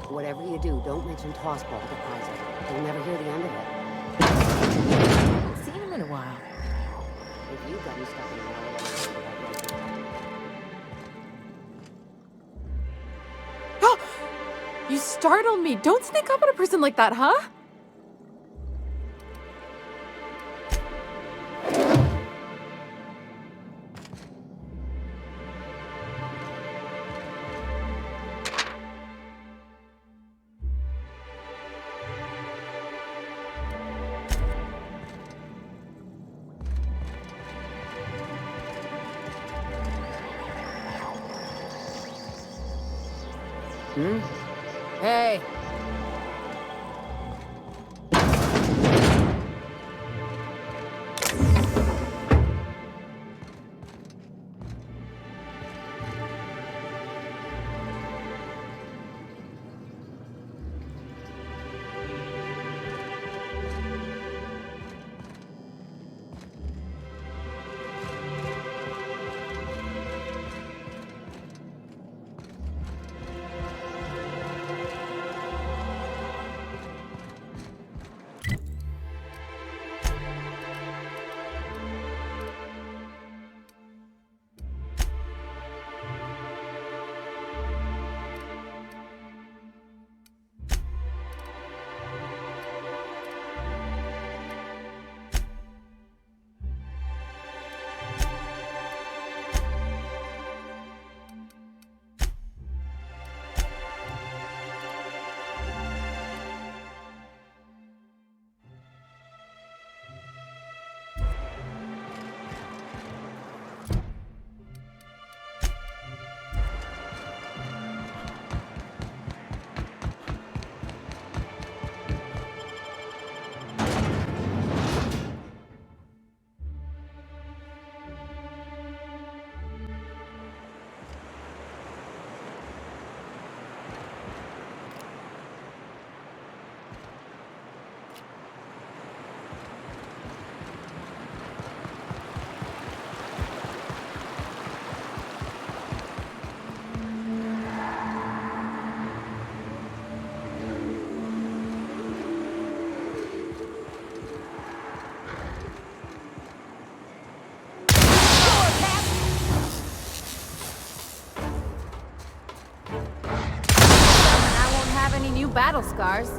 K: Whatever you do, don't mention Tossball to Isaac. He'll never hear the end of it.
L: Haven't seen him in a while.
K: If you got him stuck in a wall,
E: You startled me. Don't sneak up on a person like that, huh?
K: Hey!
L: Battle scars.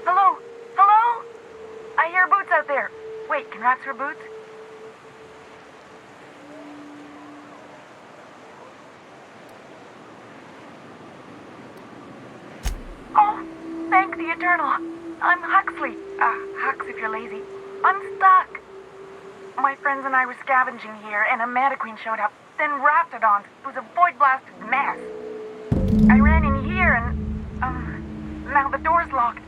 M: Hello? Hello? I hear Boots out there. Wait, can rats hear Boots? Oh, thank the Eternal. I'm Huxley. Hux if you're lazy. I'm stuck. My friends and I were scavenging here, and a Mantiqueen showed up. Then Raptidons. It was a void-blasted mess. I ran in here, and, now the door's locked.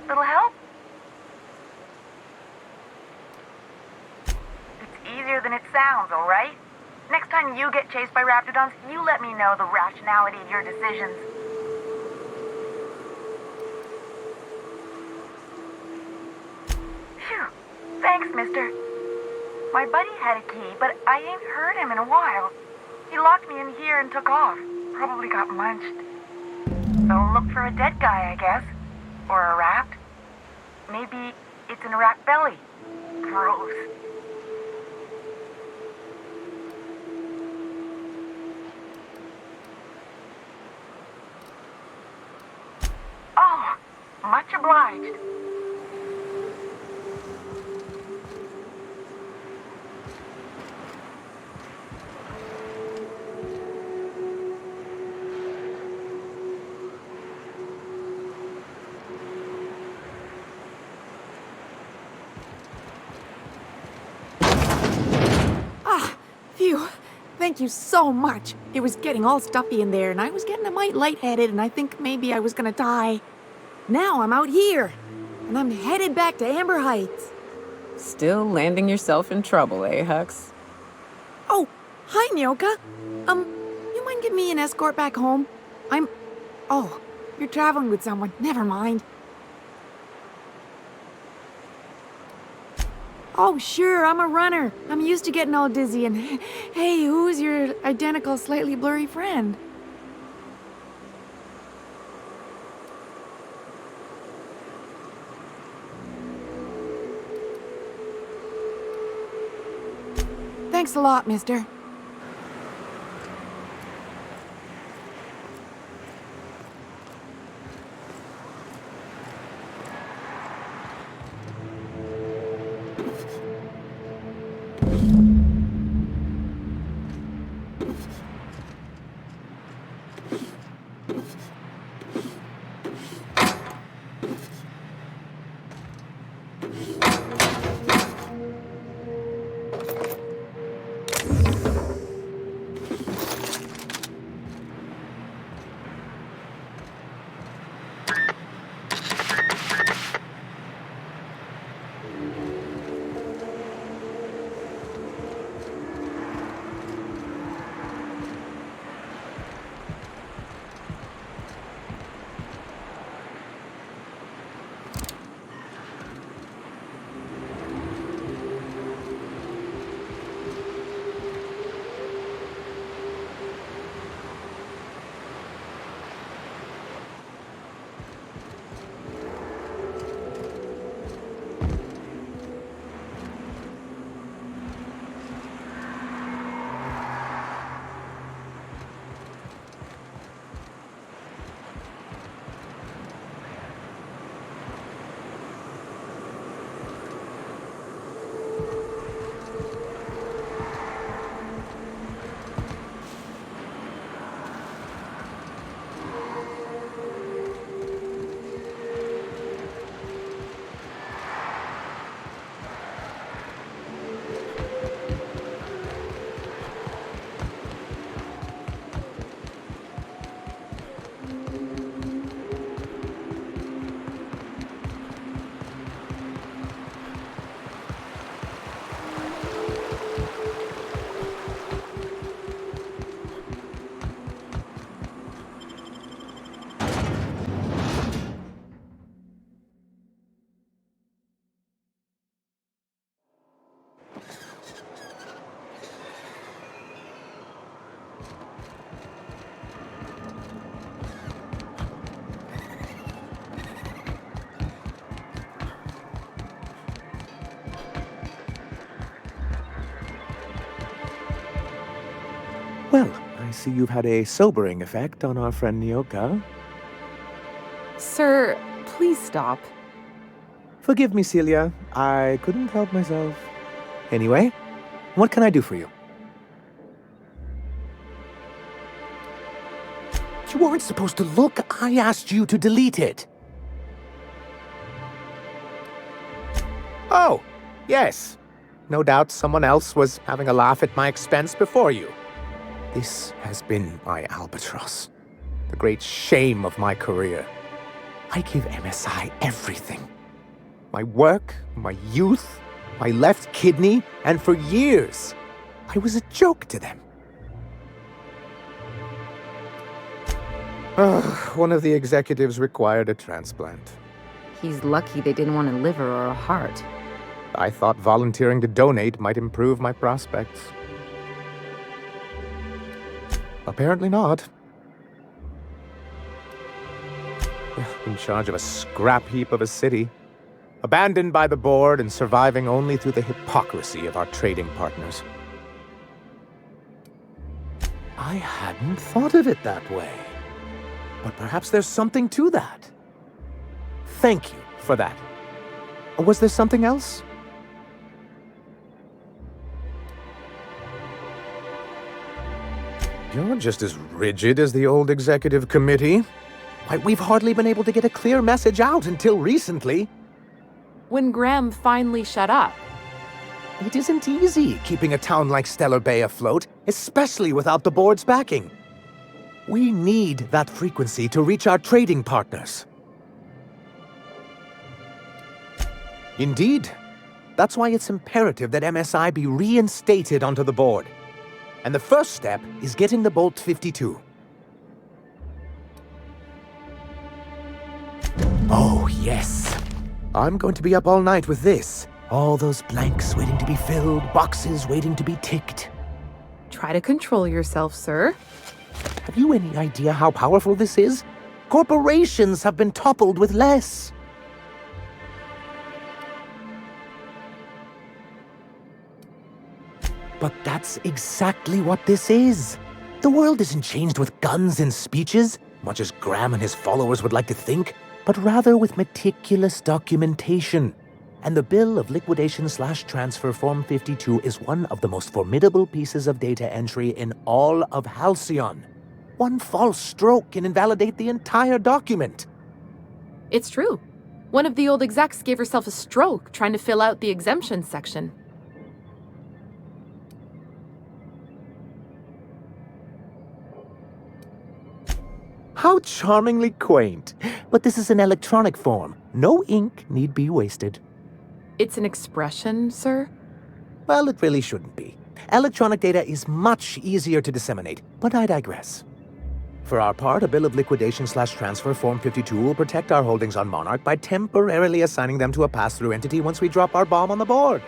M: Little help? It's easier than it sounds, alright? Next time you get chased by Raptidons, you let me know the rationality of your decisions. Phew. Thanks, mister. My buddy had a key, but I ain't heard him in a while. He locked me in here and took off. Probably got munched. So look for a dead guy, I guess. Or a rat. Maybe it's in a rat belly. Gross. Oh, much obliged.
U: Phew. Thank you so much. It was getting all stuffy in there, and I was getting a mite lightheaded, and I think maybe I was gonna die. Now I'm out here, and I'm headed back to Amber Heights.
S: Still landing yourself in trouble, eh, Hux?
U: Oh, hi, Nyoka. You mind giving me an escort back home? Oh, you're traveling with someone. Never mind. Oh, sure, I'm a runner. I'm used to getting all dizzy, and hey, who's your identical, slightly blurry friend? Thanks a lot, mister.
X: Well, I see you've had a sobering effect on our friend Nyoka.
E: Sir, please stop.
X: Forgive me, Celia. I couldn't help myself. Anyway, what can I do for you? You weren't supposed to look. I asked you to delete it. Oh, yes. No doubt someone else was having a laugh at my expense before you. This has been my albatross. The great shame of my career. I give MSI everything. My work, my youth, my left kidney, and for years, I was a joke to them. One of the executives required a transplant.
L: He's lucky they didn't want a liver or a heart.
X: I thought volunteering to donate might improve my prospects. Apparently not. In charge of a scrap heap of a city, abandoned by the board and surviving only through the hypocrisy of our trading partners. I hadn't thought of it that way. But perhaps there's something to that. Thank you for that. Was there something else? You're just as rigid as the old executive committee. Why, we've hardly been able to get a clear message out until recently.
E: When Graham finally shut up.
X: It isn't easy keeping a town like Stellar Bay afloat, especially without the board's backing. We need that frequency to reach our trading partners. Indeed. That's why it's imperative that MSI be reinstated onto the board. And the first step is getting the Bolt 52. Oh, yes. I'm going to be up all night with this. All those blanks waiting to be filled, boxes waiting to be ticked.
E: Try to control yourself, sir.
X: Have you any idea how powerful this is? Corporations have been toppled with less. But that's exactly what this is. The world isn't changed with guns and speeches, much as Graham and his followers would like to think, but rather with meticulous documentation. And the Bill of Liquidation/Transfer Form 52 is one of the most formidable pieces of data entry in all of Halcyon. One false stroke can invalidate the entire document.
E: It's true. One of the old execs gave herself a stroke trying to fill out the exemption section.
X: How charmingly quaint. But this is an electronic form. No ink need be wasted.
E: It's an expression, sir?
X: Well, it really shouldn't be. Electronic data is much easier to disseminate, but I digress. For our part, a Bill of Liquidation/Transfer Form 52 will protect our holdings on Monarch by temporarily assigning them to a pass-through entity once we drop our bomb on the board.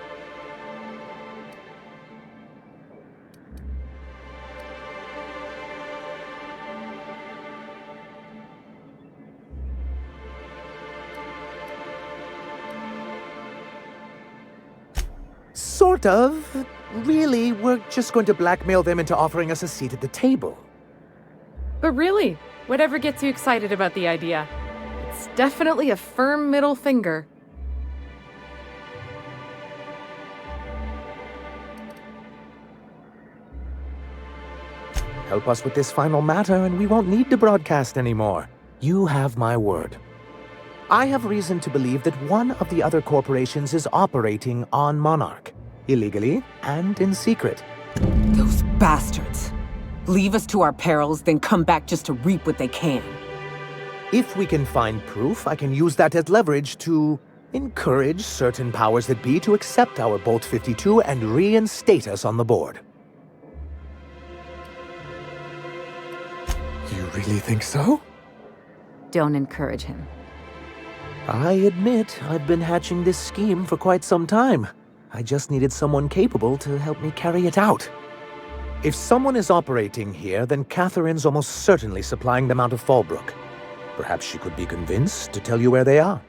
X: Sort of. Really, we're just going to blackmail them into offering us a seat at the table.
E: But really, whatever gets you excited about the idea? It's definitely a firm middle finger.
X: Help us with this final matter and we won't need to broadcast anymore. You have my word. I have reason to believe that one of the other corporations is operating on Monarch, illegally and in secret.
S: Those bastards. Leave us to our perils, then come back just to reap what they can.
X: If we can find proof, I can use that as leverage to encourage certain powers that be to accept our Bolt 52 and reinstate us on the board. You really think so?
L: Don't encourage him.
X: I admit I've been hatching this scheme for quite some time. I just needed someone capable to help me carry it out. If someone is operating here, then Catherine's almost certainly supplying them out of Fallbrook. Perhaps she could be convinced to tell you where they are.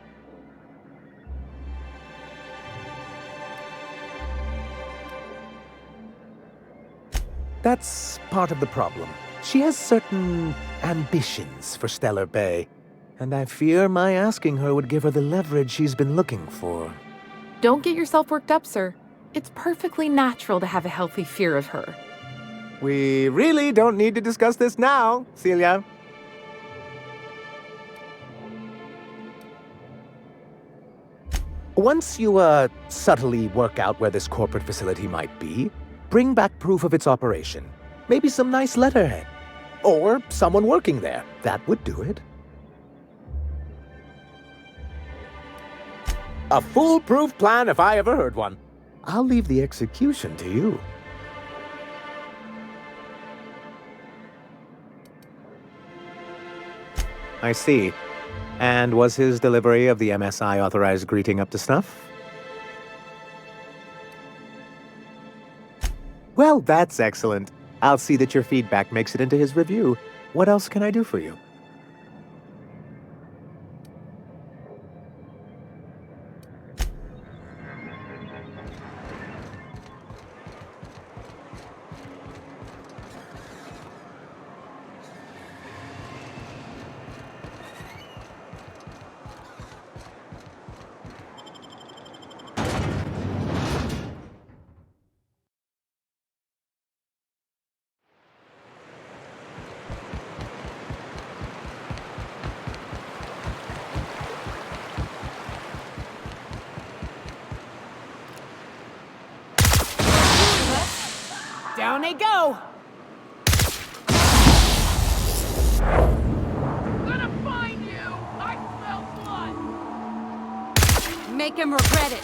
X: That's part of the problem. She has certain ambitions for Stellar Bay, and I fear my asking her would give her the leverage she's been looking for.
E: Don't get yourself worked up, sir. It's perfectly natural to have a healthy fear of her.
X: We really don't need to discuss this now, Celia. Once you, subtly work out where this corporate facility might be, bring back proof of its operation. Maybe some nice letterhead. Or someone working there. That would do it. A foolproof plan if I ever heard one. I'll leave the execution to you. I see. And was his delivery of the MSI authorized greeting up to snuff? Well, that's excellent. I'll see that your feedback makes it into his review. What else can I do for you?
P: Down they go! Gonna find you! I smell blood!
L: Make him regret it!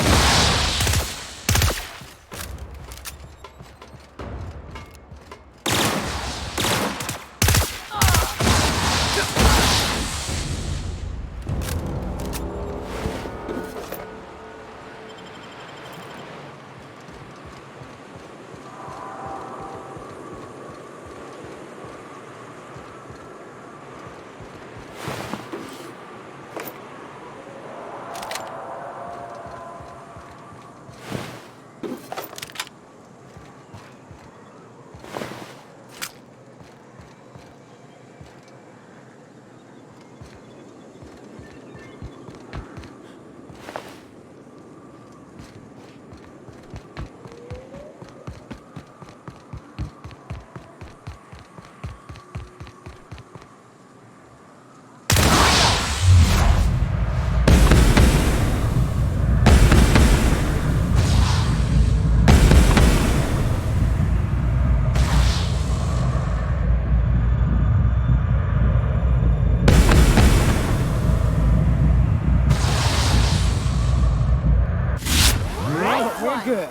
P: We're good.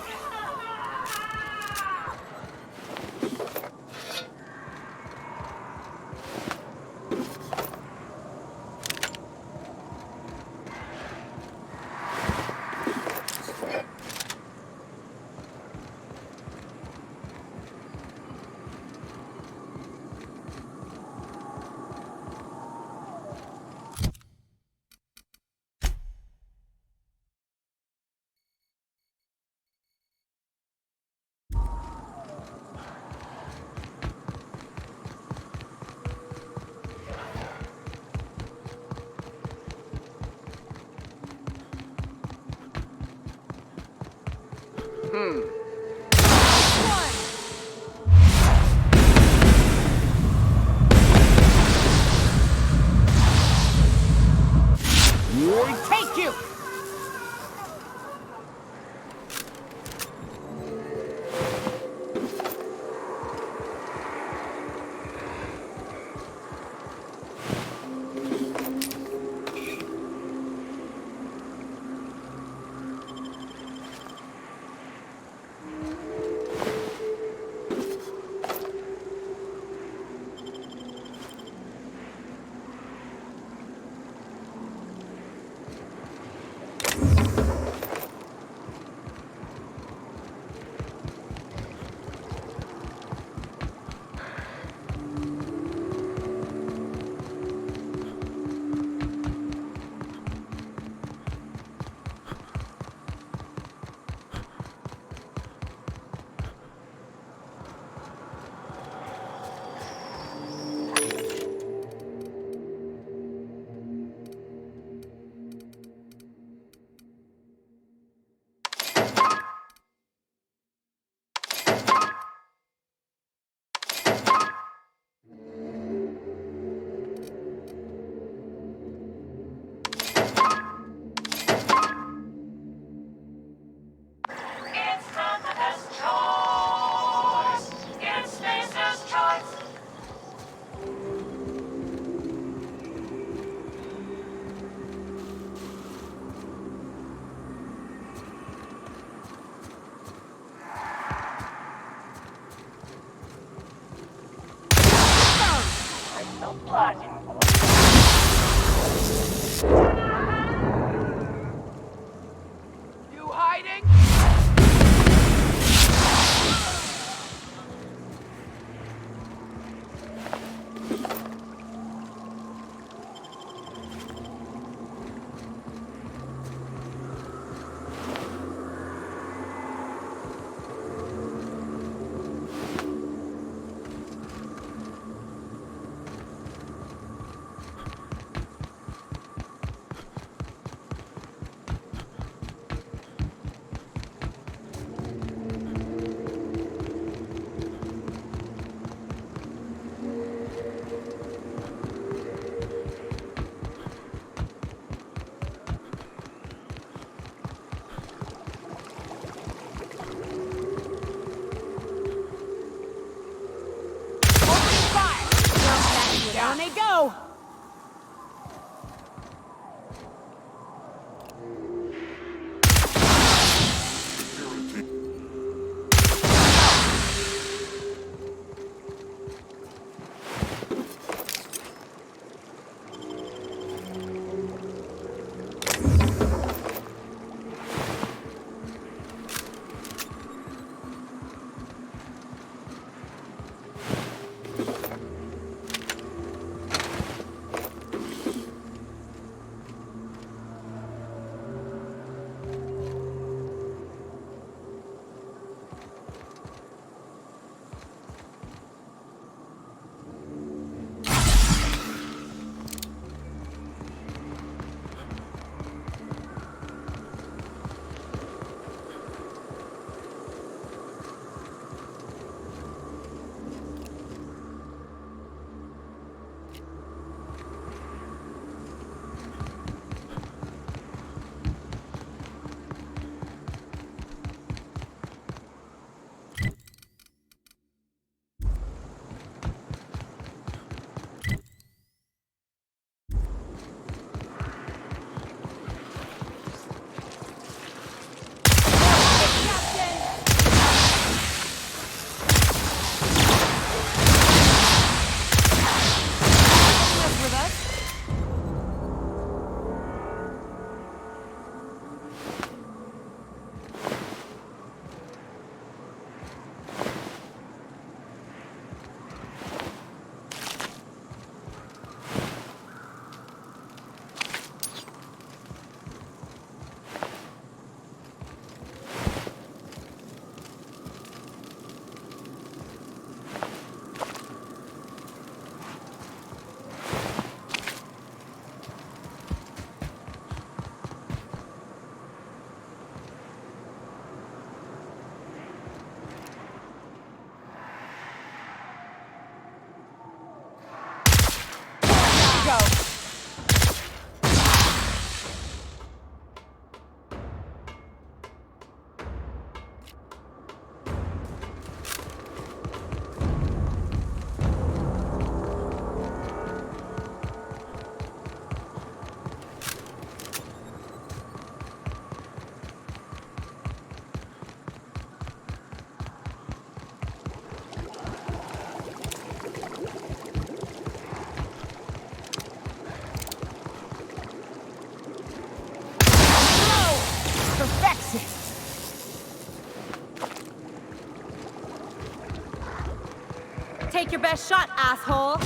P: Take you! closet. You hiding?
U: Down they go!
D: Take your best shot, asshole!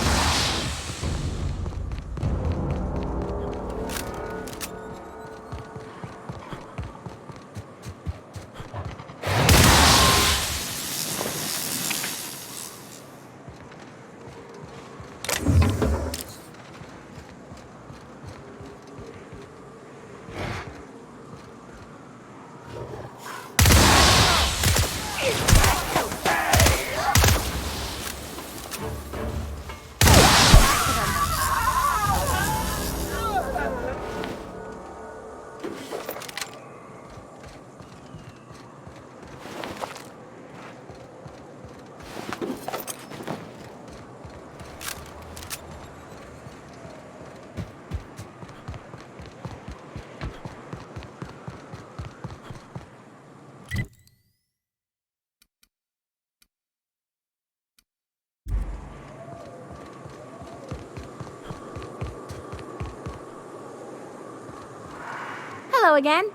C: Hello again.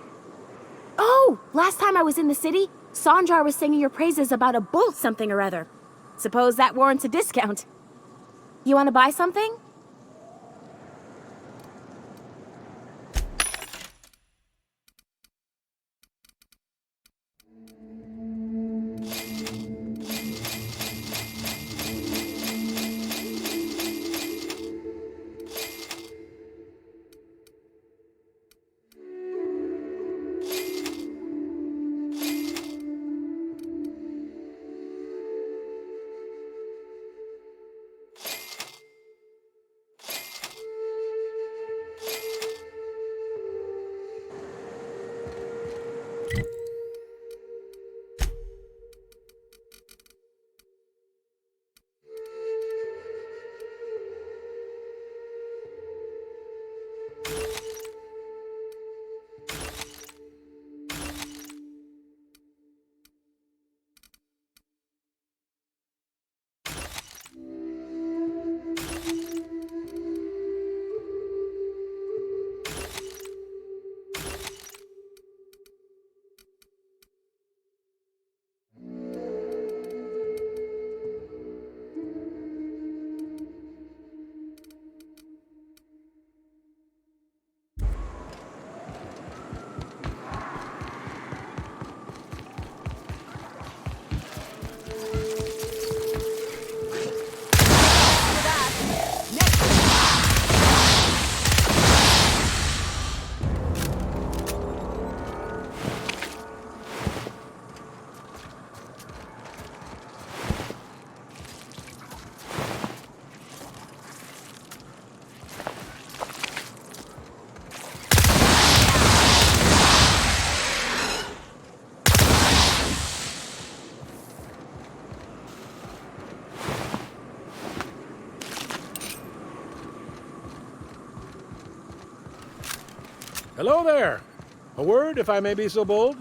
C: Oh, last time I was in the city, Sanjar was singing your praises about a bull something or other. Suppose that warrants a discount. You want to buy something?
O: Hello there. A word, if I may be so bold?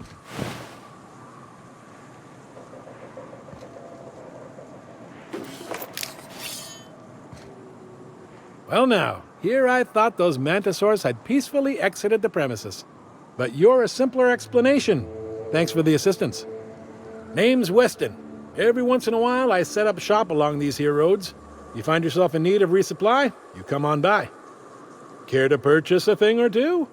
O: Well now, here I thought those mantisaurs had peacefully exited the premises. But you're a simpler explanation. Thanks for the assistance. Name's Weston. Every once in a while I set up shop along these here roads. You find yourself in need of resupply, you come on by. Care to purchase a thing or two?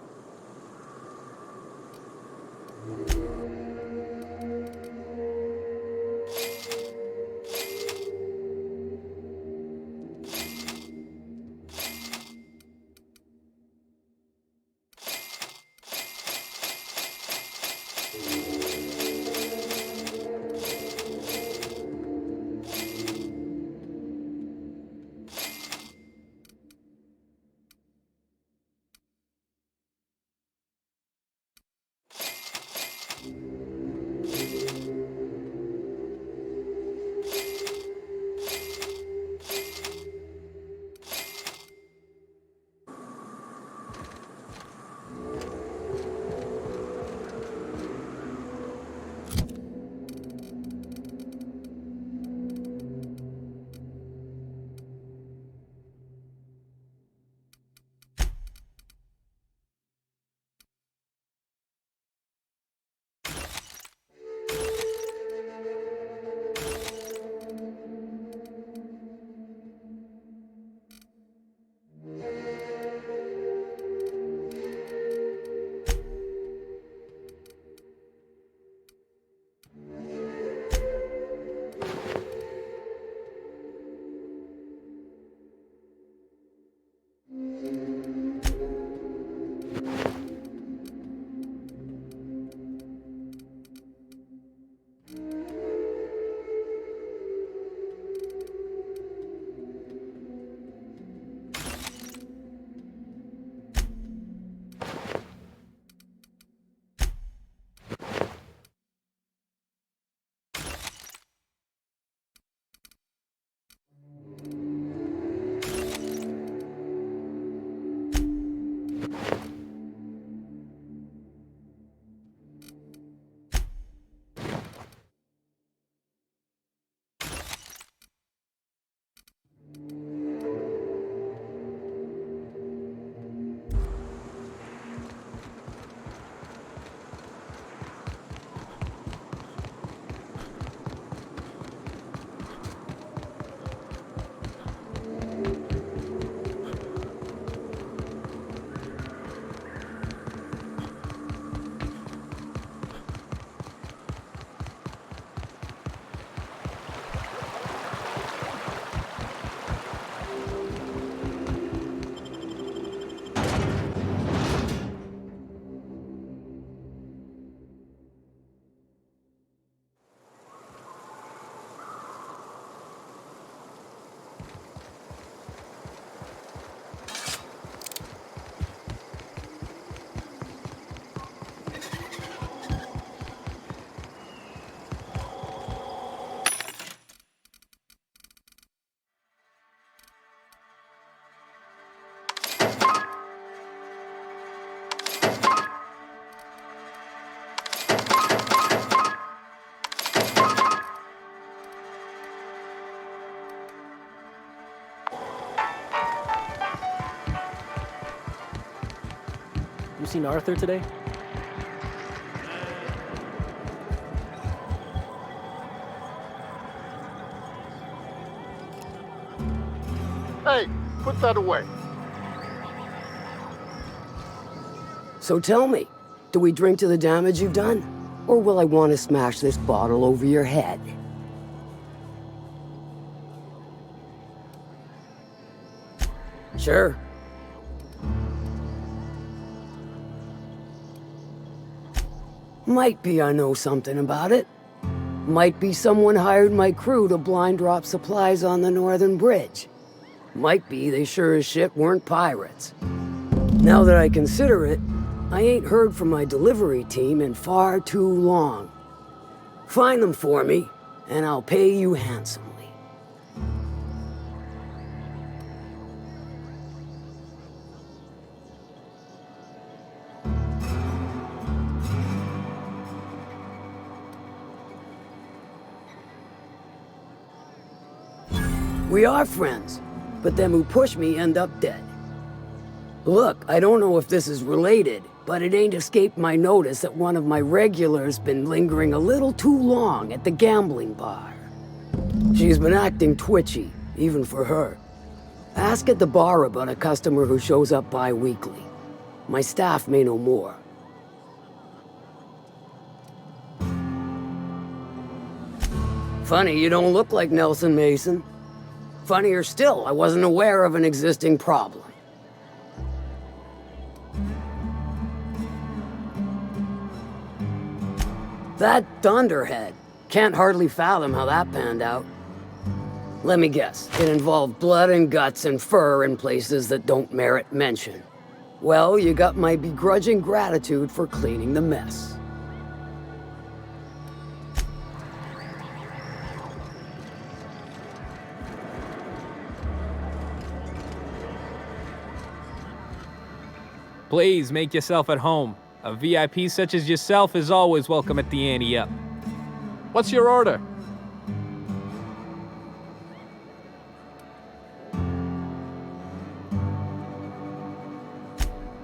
A: seen Arthur today?
T: Hey, put that away.
F: So tell me, do we drink to the damage you've done? Or will I want to smash this bottle over your head? Sure. Might be I know something about it. Might be someone hired my crew to blind drop supplies on the northern bridge. Might be they sure as shit weren't pirates. Now that I consider it, I ain't heard from my delivery team in far too long. Find them for me, and I'll pay you handsomely. We are friends, but them who push me end up dead. Look, I don't know if this is related, but it ain't escaped my notice that one of my regulars been lingering a little too long at the gambling bar. She's been acting twitchy, even for her. Ask at the bar about a customer who shows up bi-weekly. My staff may know more. Funny, you don't look like Nelson Mason. Funnier still, I wasn't aware of an existing problem. That dunderhead. Can't hardly fathom how that panned out. Let me guess, it involved blood and guts and fur in places that don't merit mention. Well, you got my begrudging gratitude for cleaning the mess.
J: Please make yourself at home. A VIP such as yourself is always welcome at the Ante Up. What's your order?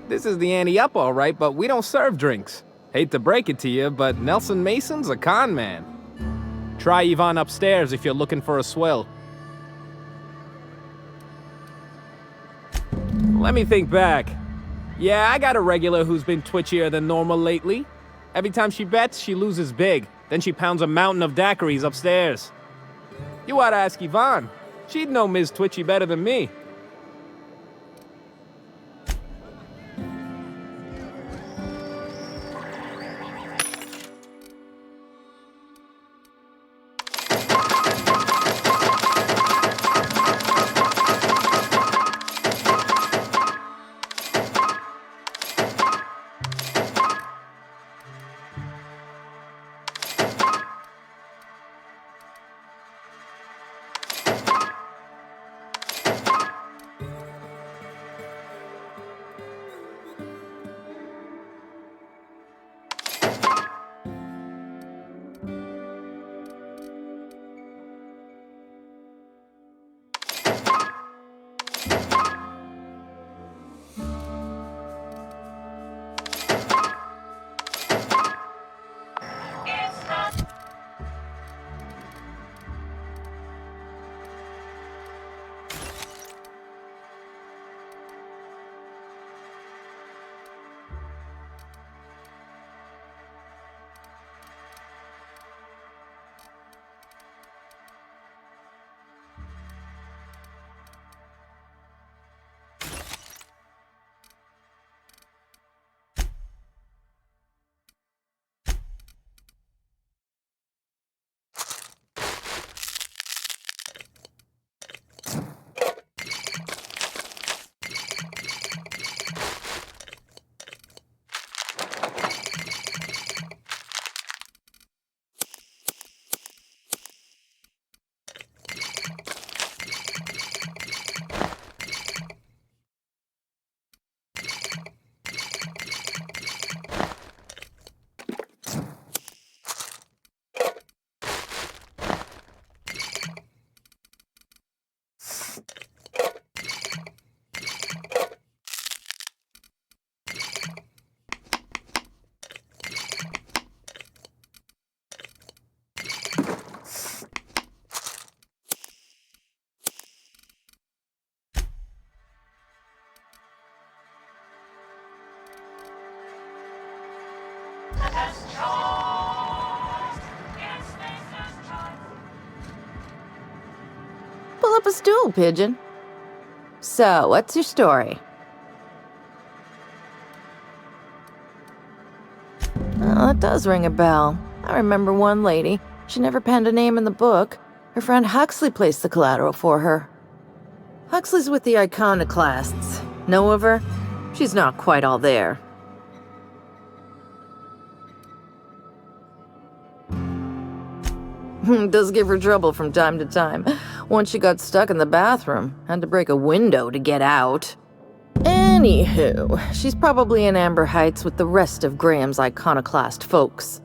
J: This is the Ante Up, all right, but we don't serve drinks. Hate to break it to you, but Nelson Mason's a con man. Try Yvonne upstairs if you're looking for a swill. Let me think back. Yeah, I got a regular who's been twitchier than normal lately. Every time she bets, she loses big. Then she pounds a mountain of daiquiris upstairs. You ought to ask Yvonne. She'd know Ms. Twitchy better than me.
L: up a stool, Pigeon. So, what's your story? Well, that does ring a bell. I remember one lady. She never penned a name in the book. Her friend Huxley placed the collateral for her. Huxley's with the Iconoclasts. Know of her? She's not quite all there. Does give her trouble from time to time. Once she got stuck in the bathroom. Had to break a window to get out. Anywho, she's probably in Amber Heights with the rest of Graham's Iconoclast folks.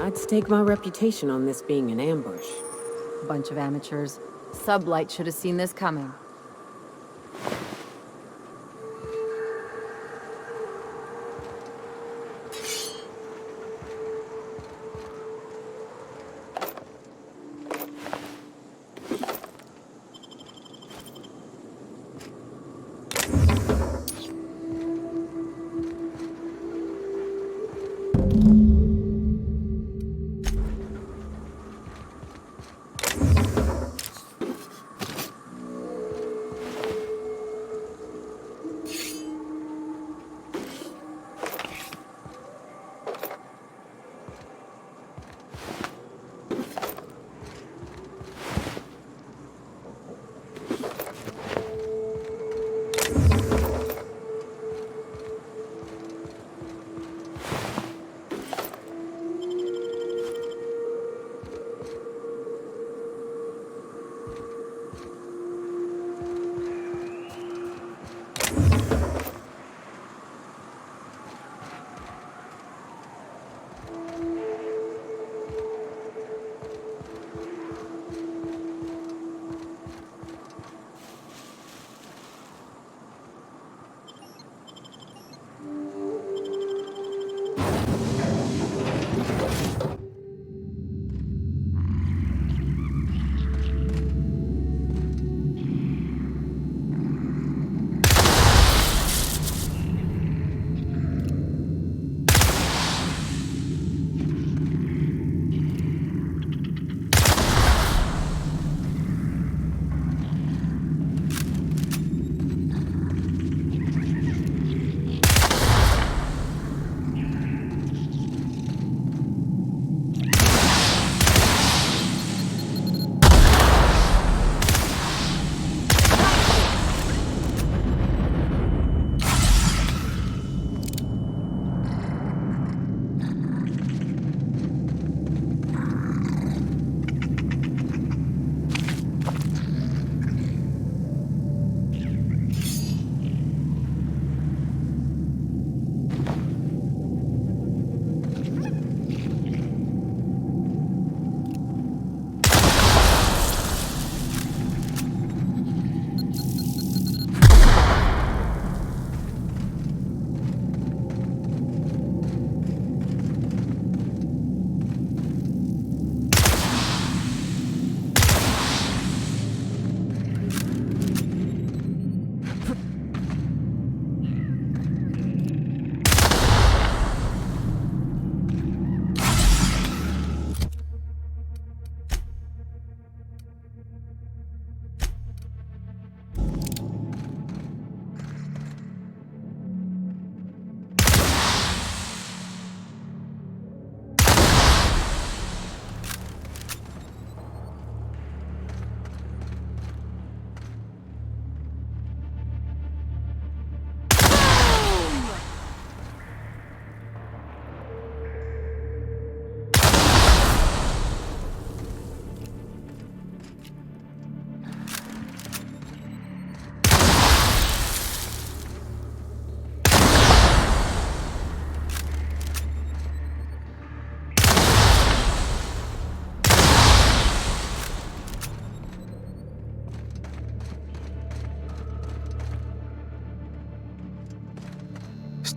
S: I'd stake my reputation on this being an ambush.
L: Bunch of amateurs. Sublight should have seen this coming.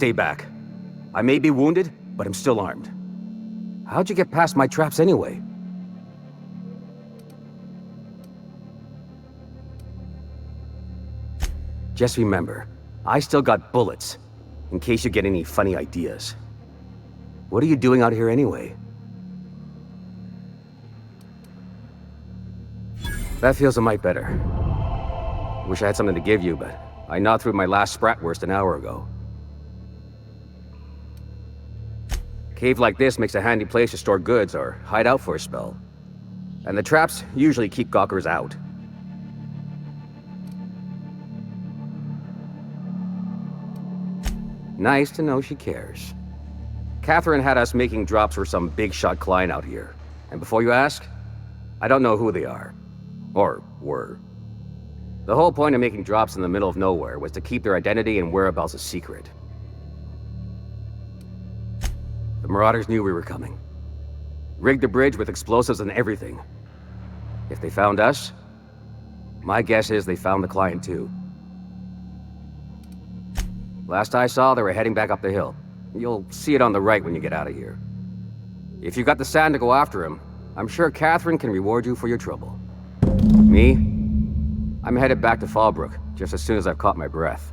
A: stay back. I may be wounded, but I'm still armed. How'd you get past my traps anyway? Just remember, I still got bullets, in case you get any funny ideas. What are you doing out here anyway? That feels a mite better. Wish I had something to give you, but I gnawed through my last Spratwurst an hour ago. A cave like this makes a handy place to store goods or hide out for a spell. And the traps usually keep gawkers out. Nice to know she cares. Catherine had us making drops for some big-shot client out here. And before you ask, I don't know who they are. Or were. The whole point of making drops in the middle of nowhere was to keep their identity and whereabouts a secret. The Marauders knew we were coming. Rigged the bridge with explosives and everything. If they found us, my guess is they found the client too. Last I saw, they were heading back up the hill. You'll see it on the right when you get out of here. If you got the sand to go after him, I'm sure Catherine can reward you for your trouble. Me? I'm headed back to Fallbrook, just as soon as I've caught my breath.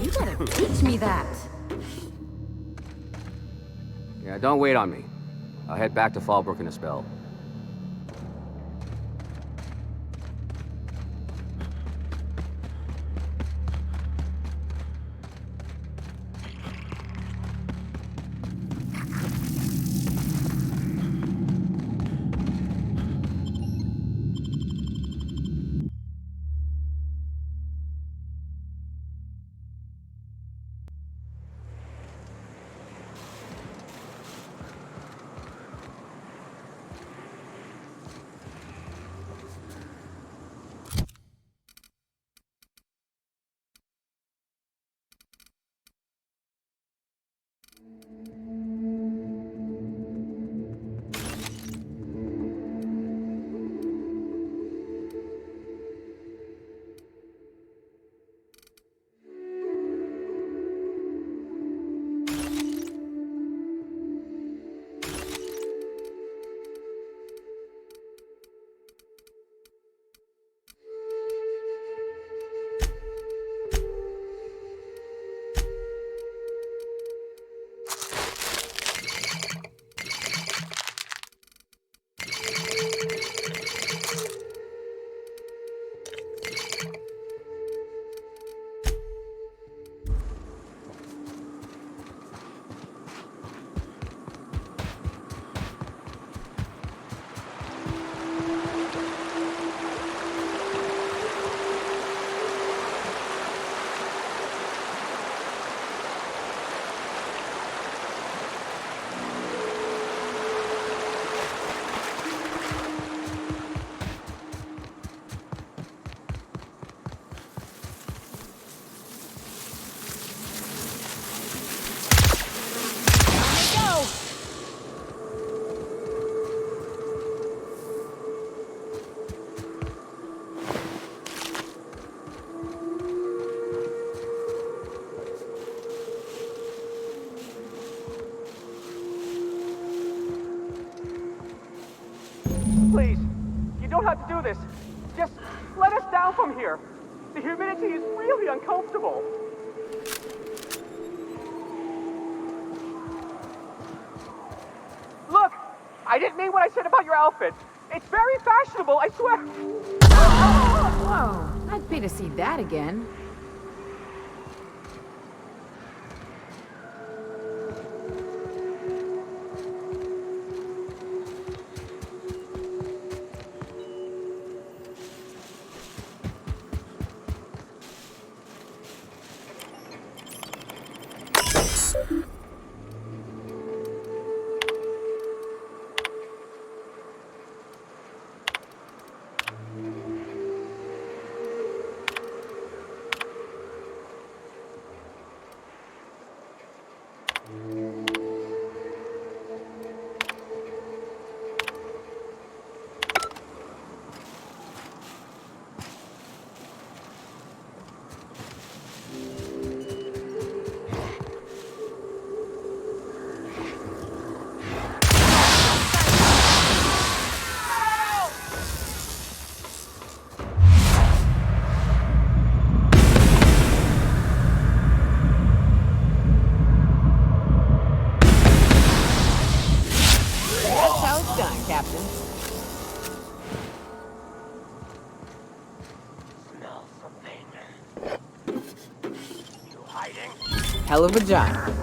L: You better teach me that.
A: Yeah, don't wait on me. I'll head back to Fallbrook in a spell.
Q: Please, you don't have to do this. Just let us down from here. The humidity is really uncomfortable. Look, I didn't mean what I said about your outfit. It's very fashionable, I swear.
L: Whoa, I'd pay to see that again.
S: hell of a job.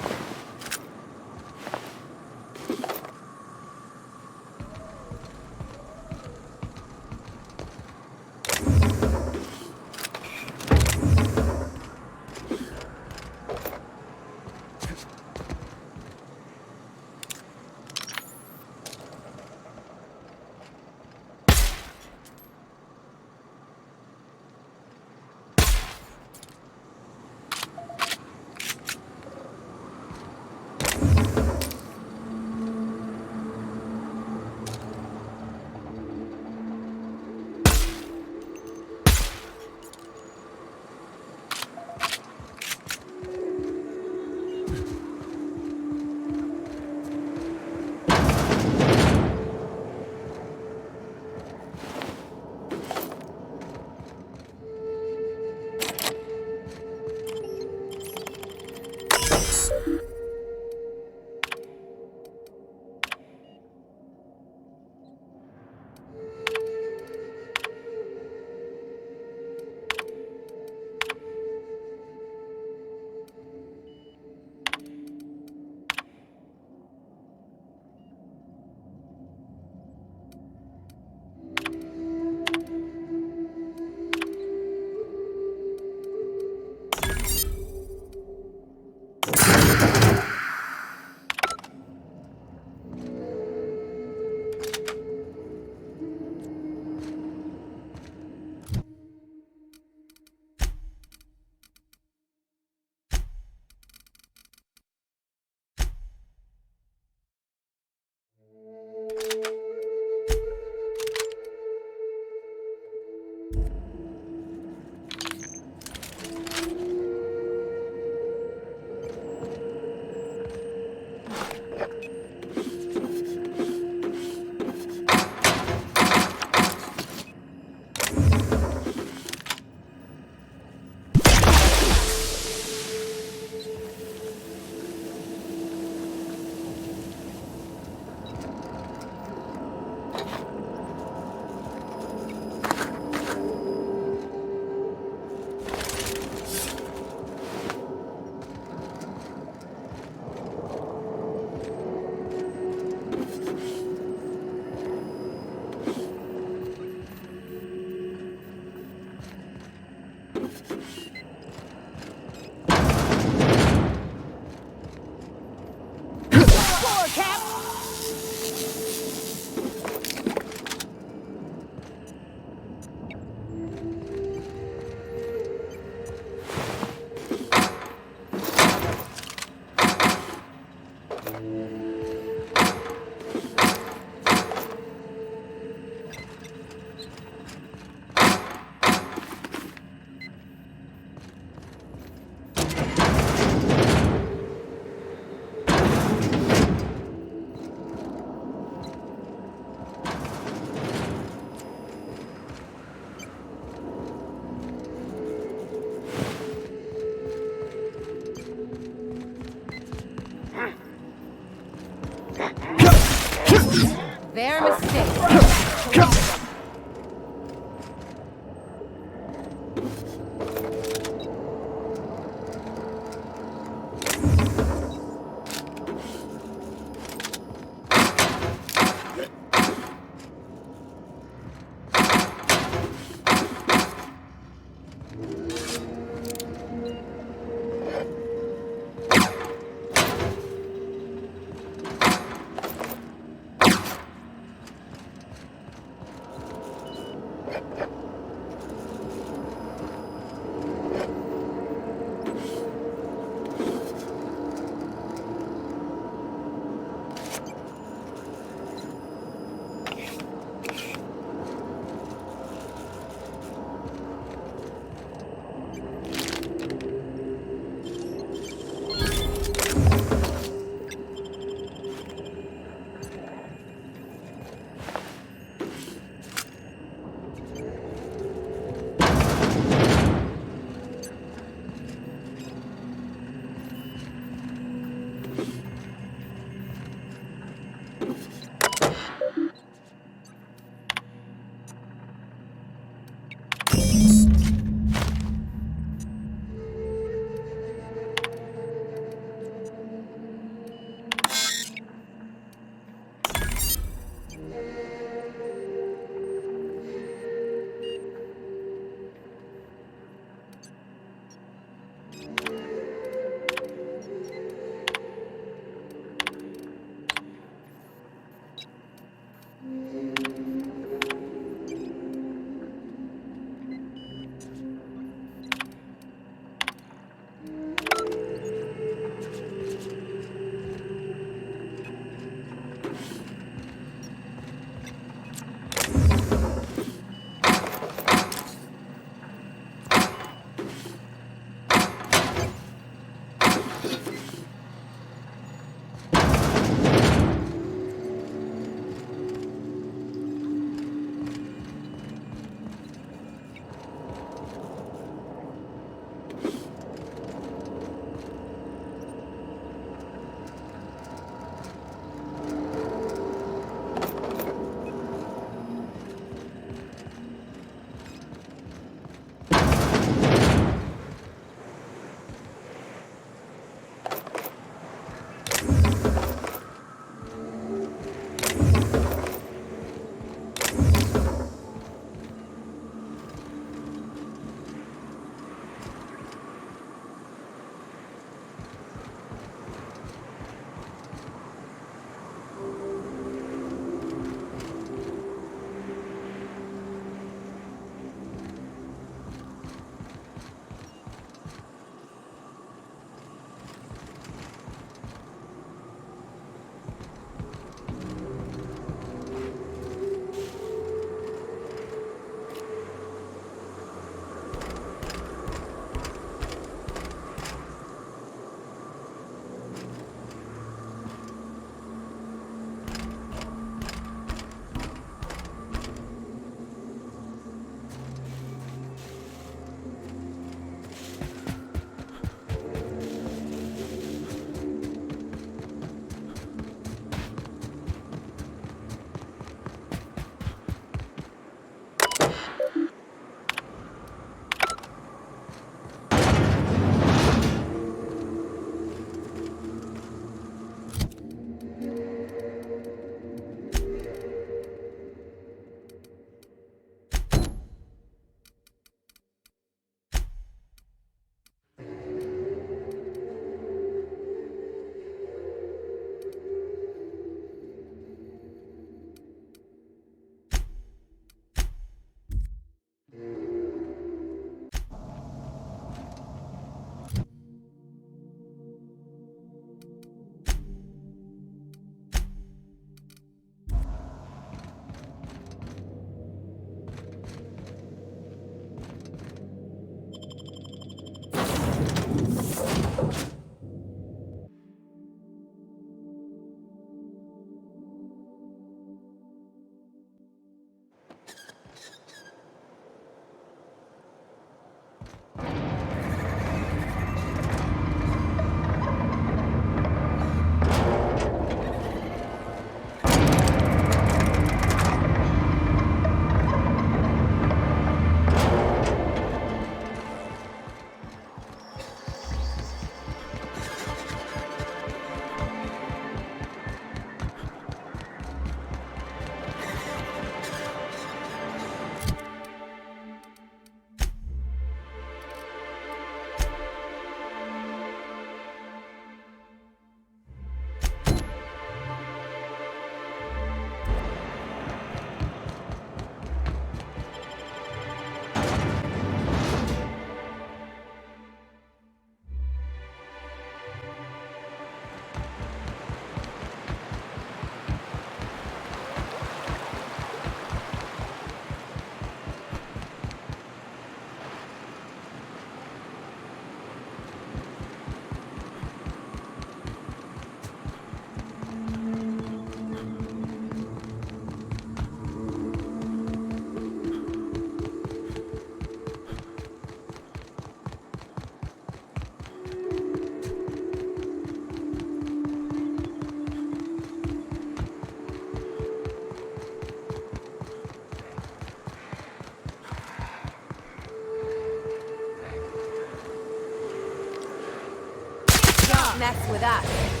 L: Don't mess with us.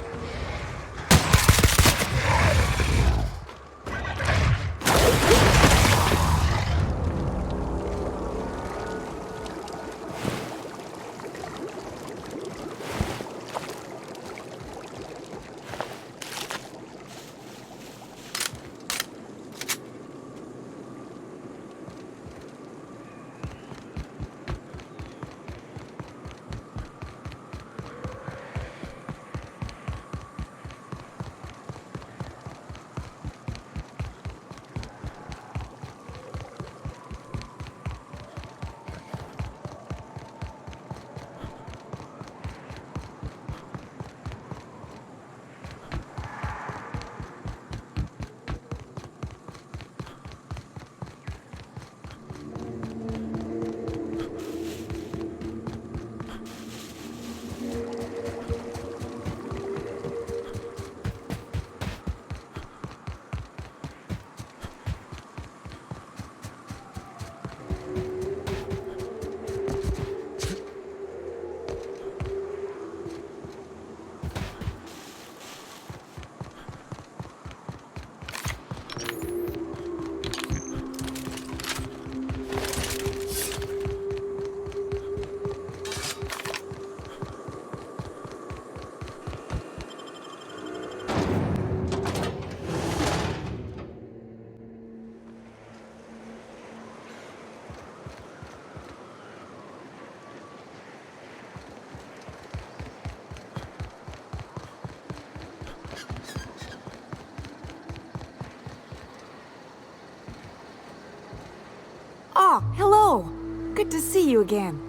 U: Oh, hello! Good to see you again.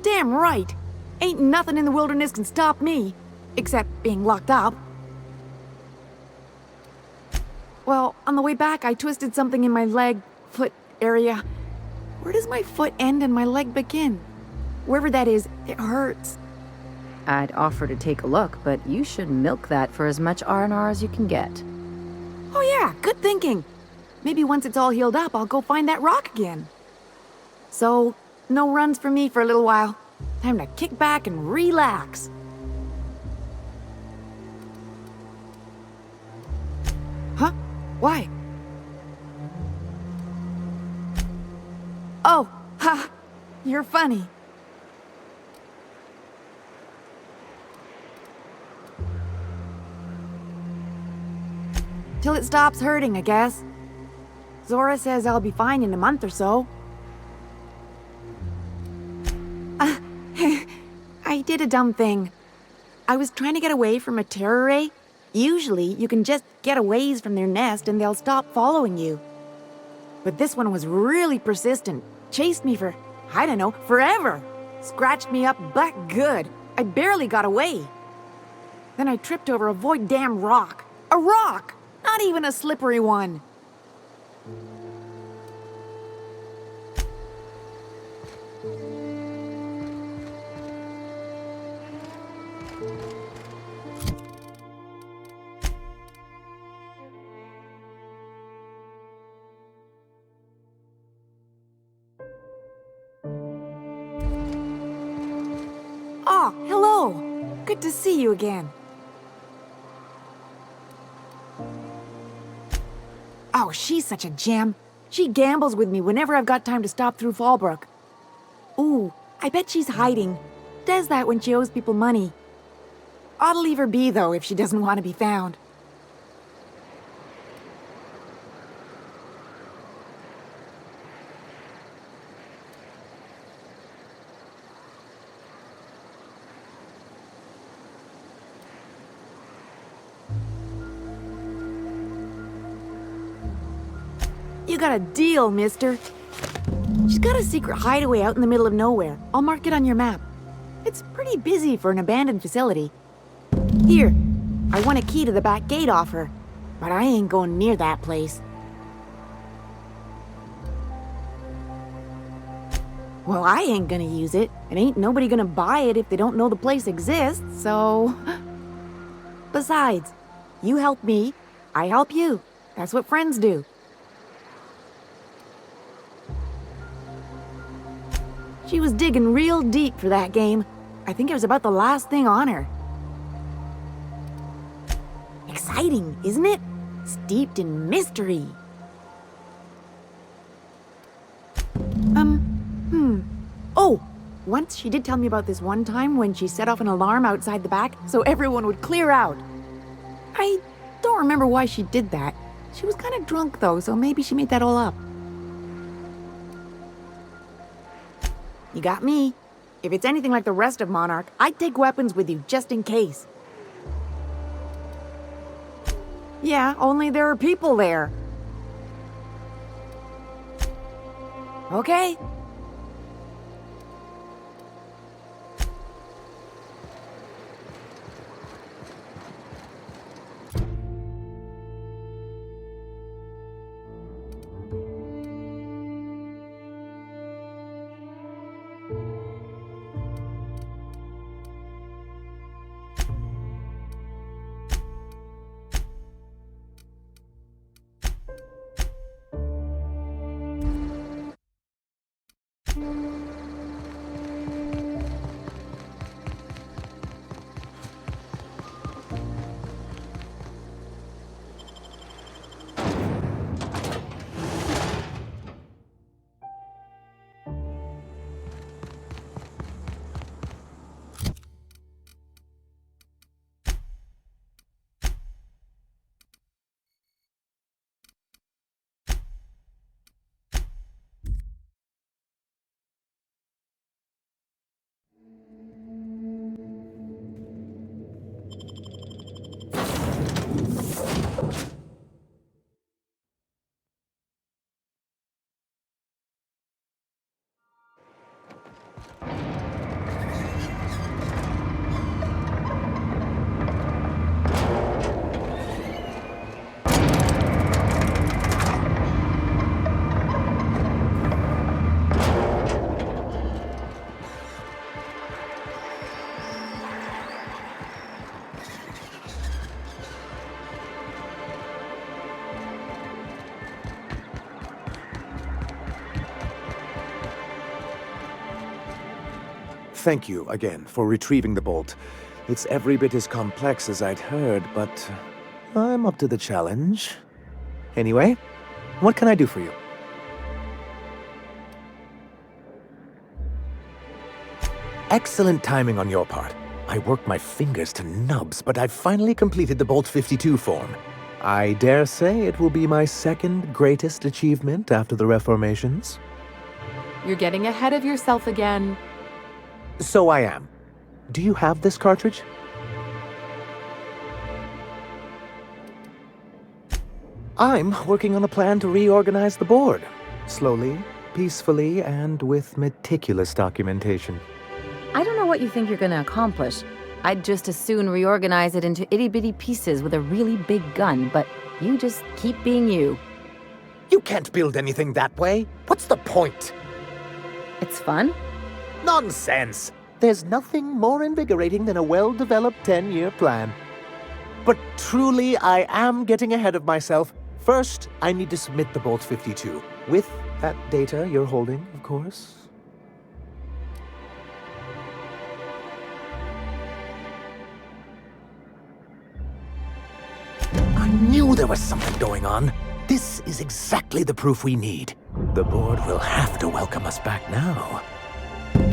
U: Damn right! Ain't nothing in the wilderness can stop me, except being locked up. Well, on the way back, I twisted something in my leg, foot area. Where does my foot end and my leg begin? Wherever that is, it hurts.
L: I'd offer to take a look, but you should milk that for as much R&R as you can get.
U: Oh yeah, good thinking. Maybe once it's all healed up, I'll go find that rock again. So, no runs for me for a little while. Time to kick back and relax. Huh? Why? Oh, ha! You're funny. Till it stops hurting, I guess. Zora says I'll be fine in a month or so. I did a dumb thing. I was trying to get away from a terror ray. Usually, you can just get a ways from their nest and they'll stop following you. But this one was really persistent. Chased me for, I don't know, forever. Scratched me up but good. I barely got away. Then I tripped over a void damn rock. A rock! Not even a slippery one. Oh, hello. Good to see you again. Oh, she's such a gem. She gambles with me whenever I've got time to stop through Fallbrook. Ooh, I bet she's hiding. Does that when she owes people money. Ought to leave her be, though, if she doesn't want to be found. You got a deal, mister. She's got a secret hideaway out in the middle of nowhere. I'll mark it on your map. It's pretty busy for an abandoned facility. Here, I want a key to the back gate off her, but I ain't going near that place. Well, I ain't gonna use it, and ain't nobody gonna buy it if they don't know the place exists, so... Besides, you help me, I help you. That's what friends do. She was digging real deep for that game. I think it was about the last thing on her. Exciting, isn't it? Steeped in mystery. Oh, once she did tell me about this one time when she set off an alarm outside the back so everyone would clear out. I don't remember why she did that. She was kind of drunk though, so maybe she made that all up. You got me. If it's anything like the rest of Monarch, I'd take weapons with you just in case. Yeah, only there are people there. Okay.
X: Thank you again for retrieving the bolt. It's every bit as complex as I'd heard, but I'm up to the challenge. Anyway, what can I do for you? Excellent timing on your part. I worked my fingers to nubs, but I've finally completed the Bolt 52 form. I dare say it will be my second greatest achievement after the Reformations.
E: You're getting ahead of yourself again.
X: So I am. Do you have this cartridge? I'm working on a plan to reorganize the board. Slowly, peacefully, and with meticulous documentation.
L: I don't know what you think you're gonna accomplish. I'd just as soon reorganize it into itty-bitty pieces with a really big gun, but you just keep being you.
X: You can't build anything that way. What's the point?
L: It's fun.
X: Nonsense! There's nothing more invigorating than a well-developed 10-year plan. But truly, I am getting ahead of myself. First, I need to submit the Bolt 52. With that data you're holding, of course. I knew there was something going on. This is exactly the proof we need. The board will have to welcome us back now.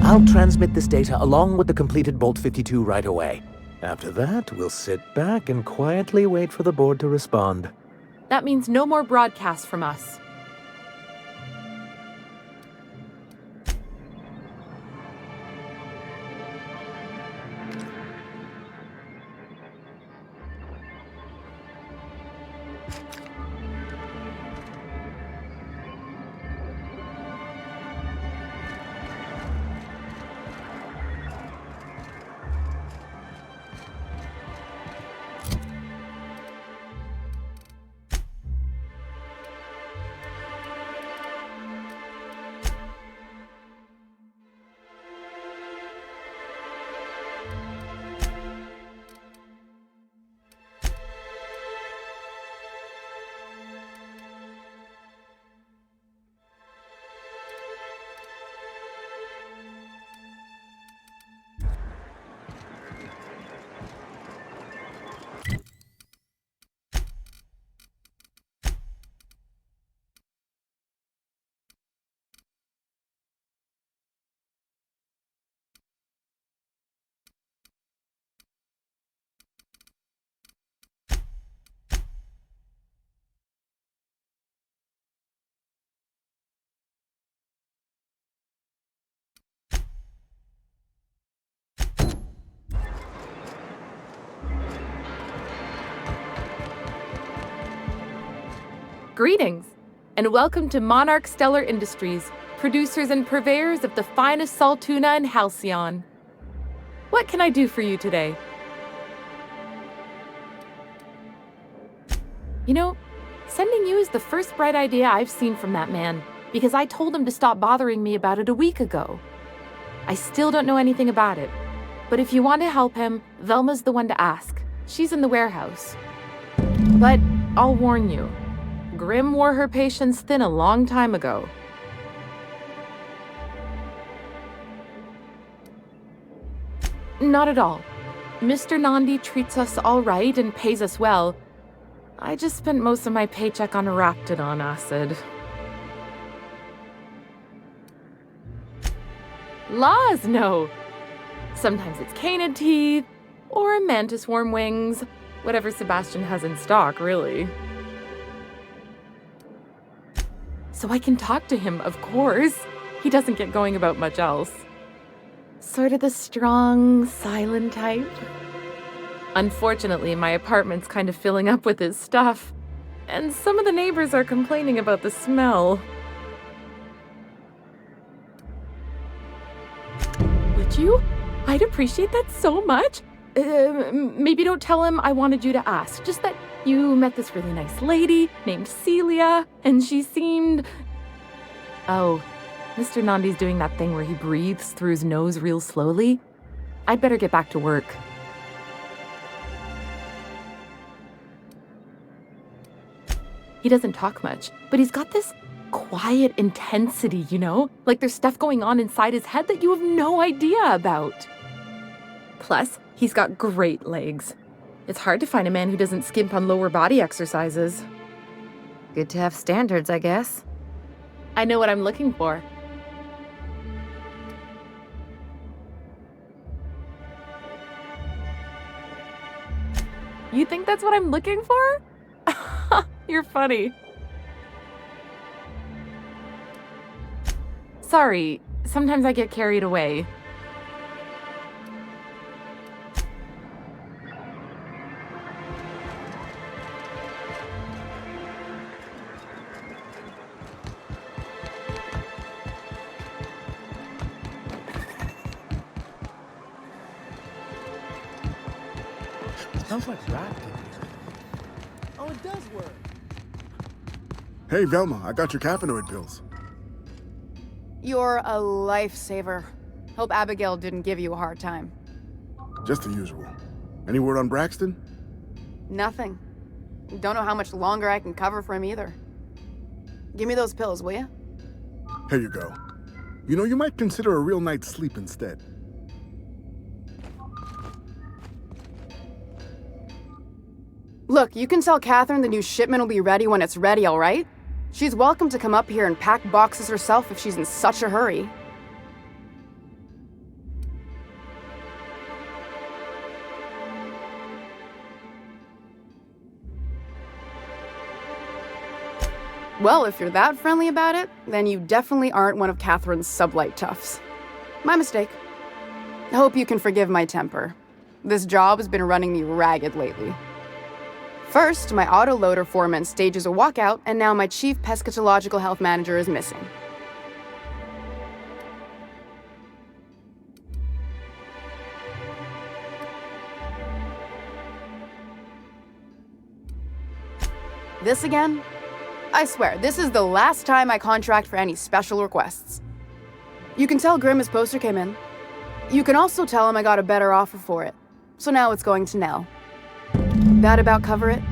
X: I'll transmit this data along with the completed Bolt 52 right away. After that, we'll sit back and quietly wait for the board to respond.
E: That means no more broadcasts from us. Greetings, and welcome to Monarch Stellar Industries, producers and purveyors of the finest salt tuna in Halcyon. What can I do for you today? You know, sending you is the first bright idea I've seen from that man, because I told him to stop bothering me about it a week ago. I still don't know anything about it, but if you want to help him, Velma's the one to ask. She's in the warehouse. But I'll warn you, Grim wore her patience thin a long time ago. Not at all. Mr. Nandi treats us all right and pays us well. I just spent most of my paycheck on Raptidon acid. Laws, no. Sometimes it's canid teeth, or mantis worm wings. Whatever Sebastian has in stock, really. So I can talk to him, of course. He doesn't get going about much else. Sort of the strong, silent type. Unfortunately, my apartment's kind of filling up with his stuff, and some of the neighbors are complaining about the smell. Would you? I'd appreciate that so much. Maybe don't tell him I wanted you to ask, just that you met this really nice lady named Celia, and she seemed... Oh, Mr. Nandi's doing that thing where he breathes through his nose real slowly. I'd better get back to work. He doesn't talk much, but he's got this quiet intensity, you know? Like there's stuff going on inside his head that you have no idea about. Plus, he's got great legs. It's hard to find a man who doesn't skimp on lower body exercises.
L: Good to have standards, I guess.
E: I know what I'm looking for. You think that's what I'm looking for? You're funny. Sorry, sometimes I get carried away.
O: Sounds like rap in here.
P: Oh, it does work.
G: Hey, Velma, I got your caffeinoid pills.
H: You're a lifesaver. Hope Abigail didn't give you a hard time.
G: Just the usual. Any word on Braxton?
H: Nothing. Don't know how much longer I can cover for him either. Give me those pills, will you?
G: Here you go. You know, you might consider a real night's sleep instead.
H: Look, you can tell Catherine the new shipment will be ready when it's ready, all right? She's welcome to come up here and pack boxes herself if she's in such a hurry. Well, if you're that friendly about it, then you definitely aren't one of Catherine's sublight toughs. My mistake. I hope you can forgive my temper. This job has been running me ragged lately. First, my autoloader foreman stages a walkout, and now my chief pescatological health manager is missing. This again? I swear, this is the last time I contract for any special requests. You can tell Grim his poster came in. You can also tell him I got a better offer for it. So now it's going to Nell. That about cover it?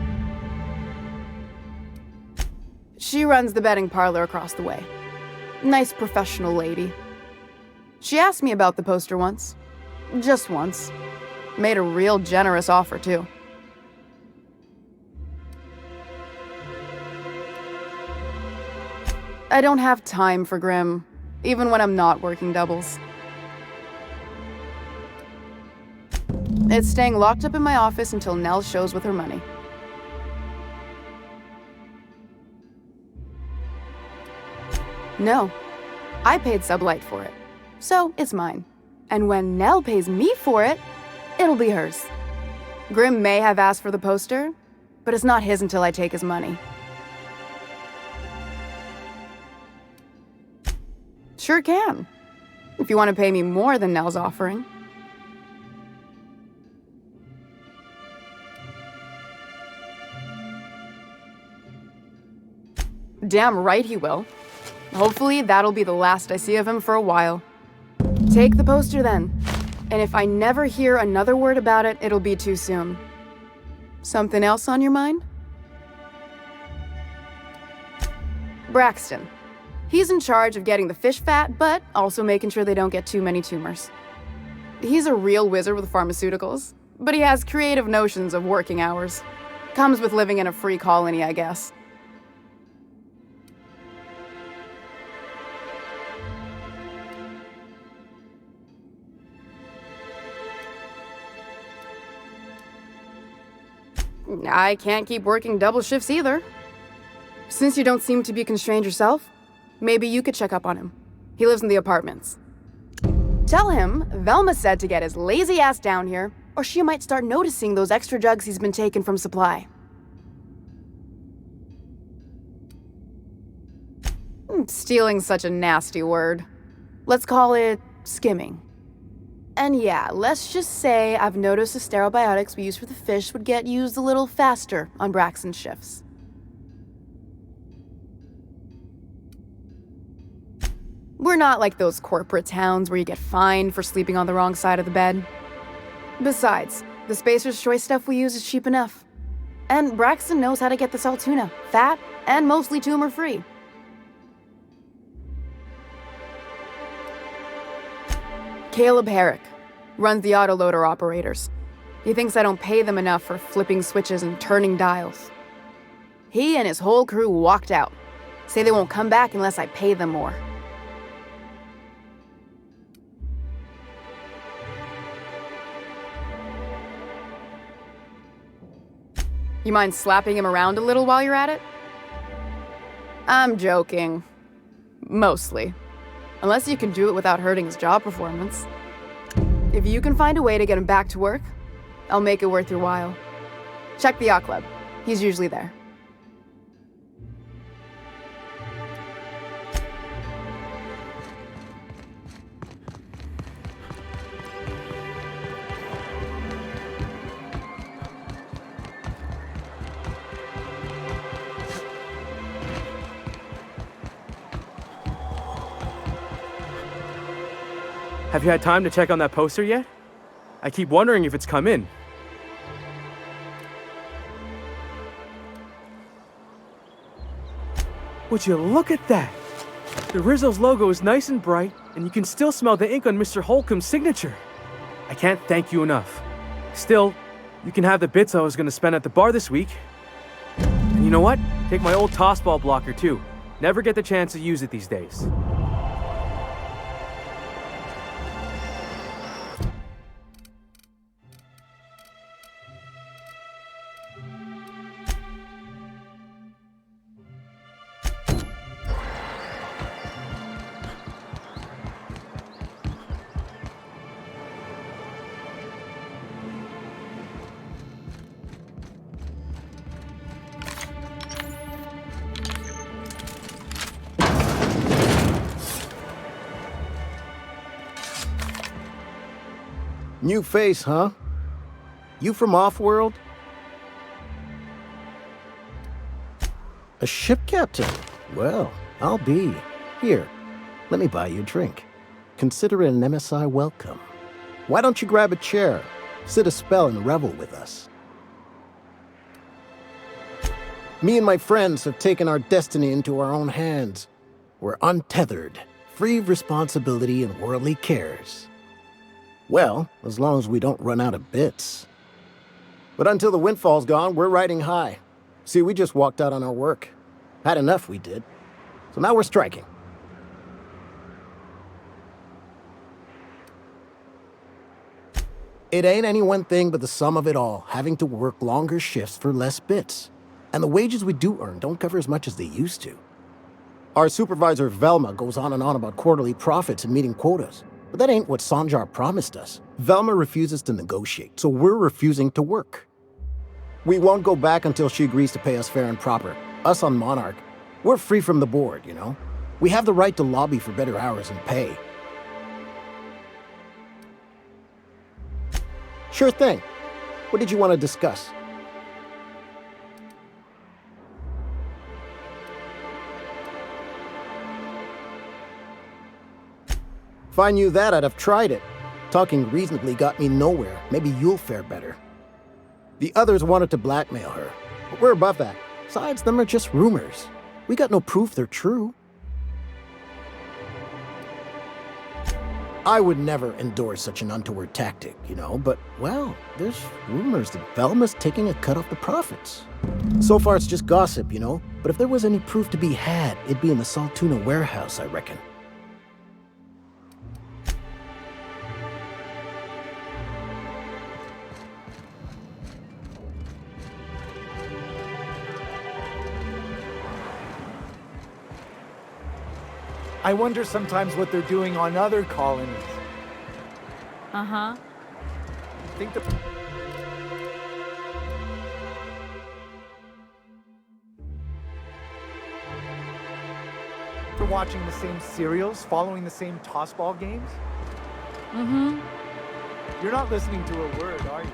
H: She runs the betting parlor across the way. Nice professional lady. She asked me about the poster once. Just once. Made a real generous offer, too. I don't have time for Grim, even when I'm not working doubles. It's staying locked up in my office until Nell shows with her money. No, I paid Sublight for it, so it's mine. And when Nell pays me for it, it'll be hers. Grim may have asked for the poster, but it's not his until I take his money. Sure can. If you want to pay me more than Nell's offering. Damn right he will. Hopefully that'll be the last I see of him for a while. Take the poster then. And if I never hear another word about it, it'll be too soon. Something else on your mind? Braxton. He's in charge of getting the fish fat, but also making sure they don't get too many tumors. He's a real wizard with pharmaceuticals, but he has creative notions of working hours. Comes with living in a free colony, I guess. I can't keep working double shifts either. Since you don't seem to be constrained yourself, maybe you could check up on him. He lives in the apartments. Tell him Velma said to get his lazy ass down here, or she might start noticing those extra drugs he's been taking from supply. Stealing's such a nasty word. Let's call it skimming. And yeah, let's just say I've noticed the sterile biotics we use for the fish would get used a little faster on Braxton's shifts. We're not like those corporate towns where you get fined for sleeping on the wrong side of the bed. Besides, the Spacer's Choice stuff we use is cheap enough. And Braxton knows how to get the salt tuna, fat, and mostly tumor-free. Caleb Herrick runs the autoloader operators. He thinks I don't pay them enough for flipping switches and turning dials. He and his whole crew walked out. Say they won't come back unless I pay them more. You mind slapping him around a little while you're at it? I'm joking. Mostly. Unless you can do it without hurting his job performance. If you can find a way to get him back to work, I'll make it worth your while. Check the yacht club. He's usually there.
Q: Have you had time to check on that poster yet? I keep wondering if it's come in. Would you look at that? The Rizzo's logo is nice and bright, and you can still smell the ink on Mr. Holcomb's signature. I can't thank you enough. Still, you can have the bits I was gonna spend at the bar this week. And you know what? Take my old tossball blocker too. Never get the chance to use it these days.
T: New face, huh? You from Offworld? A ship captain? Well, I'll be. Here, let me buy you a drink. Consider it an MSI welcome. Why don't you grab a chair, sit a spell and revel with us? Me and my friends have taken our destiny into our own hands. We're untethered, free of responsibility and worldly cares. Well, as long as we don't run out of bits. But until the windfall's gone, we're riding high. See, we just walked out on our work. Had enough, we did. So now we're striking. It ain't any one thing but the sum of it all, having to work longer shifts for less bits. And the wages we do earn don't cover as much as they used to. Our supervisor, Velma, goes on and on about quarterly profits and meeting quotas. But that ain't what Sanjar promised us. Velma refuses to negotiate, so we're refusing to work. We won't go back until she agrees to pay us fair and proper. Us on Monarch, we're free from the board, you know?
B: We have the right to lobby for better hours and pay. Sure thing. What did you want to discuss? If I knew that, I'd have tried it. Talking reasonably got me nowhere. Maybe you'll fare better. The others wanted to blackmail her, but we're above that. Besides, them are just rumors. We got no proof they're true. I would never endorse such an untoward tactic, you know, but, well, there's rumors that Velma's taking a cut off the profits. So far, it's just gossip, you know, but if there was any proof to be had, it'd be in the Saltuna warehouse, I reckon.
R: I wonder sometimes what they're doing on other colonies.
D: Uh-huh.
R: Think the... For watching the same serials, following the same tossball games?
D: Mm-hmm.
R: You're not listening to a word, are you?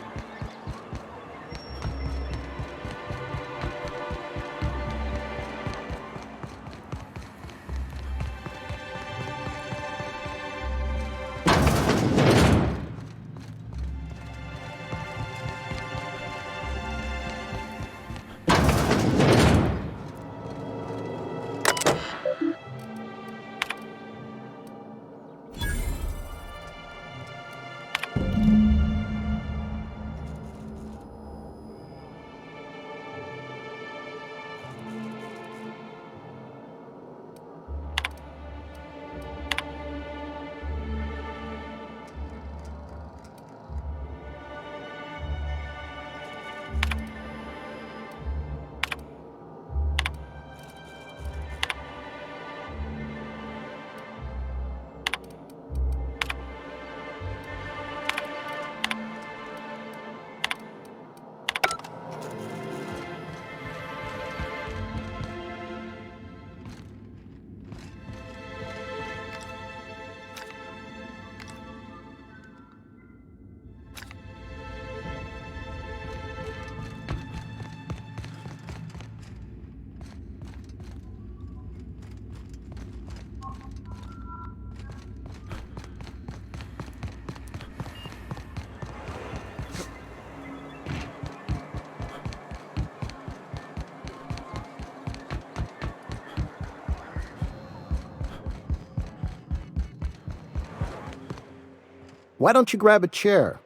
B: Why don't you grab a chair?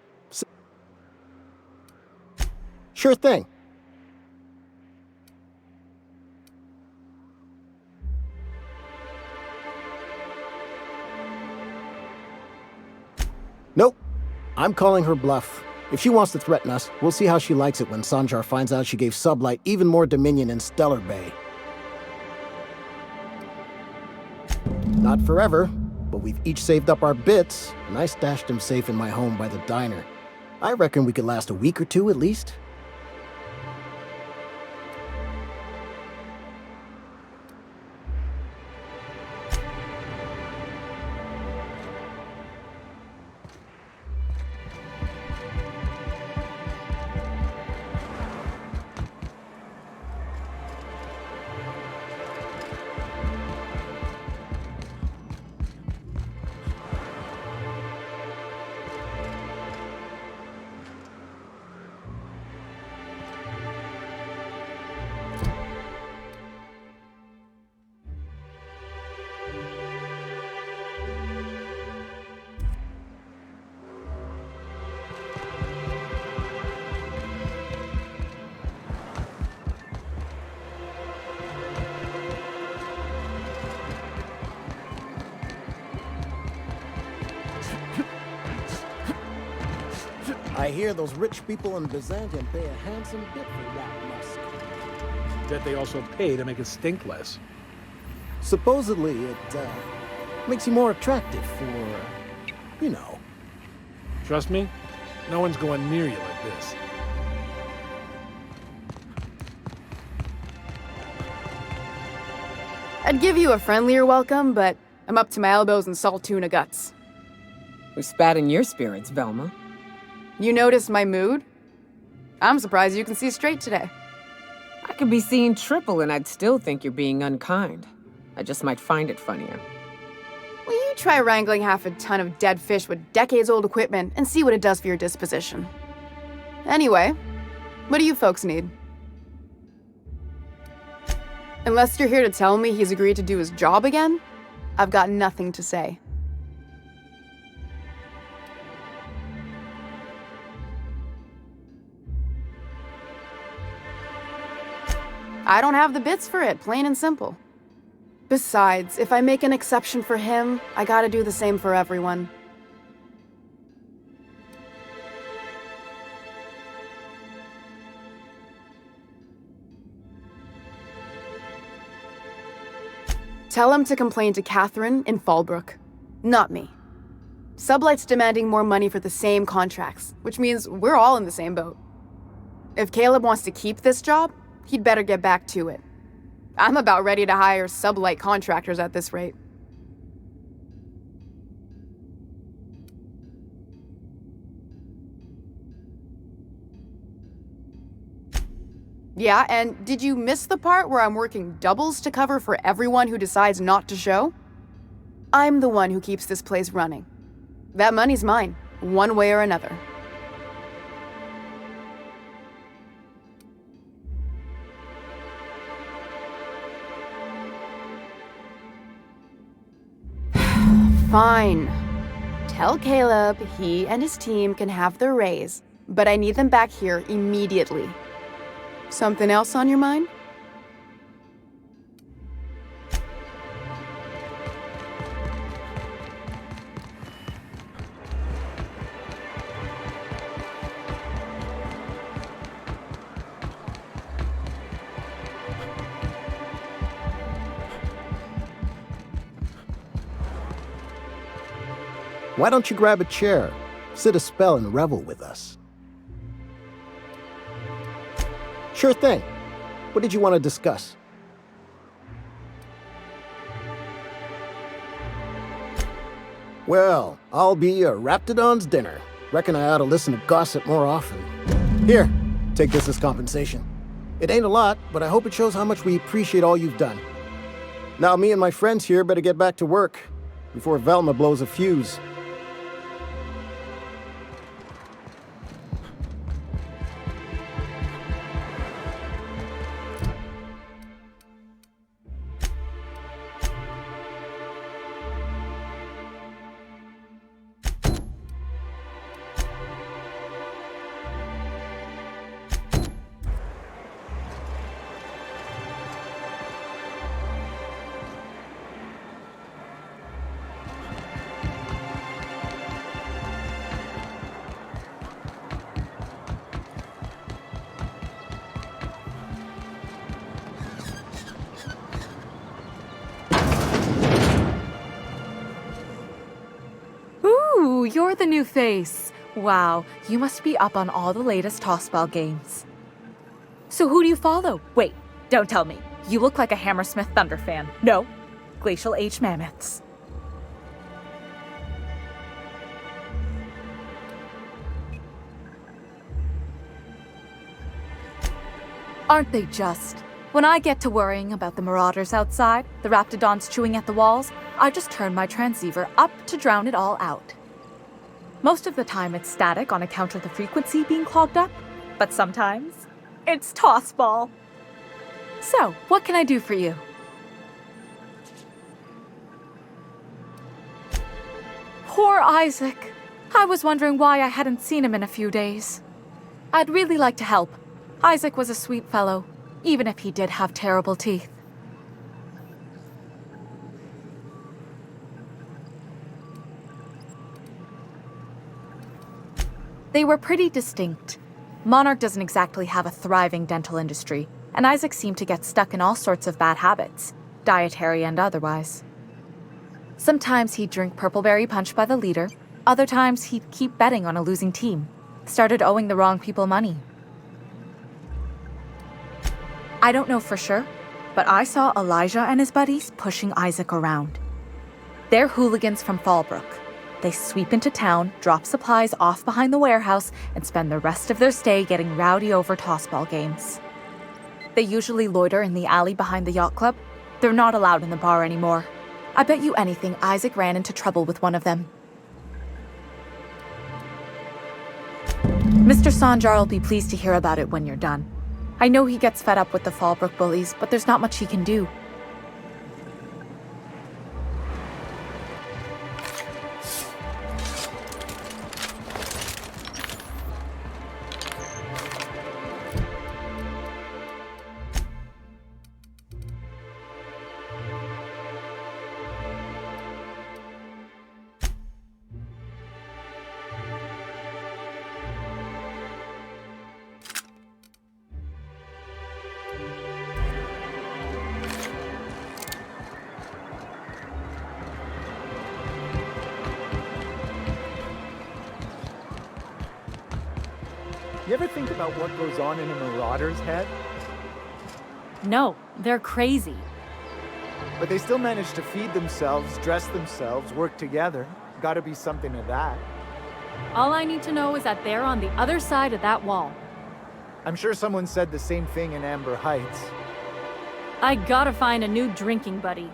B: Sure thing. Nope. I'm calling her bluff. If she wants to threaten us, we'll see how she likes it when Sanjar finds out she gave Sublight even more dominion in Stellar Bay. Not forever, but we've each saved up our bits, and I stashed them safe in my home by the diner. I reckon we could last a week or two at least. I hear those rich people in Byzantium pay a handsome bit for rat musk.
O: Bet they also pay to make it stink less.
B: Supposedly, it makes you more attractive for, you know.
O: Trust me, no one's going near you like this.
H: I'd give you a friendlier welcome, but I'm up to my elbows in salt tuna guts.
S: We spat in your spirits, Velma.
H: You noticed my mood? I'm surprised you can see straight today.
S: I could be seeing triple and I'd still think you're being unkind. I just might find it funnier.
H: Will you try wrangling half a ton of dead fish with decades-old equipment and see what it does for your disposition? Anyway, what do you folks need? Unless you're here to tell me he's agreed to do his job again, I've got nothing to say. I don't have the bits for it, plain and simple. Besides, if I make an exception for him, I gotta do the same for everyone. Tell him to complain to Catherine in Fallbrook, not me. Sublight's demanding more money for the same contracts, which means we're all in the same boat. If Caleb wants to keep this job, he'd better get back to it. I'm about ready to hire Sublight contractors at this rate. Yeah, and did you miss the part where I'm working doubles to cover for everyone who decides not to show? I'm the one who keeps this place running. That money's mine, one way or another. Fine. Tell Caleb he and his team can have their raise, but I need them back here immediately. Something else on your mind?
B: Why don't you grab a chair, sit a spell, and revel with us? Sure thing. What did you want to discuss? Well, I'll be a Raptidon's dinner. Reckon I ought to listen to gossip more often. Here, take this as compensation. It ain't a lot, but I hope it shows how much we appreciate all you've done. Now me and my friends here better get back to work before Velma blows a fuse.
E: You're the new face. Wow, you must be up on all the latest tossball games. So who do you follow? Wait, don't tell me. You look like a Hammersmith Thunder fan. No, Glacial H Mammoths. Aren't they just? When I get to worrying about the marauders outside, the Raptidons chewing at the walls, I just turn my transceiver up to drown it all out. Most of the time it's static on account of the frequency being clogged up, but sometimes it's tossball. So, what can I do for you? Poor Isaac. I was wondering why I hadn't seen him in a few days. I'd really like to help. Isaac was a sweet fellow, even if he did have terrible teeth. They were pretty distinct. Monarch doesn't exactly have a thriving dental industry, and Isaac seemed to get stuck in all sorts of bad habits, dietary and otherwise. Sometimes he'd drink purpleberry punch by the liter, other times he'd keep betting on a losing team, started owing the wrong people money. I don't know for sure,
I: but I saw Elijah and his buddies pushing Isaac around. They're hooligans from Fallbrook. They sweep into town, drop supplies off behind the warehouse, and spend the rest of their stay getting rowdy over tossball games. They usually loiter in the alley behind the yacht club. They're not allowed in the bar anymore. I bet you anything Isaac ran into trouble with one of them. Mr. Sanjar will be pleased to hear about it when you're done. I know he gets fed up with the Fallbrook bullies, but there's not much he can do.
R: You ever think about what goes on in a marauder's head?
D: No, they're crazy.
R: But they still manage to feed themselves, dress themselves, work together. Gotta be something to that.
D: All I need to know is that they're on the other side of that wall.
R: I'm sure someone said the same thing in Amber Heights.
D: I gotta find a new drinking buddy.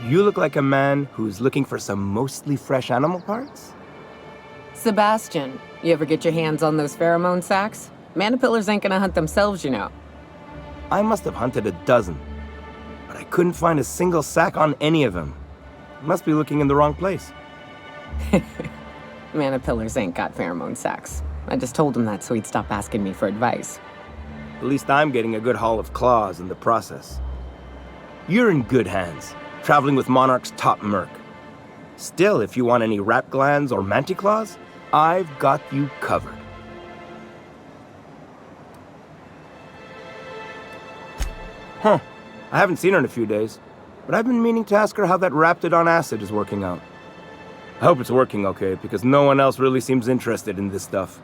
N: You look like a man who's looking for some mostly fresh animal parts?
S: Sebastian, you ever get your hands on those pheromone sacks? Manipillars ain't gonna hunt themselves, you know.
N: I must have hunted a dozen, but I couldn't find a single sack on any of them. Must be looking in the wrong place.
S: Manipillars ain't got pheromone sacks. I just told him that so he'd stop asking me for advice.
N: At least I'm getting a good haul of claws in the process. You're in good hands, traveling with Monarch's top merc. Still, if you want any rat glands or manticlaws, I've got you covered. Huh. I haven't seen her in a few days, but I've been meaning to ask her how that Raptidon acid is working out. I hope it's working okay, because no one else really seems interested in this stuff.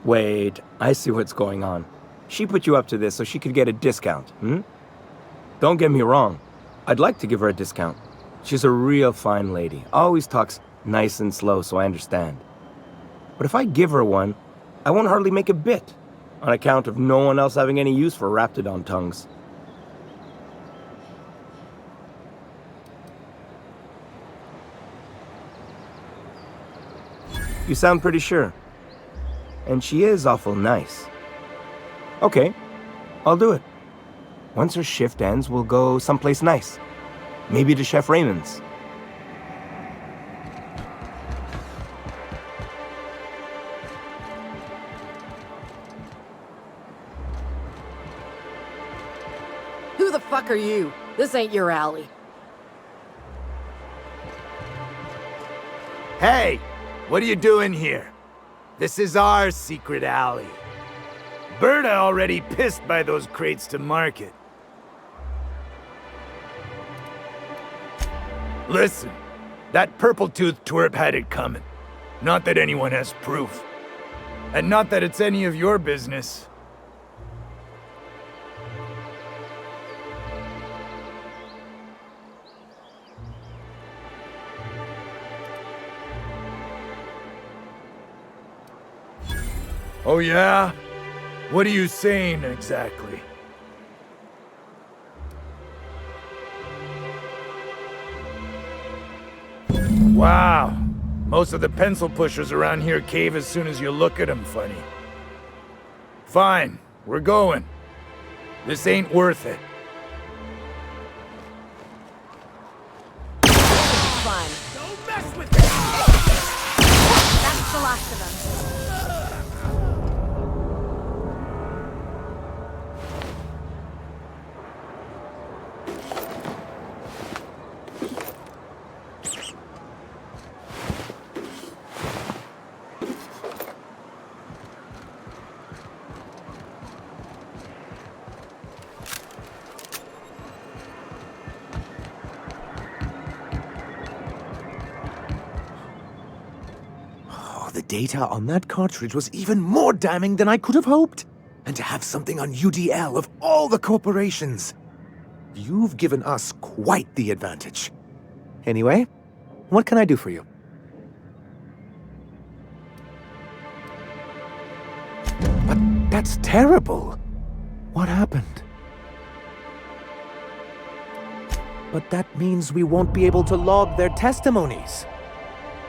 N: Wait, I see what's going on. She put you up to this so she could get a discount, hmm? Don't get me wrong. I'd like to give her a discount. She's a real fine lady. Always talks nice and slow, so I understand. But if I give her one, I won't hardly make a bit, on account of no one else having any use for Raptidon tongues. You sound pretty sure. And she is awful nice. Okay, I'll do it. Once her shift ends, we'll go someplace nice. Maybe to Chef Raymond's.
F: Who the fuck are you? This ain't your alley.
V: Hey! What are you doing here? This is our secret alley. Berta already pissed by those crates to market. Listen, that purple-toothed twerp had it coming. Not that anyone has proof. And not that it's any of your business. Oh yeah? What are you saying exactly? Wow. Most of the pencil pushers around here cave as soon as you look at them funny. Fine, we're going. This ain't worth it.
P: Fun. Don't mess with me!
I: That's the last of them.
X: data on that cartridge was even more damning than I could have hoped. And to have something on UDL of all the corporations. You've given us quite the advantage. Anyway, what can I do for you? But that's terrible. What happened? But that means we won't be able to log their testimonies.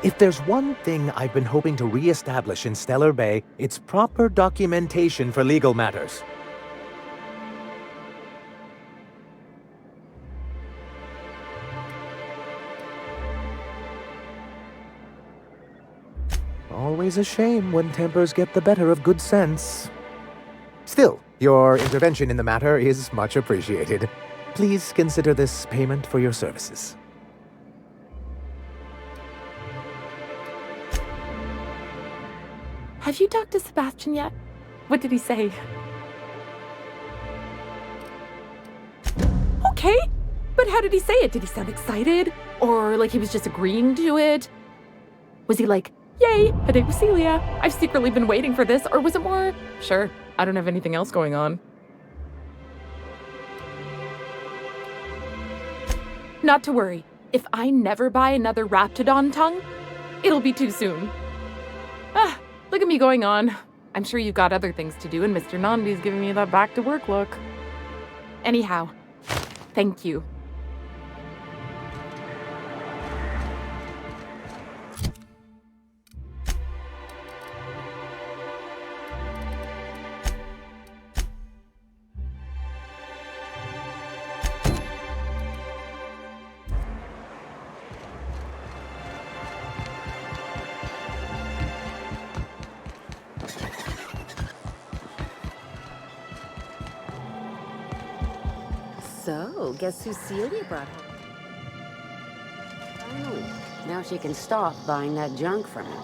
X: If there's one thing I've been hoping to re-establish in Stellar Bay, it's proper documentation for legal matters. Always a shame when tempers get the better of good sense. Still, your intervention in the matter is much appreciated. Please consider this payment for your services.
E: Have you talked to Sebastian yet? What did he say? Okay, but how did he say it? Did he sound excited? Or like he was just agreeing to it? Was he like, yay, a date with Celia. I've secretly been waiting for this. Or was it more, sure, I don't have anything else going on. Not to worry. If I never buy another Raptidon tongue, it'll be too soon. Ah, look at me going on. I'm sure you've got other things to do, and Mr. Nandi's giving me that back-to-work look. Anyhow, thank you.
C: So, guess who Celia brought home? Oh, now she can stop buying that junk from him.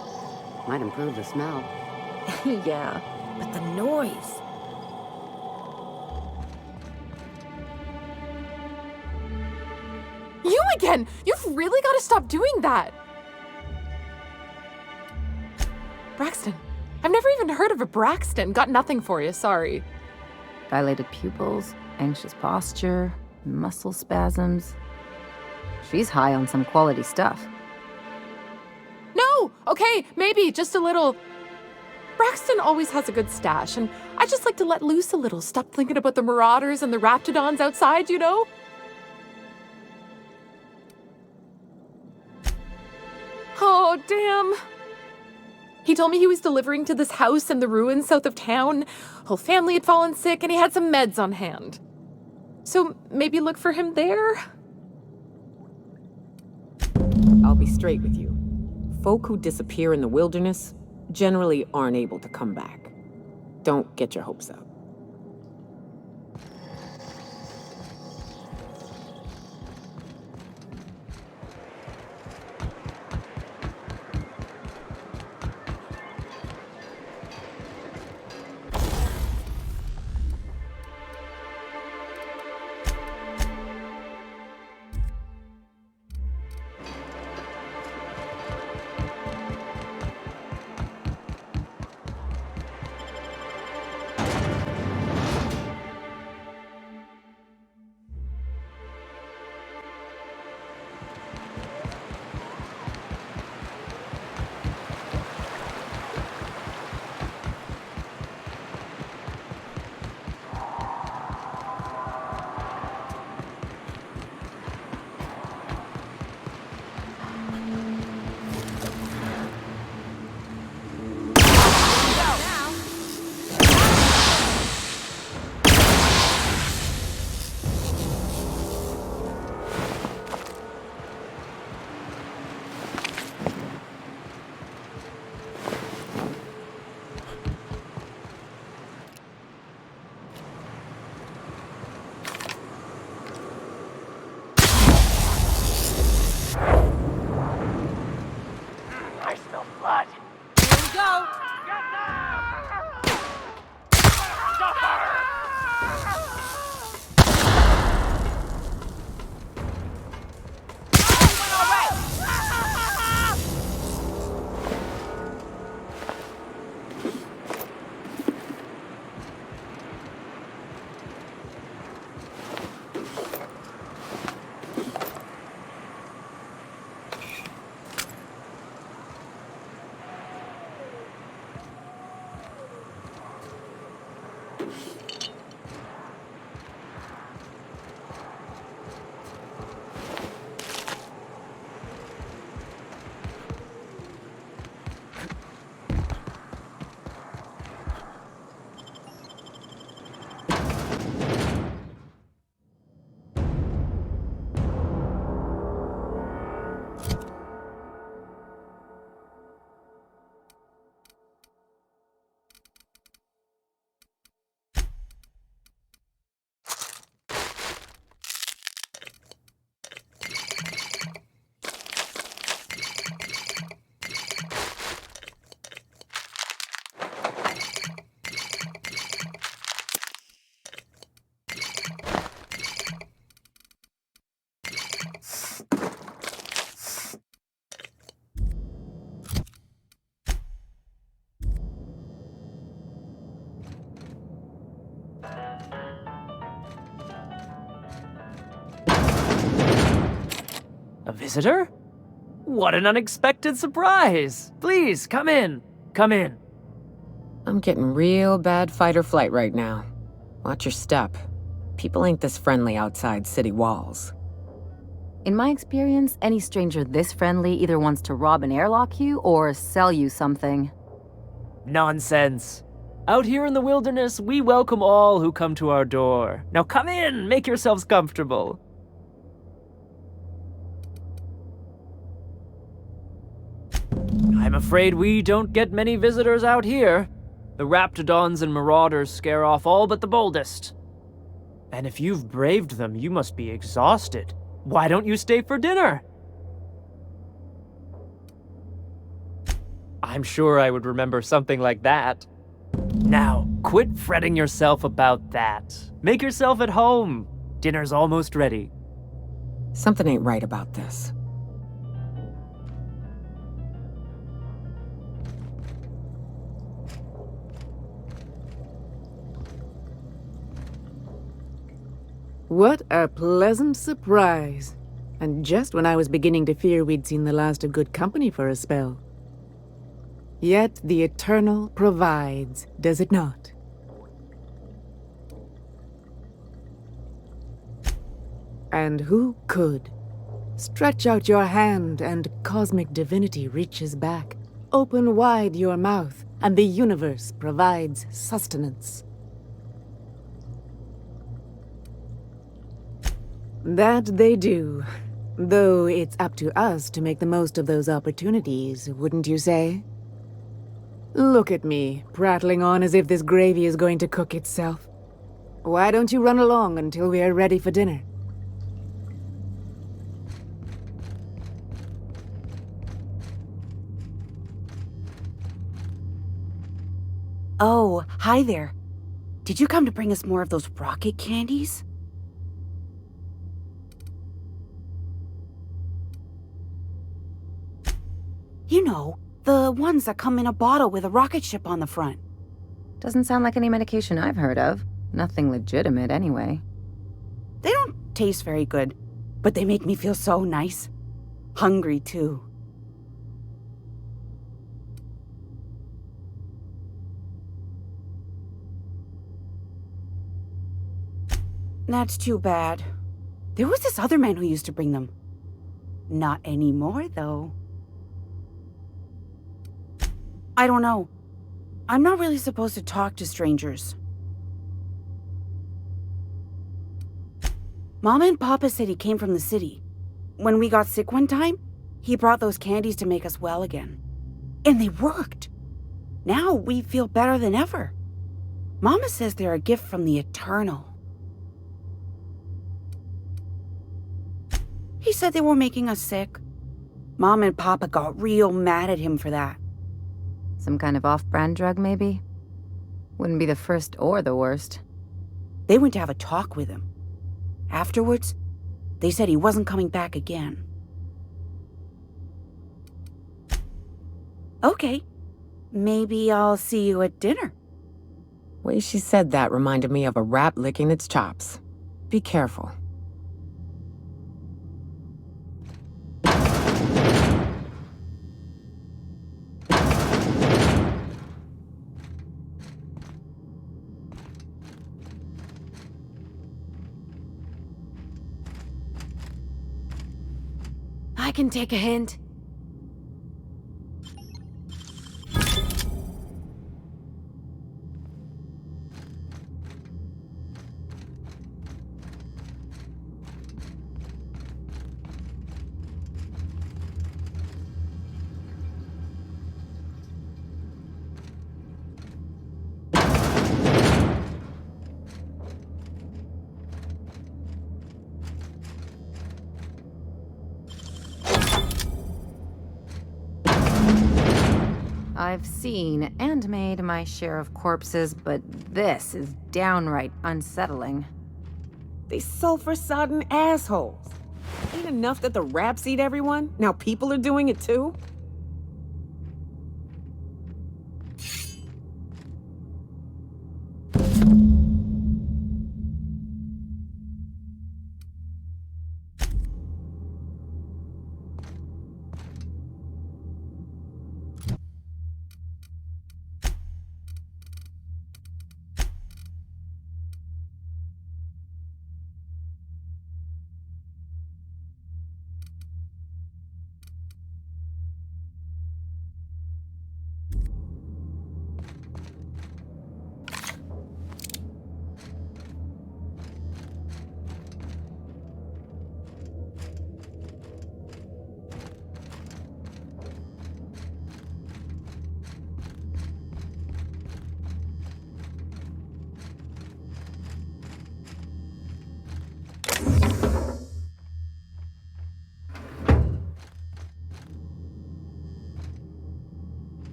C: Might improve the smell.
U: Yeah, but the noise.
E: You again! You've really got to stop doing that! Braxton. I've never even heard of a Braxton. Got nothing for you, sorry.
L: Dilated pupils, anxious posture, muscle spasms. She's high on some quality stuff.
E: No! Okay, maybe, just a little. Braxton always has a good stash, and I just like to let loose a little. Stop thinking about the marauders and the raptidons outside, you know? Oh, damn. He told me he was delivering to this house in the ruins south of town. Whole family had fallen sick, and he had some meds on hand. So maybe look for him there?
S: I'll be straight with you. Folk who disappear in the wilderness generally aren't able to come back. Don't get your hopes up.
J: A visitor? What an unexpected surprise! Please, come in. Come in.
S: I'm getting real bad fight or flight right now. Watch your step. People ain't this friendly outside city walls.
L: In my experience, any stranger this friendly either wants to rob and airlock you or sell you something.
J: Nonsense. Out here in the wilderness, we welcome all who come to our door. Now come in, make yourselves comfortable. I'm afraid we don't get many visitors out here. The Raptidons and Marauders scare off all but the boldest. And if you've braved them, you must be exhausted. Why don't you stay for dinner? I'm sure I would remember something like that. Now, quit fretting yourself about that. Make yourself at home. Dinner's almost ready.
S: Something ain't right about this.
U: What a pleasant surprise. And just when I was beginning to fear we'd seen the last of good company for a spell. Yet the Eternal provides, does it not? And who could? Stretch out your hand and cosmic divinity reaches back. Open wide your mouth and the universe provides sustenance. That they do. Though it's up to us to make the most of those opportunities, wouldn't you say? Look at me, prattling on as if this gravy is going to cook itself. Why don't you run along until we are ready for dinner?
K: Oh, hi there. Did you come to bring us more of those rocket candies? You know, the ones that come in a bottle with a rocket ship on the front.
L: Doesn't sound like any medication I've heard of. Nothing legitimate, anyway.
K: They don't taste very good, but they make me feel so nice. Hungry, too. That's too bad. There was this other man who used to bring them. Not anymore, though. I don't know. I'm not really supposed to talk to strangers. Mama and Papa said he came from the city. When we got sick one time, he brought those candies to make us well again. And they worked. Now we feel better than ever. Mama says they're a gift from the Eternal. He said they were making us sick. Mom and Papa got real mad at him for that.
L: Some kind of off-brand drug, maybe? Wouldn't be the first or the worst.
K: They went to have a talk with him. Afterwards, they said he wasn't coming back again. Okay. Maybe I'll see you at dinner.
S: Way she said that reminded me of a rat licking its chops. Be careful.
K: I can take a hint.
L: I've seen and made my share of corpses, but this is downright unsettling.
S: They sulfur-sodden assholes. Ain't enough that the raps eat everyone? Now people are doing it too?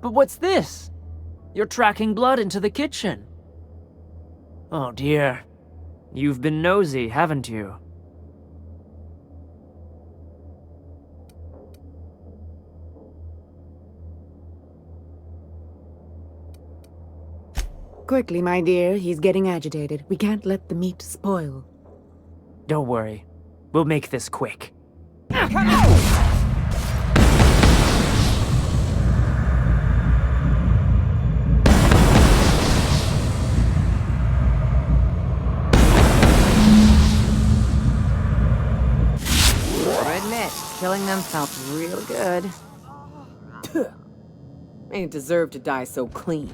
J: But what's this? You're tracking blood into the kitchen. Oh dear. You've been nosy, haven't you?
U: Quickly, my dear. He's getting agitated. We can't let the meat spoil.
J: Don't worry. We'll make this quick.
L: I admit, killing them felt real good.
S: They didn't deserve to die so clean.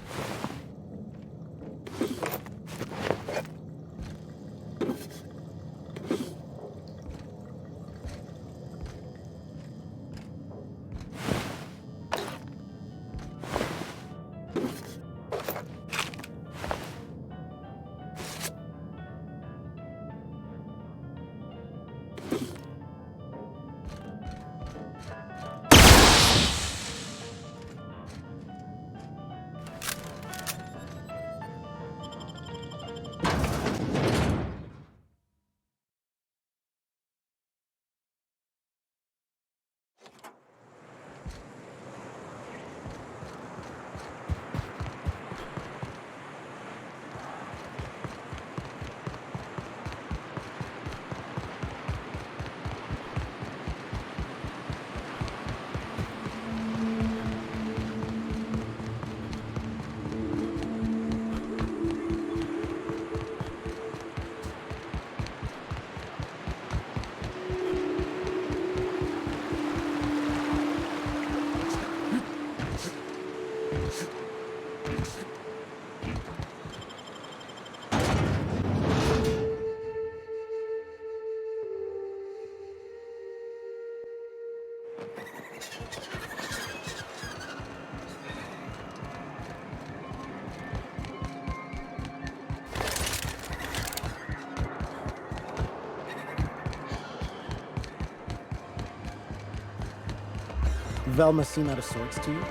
B: Velma seem out of sorts to you?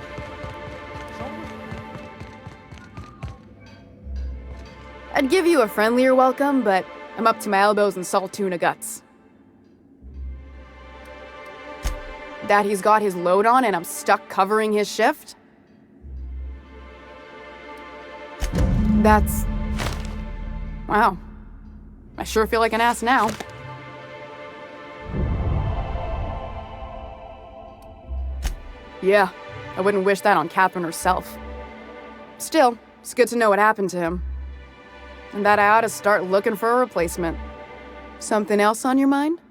H: I'd give you a friendlier welcome, but I'm up to my elbows in salt tuna guts. That he's got his load on and I'm stuck covering his shift? That's... wow. I sure feel like an ass now. Yeah, I wouldn't wish that on Catherine herself. Still, it's good to know what happened to him. And that I ought to start looking for a replacement. Something else on your mind?